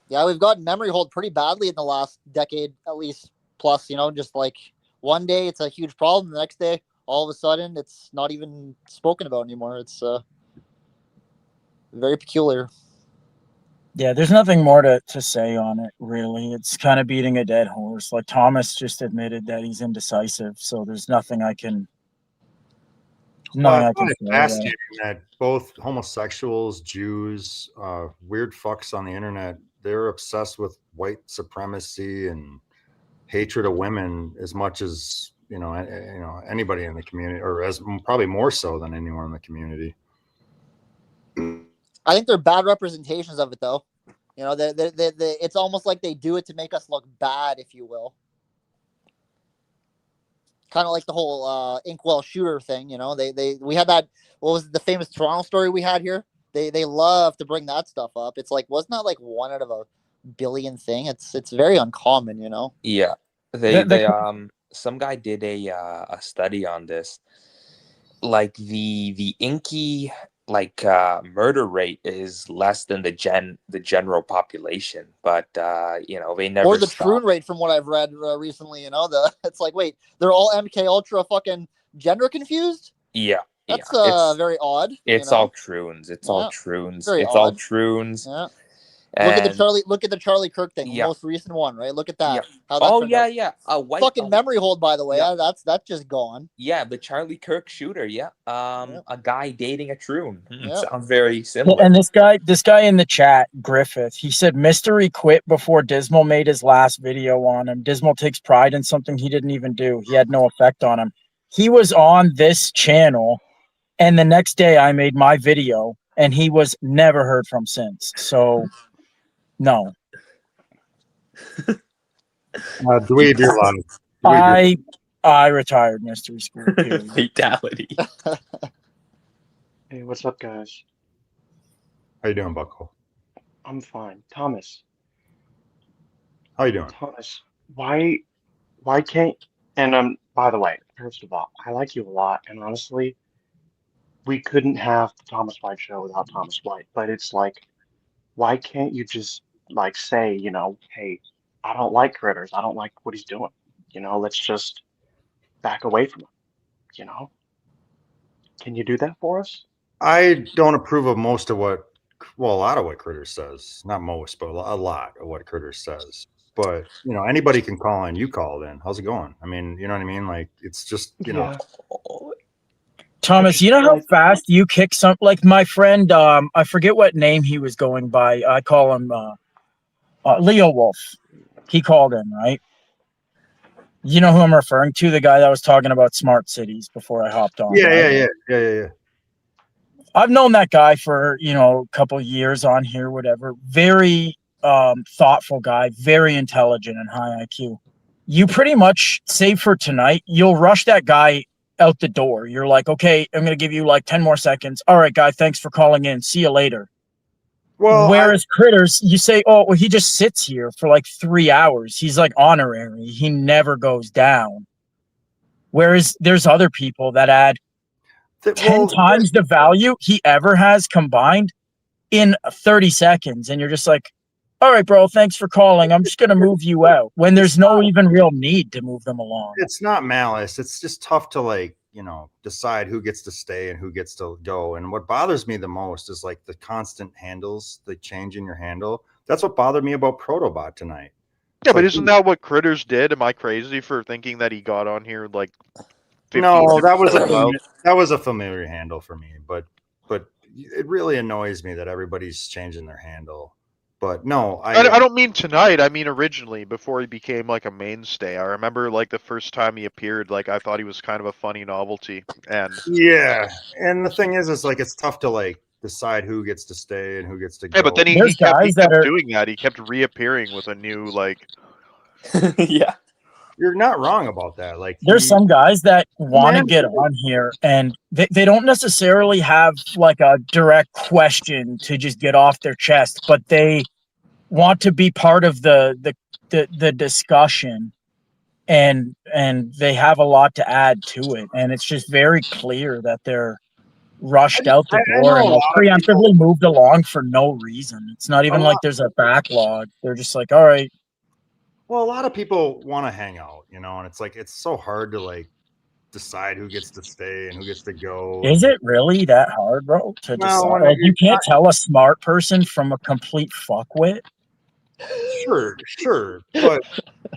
Yeah, we've gotten memory hold pretty badly in the last decade, at least plus, you know, just like one day it's a huge problem. The next day, all of a sudden, it's not even spoken about anymore. It's very peculiar. Yeah, there's nothing more to say on it, really. It's kind of beating a dead horse. Like, Thomas just admitted that he's indecisive, so there's nothing I can... I find it fascinating that both homosexuals, Jews, weird fucks on the internet, they're obsessed with white supremacy and hatred of women as much as you know anybody in the community, or as probably more so than anyone in the community. I think they're bad representations of it, though. You know, it's almost like they do it to make us look bad, if you will. Kind of like the whole Inkwell shooter thing. You know, we had that. What was it, the famous Toronto story we had here? They love to bring that stuff up. It's like, wasn't that like one out of a billion thing? It's very uncommon, you know. Yeah, some guy did a study on this. Like the Inky murder rate is less than the general population, but you know, they never. Or the Troon rate, from what I've read recently. You know, it's like, wait, they're all MK Ultra fucking gender confused. Yeah. That's very odd. It's all Troons. It's all Troons. It's all Troons. Yeah. Look at the Charlie Kirk thing, the most recent one, right? Look at that. Yeah. How that turned out. Yeah. Fucking memory hold, by the way. Yeah. That's just gone. Yeah, the Charlie Kirk shooter. Yeah. A guy dating a Troon. Sounds very similar. And this guy in the chat, Griffith, he said Mystery quit before Dismal made his last video on him. Dismal takes pride in something he didn't even do. He had no effect on him. He was on this channel, and the next day I made my video, and he was never heard from since. So. No. Dweeb, you're lying. I retired mystery school. Fatality. Hey, what's up, guys? How you doing, Bucko? I'm fine. Thomas. How you doing? Thomas, why can't, and by the way, first of all, I like you a lot, and honestly, we couldn't have the Thomas White show without Thomas White, but it's like, why can't you just like say, hey, I don't like Critters, I don't like what he's doing, let's just back away from him, you know? Can you do that for us? I don't approve of most of what, well, a lot of what Critters says. Not most, but a lot of what Critters says. But anybody can call in. You called in. How's it going? I mean, you know what I mean? Like, it's just Yeah. Thomas, you know how fast you kick some, like my friend, I forget what name he was going by. I call him Leo Wolf. He called in, right? You know who I'm referring to? The guy that was talking about smart cities before I hopped on. Yeah. I've known that guy for, a couple years on here, whatever. Very thoughtful guy, very intelligent and high IQ. You pretty much, save for tonight, you'll rush that guy out the door. You're like, okay, I'm going to give you like 10 more seconds. All right, guy, thanks for calling in. See you later. Well, whereas Critters, you say, oh, well, he just sits here for like 3 hours. He's like honorary. He never goes down. Whereas there's other people that add 10 times the value he ever has combined in 30 seconds. And you're just like, all right, bro, thanks for calling. I'm just going to move you out when there's no even real need to move them along. It's not malice. It's just tough to decide who gets to stay and who gets to go. And what bothers me the most is like the constant handles, the change in your handle. That's what bothered me about Protobot tonight. Yeah, but isn't that what Critters did? Am I crazy for thinking that he got on here like 50 No, that was minutes a familiar handle for me, but it really annoys me that everybody's changing their handle. But no, I don't mean tonight. I mean originally, before he became like a mainstay. I remember like the first time he appeared, like I thought he was kind of a funny novelty. And yeah, and the thing is like it's tough to like decide who gets to stay and who gets to go. yeah, but then he kept doing that. He kept reappearing with a new like. Yeah, you're not wrong about that. Like there's some guys that want to get on here and they don't necessarily have like a direct question to just get off their chest, but they want to be part of the discussion and they have a lot to add to it. And it's just very clear that they're rushed out the door and like preemptively moved along for no reason. It's not even like there's a backlog. They're just like, all right. Well, a lot of people want to hang out, and it's like it's so hard to like decide who gets to stay and who gets to go. Is it really that hard, bro? To decide? Like, you can't tell a smart person from a complete fuckwit. Sure, but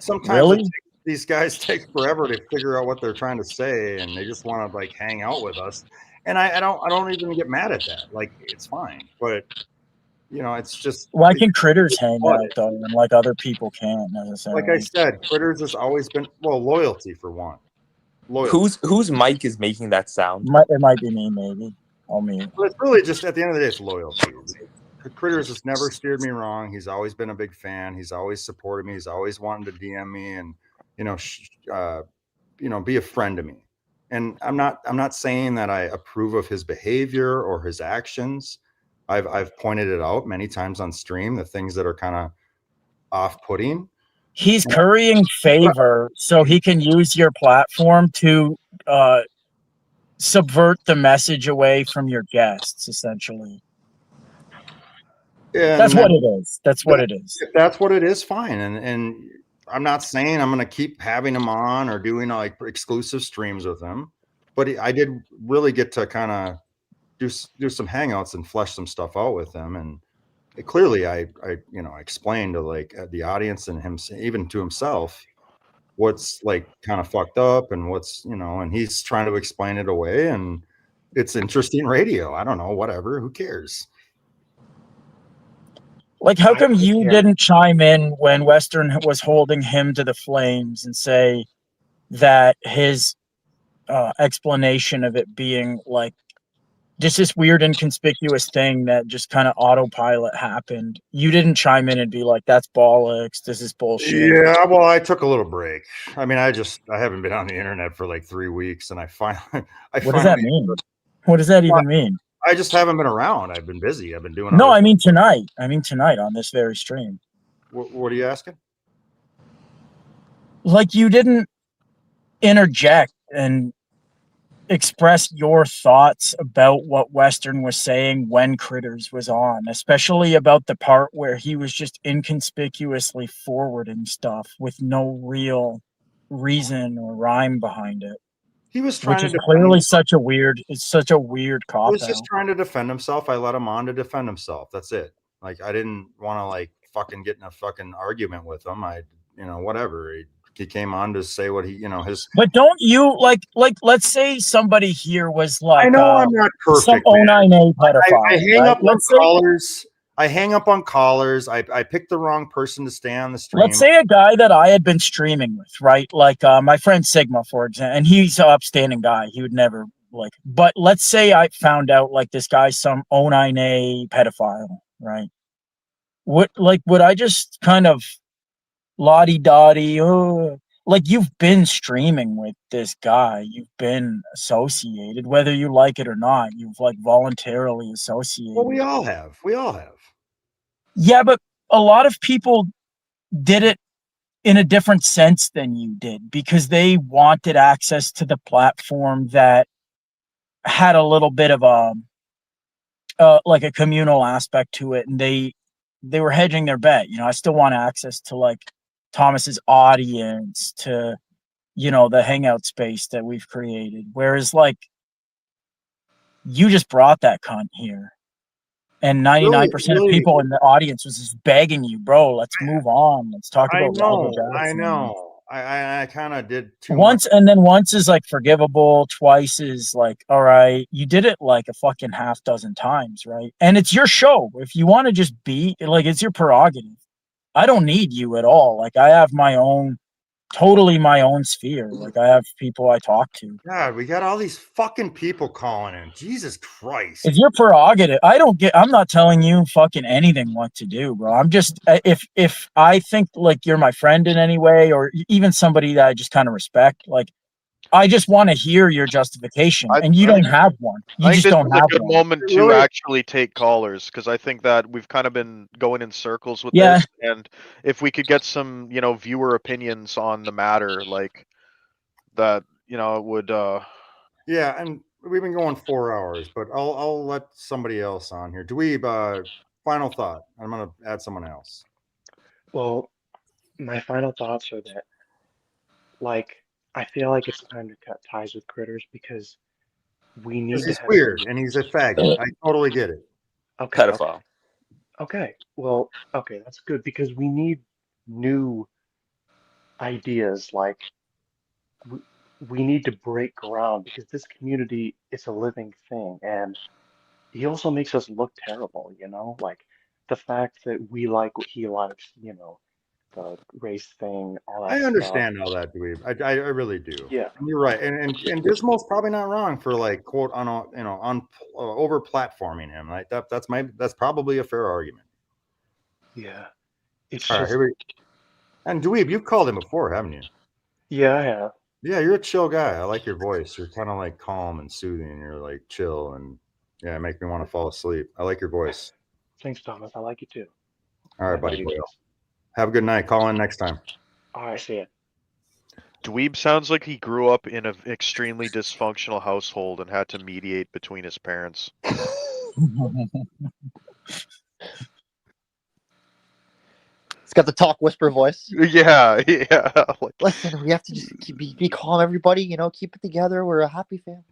sometimes Really? these guys take forever to figure out what they're trying to say, and they just want to like hang out with us. And I don't even get mad at that. Like it's fine, but it's just why can Critters hang out though, and like other people can't necessarily? Like I said, Critters has always been loyalty for one. Whose mic is making that sound? It might be me, maybe. I'll mute. But it's really just at the end of the day, it's loyalty. Critters has never steered me wrong. He's always been a big fan. He's always supported me. He's always wanted to DM me and be a friend to me. And I'm not saying that I approve of his behavior or his actions. I've pointed it out many times on stream, the things that are kind of off-putting. He's currying favor so he can use your platform to subvert the message away from your guests, essentially. And that's what it is. That's what it is. If that's what it is, fine. And I'm not saying I'm going to keep having him on or doing like exclusive streams with him, but I did really get to kind of do some hangouts and flesh some stuff out with him. And clearly I explained to like the audience and him, even to himself, what's like kind of fucked up and what's, and he's trying to explain it away, and it's interesting radio. I don't know, whatever, who cares? Like, how come you didn't chime in when Western was holding him to the flames and say that his explanation of it being like just this weird inconspicuous thing that just kind of autopilot happened? You didn't chime in and be like, that's bollocks, this is bullshit. Yeah, well, I took a little break. I mean, I haven't been on the internet for like 3 weeks, and What does that mean? What does that even mean? I just haven't been around. I've been busy. I've been doing. No, I mean tonight. I mean tonight on this very stream. What are you asking? like you didn't interject and express your thoughts about what Western was saying when Critters was on, especially about the part where he was just inconspicuously forwarding stuff with no real reason or rhyme behind it. He was Which trying is to clearly defend. such a weird He cop was just out. trying to defend himself. I let him on to defend himself. That's it. Like I didn't want to like fucking get in a fucking argument with him. Whatever. He came on to say what his. But don't you like let's say somebody here was I like know I'm not some perfect, man. 09A pedophile, I hang right? up on callers. I hang up on callers. I picked the wrong person to stay on the stream. Let's say a guy that I had been streaming with, right? Like my friend Sigma, for example, and he's an upstanding guy. He would never like, but let's say I found out like this guy's some 09A pedophile, right? Would I just kind of la-di-da-di, like you've been streaming with this guy, you've been associated, whether you like it or not, you've like voluntarily associated. Well, we all have. Yeah, but a lot of people did it in a different sense than you did because they wanted access to the platform that had a little bit of like a communal aspect to it, and they were hedging their bet. I still want access to like Thomas's audience, to the hangout space that we've created, whereas like you just brought that cunt here, and 99% of people in the audience was just begging you, bro, let's move on, let's talk about I know. I kind of did too once much. And then once is like forgivable, twice is like, all right, you did it like a fucking half dozen times, right? And it's your show. If you want to just be like, it's your prerogative. I don't need you at all. Like I have totally my own sphere. Like I have people I talk to. God, we got all these fucking people calling in. Jesus Christ. It's your prerogative. I'm not telling you fucking anything what to do, bro. I'm just, if I think like you're my friend in any way, or even somebody that I just kind of respect, like I just want to hear your justification, and you don't have one. You just don't have a good one. moment to actually take callers, because I think that we've kind of been going in circles with this, and if we could get some, viewer opinions on the matter, like that, it would. Yeah, and we've been going 4 hours, but I'll let somebody else on here. Dweeb, final thought. I'm gonna add someone else. Well, my final thoughts are that, like, I feel like it's time to cut ties with Critters because we need to He's have weird and he's a faggot. I totally get it. Okay. Pedophile. Okay. Well, okay, that's good because we need new ideas. Like, we need to break ground because this community is a living thing, and he also makes us look terrible. Like the fact that we like what he likes. The race thing, all that I stuff. understand all that, Dweeb. I really do. Yeah. And you're right. And Dismal's probably not wrong for like quote on over platforming him. Like that's probably a fair argument. Yeah. It's All right, just here we. And Dweeb, you've called him before, haven't you? Yeah, I have. Yeah, you're a chill guy. I like your voice. You're kind of like calm and soothing. You're like chill and yeah, make me want to fall asleep. I like your voice. Thanks, Thomas. I like you too. All right, I buddy. love you guys. Have a good night. Call in next time. All right, see ya. Dweeb sounds like he grew up in an extremely dysfunctional household and had to mediate between his parents. It's got the talk whisper voice. Yeah. Listen, we have to just be calm, everybody. Keep it together. We're a happy family.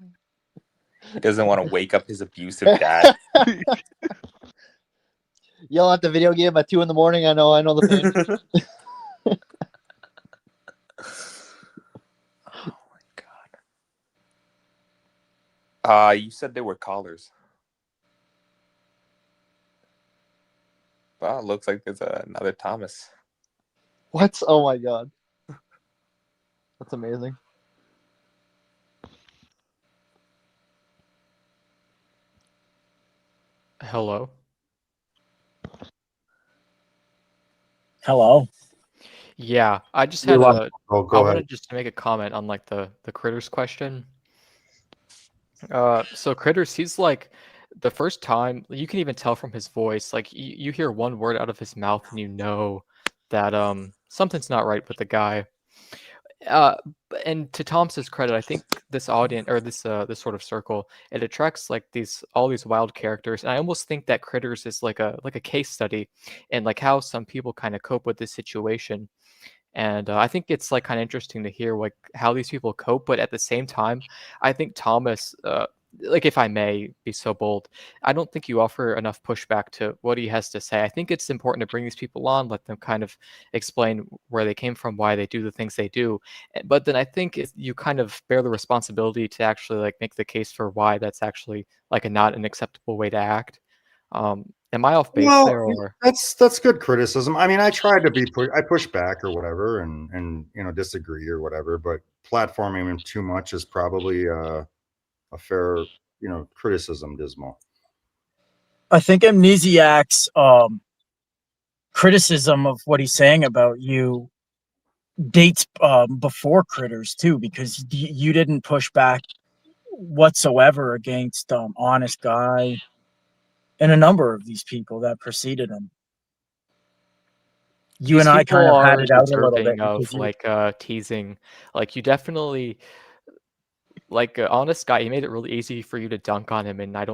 He doesn't want to wake up his abusive dad. Yelling at the video game at 2 a.m. I know the pain. Oh my god. You said they were callers. Well, it looks like there's another Thomas. What? Oh my god. That's amazing. Hello. Hello. Yeah, I just You're had welcome. a. Oh, go I ahead. wanted just to make a comment on like the critters question. So critters, he's like the first time you can even tell from his voice, like you hear one word out of his mouth and you know that something's not right with the guy. And to Thomas's credit, I think this audience or this sort of circle, it attracts like all these wild characters, and I almost think that Critters is like a case study in like how some people kind of cope with this situation. And I think it's like kind of interesting to hear like how these people cope, but at the same time, I think Thomas, like if I may be so bold, I don't think you offer enough pushback to what he has to say. I think it's important to bring these people on, let them kind of explain where they came from, why they do the things they do. But then I think you kind of bear the responsibility to actually like make the case for why that's actually like not an acceptable way to act. Am I off base there, or that's good criticism. I mean, I tried to I push back or whatever, and disagree or whatever. But platforming him too much is probably a fair criticism, Dismal. I think Amnesiac's criticism of what he's saying about you dates before Critters too, because you didn't push back whatsoever against Honest Guy and a number of these people that preceded him. You these and I people kind of had are it out a little bit deserving of because you, like teasing? Like you definitely like Honest Guy, he made it really easy for you to dunk on him, and I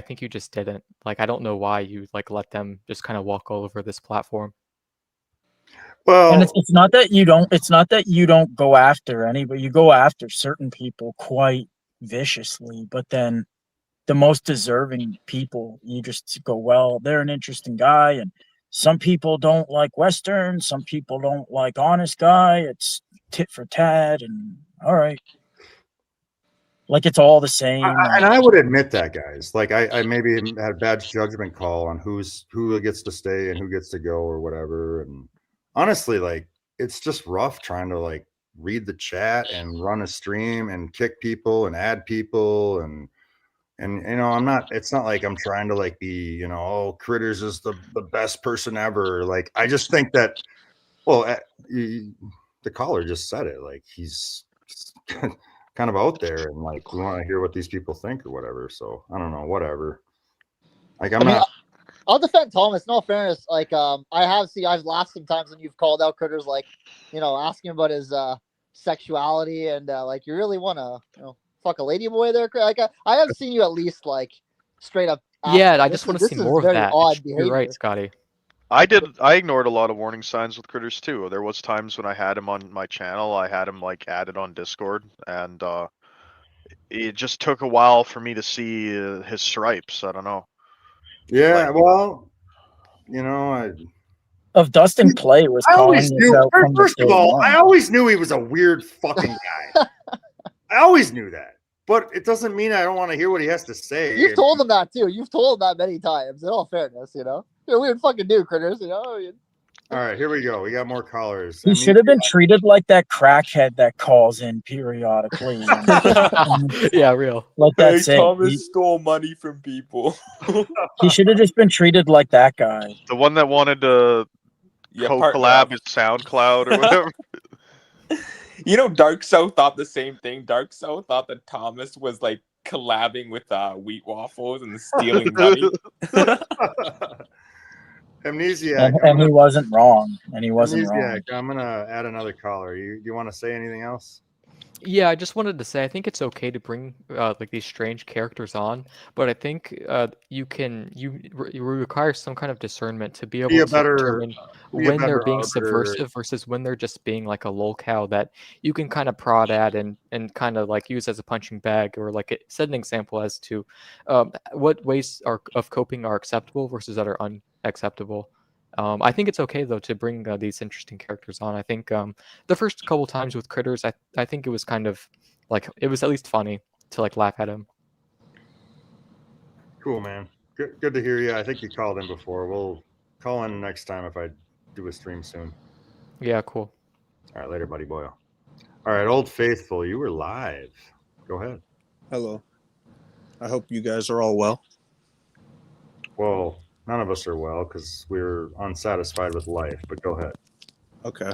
think you just didn't. Like I don't know why you like let them just kind of walk all over this platform. Well, and it's not that you don't. It's not that you don't go after anybody. You go after certain people quite viciously, but then the most deserving people, you just go, well, they're an interesting guy, and some people don't like Western, some people don't like Honest Guy. It's tit for tat, and all right, like it's all the same. And I would admit that, guys. Like I maybe had a bad judgment call on who gets to stay and who gets to go or whatever. And honestly, like it's just rough trying to like read the chat and run a stream and kick people and add people and I'm not. It's not like I'm trying to like be oh, Critters is the best person ever. Like I just think that the caller just said it. Like he's kind of out there and like we want to hear what these people think or whatever. So I don't know, whatever. Like I'll defend Thomas. In all fairness, like I've laughed sometimes when you've called out Critters, like asking about his sexuality and like you really want to fuck a lady boy there. Like I have seen you at least like straight up. Yeah, I just want to see more of that. You're right, Scotty. I ignored a lot of warning signs with Critters too. There was times when I had him on my channel, I had him like added on Discord, and it just took a while for me to see his stripes. I don't know. Yeah, well, of Dustin Play was I calling always us knew. out from First the of day all, one. I always knew he was a weird fucking guy. I always knew that, but it doesn't mean I don't want to hear what he has to say. You've told him that too. You've told him that many times. In all fairness, you're a weird fucking dude, Critters. All right, here we go. We got more callers. He should have been treated like that crackhead that calls in periodically. Yeah, real. Like Hey, that's it. Thomas stole money from people. He should have just been treated like that guy. The one that wanted to collab with SoundCloud or whatever. Dark South thought the same thing. Dark South thought that Thomas was like collabing with Wheat Waffles and stealing money. Amnesiac. And he wasn't wrong. And he wasn't wrong. Amnesiac, I'm gonna add another caller. You want to say anything else? Yeah, I just wanted to say I think it's okay to bring like these strange characters on, but I think you require some kind of discernment to be able to determine when they're being subversive versus when they're just being like a lolcow that you can kind of prod at and kind of like use as a punching bag, or like set an example as to what ways of coping are acceptable versus that are unacceptable. I think it's okay though to bring these interesting characters on. I think the first couple times with Critters, I think it was kind of like it was at least funny to like laugh at him. Cool, man. Good to hear you. I think you called in before. We'll call in next time if I do a stream soon. Yeah, cool. All right, later, buddy Boyle. All right, Old Faithful, you were live. Go ahead. Hello. I hope you guys are all well. Well, none of us are well because we're unsatisfied with life, but go ahead. Okay.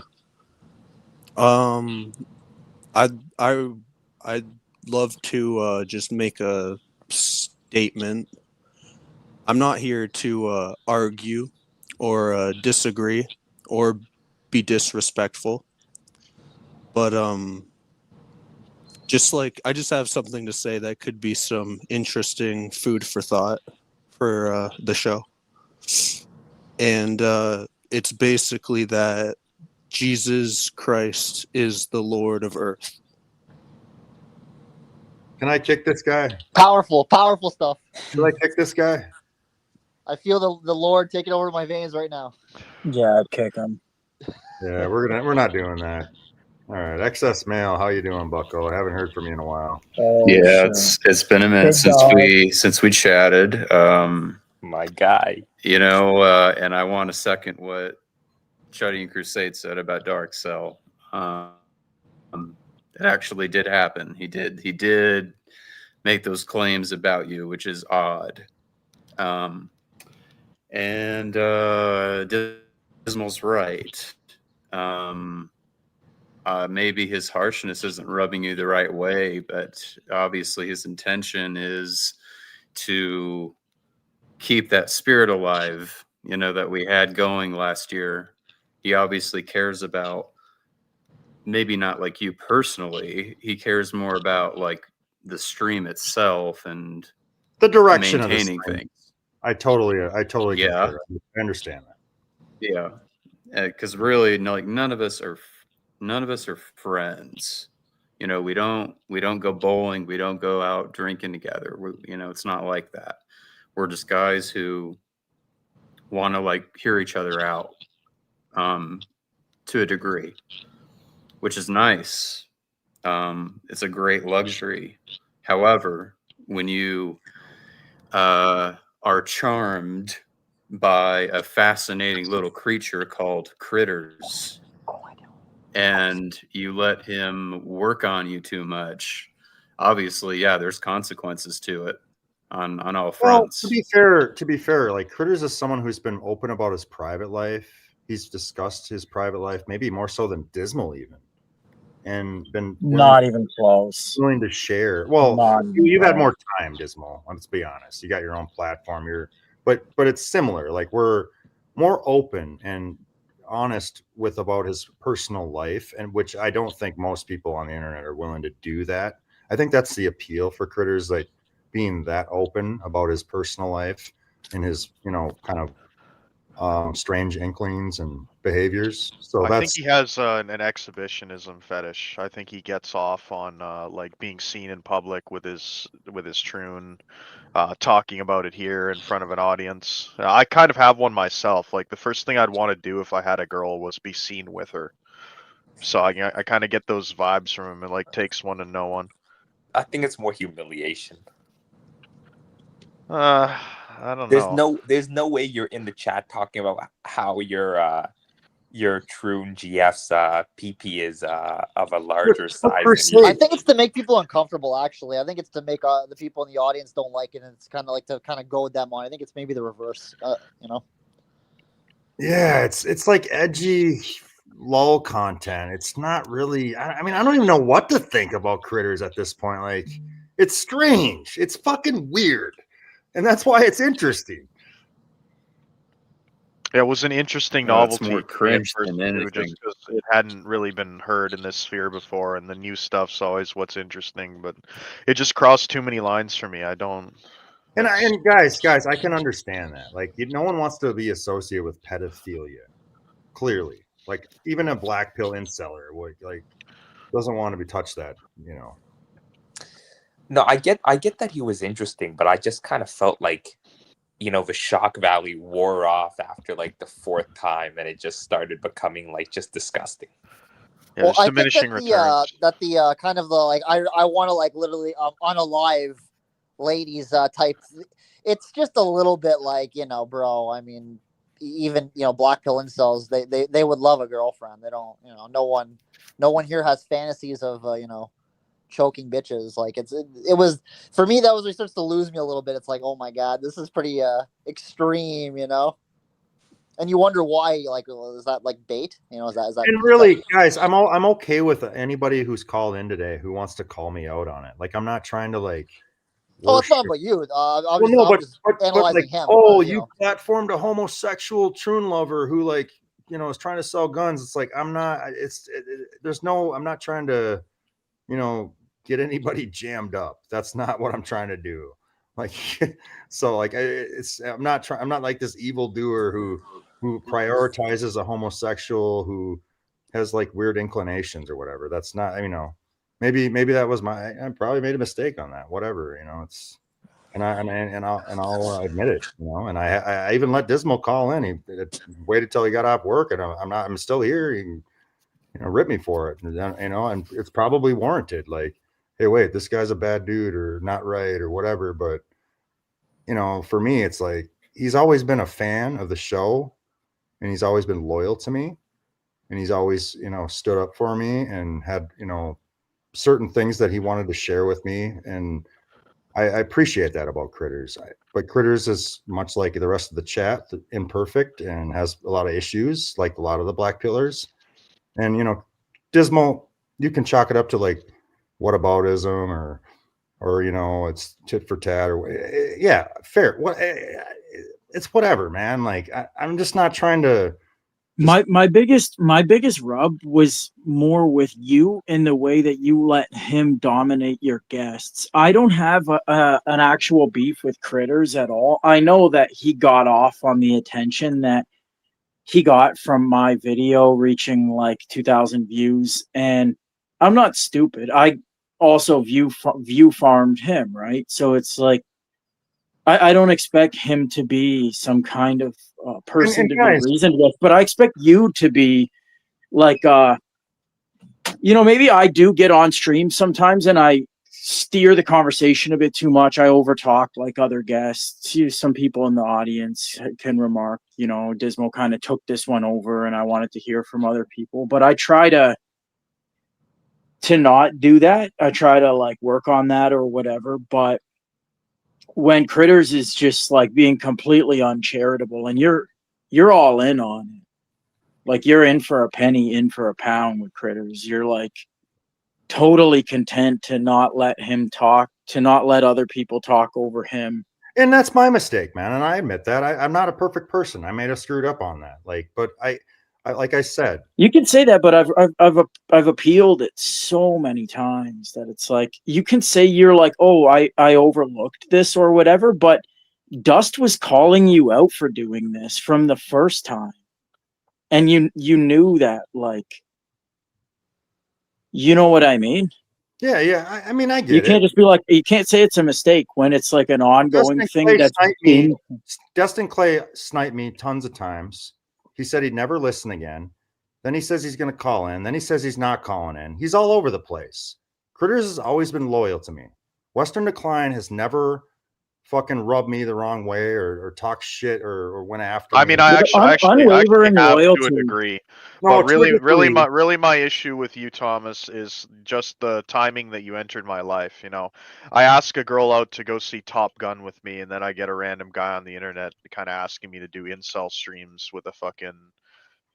I'd love to just make a statement. I'm not here to argue or disagree or be disrespectful, But just like I just have something to say that could be some interesting food for thought for the show. And it's basically that Jesus Christ is the Lord of Earth. Can I kick this guy? Powerful stuff. Should I kick this guy? I feel the Lord taking over my veins right now. Yeah, I'd kick him. Yeah, we're not doing that. All right, excess mail. How you doing, Bucko? I haven't heard from you in a while. Yeah, it's been a minute since we chatted. My guy. You know, and I want to second what Chuddy and Crusade said about Dark Cell. It actually did happen. He did make those claims about you, which is odd. And Dismal's right. Maybe his harshness isn't rubbing you the right way, but obviously his intention is to keep that spirit alive, you know, that we had going last year. He obviously cares about, maybe not like you personally, he cares more about like the stream itself and the direction of maintaining the things. I totally Yeah. concur. I understand that. Yeah, because really, no, like none of us are friends. You know, we don't go bowling, we don't go out drinking together. You know, it's not like that. We're just guys who want to like hear each other out, to a degree, which is nice. It's a great luxury. However, when you are charmed by a fascinating little creature called Critters, and you let him work on you too much, obviously, yeah, there's consequences to it on all fronts. Well, to be fair, like Critters is someone who's been open about his private life. He's discussed his private life, maybe more so than Dismal even, and been Not even close. willing to share. Well, Not even you've had close. more time, Dismal. Let's be honest. You got your own platform. But it's similar. Like we're more open and honest with about his personal life, and which I don't think most people on the internet are willing to do that. I think that's the appeal for Critters, like being that open about his personal life and his, you know, kind of strange inklings and behaviors. So I think that's he has an exhibitionism fetish. I think he gets off on like being seen in public with his troon, talking about it here in front of an audience. I kind of have one myself. Like the first thing I'd want to do if I had a girl was be seen with her. So I kind of get those vibes from him. It like takes one to know one. I think it's more humiliation. I don't know. There's no way you're in the chat talking about how your Troon GF's PP is of a larger size than you. I think it's to make people uncomfortable. Actually, I think it's to make the people in the audience don't like it, and it's kind of like to kind of goad them on. I think it's maybe the reverse. You know. yeah, it's like edgy lull content. It's not really. I mean, I don't even know what to think about Critters at this point. Like, it's strange. It's fucking weird, and that's why it's interesting. Yeah, it was an interesting No, it's novelty more for me at cringe first, than too, anything. just 'cause it hadn't really been heard in this sphere before, and the new stuff's always what's interesting. But it just crossed too many lines for me. I don't. And guys, I can understand that. Like, no one wants to be associated with pedophilia. Clearly, like even a black pill inseller would like doesn't want to be touched. That, you know. No, I get that he was interesting, but I just kind of felt like, you know, the shock value wore off after like the fourth time, and it just started becoming like just disgusting. Yeah, Well, there's I think diminishing returns. that the kind of the like I want to like literally on a live ladies type. It's just a little bit like, you know, bro. I mean, even, you know, black pill incels, they would love a girlfriend. They don't, you know, no one here has fantasies of you know, choking bitches. Like it was for me, that was where it starts to lose me a little bit. It's like, oh my god, this is pretty extreme, you know. And you wonder why, like, is that like bait? You know, is that And really, guys, I'm okay with anybody who's called in today who wants to call me out on it. Like, I'm not trying to like. Oh, it's not about you. Well, I'm no, just but analyzing like, him. oh, you you know. platformed a homosexual troon lover who like is trying to sell guns. It's like, I'm not, I'm not trying to, get anybody jammed up. That's not what I'm trying to do. Like, so like, I'm not like this evildoer who prioritizes a homosexual who has like weird inclinations or whatever. That's not, maybe that was I probably made a mistake on that, whatever, it's, and I'll admit it, and I even let Dismal call in. He waited till he got off work, and I'm still here. He can, rip me for it, and it's probably warranted. Like, hey, wait, this guy's a bad dude or not right or whatever. But, for me, it's like, he's always been a fan of the show, and he's always been loyal to me, and he's always, stood up for me and had, certain things that he wanted to share with me. And I appreciate that about Critters. But Critters is much like the rest of the chat, imperfect and has a lot of issues, like a lot of the Black Pillars. And, Dismal, you can chalk it up to like whataboutism or it's tit for tat or yeah, fair. It's whatever, man. Like, I'm just not trying to. My biggest rub was more with you in the way that you let him dominate your guests. I don't have an actual beef with Critters at all. I know that he got off on the attention that he got from my video reaching like 2,000 views, and I'm not stupid. I also view farmed him, right? So it's like, I don't expect him to be some kind of person to be reasoned with, but I expect you to be like, maybe I do get on stream sometimes and I steer the conversation a bit too much. I overtalk like other guests. Some people in the audience can remark, Dismal kind of took this one over and I wanted to hear from other people, but I try to not do that. I try to like work on that or whatever, but when Critters is just like being completely uncharitable and you're all in on it, like you're in for a penny, in for a pound with Critters. You're like totally content to not let him talk, to not let other people talk over him. And that's my mistake, man. And I admit that I'm not a perfect person. I may have screwed up on that. Like, but I like I said, you can say that, but I've appealed it so many times that it's like, you can say you're like, oh, I overlooked this or whatever, but Dust was calling you out for doing this from the first time. And you knew that, like, you know what I mean? Yeah. I mean, I get it. You can't just be like, you can't say it's a mistake when it's like an ongoing thing. Dustin Clay sniped me tons of times. He said he'd never listen again. Then he says he's going to call in. Then he says he's not calling in. He's all over the place. Critters has always been loyal to me. Western Decline has never fucking rubbed me the wrong way or talk shit or went after me. I mean, I actually have to a degree. No, but really my issue with you, Thomas, is just the timing that you entered my life. I ask a girl out to go see Top Gun with me, and then I get a random guy on the internet kind of asking me to do incel streams with a fucking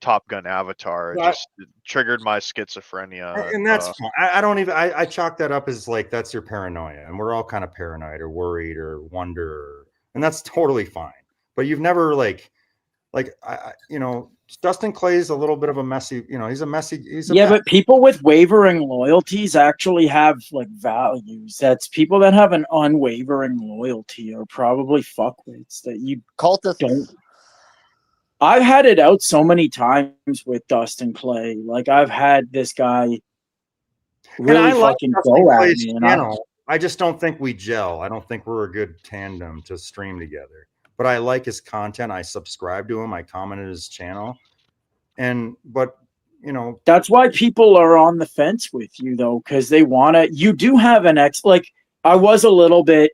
Top Gun avatar. It just triggered my schizophrenia. And that's fine. I don't even, I chalk that up as like, that's your paranoia. And we're all kind of paranoid or worried or wonder. And that's totally fine. But you've never Dustin Clay's a little bit of a messy, but people with wavering loyalties actually have like values. That's people that have an unwavering loyalty are probably fuckwits that you don't. I've had it out so many times with Dustin Clay. Like, I've had this guy really fucking go at me. And I just don't think we gel. I don't think we're a good tandem to stream together. But I like his content. I subscribe to him. I commented his channel. That's why people are on the fence with you, though, because they want to. You do have an I was a little bit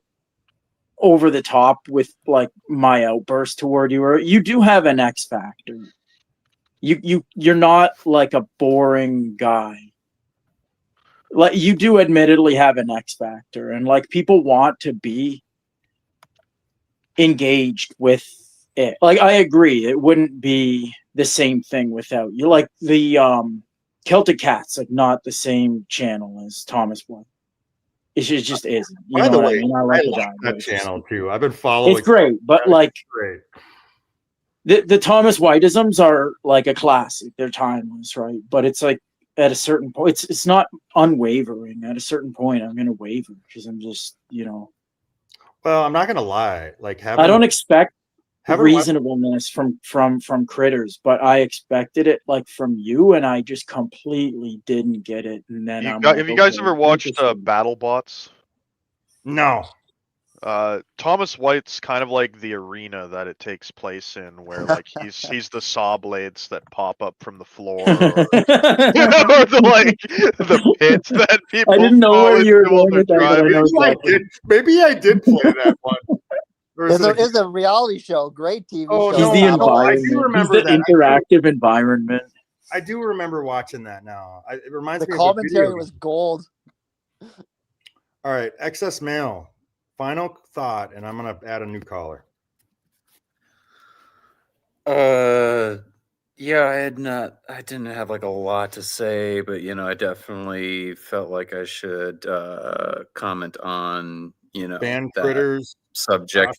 over the top with like my outburst toward you, or you do have an X factor. You're not like a boring guy. Like, you do admittedly have an X factor, and like people want to be engaged with it. Like, I agree, it wouldn't be the same thing without you. Like the Celtic Cat's like not the same channel as Thomas White. It just isn't. By the way, I mean? I like that channel too. I've been following. It's great, but like, great. the Thomas Whiteisms are like a classic. They're timeless, right? But it's like at a certain point, it's not unwavering. At a certain point, I'm gonna waver because I'm just, Well, I'm not gonna lie. Like I don't expect having watched- reasonableness from critters, but I expected it like from you, and I just completely didn't get it. And then I'm like, Have you guys okay, ever watched interesting. BattleBots? No. Thomas White's kind of like the arena that it takes place in, where like he's the saw blades that pop up from the floor, or, or the pits that people. I didn't know fall where you were into while going they're with that, but I driving. know exactly. Maybe I did play that one. Or is it a- It's a reality show. Great TV Oh, show. He's the I do environment. remember He's the that. interactive environment. I do remember watching that now. It reminds The me of a commentary video was game. gold. All right, excess mail. Final thought, and I'm gonna add a new caller. Yeah, I didn't have like a lot to say, but I definitely felt like I should comment on, Ban that critters. subject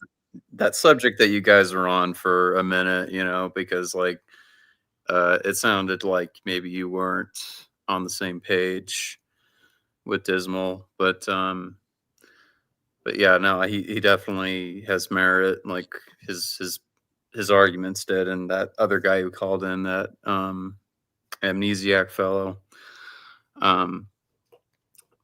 that you guys were on for a minute, because like it sounded like maybe you weren't on the same page with Dismal, but yeah, no, he definitely has merit, like his arguments did, and that other guy who called in, that amnesiac fellow.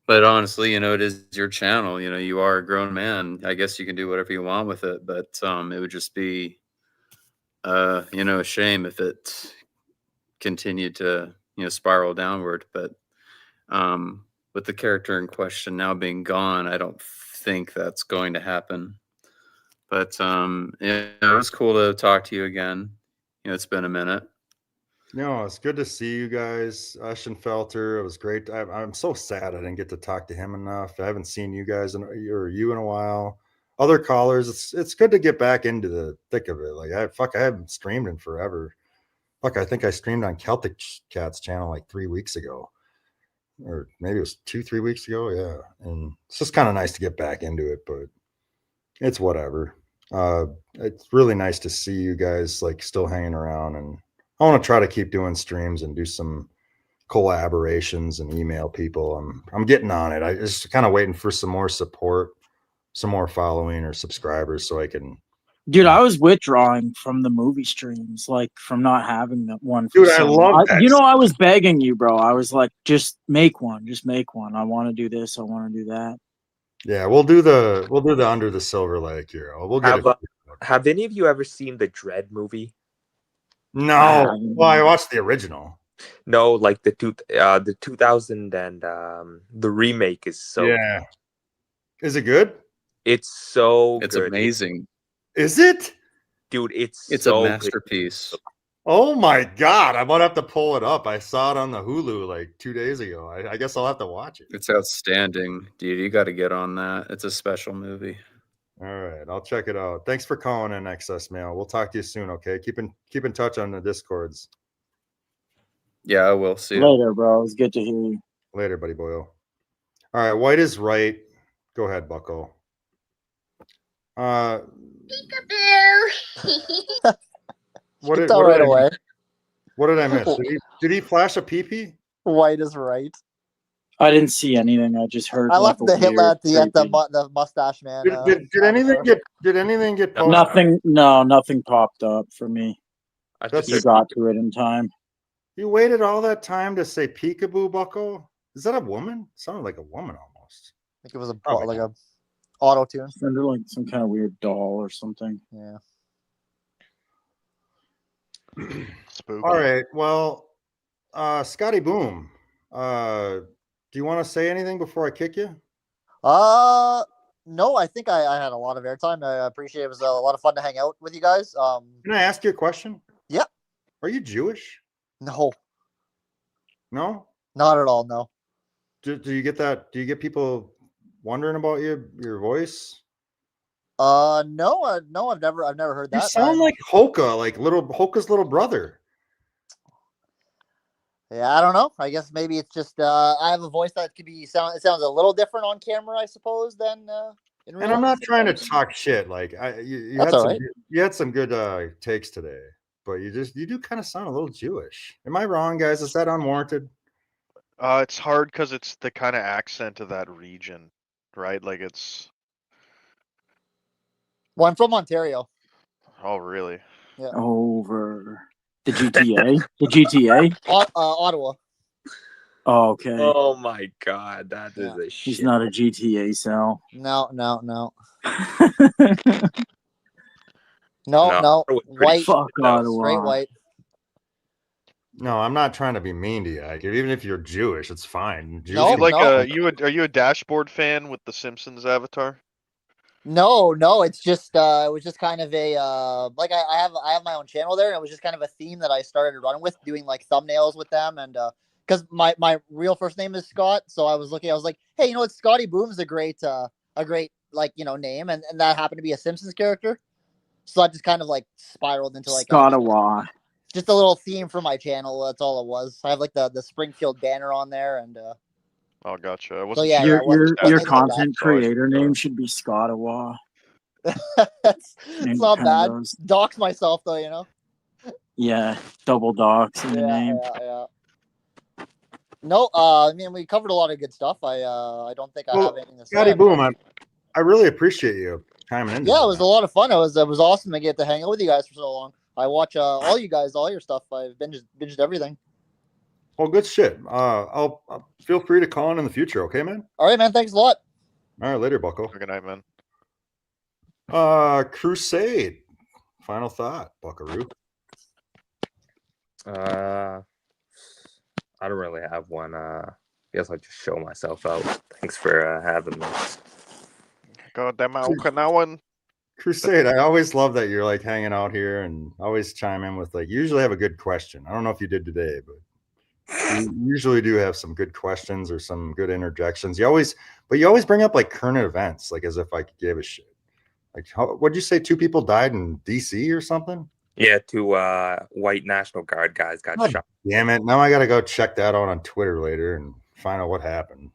But honestly, it is your channel. You are a grown man. I guess you can do whatever you want with it, but it would just be a shame if it continued to spiral downward. But with the character in question now being gone, I don't think that's going to happen. But it was cool to talk to you again. It's been a minute. No, it's good to see you guys. Felter, it was great. I'm so sad I didn't get to talk to him enough. I haven't seen you guys or you in a while. Other callers, it's good to get back into the thick of it. Like I haven't streamed in forever. Fuck, I think I streamed on Celtic Cat's channel like 3 weeks ago, or maybe it was 2-3 weeks ago. Yeah, and it's just kind of nice to get back into it, but it's whatever. It's really nice to see you guys like still hanging around, and I want to try to keep doing streams and do some collaborations and email people. I'm getting on it. I just kind of waiting for some more support, some more following or subscribers, so I can. Dude, I was withdrawing from the movie streams, like from not having that one. Dude, I love that. I was begging you, bro. I was like, just make one. I want to do this. I want to do that. Yeah, we'll do the Under the Silver Lake here. We'll get it. Have any of you ever seen the Dread movie? No. Well, I watched the original. No, like the 2000 and the remake is so. Yeah. Is it good? It's so. It's good. amazing. Is it? Dude, it's a so masterpiece. Good. Oh my god, I might have to pull it up. I saw it on the Hulu like 2 days ago. I guess I'll have to watch it. It's outstanding, dude. You got to get on that. It's a special movie. All right, I'll check it out. Thanks for calling in, Excess Mail. We'll talk to you soon, okay? Keep in touch on the Discords. Yeah, I will. See you later, bro. It was good to hear you. Later, buddy boyo. All right, White is right. Go ahead, Bucko. What did I miss? Did he flash a pee-pee? White is right. I didn't see anything. I just heard. I left like, the a Hitler at weird the mustache man. Did anything get posted? Nothing. No, nothing popped up for me. You got to it in time. You waited all that time to say peekaboo, Bucko? Is that a woman? It sounded like a woman almost. I think it was like a auto tune. Sounded like some kind of weird doll or something. Yeah. Spooky. All right. Well, Scotty Boom, do you want to say anything before I kick you? No, I think I had a lot of airtime. I appreciate it. It was a lot of fun to hang out with you guys. Can I ask you a question? Yeah. Are you Jewish? No. No? Not at all, no. Do you get that? Do you get people wondering about your voice? No, I've never heard that. You sound like Hoka, like Hoka's little brother. Yeah, I don't know. I guess maybe it's just I have a voice that could be it sounds a little different on camera, I suppose, than in And real I'm life not trying to sometimes. talk shit. Like you That's had all some right. you had some good takes today, but you do kind of sound a little Jewish. Am I wrong, guys? Is that unwarranted? It's hard because it's the kind of accent of that region, right? Like it's. Well, I'm from Ontario. Oh, really? Yeah. Over the GTA. The GTA. Ottawa. Oh, okay. Oh my god, that is Yeah. a He's shit. not a GTA cell. No. No. No, No. Ottawa's pretty White. shit, Fuck though. Straight Ottawa. white. No, I'm not trying to be mean to you. Like, even if you're Jewish, it's fine. Jews No, You can like no. are you a Dashboard fan with the Simpsons avatar? No. It's just it was just kind of a like I have my own channel there, and it was just kind of a theme that I started running with, doing like thumbnails with them, and because my real first name is Scott, so I was like, hey, you know what, Scotty Boom's a great like name, and that happened to be a Simpsons character, so I just kind of like spiraled into like Ottawa. just a little theme for my channel. That's all it was. I have like the Springfield banner on there, and Oh, gotcha. I so wasn't yeah, sure. yeah, Your it wasn't your anything like content creator name should be Scottawa. it's And not kind of bad. goes, Dox myself though, you know. yeah, double docs in the name. Yeah. No, I mean, we covered a lot of good stuff. I don't think I have Well, anything to say. Scotty I mean, Boom, I really appreciate you chiming in. yeah, it was a lot of fun. It was awesome to get to hang out with you guys for so long. I watch all you guys, all your stuff. I've binged everything. Well, good shit. I'll feel free to call in the future. Okay, man. All right, man. Thanks a lot. All right, later, Bucko. Good night, man. Crusade. Final thought, Buckaroo. I don't really have one. I guess I'll just show myself out. Thanks for having me. God damn Okinawan. Crusade, I always love that you're like hanging out here and always chime in with like, you usually have a good question. I don't know if you did today, but you usually do have some good questions or some good interjections. You always bring up like current events, like as if I gave a shit. Like, what'd you say? 2 people died in DC or something? Yeah, 2 white National Guard guys got God shot. damn it. Now I got to go check that out on Twitter later and find out what happened.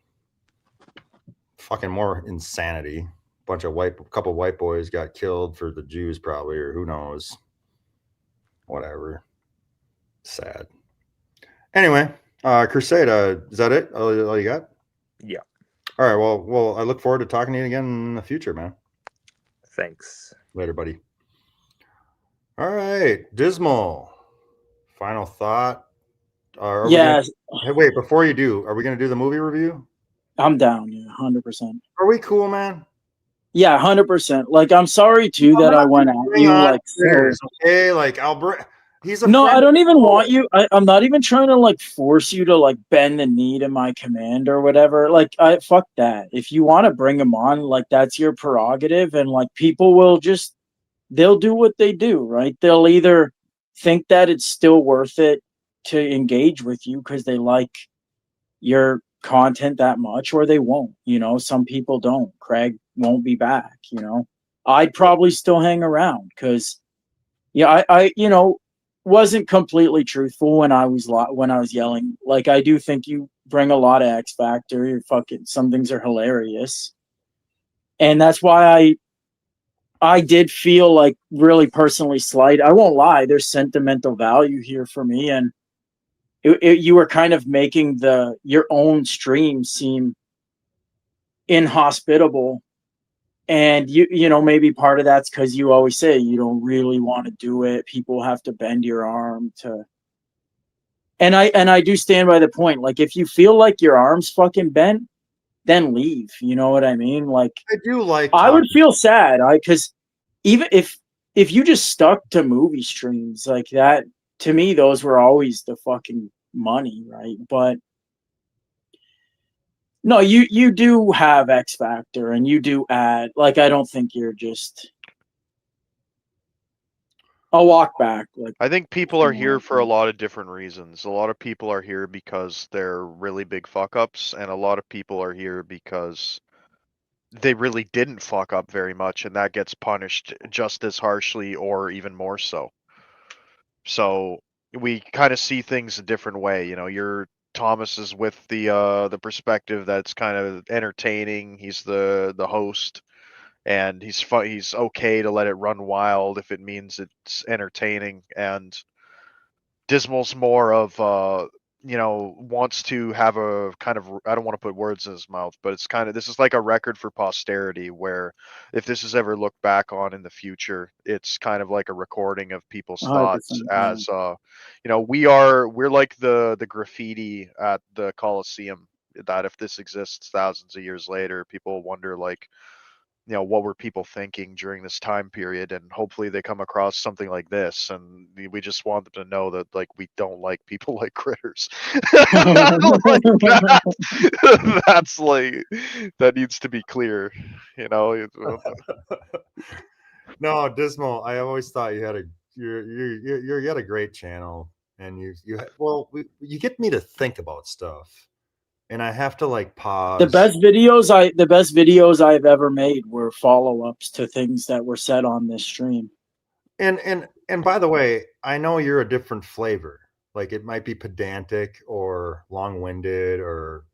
Fucking more insanity. Couple white boys got killed for the Jews probably, or who knows. Whatever. Sad. Anyway, Crusade, is that it? All you got? Yeah. All right. Well, I look forward to talking to you again in the future, man. Thanks. Later, buddy. All right, Dismal. Final thought. Yeah. Hey, wait, before you do, are we going to do the movie review? I'm down. Yeah, 100%. Are we cool, man? Yeah, 100%. Like, I'm sorry too that I went at Bring you. on Like, so, critters, okay? Like, I'll bring. He's a no, friend I don't of even the want show. you. I'm not even trying to like force you to like bend the knee to my command or whatever. Like, fuck that. If you want to bring him on, like that's your prerogative, and like people will they'll do what they do, right? They'll either think that it's still worth it to engage with you because they like your content that much, or they won't. Some people don't. Craig won't be back. I'd probably still hang around because, yeah, I wasn't completely truthful when I was yelling. Like, I do think you bring a lot of X factor. You're fucking, some things are hilarious, and that's why I did feel like really personally slight. I won't lie. There's sentimental value here for me, and you were kind of making your own stream seem inhospitable. And maybe part of that's because you always say you don't really want to do it. People have to bend your arm to. And I do stand by the point. Like, if you feel like your arm's fucking bent, then leave. You know what I mean? Like, I do like. I would feel sad. Because even if you just stuck to movie streams like that, to me, those were always the fucking money, right? But no, you do have X factor, and you do add. Like, I don't think you're just. I'll walk back. Like, I think people are here for a lot of different reasons. A lot of people are here because they're really big fuck ups, and a lot of people are here because they really didn't fuck up very much, and that gets punished just as harshly or even more so. So we kind of see things a different way. Thomas is with the perspective that's kind of entertaining. He's the host. and he's okay to let it run wild if it means it's entertaining. And Dismal's more of wants to have a kind of, I don't want to put words in his mouth, but it's kind of, this is like a record for posterity, where if this is ever looked back on in the future, it's kind of like a recording of people's 100%. thoughts as we're like the graffiti at the Coliseum, that if this exists thousands of years later, people wonder, like, what were people thinking during this time period, and hopefully they come across something like this, and we just want them to know that, like, we don't like people like critters. Like that's like, that needs to be clear, No, Dismal, I always thought you had you had a great channel, and you get me to think about stuff, and I have to like pause. The best videos I've ever made were follow-ups to things that were said on this stream. And by the way, I know you're a different flavor. Like, it might be pedantic or long-winded, or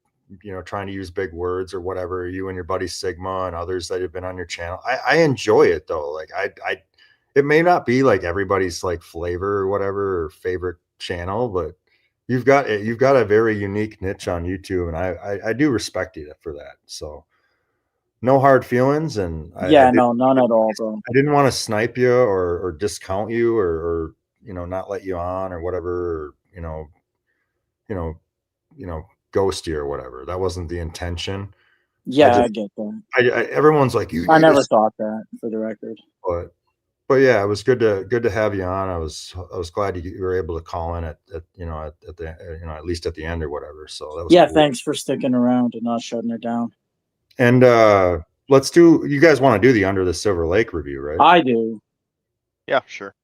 trying to use big words or whatever. You and your buddy Sigma and others that have been on your channel, I enjoy it though. Like, it may not be like everybody's like flavor or whatever, or favorite channel, but you've got a very unique niche on YouTube, and I do respect you for that. So no hard feelings, and no, none at all, bro. I didn't want to snipe you or discount you, or not let you on or whatever, or, ghost you or whatever. That wasn't the intention. Yeah, I get that. Everyone's like, I never thought that, for the record. But yeah, it was good to have you on. I was glad you were able to call in at least at the end or whatever. So that was cool. Thanks for sticking around and not shutting it down. And you guys want to do the Under the Silver Lake review, right? I do. Yeah, sure.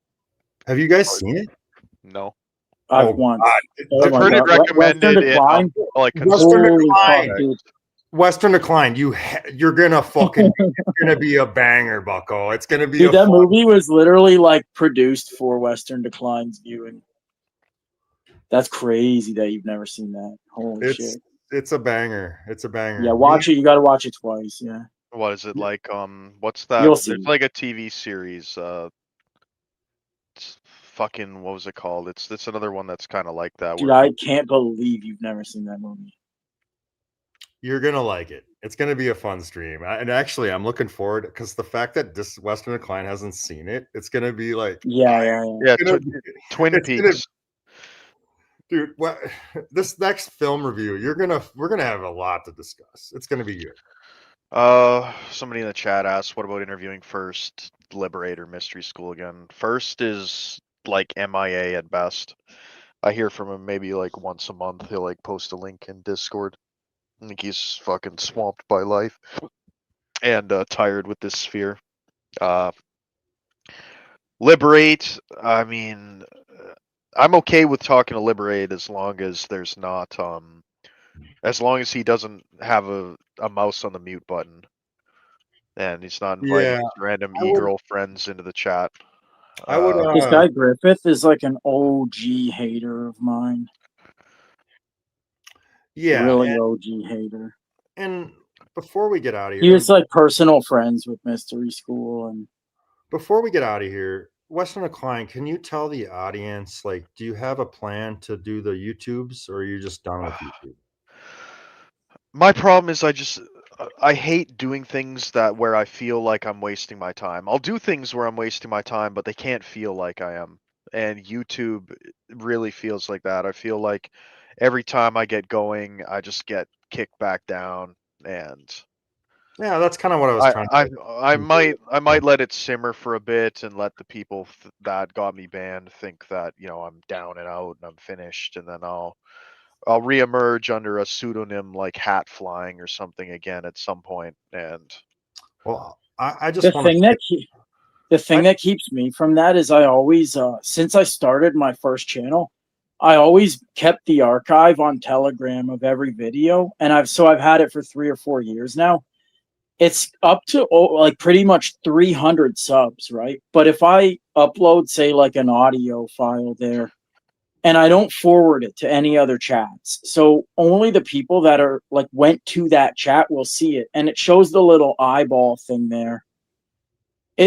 Have you guys seen it? No. I've once. I've heard it recommended in like Western Decline. You're gonna fucking it's gonna be a banger, Bucko. It's gonna be. Dude, that movie was literally like produced for Western Decline's viewing. That's crazy that you've never seen that. Holy shit! It's a banger. It's a banger. Yeah, watch it. You got to watch it twice. Yeah. What is it like? What's that? You'll see. There's like a TV series. It's fucking, what was it called? It's another one that's kind of like that. Dude, I can't believe you've never seen that movie. You're gonna like it. It's gonna be a fun stream, and actually, I'm looking forward, because the fact that this Western Decline hasn't seen it, it's gonna be like Twin Peaks. Dude, this next film review, we're gonna have a lot to discuss. It's gonna be good. Somebody in the chat asked, what about interviewing First, Liberate, or Mystery School again? First is like MIA at best. I hear from him maybe like once a month. He'll like post a link in Discord. I think he's fucking swamped by life and tired with this sphere. Liberate, I mean, I'm okay with talking to Liberate as long as there's not as long as he doesn't have a mouse on the mute button, and he's not inviting his random e-girl friends into the chat. This guy Griffith is like an OG hater of mine. Yeah, really OG hater. And before we get out of here, he was like personal friends with Mystery School. And before we get out of here, Western Decline, can you tell the audience, like, do you have a plan to do the YouTubes, or are you just done with YouTube? My problem is I hate doing things where I feel like I'm wasting my time. I'll do things where I'm wasting my time, but they can't feel like I am. And YouTube really feels like that. I feel like every time I get going, I just get kicked back down, and yeah, that's kind of what I was trying to do. I might let it simmer for a bit and let the people that got me banned think that, I'm down and out and I'm finished, and then I'll reemerge under a pseudonym like Hat Flying or something again at some point. And well, I just the thing that keeps me from that is I always since I started my first channel, I always kept the archive on Telegram of every video, and I've had it for 3 or 4 years now. It's up to like pretty much 300 subs, right? But if I upload, say, like an audio file there, and I don't forward it to any other chats, so only the people that are like went to that chat will see it, and it shows the little eyeball thing there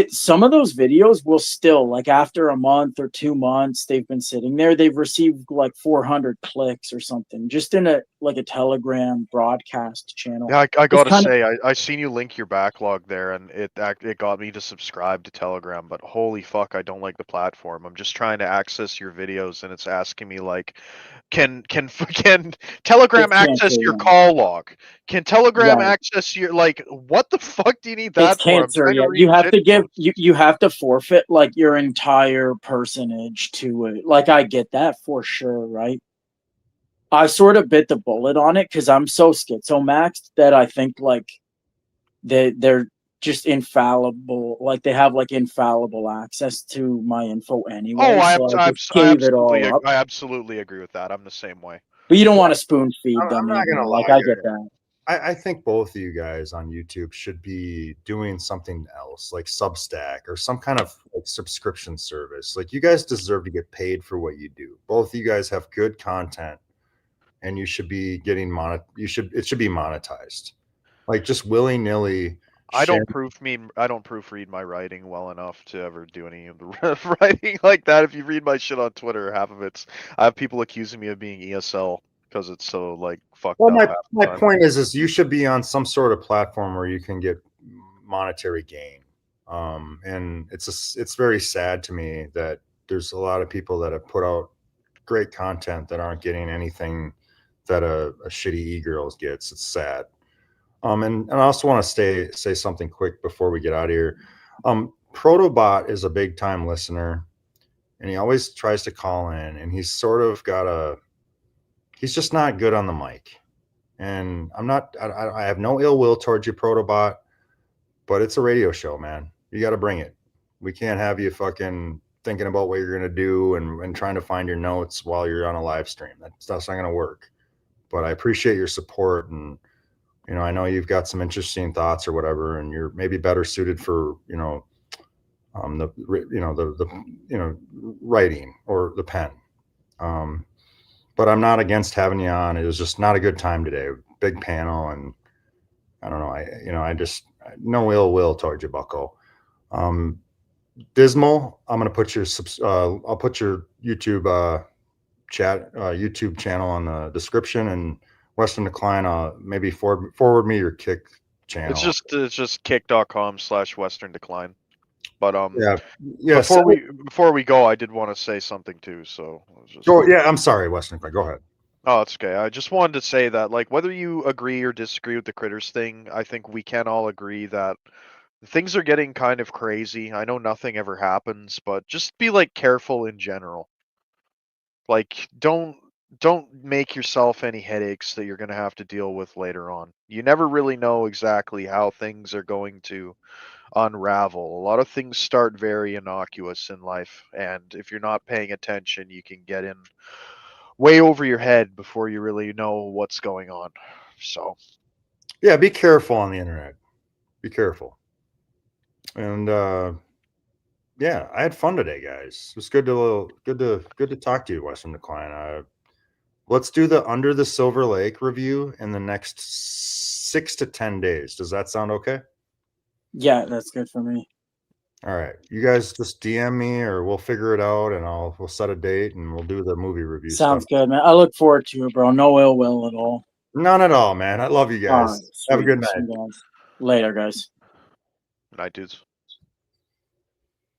some of those videos will still, like, after a month or 2 months they've been sitting there, they've received like 400 clicks or something, just in a Telegram broadcast channel. Yeah, I It's gotta kind of, say, I seen you link your backlog there, and it got me to subscribe to Telegram. But holy fuck, I don't like the platform. I'm just trying to access your videos, and it's asking me like, can Telegram it's access cancer, your yeah. call log? Can Telegram Yeah, access your like? What the fuck do you need it's that for? I'm cancer. trying to Yeah, read you have shit to give posts. you have to forfeit like your entire personage to it. Like, I get that for sure, right? I sort of bit the bullet on it because I'm so schizomaxed that I think like they're just infallible. Like, they have like infallible access to my info anyway, Oh, so I just gave it all up. I absolutely agree with that. I'm the same way. But you don't want to spoon feed I'm them not either. gonna Like, lie, I get guys. that. I think both of you guys on YouTube should be doing something else, like Substack or some kind of like subscription service. Like, you guys deserve to get paid for what you do. Both of you guys have good content, and you should be getting it should be monetized. Like, just willy nilly. I don't proofread my writing well enough to ever do any of the writing like that. If you read my shit on Twitter, half of it's I have people accusing me of being ESL because it's so like fucked Well, up half the my time. point is you should be on some sort of platform where you can get monetary gain. And it's very sad to me that there's a lot of people that have put out great content that aren't getting anything that a shitty e-girls gets. It's sad. And I also want to say something quick before we get out of here. Protobot is a big time listener, and he always tries to call in, and he's sort of he's just not good on the mic. And I have no ill will towards you, Protobot, but it's a radio show, man. You got to bring it. We can't have you fucking thinking about what you're going to do and trying to find your notes while you're on a live stream. That's not going to work. But I appreciate your support, and I know you've got some interesting thoughts or whatever, and you're maybe better suited for the writing or the pen. But I'm not against having you on. It was just not a good time today. Big panel, and I don't know. I just no ill will towards you, Bucko. Dismal, I'm gonna put your I'll put your YouTube YouTube channel on the description, and Western Decline, maybe forward me your Kick channel. It's just kick.com/Western Decline. But yeah. Before we go, I did want to say something too. So I'm sorry, Western Decline. Go ahead. Oh, it's okay. I just wanted to say that, like, whether you agree or disagree with the critters thing, I think we can all agree that things are getting kind of crazy. I know nothing ever happens, but just be like careful in general. Like, don't make yourself any headaches that you're going to have to deal with later on. You never really know exactly how things are going to unravel. A lot of things start very innocuous in life, and if you're not paying attention, you can get in way over your head before you really know what's going on. So yeah, be careful on the internet. Be careful. And yeah, I had fun today, guys. It was good to talk to you, Western Decline. Let's do the Under the Silver Lake review in the next 6 to 10 days. Does that sound okay? Yeah, that's good for me. All right, you guys just DM me, or we'll figure it out, and we'll set a date, and we'll do the movie review. Sounds good, man. I look forward to it, bro. No ill will at all. None at all, man. I love you guys. All right, Have a sweet, good night. sweet guys. Later, guys. Good night, dudes.